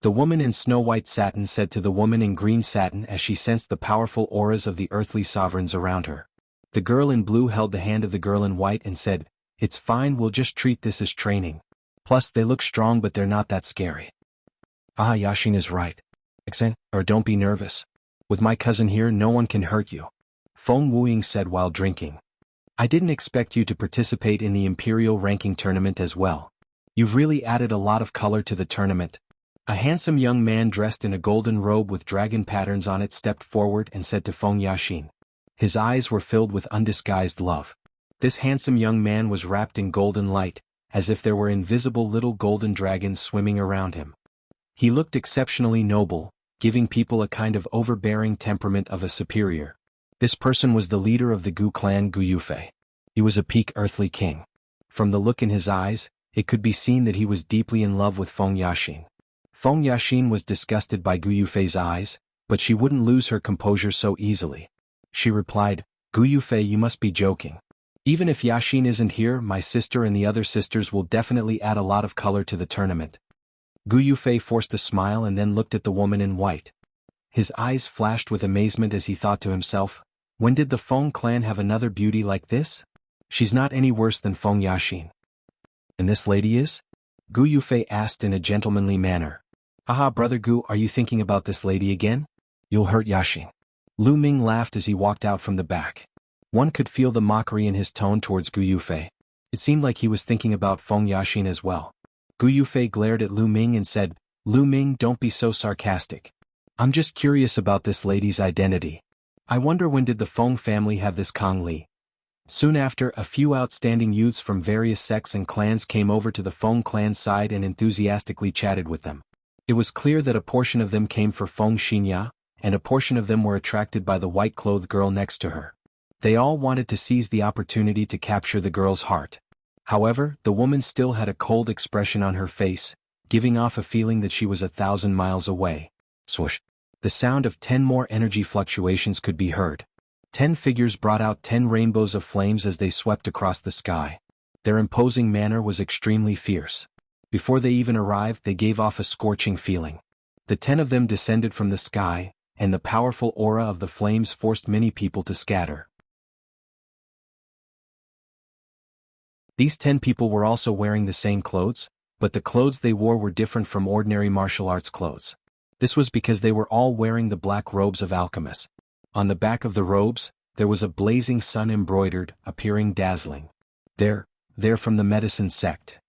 The woman in snow-white satin said to the woman in green satin as she sensed the powerful auras of the earthly sovereigns around her. The girl in blue held the hand of the girl in white and said, It's fine, we'll just treat this as training. Plus they look strong but they're not that scary. Ah, Yashin is right. Or don't be nervous. With my cousin here, no one can hurt you. Feng Wuying said while drinking. I didn't expect you to participate in the Imperial ranking tournament as well. You've really added a lot of color to the tournament. A handsome young man dressed in a golden robe with dragon patterns on it stepped forward and said to Feng Yaxin. His eyes were filled with undisguised love. This handsome young man was wrapped in golden light, as if there were invisible little golden dragons swimming around him. He looked exceptionally noble, giving people a kind of overbearing temperament of a superior. This person was the leader of the Gu clan, Gu Yufei. He was a peak earthly king. From the look in his eyes, it could be seen that he was deeply in love with Feng Yaxin. Feng Yaxin was disgusted by Gu Yufei's eyes, but she wouldn't lose her composure so easily. She replied, Gu Yufei, you must be joking. Even if Yaxin isn't here, my sister and the other sisters will definitely add a lot of color to the tournament. Gu Yufei forced a smile and then looked at the woman in white. His eyes flashed with amazement as he thought to himself, when did the Feng clan have another beauty like this? She's not any worse than Feng Yaxin. And this lady is? Gu Yufei asked in a gentlemanly manner. Aha, brother Gu, are you thinking about this lady again? You'll hurt Yaxin. Lu Ming laughed as he walked out from the back. One could feel the mockery in his tone towards Gu Yufei. It seemed like he was thinking about Feng Yaxin as well. Gu Yufei glared at Lu Ming and said, Lu Ming, don't be so sarcastic. I'm just curious about this lady's identity. I wonder when did the Feng family have this Kang Li? Soon after, a few outstanding youths from various sects and clans came over to the Feng clan side and enthusiastically chatted with them. It was clear that a portion of them came for Feng Xinya, and a portion of them were attracted by the white-clothed girl next to her. They all wanted to seize the opportunity to capture the girl's heart. However, the woman still had a cold expression on her face, giving off a feeling that she was 1,000 miles away. Swoosh. The sound of 10 more energy fluctuations could be heard. 10 figures brought out 10 rainbows of flames as they swept across the sky. Their imposing manner was extremely fierce. Before they even arrived, they gave off a scorching feeling. The 10 of them descended from the sky, and the powerful aura of the flames forced many people to scatter. These 10 people were also wearing the same clothes, but the clothes they wore were different from ordinary martial arts clothes. This was because they were all wearing the black robes of alchemists. On the back of the robes, there was a blazing sun embroidered, appearing dazzling. They're from the medicine sect.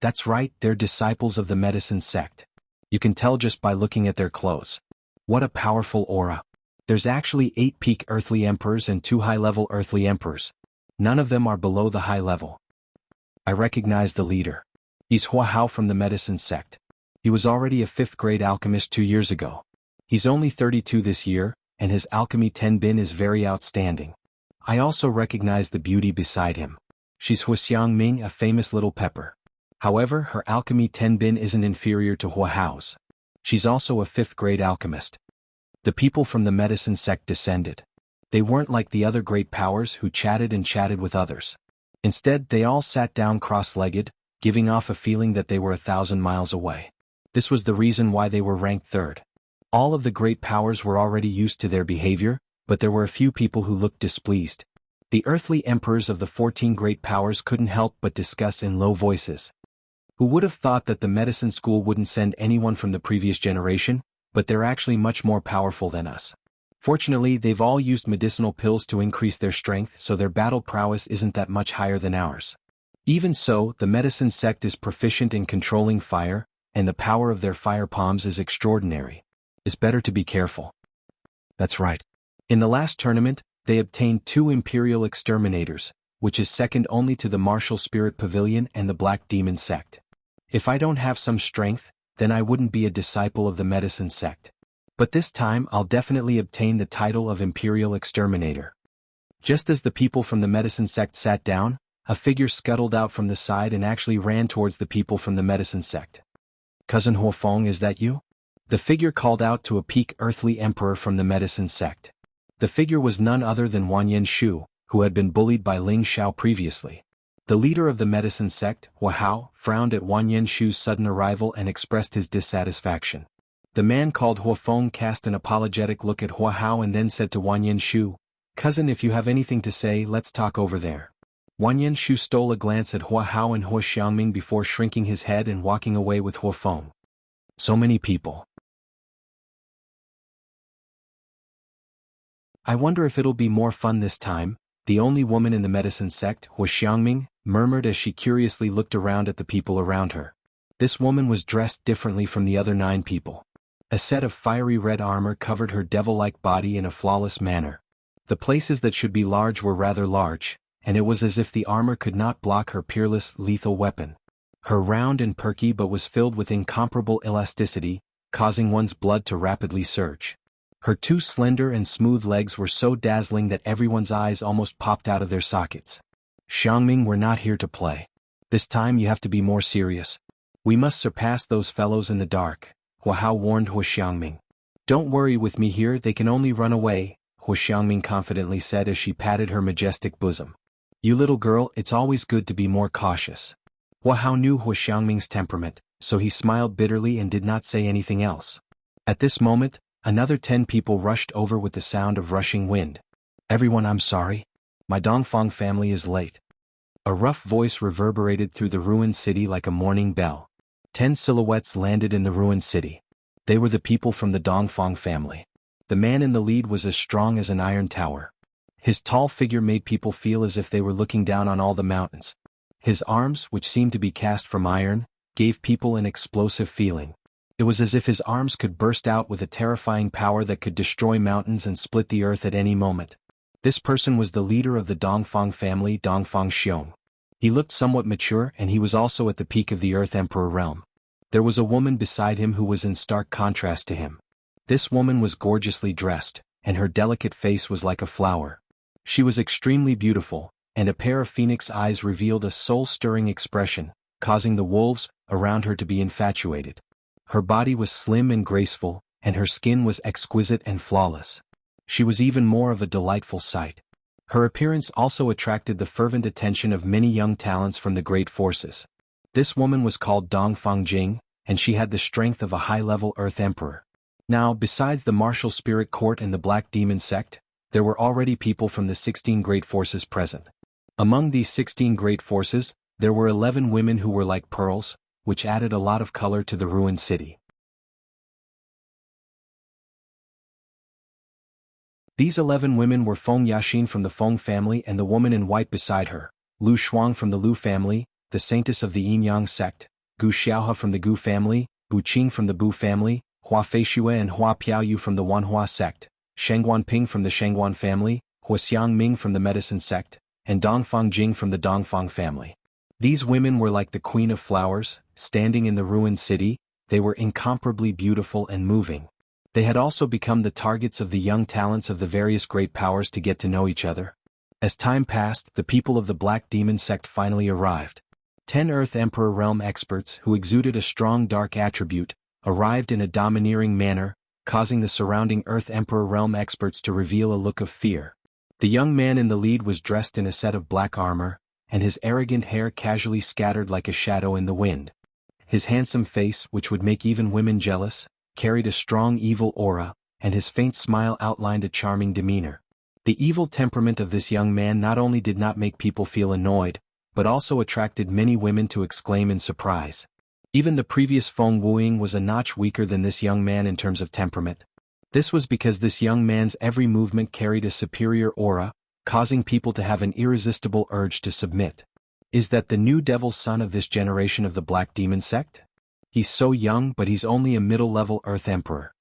That's right, they're disciples of the medicine sect. You can tell just by looking at their clothes. What a powerful aura. There's actually 8 peak earthly emperors and 2 high-level earthly emperors. None of them are below the high level. I recognize the leader. He's Hua Hao from the medicine sect. He was already a 5th-grade alchemist 2 years ago. He's only 32 this year, and his alchemy tenbin is very outstanding. I also recognize the beauty beside him. She's Huxiang Ming, a famous little pepper. However, her alchemy tenbin isn't inferior to Hua Hao's. She's also a 5th-grade alchemist. The people from the medicine sect descended. They weren't like the other great powers who chatted and chatted with others. Instead, they all sat down cross-legged, giving off a feeling that they were 1,000 miles away. This was the reason why they were ranked 3rd. All of the great powers were already used to their behavior, but there were a few people who looked displeased. The earthly emperors of the 14 great powers couldn't help but discuss in low voices. Who would have thought that the medicine school wouldn't send anyone from the previous generation, but they're actually much more powerful than us. Fortunately, they've all used medicinal pills to increase their strength, so their battle prowess isn't that much higher than ours. Even so, the medicine sect is proficient in controlling fire, and the power of their fire palms is extraordinary. It's better to be careful. That's right. In the last tournament, they obtained 2 Imperial Exterminators, which is second only to the Martial Spirit Pavilion and the Black Demon sect. If I don't have some strength, then I wouldn't be a disciple of the medicine sect. But this time I'll definitely obtain the title of Imperial Exterminator. Just as the people from the medicine sect sat down, a figure scuttled out from the side and actually ran towards the people from the medicine sect. Cousin Huofeng, is that you? The figure called out to a peak earthly emperor from the medicine sect. The figure was none other than Wanyan Shu, who had been bullied by Ling Xiao previously. The leader of the medicine sect, Hua Hao, frowned at Wanyan Shu's sudden arrival and expressed his dissatisfaction. The man called Huofeng cast an apologetic look at Hua Hao and then said to Wanyan Shu, "Cousin, if you have anything to say, let's talk over there." Wanyan Shu stole a glance at Hua Hao and Hua Xiangming before shrinking his head and walking away with Huofeng. So many people. I wonder if it'll be more fun this time, the only woman in the medicine sect, Xiangming, murmured as she curiously looked around at the people around her. This woman was dressed differently from the other 9 people. A set of fiery red armor covered her devil-like body in a flawless manner. The places that should be large were rather large, and it was as if the armor could not block her peerless, lethal weapon. Her round and perky but was filled with incomparable elasticity, causing one's blood to rapidly surge. Her 2 slender and smooth legs were so dazzling that everyone's eyes almost popped out of their sockets. Xiangming, we're not here to play. This time you have to be more serious. We must surpass those fellows in the dark, Hua warned Xiangming. Don't worry with me here, they can only run away, Xiangming confidently said as she patted her majestic bosom. You little girl, it's always good to be more cautious. Hua knew Xiangming's temperament, so he smiled bitterly and did not say anything else. At this moment, another 10 people rushed over with the sound of rushing wind. Everyone, I'm sorry. My Dongfang family is late. A rough voice reverberated through the ruined city like a morning bell. 10 silhouettes landed in the ruined city. They were the people from the Dongfang family. The man in the lead was as strong as an iron tower. His tall figure made people feel as if they were looking down on all the mountains. His arms, which seemed to be cast from iron, gave people an explosive feeling. It was as if his arms could burst out with a terrifying power that could destroy mountains and split the earth at any moment. This person was the leader of the Dongfang family, Dongfang Xiong. He looked somewhat mature and he was also at the peak of the Earth Emperor realm. There was a woman beside him who was in stark contrast to him. This woman was gorgeously dressed, and her delicate face was like a flower. She was extremely beautiful, and a pair of phoenix eyes revealed a soul-stirring expression, causing the wolves around her to be infatuated. Her body was slim and graceful, and her skin was exquisite and flawless. She was even more of a delightful sight. Her appearance also attracted the fervent attention of many young talents from the great forces. This woman was called Dongfang Jing, and she had the strength of a high-level Earth Emperor. Now, besides the martial spirit court and the Black Demon sect, there were already people from the 16 great forces present. Among these 16 great forces, there were 11 women who were like pearls, which added a lot of color to the ruined city. These 11 women were Feng Yaxin from the Feng family and the woman in white beside her, Lu Shuang from the Lu family, the saintess of the Yin-Yang sect, Gu Xiaohe from the Gu family, Bu Qing from the Bu family, Hua Feishue and Hua Piaoyu from the Wanhua sect, Shengguan Ping from the Shengguan family, Hua Xiangming from the medicine sect, and Dongfang Jing from the Dongfang family. These women were like the queen of flowers, standing in the ruined city. They were incomparably beautiful and moving. They had also become the targets of the young talents of the various great powers to get to know each other. As time passed, the people of the Black Demon sect finally arrived. 10 Earth Emperor realm experts who exuded a strong dark attribute arrived in a domineering manner, causing the surrounding Earth Emperor realm experts to reveal a look of fear. The young man in the lead was dressed in a set of black armor, and his arrogant hair casually scattered like a shadow in the wind. His handsome face, which would make even women jealous, carried a strong evil aura, and his faint smile outlined a charming demeanor. The evil temperament of this young man not only did not make people feel annoyed, but also attracted many women to exclaim in surprise. Even the previous Feng Wuing was a notch weaker than this young man in terms of temperament. This was because this young man's every movement carried a superior aura, causing people to have an irresistible urge to submit. Is that the new devil son of this generation of the Black Demon sect? He's so young, but he's only a middle-level Earth Emperor.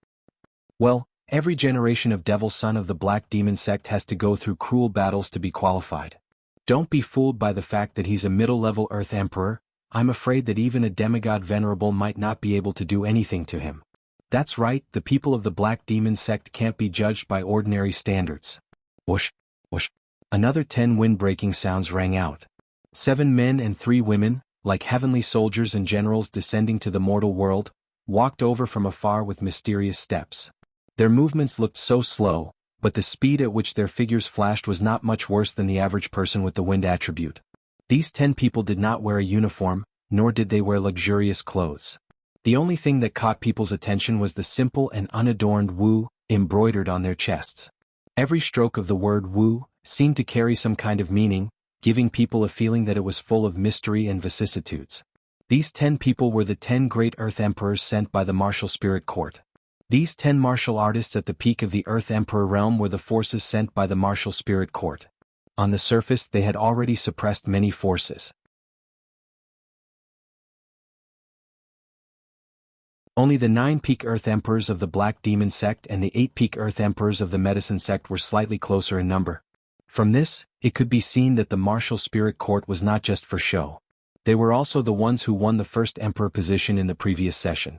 Well, every generation of devil son of the Black Demon sect has to go through cruel battles to be qualified. Don't be fooled by the fact that he's a middle-level Earth Emperor. I'm afraid that even a demigod venerable might not be able to do anything to him. That's right, the people of the Black Demon sect can't be judged by ordinary standards. Whoosh, whoosh. Another 10 wind-breaking sounds rang out. 7 men and 3 women, like heavenly soldiers and generals descending to the mortal world, walked over from afar with mysterious steps. Their movements looked so slow, but the speed at which their figures flashed was not much worse than the average person with the wind attribute. These 10 people did not wear a uniform, nor did they wear luxurious clothes. The only thing that caught people's attention was the simple and unadorned Wu embroidered on their chests. Every stroke of the word Wu seemed to carry some kind of meaning, giving people a feeling that it was full of mystery and vicissitudes. These 10 people were the 10 great Earth Emperors sent by the martial spirit court. These 10 martial artists at the peak of the Earth Emperor realm were the forces sent by the martial spirit court. On the surface they had already suppressed many forces. Only the 9 peak Earth Emperors of the Black Demon sect and the 8 peak Earth Emperors of the Medicine sect were slightly closer in number. From this, it could be seen that the martial spirit court was not just for show. They were also the ones who won the first emperor position in the previous session.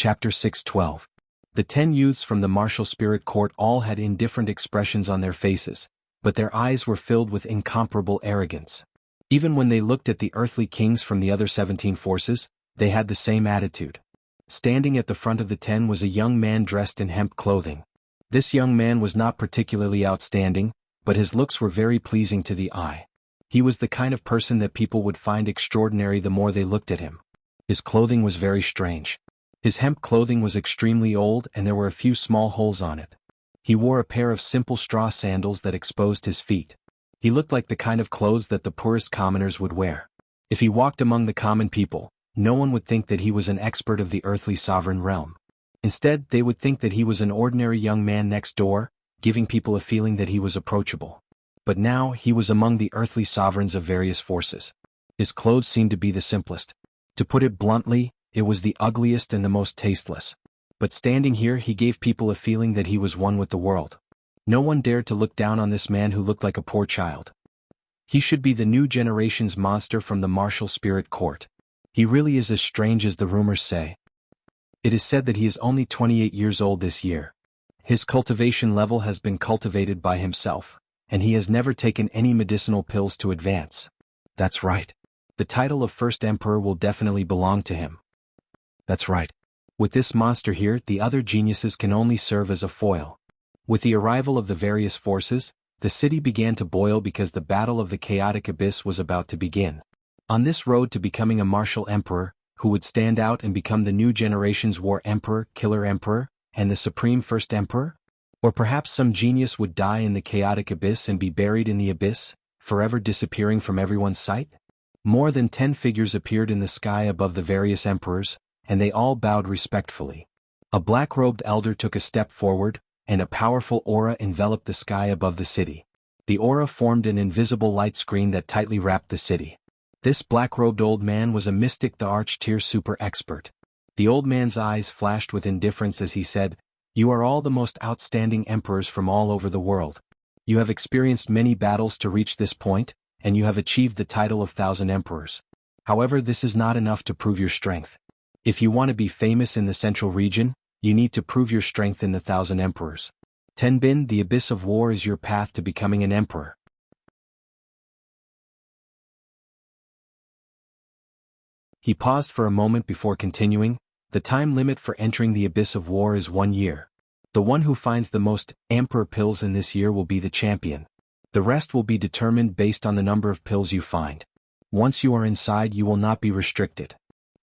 Chapter 6:12. The 10 youths from the martial spirit court all had indifferent expressions on their faces, but their eyes were filled with incomparable arrogance. Even when they looked at the earthly kings from the other 17 forces, they had the same attitude. Standing at the front of the 10 was a young man dressed in hemp clothing. This young man was not particularly outstanding, but his looks were very pleasing to the eye. He was the kind of person that people would find extraordinary the more they looked at him. His clothing was very strange. His hemp clothing was extremely old and there were a few small holes on it. He wore a pair of simple straw sandals that exposed his feet. He looked like the kind of clothes that the poorest commoners would wear. If he walked among the common people, no one would think that he was an expert of the earthly sovereign realm. Instead, they would think that he was an ordinary young man next door, giving people a feeling that he was approachable. But now he was among the earthly sovereigns of various forces. His clothes seemed to be the simplest. To put it bluntly, it was the ugliest and the most tasteless. But standing here he gave people a feeling that he was one with the world. No one dared to look down on this man who looked like a poor child. He should be the new generation's monster from the martial spirit court. He really is as strange as the rumors say. It is said that he is only 28 years old this year. His cultivation level has been cultivated by himself, and he has never taken any medicinal pills to advance. That's right. The title of First Emperor will definitely belong to him. That's right. With this monster here, the other geniuses can only serve as a foil. With the arrival of the various forces, the city began to boil because the battle of the chaotic abyss was about to begin. On this road to becoming a martial emperor, who would stand out and become the new generation's war emperor, killer emperor, and the supreme first emperor? Or perhaps some genius would die in the chaotic abyss and be buried in the abyss, forever disappearing from everyone's sight? More than 10 figures appeared in the sky above the various emperors, and they all bowed respectfully. A black-robed elder took a step forward, and a powerful aura enveloped the sky above the city. The aura formed an invisible light screen that tightly wrapped the city. This black-robed old man was a mystic, the arch-tier super expert. The old man's eyes flashed with indifference as he said, "You are all the most outstanding emperors from all over the world. You have experienced many battles to reach this point, and you have achieved the title of 1,000 emperors. However, this is not enough to prove your strength. If you want to be famous in the central region, you need to prove your strength in the 1,000 emperors. Tenbin, the abyss of war is your path to becoming an emperor." He paused for a moment before continuing, "The time limit for entering the abyss of war is 1 year. The one who finds the most emperor pills in this year will be the champion. The rest will be determined based on the number of pills you find. Once you are inside, you will not be restricted.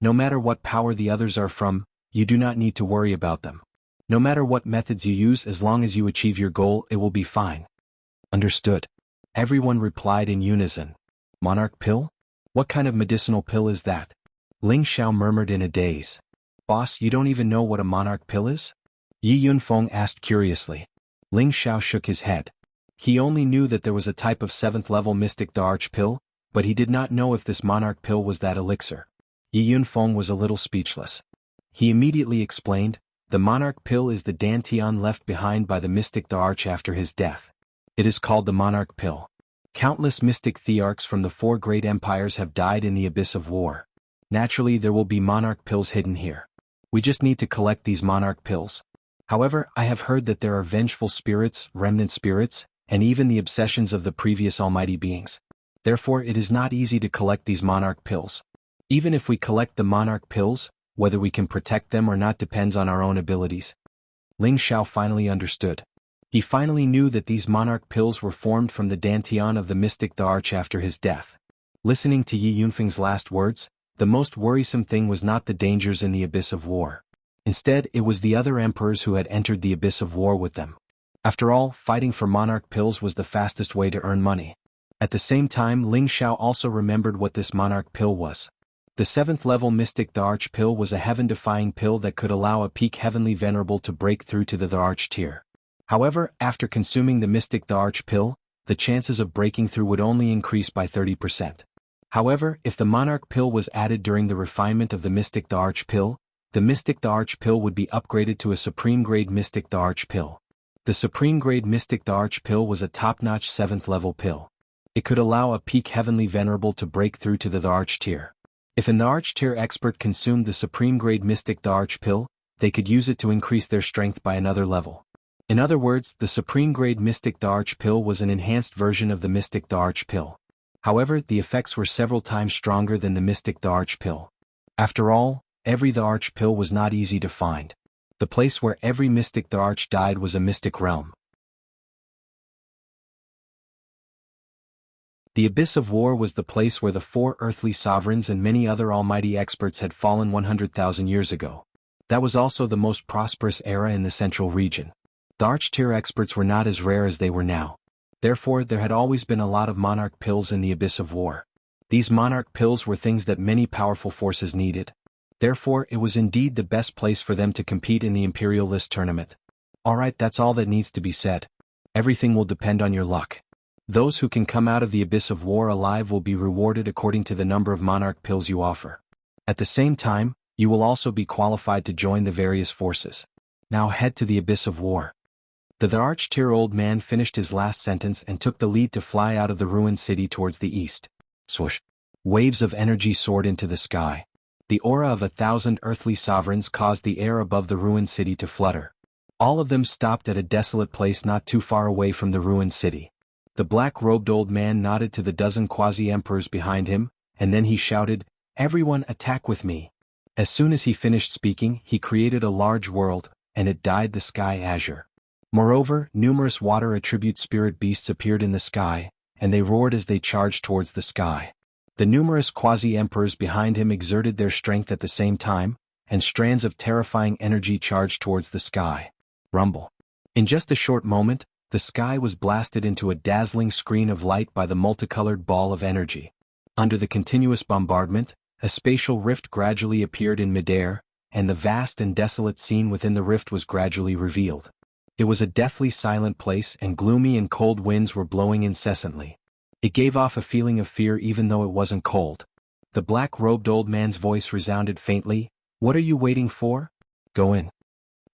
No matter what power the others are from, you do not need to worry about them. No matter what methods you use, as long as you achieve your goal, it will be fine." "Understood." Everyone replied in unison. "Monarch pill? What kind of medicinal pill is that?" Ling Xiao murmured in a daze. "Boss, you don't even know what a monarch pill is?" Yi Yunfeng asked curiously. Ling Xiao shook his head. He only knew that there was a type of 7th-level mystic, the arch pill, but he did not know if this monarch pill was that elixir. Yi Yunfeng was a little speechless. He immediately explained, "The monarch pill is the dantian left behind by the mystic the arch after his death. It is called the monarch pill. Countless mystic thearchs from the 4 great empires have died in the abyss of war. Naturally, there will be monarch pills hidden here. We just need to collect these monarch pills. However, I have heard that there are vengeful spirits, remnant spirits, and even the obsessions of the previous almighty beings. Therefore, it is not easy to collect these monarch pills. Even if we collect the monarch pills, whether we can protect them or not depends on our own abilities." Ling Xiao finally understood. He finally knew that these monarch pills were formed from the dantian of the mystic the arch after his death. Listening to Yi Yunfeng's last words, the most worrisome thing was not the dangers in the abyss of war. Instead, it was the other emperors who had entered the abyss of war with them. After all, fighting for monarch pills was the fastest way to earn money. At the same time, Ling Xiao also remembered what this monarch pill was. The 7th level mystic the Arch pill was a heaven-defying pill that could allow a peak heavenly venerable to break through to the Arch tier. However, after consuming the mystic the Arch pill, the chances of breaking through would only increase by 30%. However, if the monarch pill was added during the refinement of the mystic the Arch pill, the mystic the Arch pill would be upgraded to a supreme grade mystic the Arch pill. The supreme grade mystic the Arch pill was a top-notch 7th level pill. It could allow a peak heavenly venerable to break through to the Arch tier. If an Arch tier expert consumed the supreme grade mystic the Arch pill, they could use it to increase their strength by another level. In other words, the supreme grade mystic the Arch pill was an enhanced version of the mystic the Arch pill. However, the effects were several times stronger than the mystic the Arch pill. After all, every the Arch pill was not easy to find. The place where every mystic the Arch died was a mystic realm. The Abyss of War was the place where the 4 earthly sovereigns and many other almighty experts had fallen 100,000 years ago. That was also the most prosperous era in the central region. The Arch tier experts were not as rare as they were now. Therefore, there had always been a lot of monarch pills in the Abyss of War. These monarch pills were things that many powerful forces needed. Therefore, it was indeed the best place for them to compete in the Imperial List tournament. Alright, that's all that needs to be said. Everything will depend on your luck. Those who can come out of the Abyss of War alive will be rewarded according to the number of monarch pills you offer. At the same time, you will also be qualified to join the various forces. Now head to the Abyss of War. The Arch tier old man finished his last sentence and took the lead to fly out of the ruined city towards the east. Swoosh! Waves of energy soared into the sky. The aura of 1,000 earthly sovereigns caused the air above the ruined city to flutter. All of them stopped at a desolate place not too far away from the ruined city. The black-robed old man nodded to the dozen quasi-emperors behind him, and then he shouted, "Everyone attack with me." As soon as he finished speaking, he created a large world, and it dyed the sky azure. Moreover, numerous water attribute spirit beasts appeared in the sky, and they roared as they charged towards the sky. The numerous quasi-emperors behind him exerted their strength at the same time, and strands of terrifying energy charged towards the sky. Rumble. In just a short moment, the sky was blasted into a dazzling screen of light by the multicolored ball of energy. Under the continuous bombardment, a spatial rift gradually appeared in midair, and the vast and desolate scene within the rift was gradually revealed. It was a deathly silent place, and gloomy and cold winds were blowing incessantly. It gave off a feeling of fear even though it wasn't cold. The black-robed old man's voice resounded faintly, "What are you waiting for? Go in."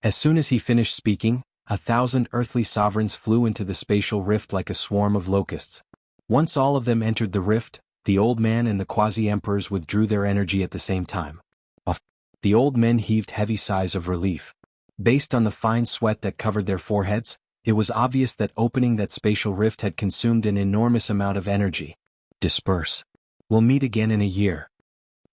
As soon as he finished speaking, 1,000 earthly sovereigns flew into the spatial rift like a swarm of locusts. Once all of them entered the rift, the old man and the quasi-emperors withdrew their energy at the same time. The old men heaved heavy sighs of relief. Based on the fine sweat that covered their foreheads, it was obvious that opening that spatial rift had consumed an enormous amount of energy. Disperse. We'll meet again in a year.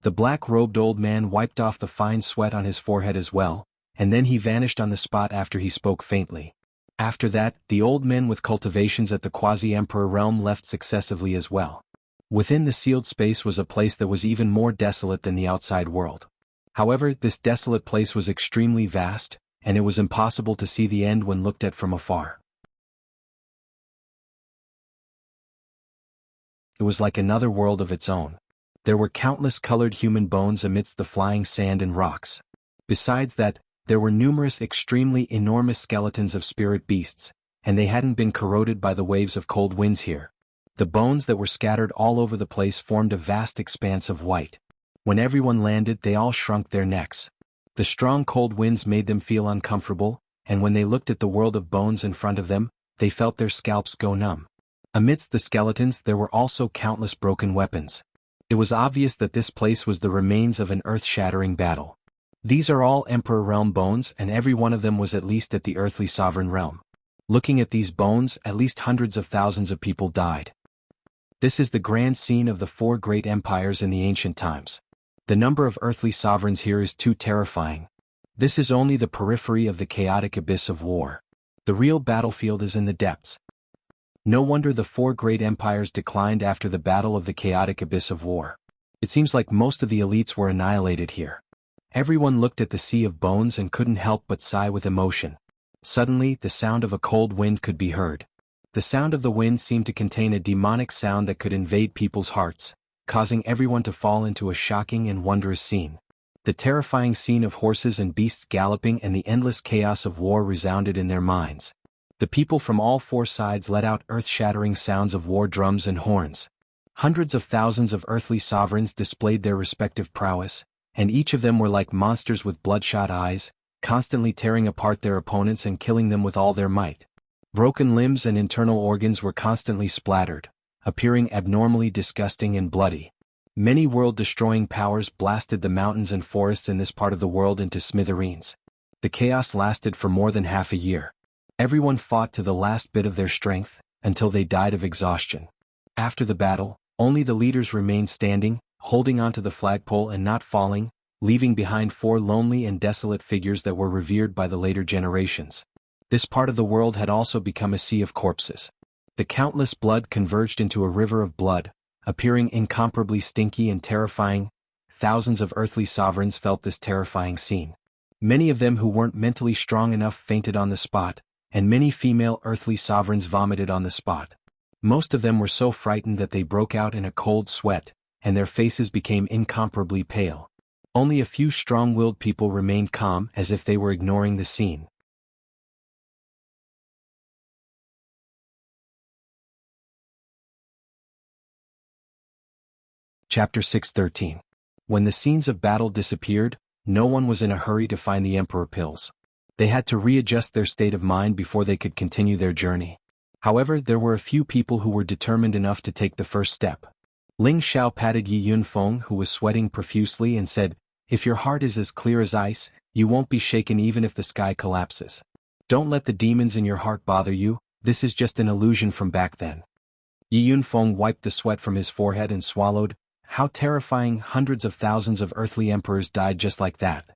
The black-robed old man wiped off the fine sweat on his forehead as well, and then he vanished on the spot after he spoke faintly. After that, the old men with cultivations at the quasi-emperor realm left successively as well. Within the sealed space was a place that was even more desolate than the outside world. However, this desolate place was extremely vast, and it was impossible to see the end when looked at from afar. It was like another world of its own. There were countless colored human bones amidst the flying sand and rocks. Besides that, there were numerous extremely enormous skeletons of spirit beasts, and they hadn't been corroded by the waves of cold winds here. The bones that were scattered all over the place formed a vast expanse of white. When everyone landed, they all shrunk their necks. The strong cold winds made them feel uncomfortable, and when they looked at the world of bones in front of them, they felt their scalps go numb. Amidst the skeletons there were also countless broken weapons. It was obvious that this place was the remains of an earth-shattering battle. These are all Emperor Realm bones, and every one of them was at least at the earthly sovereign realm. Looking at these bones, at least hundreds of thousands of people died. This is the grand scene of the 4 great empires in the ancient times. The number of earthly sovereigns here is too terrifying. This is only the periphery of the chaotic abyss of war. The real battlefield is in the depths. No wonder the 4 great empires declined after the battle of the chaotic abyss of war. It seems like most of the elites were annihilated here. Everyone looked at the sea of bones and couldn't help but sigh with emotion. Suddenly, the sound of a cold wind could be heard. The sound of the wind seemed to contain a demonic sound that could invade people's hearts, causing everyone to fall into a shocking and wondrous scene. The terrifying scene of horses and beasts galloping and the endless chaos of war resounded in their minds. The people from all four sides let out earth-shattering sounds of war drums and horns. Hundreds of thousands of earthly sovereigns displayed their respective prowess, and each of them were like monsters with bloodshot eyes, constantly tearing apart their opponents and killing them with all their might. Broken limbs and internal organs were constantly splattered, appearing abnormally disgusting and bloody. Many world-destroying powers blasted the mountains and forests in this part of the world into smithereens. The chaos lasted for more than half a year. Everyone fought to the last bit of their strength, until they died of exhaustion. After the battle, only the leaders remained standing, holding onto the flagpole and not falling, leaving behind four lonely and desolate figures that were revered by the later generations. This part of the world had also become a sea of corpses. The countless blood converged into a river of blood, appearing incomparably stinky and terrifying. Thousands of earthly sovereigns felt this terrifying scene. Many of them who weren't mentally strong enough fainted on the spot, and many female earthly sovereigns vomited on the spot. Most of them were so frightened that they broke out in a cold sweat, and their faces became incomparably pale. Only a few strong-willed people remained calm as if they were ignoring the scene. Chapter 6:13. When the scenes of battle disappeared, no one was in a hurry to find the Emperor pills. They had to readjust their state of mind before they could continue their journey. However, there were a few people who were determined enough to take the first step. Ling Xiao patted Yi Yunfeng, who was sweating profusely, and said, "If your heart is as clear as ice, you won't be shaken even if the sky collapses. Don't let the demons in your heart bother you, this is just an illusion from back then." Yi Yunfeng wiped the sweat from his forehead and swallowed. How terrifying! Hundreds of thousands of earthly emperors died just like that.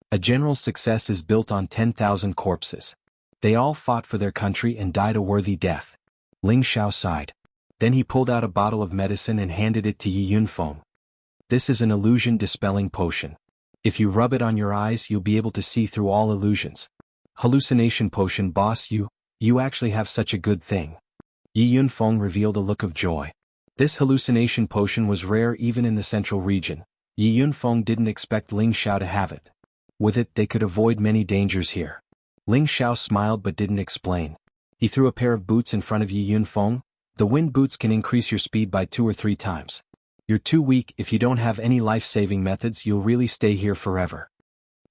A general's success is built on 10,000 corpses. They all fought for their country and died a worthy death. Ling Xiao sighed. Then he pulled out a bottle of medicine and handed it to Yi Yunfeng. "This is an illusion-dispelling potion. If you rub it on your eyes, you'll be able to see through all illusions." "Hallucination potion, boss, you actually have such a good thing." Yi Yunfeng revealed a look of joy. This hallucination potion was rare even in the central region. Yi Yunfeng didn't expect Ling Xiao to have it. With it, they could avoid many dangers here. Ling Xiao smiled but didn't explain. He threw a pair of boots in front of Yi Yunfeng. "The wind boots can increase your speed by 2 or 3 times. You're too weak. If you don't have any life-saving methods, you'll really stay here forever."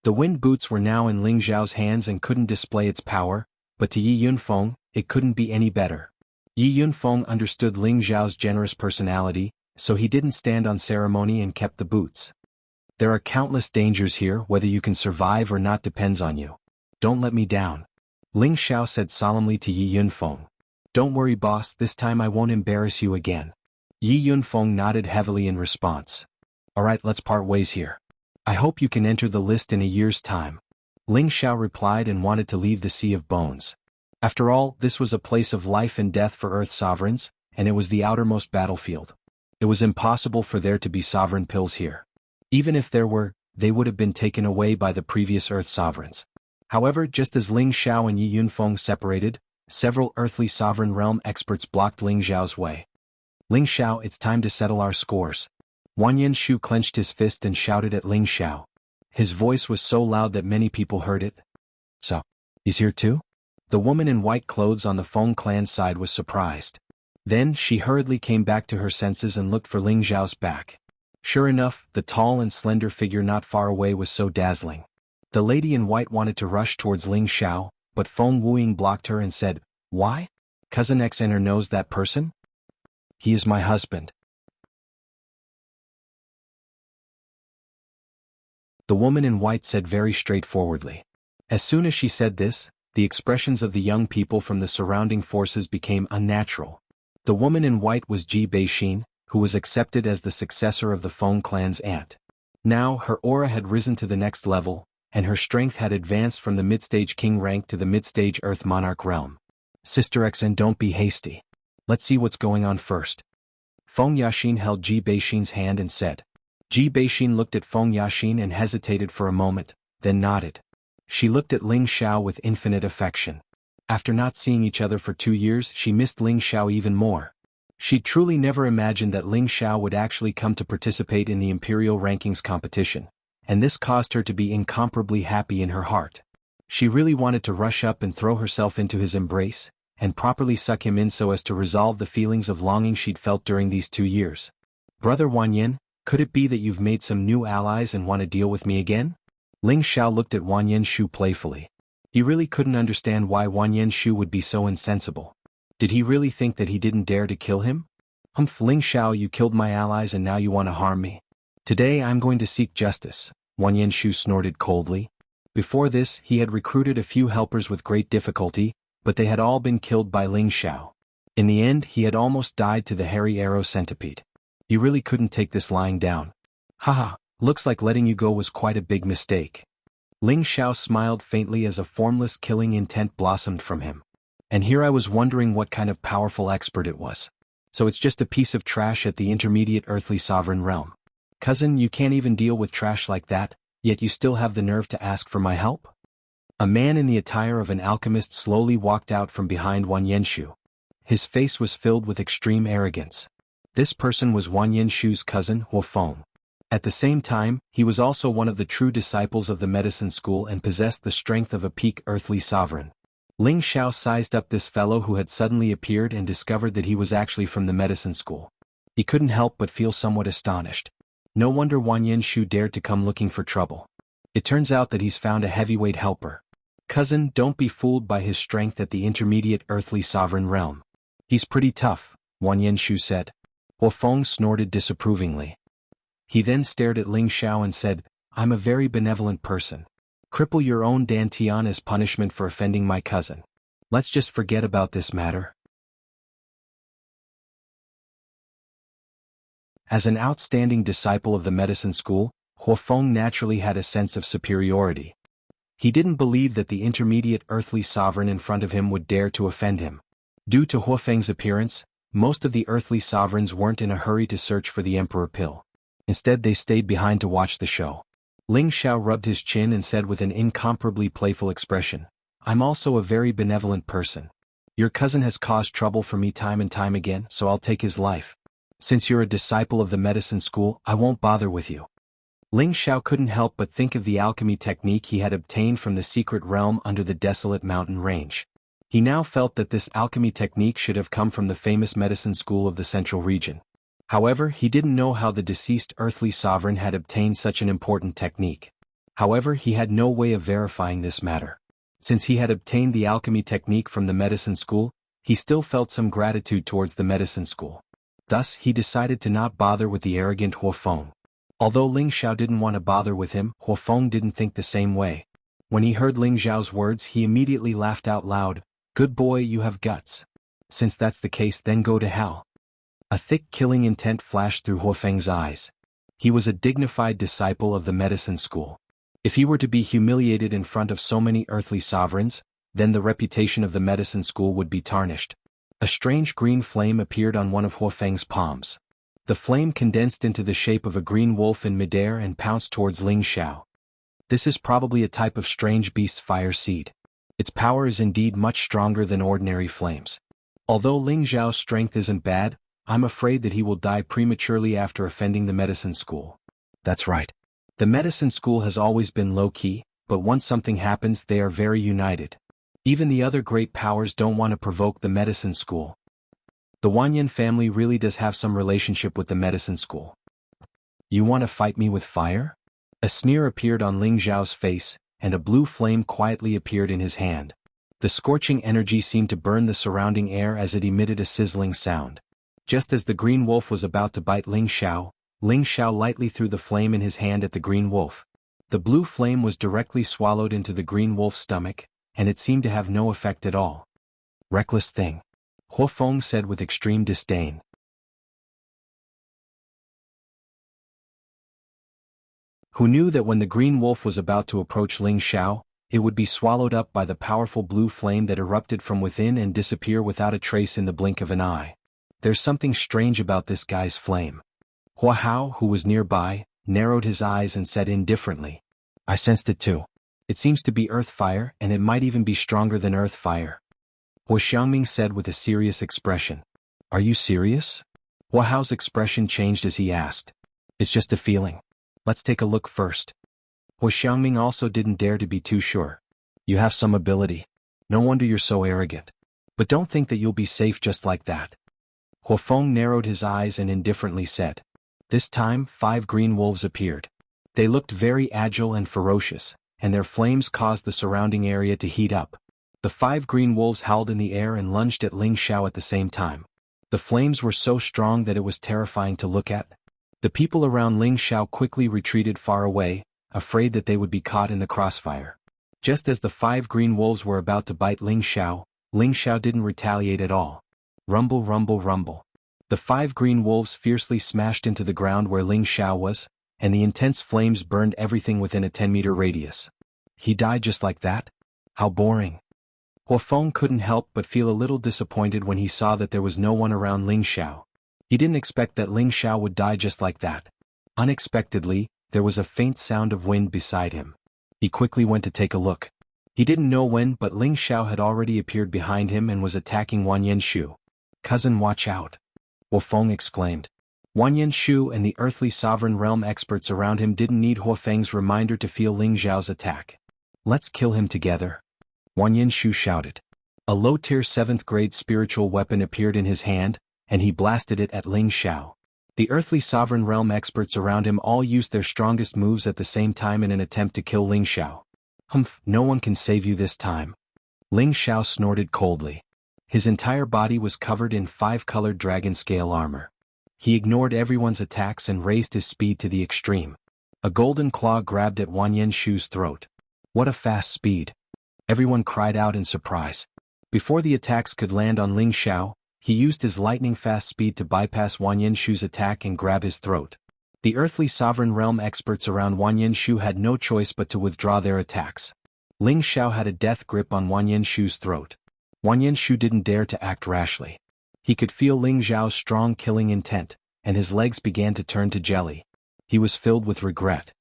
The wind boots were now in Ling Xiao's hands and couldn't display its power, but to Yi Yunfeng, it couldn't be any better. Yi Yunfeng understood Ling Xiao's generous personality, so he didn't stand on ceremony and kept the boots. "There are countless dangers here. Whether you can survive or not depends on you. Don't let me down," Ling Xiao said solemnly to Yi Yunfeng. "Don't worry, boss, this time I won't embarrass you again." Yi Yunfeng nodded heavily in response. "Alright, let's part ways here. I hope you can enter the list in a year's time." Ling Xiao replied and wanted to leave the Sea of Bones. After all, this was a place of life and death for Earth sovereigns, and it was the outermost battlefield. It was impossible for there to be sovereign pills here. Even if there were, they would have been taken away by the previous Earth sovereigns. However, just as Ling Xiao and Yi Yunfeng separated, several earthly sovereign realm experts blocked Ling Xiao's way. "Ling Xiao, it's time to settle our scores." Wanyan Shu clenched his fist and shouted at Ling Xiao. His voice was so loud that many people heard it. "So, he's here too?" The woman in white clothes on the Feng clan's side was surprised. Then she hurriedly came back to her senses and looked for Ling Xiao's back. Sure enough, the tall and slender figure not far away was so dazzling. The lady in white wanted to rush towards Ling Xiao, but Feng Wuying blocked her and said, "Why? Cousin Xner knows that person? He is my husband." The woman in white said very straightforwardly. As soon as she said this, the expressions of the young people from the surrounding forces became unnatural. The woman in white was Ji Beixin, who was accepted as the successor of the Feng clan's aunt. Now her aura had risen to the next level, and her strength had advanced from the mid-stage king rank to the mid-stage earth monarch realm. "Sister Xn, don't be hasty. Let's see what's going on first." Feng Yaxin held Ji Beixin's hand and said. Ji Beixin looked at Feng Yaxin and hesitated for a moment, then nodded. She looked at Ling Xiao with infinite affection. After not seeing each other for 2 years, she missed Ling Xiao even more. She'd truly never imagined that Ling Xiao would actually come to participate in the Imperial Rankings competition, and this caused her to be incomparably happy in her heart. She really wanted to rush up and throw herself into his embrace, and properly suck him in so as to resolve the feelings of longing she'd felt during these 2 years. Brother Wanyan, could it be that you've made some new allies and want to deal with me again? Ling Xiao looked at Wanyan Shu playfully. He really couldn't understand why Wanyan Shu would be so insensible. Did he really think that he didn't dare to kill him? Humph, Ling Xiao, you killed my allies and now you want to harm me. Today I'm going to seek justice, Wanyan Shu snorted coldly. Before this, he had recruited a few helpers with great difficulty, but they had all been killed by Ling Xiao. In the end, he had almost died to the hairy arrow centipede. He really couldn't take this lying down. Haha, looks like letting you go was quite a big mistake. Ling Xiao smiled faintly as a formless killing intent blossomed from him. And here I was wondering what kind of powerful expert it was. So it's just a piece of trash at the intermediate earthly sovereign realm. Cousin, you can't even deal with trash like that, yet you still have the nerve to ask for my help? A man in the attire of an alchemist slowly walked out from behind Wanyan Shu. His face was filled with extreme arrogance. This person was Wanyan Shu's cousin, Huofeng. At the same time, he was also one of the true disciples of the medicine school and possessed the strength of a peak earthly sovereign. Ling Xiao sized up this fellow who had suddenly appeared and discovered that he was actually from the medicine school. He couldn't help but feel somewhat astonished. No wonder Wanyan Shu dared to come looking for trouble. It turns out that he's found a heavyweight helper. Cousin, don't be fooled by his strength at the intermediate earthly sovereign realm. He's pretty tough, Wanyan Shu said. Huofeng snorted disapprovingly. He then stared at Ling Xiao and said, I'm a very benevolent person. Cripple your own Dantian as punishment for offending my cousin. Let's just forget about this matter. As an outstanding disciple of the medicine school, Huofeng naturally had a sense of superiority. He didn't believe that the intermediate earthly sovereign in front of him would dare to offend him. Due to Huofeng's appearance, most of the earthly sovereigns weren't in a hurry to search for the Emperor Pill. Instead, they stayed behind to watch the show. Ling Xiao rubbed his chin and said with an incomparably playful expression, I'm also a very benevolent person. Your cousin has caused trouble for me time and time again, so I'll take his life. Since you're a disciple of the medicine school, I won't bother with you. Ling Xiao couldn't help but think of the alchemy technique he had obtained from the secret realm under the desolate mountain range. He now felt that this alchemy technique should have come from the famous medicine school of the central region. However, he didn't know how the deceased earthly sovereign had obtained such an important technique. However, he had no way of verifying this matter. Since he had obtained the alchemy technique from the medicine school, he still felt some gratitude towards the medicine school. Thus, he decided to not bother with the arrogant Huofeng. Although Ling Xiao didn't want to bother with him, Huofeng didn't think the same way. When he heard Ling Xiao's words, he immediately laughed out loud. Good boy, you have guts. Since that's the case, then go to hell. A thick killing intent flashed through Huofeng's eyes. He was a dignified disciple of the medicine school. If he were to be humiliated in front of so many earthly sovereigns, then the reputation of the medicine school would be tarnished. A strange green flame appeared on one of Huofeng's palms. The flame condensed into the shape of a green wolf in midair and pounced towards Ling Xiao. This is probably a type of strange beast's fire seed. Its power is indeed much stronger than ordinary flames. Although Ling Xiao's strength isn't bad, I'm afraid that he will die prematurely after offending the medicine school. That's right. The medicine school has always been low-key, but once something happens they are very united. Even the other great powers don't want to provoke the medicine school. The Wanyan family really does have some relationship with the medicine school. You want to fight me with fire? A sneer appeared on Ling Xiao's face, and a blue flame quietly appeared in his hand. The scorching energy seemed to burn the surrounding air as it emitted a sizzling sound. Just as the green wolf was about to bite Ling Xiao lightly threw the flame in his hand at the green wolf. The blue flame was directly swallowed into the green wolf's stomach, and it seemed to have no effect at all. Reckless thing. Huofeng said with extreme disdain. Who knew that when the green wolf was about to approach Ling Xiao, it would be swallowed up by the powerful blue flame that erupted from within and disappear without a trace in the blink of an eye. There's something strange about this guy's flame. Hua Hao, who was nearby, narrowed his eyes and said indifferently. I sensed it too. It seems to be earth fire, and it might even be stronger than earth fire. Hua Xiangming said with a serious expression. Are you serious? Hua Hao's expression changed as he asked. It's just a feeling. Let's take a look first. Hua Xiangming also didn't dare to be too sure. You have some ability. No wonder you're so arrogant. But don't think that you'll be safe just like that. Hua Feng narrowed his eyes and indifferently said. This time, 5 green wolves appeared. They looked very agile and ferocious, and their flames caused the surrounding area to heat up. The 5 green wolves howled in the air and lunged at Ling Xiao at the same time. The flames were so strong that it was terrifying to look at. The people around Ling Xiao quickly retreated far away, afraid that they would be caught in the crossfire. Just as the 5 green wolves were about to bite Ling Xiao didn't retaliate at all. Rumble, rumble, rumble. The 5 green wolves fiercely smashed into the ground where Ling Xiao was, and the intense flames burned everything within a 10-meter radius. He died just like that? How boring. Hua Feng couldn't help but feel a little disappointed when he saw that there was no one around Ling Xiao. He didn't expect that Ling Xiao would die just like that. Unexpectedly, there was a faint sound of wind beside him. He quickly went to take a look. He didn't know when, but Ling Xiao had already appeared behind him and was attacking Wang Yanshu. Cousin, watch out. Hua Feng exclaimed. Wang Yanshu and the earthly sovereign realm experts around him didn't need Hua Feng's reminder to feel Ling Xiao's attack. Let's kill him together. Wang Yanshu shouted. A low-tier 7th grade spiritual weapon appeared in his hand, and he blasted it at Ling Xiao. The earthly sovereign realm experts around him all used their strongest moves at the same time in an attempt to kill Ling Xiao. Humph, no one can save you this time. Ling Xiao snorted coldly. His entire body was covered in 5-colored dragon scale armor. He ignored everyone's attacks and raised his speed to the extreme. A golden claw grabbed at Wang Yanshu's throat. What a fast speed. Everyone cried out in surprise. Before the attacks could land on Ling Xiao, he used his lightning-fast speed to bypass Wang Yanshu's attack and grab his throat. The earthly sovereign realm experts around Wang Yanshu had no choice but to withdraw their attacks. Ling Xiao had a death grip on Wang Yanshu's throat. Wang Yanshu didn't dare to act rashly. He could feel Ling Xiao's strong killing intent, and his legs began to turn to jelly. He was filled with regret.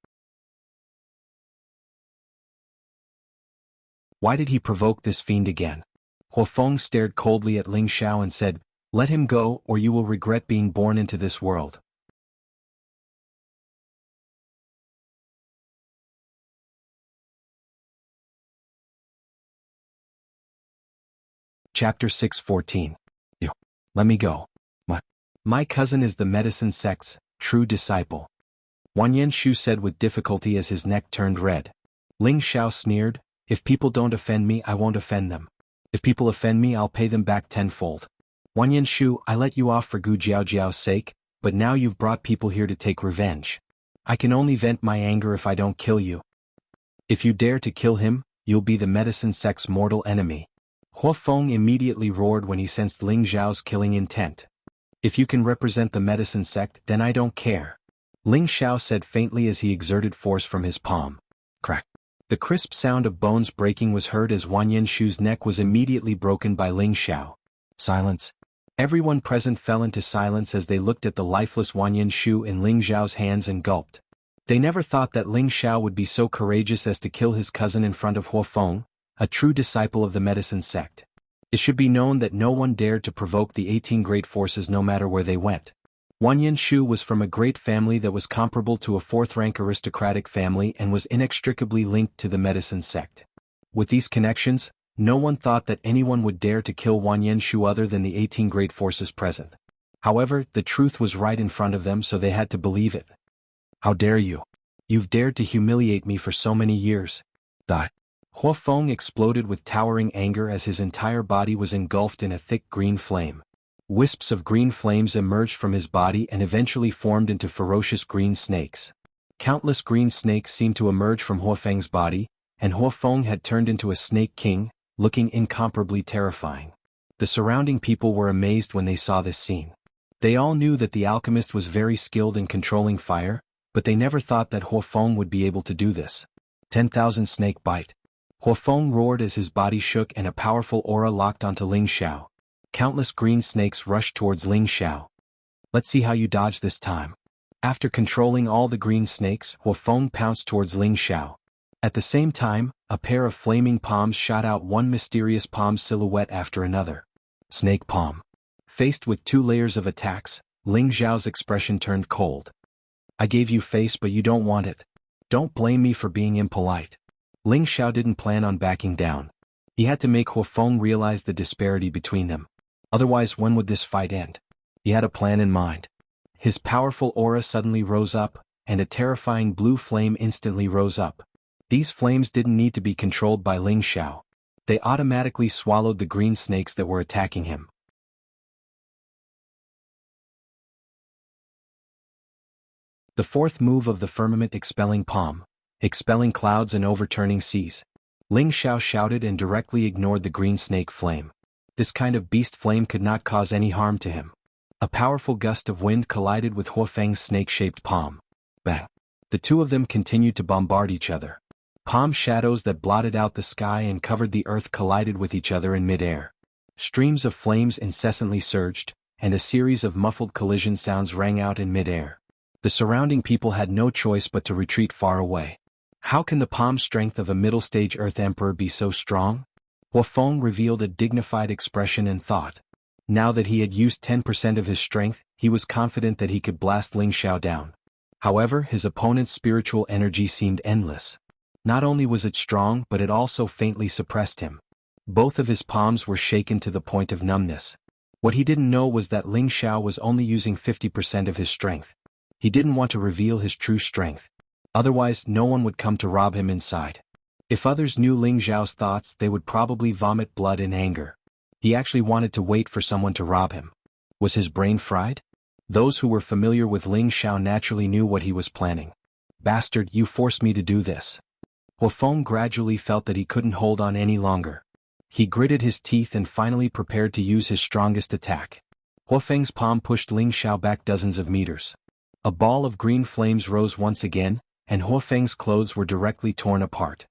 Why did he provoke this fiend again? Hua Feng stared coldly at Ling Xiao and said, Let him go or you will regret being born into this world. Chapter 6:14. Let me go. My cousin is the medicine sect's true disciple. Wang Yanshu said with difficulty as his neck turned red. Ling Xiao sneered, If people don't offend me, I won't offend them. If people offend me, I'll pay them back tenfold. Wang Yanshu, I let you off for Gu Jiaojiao's sake, but now you've brought people here to take revenge. I can only vent my anger if I don't kill you. If you dare to kill him, you'll be the medicine sect's mortal enemy. Hua Feng immediately roared when he sensed Ling Xiao's killing intent. If you can represent the medicine sect, then I don't care. Ling Xiao said faintly as he exerted force from his palm. Crack. The crisp sound of bones breaking was heard as Wang Yanshu's neck was immediately broken by Ling Xiao. Silence. Everyone present fell into silence as they looked at the lifeless Wang Yanshu in Ling Xiao's hands and gulped. They never thought that Ling Xiao would be so courageous as to kill his cousin in front of Hua Feng, a true disciple of the medicine sect. It should be known that no one dared to provoke the 18 great forces no matter where they went. Wang Yanshu was from a great family that was comparable to a 4th-rank aristocratic family and was inextricably linked to the medicine sect. With these connections, no one thought that anyone would dare to kill Wang Yanshu other than the 18 great forces present. However, the truth was right in front of them, so they had to believe it. How dare you? You've dared to humiliate me for so many years. Die. Hua Feng exploded with towering anger as his entire body was engulfed in a thick green flame. Wisps of green flames emerged from his body and eventually formed into ferocious green snakes. Countless green snakes seemed to emerge from Hua Feng's body, and Hua Feng had turned into a snake king, looking incomparably terrifying. The surrounding people were amazed when they saw this scene. They all knew that the alchemist was very skilled in controlling fire, but they never thought that Hua Feng would be able to do this. 10,000 snake bite. Hua Feng roared as his body shook and a powerful aura locked onto Ling Xiao. Countless green snakes rushed towards Ling Xiao. Let's see how you dodge this time. After controlling all the green snakes, Hua Feng pounced towards Ling Xiao. At the same time, a pair of flaming palms shot out, one mysterious palm silhouette after another. Snake palm. Faced with 2 layers of attacks, Ling Xiao's expression turned cold. I gave you face but you don't want it. Don't blame me for being impolite. Ling Xiao didn't plan on backing down. He had to make Huofeng realize the disparity between them. Otherwise, when would this fight end? He had a plan in mind. His powerful aura suddenly rose up, and a terrifying blue flame instantly rose up. These flames didn't need to be controlled by Ling Xiao. They automatically swallowed the green snakes that were attacking him. The 4th move of the firmament expelling palm, expelling clouds and overturning seas. Ling Xiao shouted and directly ignored the green snake flame. This kind of beast flame could not cause any harm to him. A powerful gust of wind collided with Huofeng's snake-shaped palm. Bang! The 2 of them continued to bombard each other. Palm shadows that blotted out the sky and covered the earth collided with each other in mid-air. Streams of flames incessantly surged, and a series of muffled collision sounds rang out in mid-air. The surrounding people had no choice but to retreat far away. How can the palm strength of a middle-stage Earth Emperor be so strong? Huofeng revealed a dignified expression and thought. Now that he had used 10% of his strength, he was confident that he could blast Ling Xiao down. However, his opponent's spiritual energy seemed endless. Not only was it strong, but it also faintly suppressed him. Both of his palms were shaken to the point of numbness. What he didn't know was that Ling Xiao was only using 50% of his strength. He didn't want to reveal his true strength. Otherwise, no one would come to rob him inside. If others knew Ling Xiao's thoughts, they would probably vomit blood in anger. He actually wanted to wait for someone to rob him. Was his brain fried? Those who were familiar with Ling Xiao naturally knew what he was planning. Bastard, you forced me to do this. Huofeng gradually felt that he couldn't hold on any longer. He gritted his teeth and finally prepared to use his strongest attack. Huofeng's palm pushed Ling Xiao back dozens of meters. A ball of green flames rose once again, and Huofeng's clothes were directly torn apart.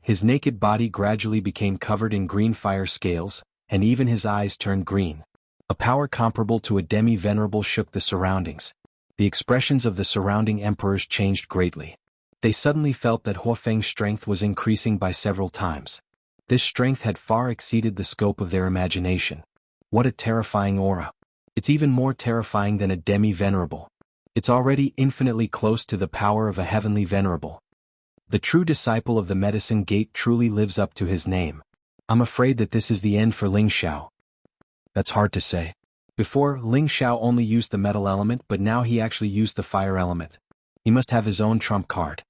His naked body gradually became covered in green fire scales, and even his eyes turned green. A power comparable to a demi-venerable shook the surroundings. The expressions of the surrounding emperors changed greatly. They suddenly felt that Huofeng's strength was increasing by several times. This strength had far exceeded the scope of their imagination. What a terrifying aura. It's even more terrifying than a demi-venerable. It's already infinitely close to the power of a heavenly venerable. The true disciple of the Medicine Gate truly lives up to his name. I'm afraid that this is the end for Ling Xiao. That's hard to say. Before, Ling Xiao only used the metal element, but now he actually used the fire element. He must have his own trump card.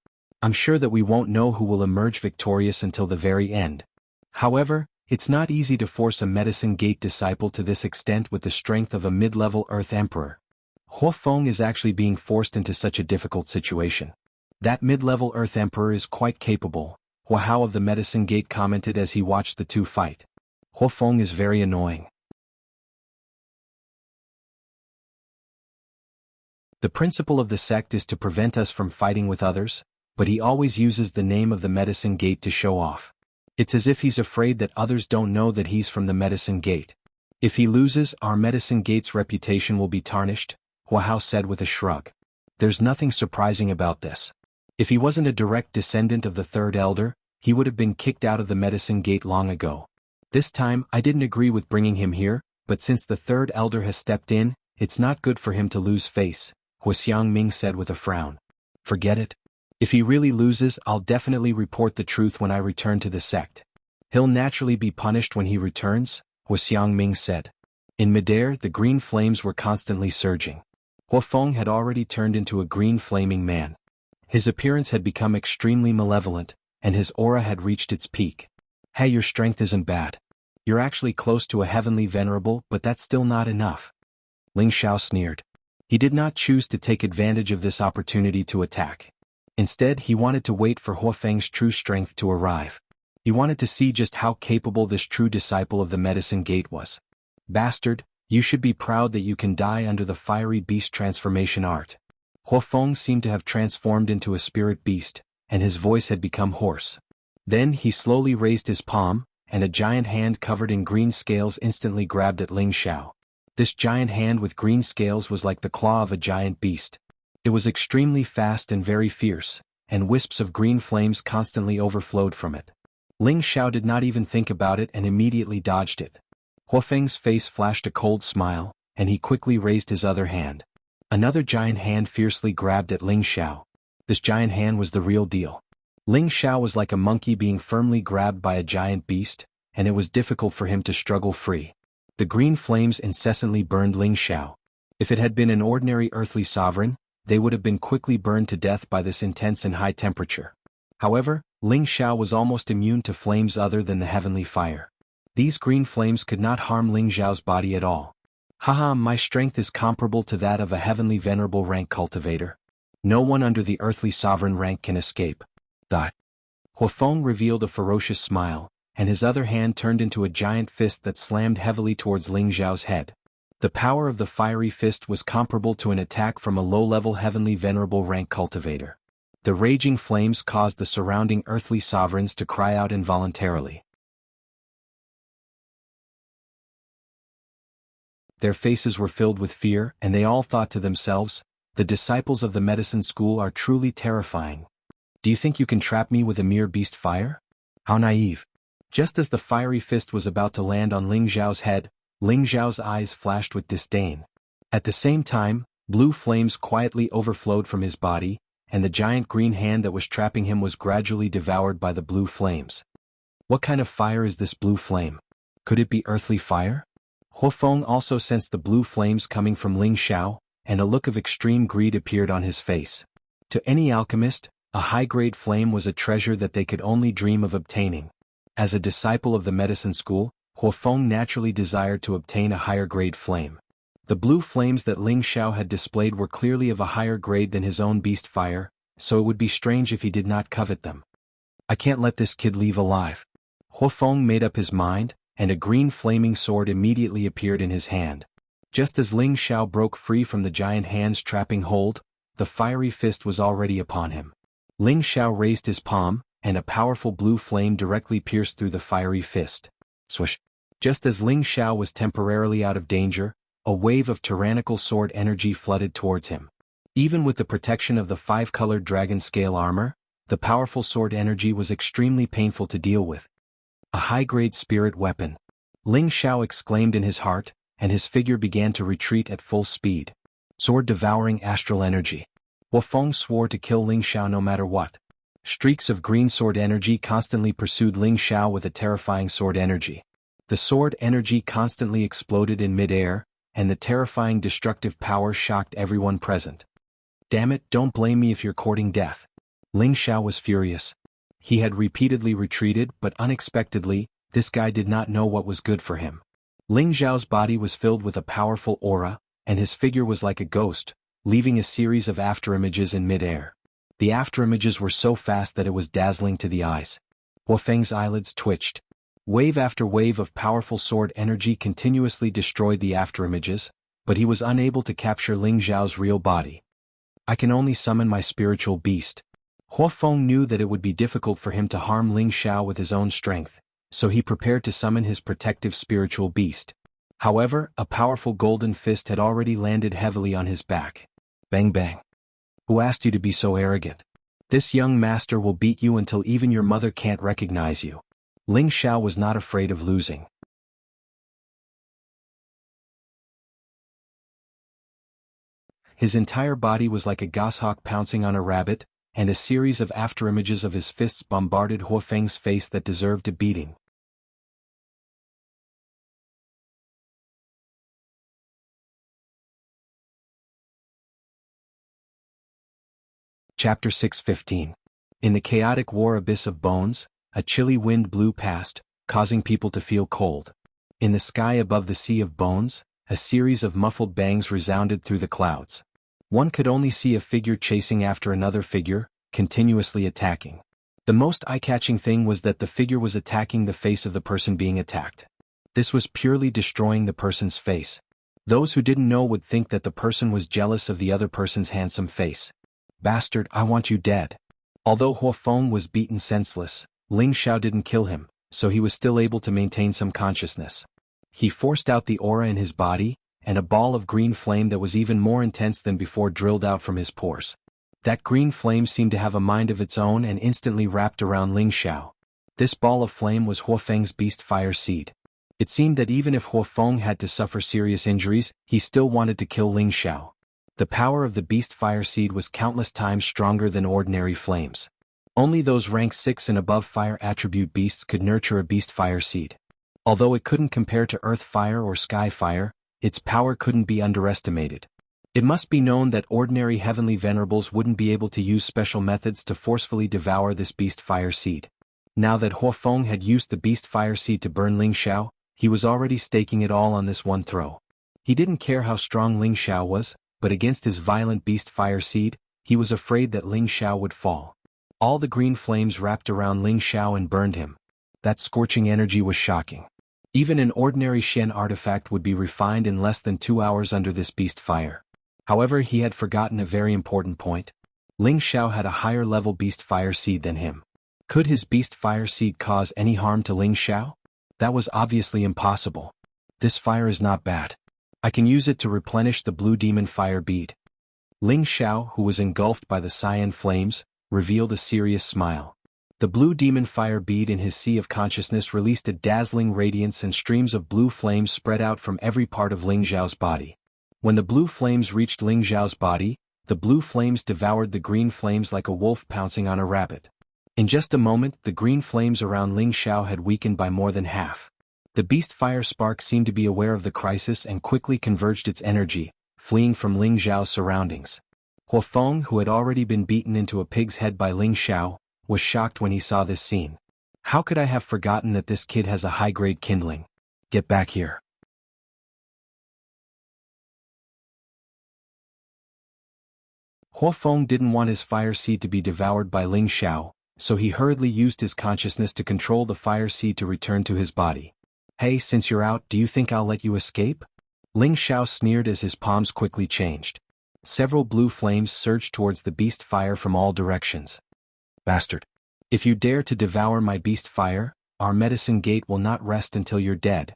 I'm sure that we won't know who will emerge victorious until the very end. However, it's not easy to force a Medicine Gate disciple to this extent with the strength of a mid-level Earth Emperor. Huofeng is actually being forced into such a difficult situation. That mid-level Earth Emperor is quite capable, Huahao of the Medicine Gate commented as he watched the 2 fight. Huofeng is very annoying. The principle of the sect is to prevent us from fighting with others, but he always uses the name of the Medicine Gate to show off. It's as if he's afraid that others don't know that he's from the Medicine Gate. If he loses, our Medicine Gate's reputation will be tarnished, Huahao said with a shrug. There's nothing surprising about this. If he wasn't a direct descendant of the Third Elder, he would have been kicked out of the Medicine Gate long ago. This time, I didn't agree with bringing him here, but since the Third Elder has stepped in, it's not good for him to lose face, Huxiangming said with a frown. Forget it. If he really loses, I'll definitely report the truth when I return to the sect. He'll naturally be punished when he returns, Huxiangming said. In midair, the green flames were constantly surging. Huofeng had already turned into a green flaming man. His appearance had become extremely malevolent, and his aura had reached its peak. Hey, your strength isn't bad. You're actually close to a heavenly venerable, but that's still not enough. Ling Xiao sneered. He did not choose to take advantage of this opportunity to attack. Instead, he wanted to wait for Huofeng's true strength to arrive. He wanted to see just how capable this true disciple of the Medicine Gate was. Bastard, you should be proud that you can die under the fiery beast transformation art. Huofeng seemed to have transformed into a spirit beast, and his voice had become hoarse. Then he slowly raised his palm, and a giant hand covered in green scales instantly grabbed at Ling Xiao. This giant hand with green scales was like the claw of a giant beast. It was extremely fast and very fierce, and wisps of green flames constantly overflowed from it. Ling Xiao did not even think about it and immediately dodged it. Huofeng's face flashed a cold smile, and he quickly raised his other hand. Another giant hand fiercely grabbed at Ling Xiao. This giant hand was the real deal. Ling Xiao was like a monkey being firmly grabbed by a giant beast, and it was difficult for him to struggle free. The green flames incessantly burned Ling Xiao. If it had been an ordinary earthly sovereign, they would have been quickly burned to death by this intense and high temperature. However, Ling Xiao was almost immune to flames other than the heavenly fire. These green flames could not harm Ling Xiao's body at all. Haha, my strength is comparable to that of a heavenly venerable rank cultivator. No one under the earthly sovereign rank can escape. Huofeng revealed a ferocious smile, and his other hand turned into a giant fist that slammed heavily towards Ling Xiao's head. The power of the fiery fist was comparable to an attack from a low-level heavenly venerable rank cultivator. The raging flames caused the surrounding earthly sovereigns to cry out involuntarily. Their faces were filled with fear, and they all thought to themselves, "The disciples of the medicine school are truly terrifying. Do you think you can trap me with a mere beast fire? How naive." Just as the fiery fist was about to land on Ling Xiao's head, Ling Xiao's eyes flashed with disdain. At the same time, blue flames quietly overflowed from his body, and the giant green hand that was trapping him was gradually devoured by the blue flames. What kind of fire is this blue flame? Could it be earthly fire? Huofeng also sensed the blue flames coming from Ling Xiao, and a look of extreme greed appeared on his face. To any alchemist, a high-grade flame was a treasure that they could only dream of obtaining. As a disciple of the medicine school, Huofeng naturally desired to obtain a higher-grade flame. The blue flames that Ling Xiao had displayed were clearly of a higher grade than his own beast fire, so it would be strange if he did not covet them. I can't let this kid leave alive. Huofeng made up his mind, and a green flaming sword immediately appeared in his hand. Just as Ling Xiao broke free from the giant hand's trapping hold, the fiery fist was already upon him. Ling Xiao raised his palm, and a powerful blue flame directly pierced through the fiery fist. Swish! Just as Ling Xiao was temporarily out of danger, a wave of tyrannical sword energy flooded towards him. Even with the protection of the five-colored dragon scale armor, the powerful sword energy was extremely painful to deal with. A high-grade spirit weapon. Ling Xiao exclaimed in his heart, and his figure began to retreat at full speed. Sword-devouring astral energy. Huofeng swore to kill Ling Xiao no matter what. Streaks of green sword energy constantly pursued Ling Xiao with a terrifying sword energy. The sword energy constantly exploded in mid-air, and the terrifying destructive power shocked everyone present. Damn it, don't blame me if you're courting death. Ling Xiao was furious. He had repeatedly retreated, but unexpectedly, this guy did not know what was good for him. Ling Xiao's body was filled with a powerful aura, and his figure was like a ghost, leaving a series of afterimages in mid-air. The afterimages were so fast that it was dazzling to the eyes. Huofeng's eyelids twitched. Wave after wave of powerful sword energy continuously destroyed the afterimages, but he was unable to capture Ling Xiao's real body. I can only summon my spiritual beast. Huofeng knew that it would be difficult for him to harm Ling Xiao with his own strength, so he prepared to summon his protective spiritual beast. However, a powerful golden fist had already landed heavily on his back. Bang bang. Who asked you to be so arrogant? This young master will beat you until even your mother can't recognize you. Ling Xiao was not afraid of losing. His entire body was like a goshawk pouncing on a rabbit, and a series of afterimages of his fists bombarded Huofeng's face that deserved a beating. Chapter 6:15. In the chaotic war abyss of bones, a chilly wind blew past, causing people to feel cold. In the sky above the sea of bones, a series of muffled bangs resounded through the clouds. One could only see a figure chasing after another figure, continuously attacking. The most eye-catching thing was that the figure was attacking the face of the person being attacked. This was purely destroying the person's face. Those who didn't know would think that the person was jealous of the other person's handsome face. Bastard, I want you dead. Although Huofeng was beaten senseless, Ling Xiao didn't kill him, so he was still able to maintain some consciousness. He forced out the aura in his body, and a ball of green flame that was even more intense than before drilled out from his pores. That green flame seemed to have a mind of its own and instantly wrapped around Ling Xiao. This ball of flame was Huofeng's beast fire seed. It seemed that even if Huofeng had to suffer serious injuries, he still wanted to kill Ling Xiao. The power of the beast fire seed was countless times stronger than ordinary flames. Only those rank 6 and above fire attribute beasts could nurture a beast fire seed. Although it couldn't compare to earth fire or sky fire, its power couldn't be underestimated. It must be known that ordinary heavenly venerables wouldn't be able to use special methods to forcefully devour this beast fire seed. Now that Huofeng had used the beast fire seed to burn Ling Xiao, he was already staking it all on this one throw. He didn't care how strong Ling Xiao was, but against his violent beast fire seed, he was afraid that Ling Xiao would fall. All the green flames wrapped around Ling Xiao and burned him. That scorching energy was shocking. Even an ordinary Shen artifact would be refined in less than 2 hours under this beast fire. However, he had forgotten a very important point. Ling Xiao had a higher level beast fire seed than him. Could his beast fire seed cause any harm to Ling Xiao? That was obviously impossible. This fire is not bad. I can use it to replenish the blue demon fire bead. Ling Xiao, who was engulfed by the cyan flames, revealed a serious smile. The blue demon fire bead in his sea of consciousness released a dazzling radiance, and streams of blue flames spread out from every part of Ling Xiao's body. When the blue flames reached Ling Xiao's body, the blue flames devoured the green flames like a wolf pouncing on a rabbit. In just a moment, the green flames around Ling Xiao had weakened by more than half. The beast fire spark seemed to be aware of the crisis and quickly converged its energy, fleeing from Ling Xiao's surroundings. Huofeng, who had already been beaten into a pig's head by Ling Xiao, was shocked when he saw this scene. How could I have forgotten that this kid has a high-grade kindling? Get back here. Huofeng didn't want his fire seed to be devoured by Ling Xiao, so he hurriedly used his consciousness to control the fire seed to return to his body. Hey, since you're out, do you think I'll let you escape? Ling Xiao sneered as his palms quickly changed. Several blue flames surged towards the beast fire from all directions. Bastard. If you dare to devour my beast fire, our medicine gate will not rest until you're dead.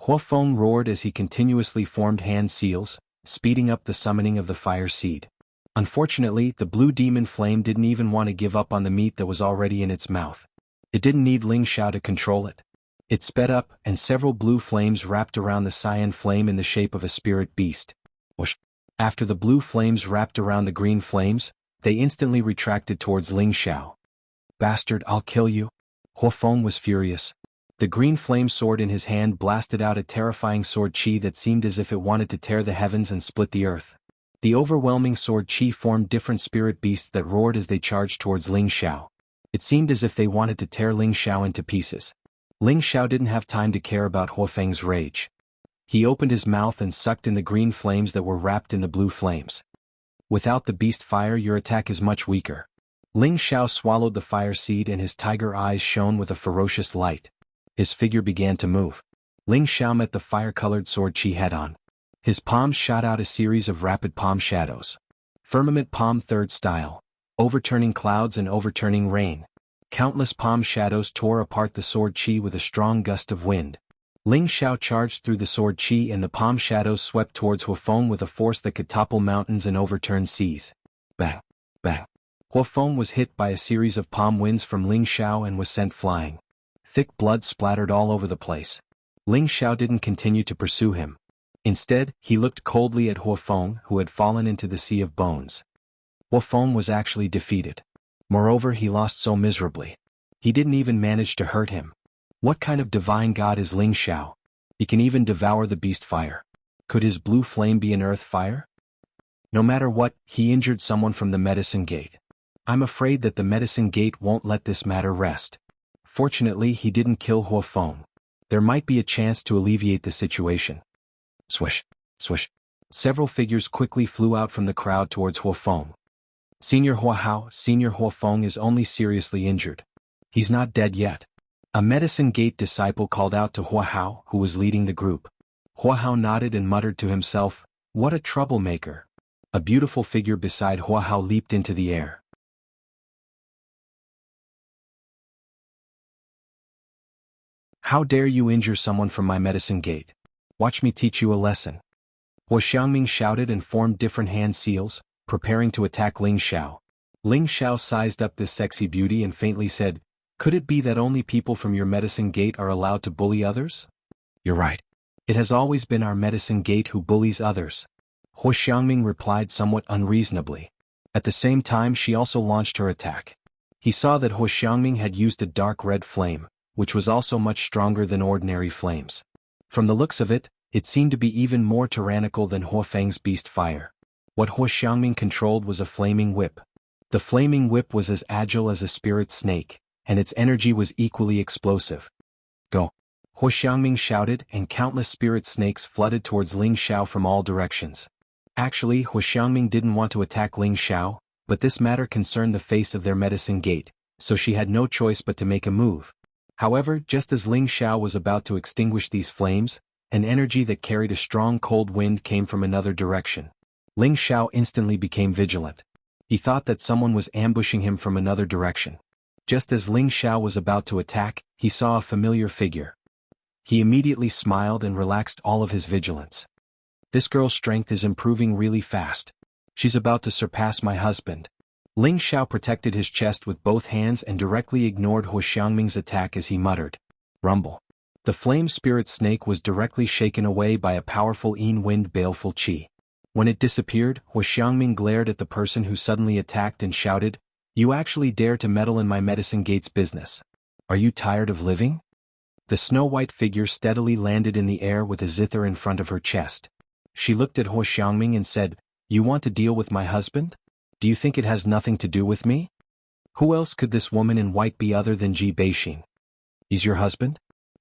Huofeng roared as he continuously formed hand seals, speeding up the summoning of the fire seed. Unfortunately, the blue demon flame didn't even want to give up on the meat that was already in its mouth. It didn't need Ling Xiao to control it. It sped up, and several blue flames wrapped around the cyan flame in the shape of a spirit beast. Whoosh. After the blue flames wrapped around the green flames, they instantly retracted towards Ling Xiao. Bastard, I'll kill you. Huofeng was furious. The green flame sword in his hand blasted out a terrifying sword chi that seemed as if it wanted to tear the heavens and split the earth. The overwhelming sword chi formed different spirit beasts that roared as they charged towards Ling Xiao. It seemed as if they wanted to tear Ling Xiao into pieces. Ling Xiao didn't have time to care about Huofeng's rage. He opened his mouth and sucked in the green flames that were wrapped in the blue flames. Without the beast fire, your attack is much weaker. Ling Xiao swallowed the fire seed and his tiger eyes shone with a ferocious light. His figure began to move. Ling Xiao met the fire-colored sword chi head-on. His palms shot out a series of rapid palm shadows. Firmament palm third style. Overturning clouds and overturning rain. Countless palm shadows tore apart the sword chi with a strong gust of wind. Ling Xiao charged through the sword chi and the palm shadows swept towards Huofeng with a force that could topple mountains and overturn seas. Bang! Bang! Huofeng was hit by a series of palm winds from Ling Xiao and was sent flying. Thick blood splattered all over the place. Ling Xiao didn't continue to pursue him. Instead, he looked coldly at Huofeng, who had fallen into the sea of bones. Huofeng was actually defeated. Moreover, he lost so miserably. He didn't even manage to hurt him. What kind of divine god is Ling Xiao? He can even devour the beast fire. Could his blue flame be an earth fire? No matter what, he injured someone from the medicine gate. I'm afraid that the medicine gate won't let this matter rest. Fortunately, he didn't kill Huofeng. There might be a chance to alleviate the situation. Swish, swish. Several figures quickly flew out from the crowd towards Huofeng. Senior Huofeng is only seriously injured. He's not dead yet. A medicine gate disciple called out to Huahao, who was leading the group. Huahao nodded and muttered to himself, "What a troublemaker." A beautiful figure beside Huahao leaped into the air. How dare you injure someone from my medicine gate? Watch me teach you a lesson. Hua Xiangming shouted and formed different hand seals, preparing to attack Ling Xiao. Ling Xiao sized up this sexy beauty and faintly said, "Could it be that only people from your medicine gate are allowed to bully others?" "You're right. It has always been our medicine gate who bullies others," Hu Xiangming replied somewhat unreasonably. At the same time she also launched her attack. He saw that Hu Xiangming had used a dark red flame, which was also much stronger than ordinary flames. From the looks of it, it seemed to be even more tyrannical than Hu Feng's beast fire. What Hu Xiangming controlled was a flaming whip. The flaming whip was as agile as a spirit snake, and its energy was equally explosive. "Go!" Hu Xiangming shouted, and countless spirit snakes flooded towards Ling Xiao from all directions. Actually, Hu Xiangming didn't want to attack Ling Xiao, but this matter concerned the face of their medicine gate, so she had no choice but to make a move. However, just as Ling Xiao was about to extinguish these flames, an energy that carried a strong cold wind came from another direction. Ling Xiao instantly became vigilant. He thought that someone was ambushing him from another direction. Just as Ling Xiao was about to attack, he saw a familiar figure. He immediately smiled and relaxed all of his vigilance. "This girl's strength is improving really fast. She's about to surpass my husband." Ling Xiao protected his chest with both hands and directly ignored Hu Xiangming's attack as he muttered, "Rumble." The flame spirit snake was directly shaken away by a powerful wind baleful qi. When it disappeared, Hu Xiangming glared at the person who suddenly attacked and shouted, "You actually dare to meddle in my medicine gate's business? Are you tired of living?" The snow-white figure steadily landed in the air with a zither in front of her chest. She looked at Hu Xiangming and said, "You want to deal with my husband? Do you think it has nothing to do with me? Who else could this woman in white be other than Ji Beixin?" "He's your husband?"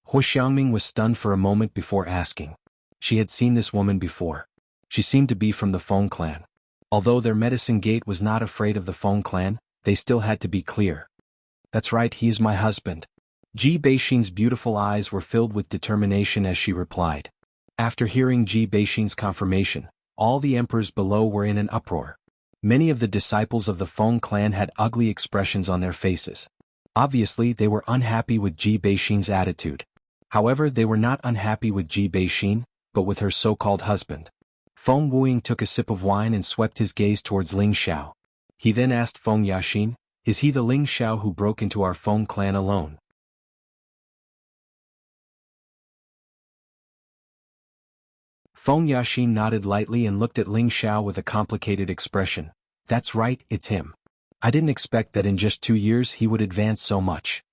Hu Xiangming was stunned for a moment before asking. She had seen this woman before. She seemed to be from the Feng clan. Although their medicine gate was not afraid of the Feng clan, they still had to be clear. "That's right, he is my husband." Ji Beixin's beautiful eyes were filled with determination as she replied. After hearing Ji Beixin's confirmation, all the emperors below were in an uproar. Many of the disciples of the Feng clan had ugly expressions on their faces. Obviously they were unhappy with Ji Beixin's attitude. However, they were not unhappy with Ji Beixin, but with her so-called husband. Feng Wuing took a sip of wine and swept his gaze towards Ling Xiao. He then asked Feng Yaxin, "Is he the Ling Xiao who broke into our Feng clan alone?" Feng Yaxin nodded lightly and looked at Ling Xiao with a complicated expression. "That's right, it's him. I didn't expect that in just 2 years he would advance so much."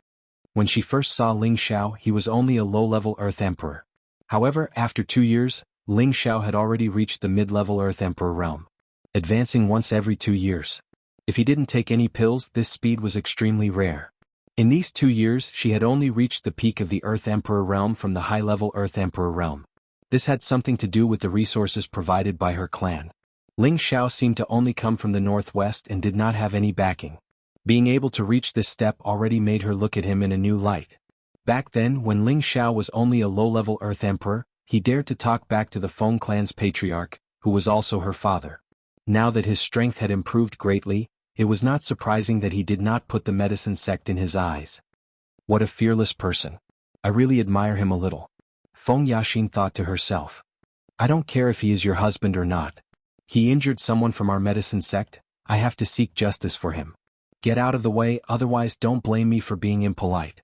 When she first saw Ling Xiao, he was only a low-level Earth Emperor. However, after 2 years, Ling Xiao had already reached the mid-level Earth Emperor realm, advancing once every 2 years. If he didn't take any pills, this speed was extremely rare. In these 2 years she had only reached the peak of the Earth Emperor realm from the high-level Earth Emperor realm. This had something to do with the resources provided by her clan. Ling Xiao seemed to only come from the northwest and did not have any backing. Being able to reach this step already made her look at him in a new light. Back then, when Ling Xiao was only a low-level Earth Emperor, he dared to talk back to the Feng clan's patriarch, who was also her father. Now that his strength had improved greatly, it was not surprising that he did not put the medicine sect in his eyes. What a fearless person. I really admire him a little. Feng Yaxin thought to herself. I don't care if he is your husband or not. He injured someone from our medicine sect, I have to seek justice for him. Get out of the way, otherwise don't blame me for being impolite.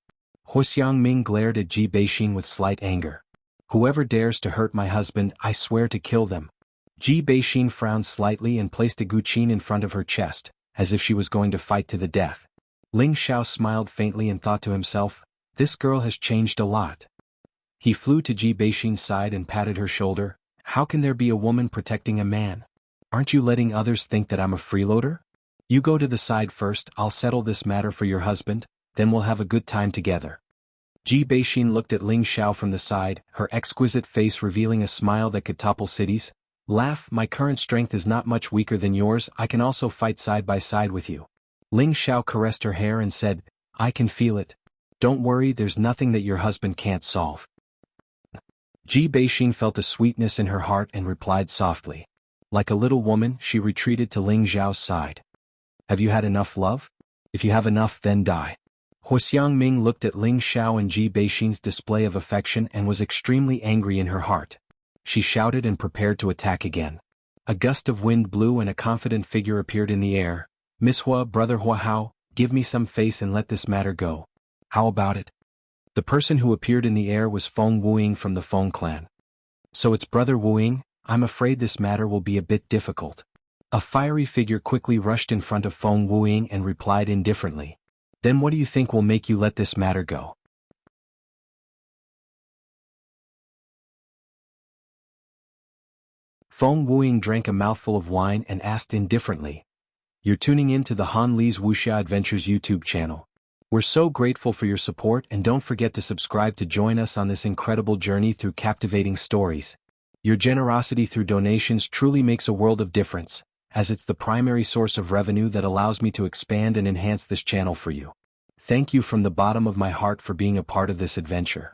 Hu Xiangming glared at Ji Beixin with slight anger. Whoever dares to hurt my husband, I swear to kill them. Ji Beixin frowned slightly and placed a guqin in front of her chest, as if she was going to fight to the death. Ling Xiao smiled faintly and thought to himself, this girl has changed a lot. He flew to Ji Beixin's side and patted her shoulder. How can there be a woman protecting a man? Aren't you letting others think that I'm a freeloader? You go to the side first, I'll settle this matter for your husband, then we'll have a good time together. Ji Beixin looked at Ling Xiao from the side, her exquisite face revealing a smile that could topple cities. Laugh, my current strength is not much weaker than yours, I can also fight side by side with you. Ling Xiao caressed her hair and said, I can feel it. Don't worry, there's nothing that your husband can't solve. Ji Beixin felt a sweetness in her heart and replied softly. Like a little woman, she retreated to Ling Xiao's side. Have you had enough love? If you have enough, then die. Hu Xiangming looked at Ling Xiao and Ji Beixin's display of affection and was extremely angry in her heart. She shouted and prepared to attack again. A gust of wind blew and a confident figure appeared in the air. Miss Hua, brother Hua Hao, give me some face and let this matter go. How about it? The person who appeared in the air was Feng Wuing from the Feng clan. So it's brother Wuing. I'm afraid this matter will be a bit difficult. A fiery figure quickly rushed in front of Feng Wuing and replied indifferently. Then what do you think will make you let this matter go? Feng Wuing drank a mouthful of wine and asked indifferently. You're tuning in to the Han Li's Wuxia Adventures YouTube channel. We're so grateful for your support, and don't forget to subscribe to join us on this incredible journey through captivating stories. Your generosity through donations truly makes a world of difference, as it's the primary source of revenue that allows me to expand and enhance this channel for you. Thank you from the bottom of my heart for being a part of this adventure.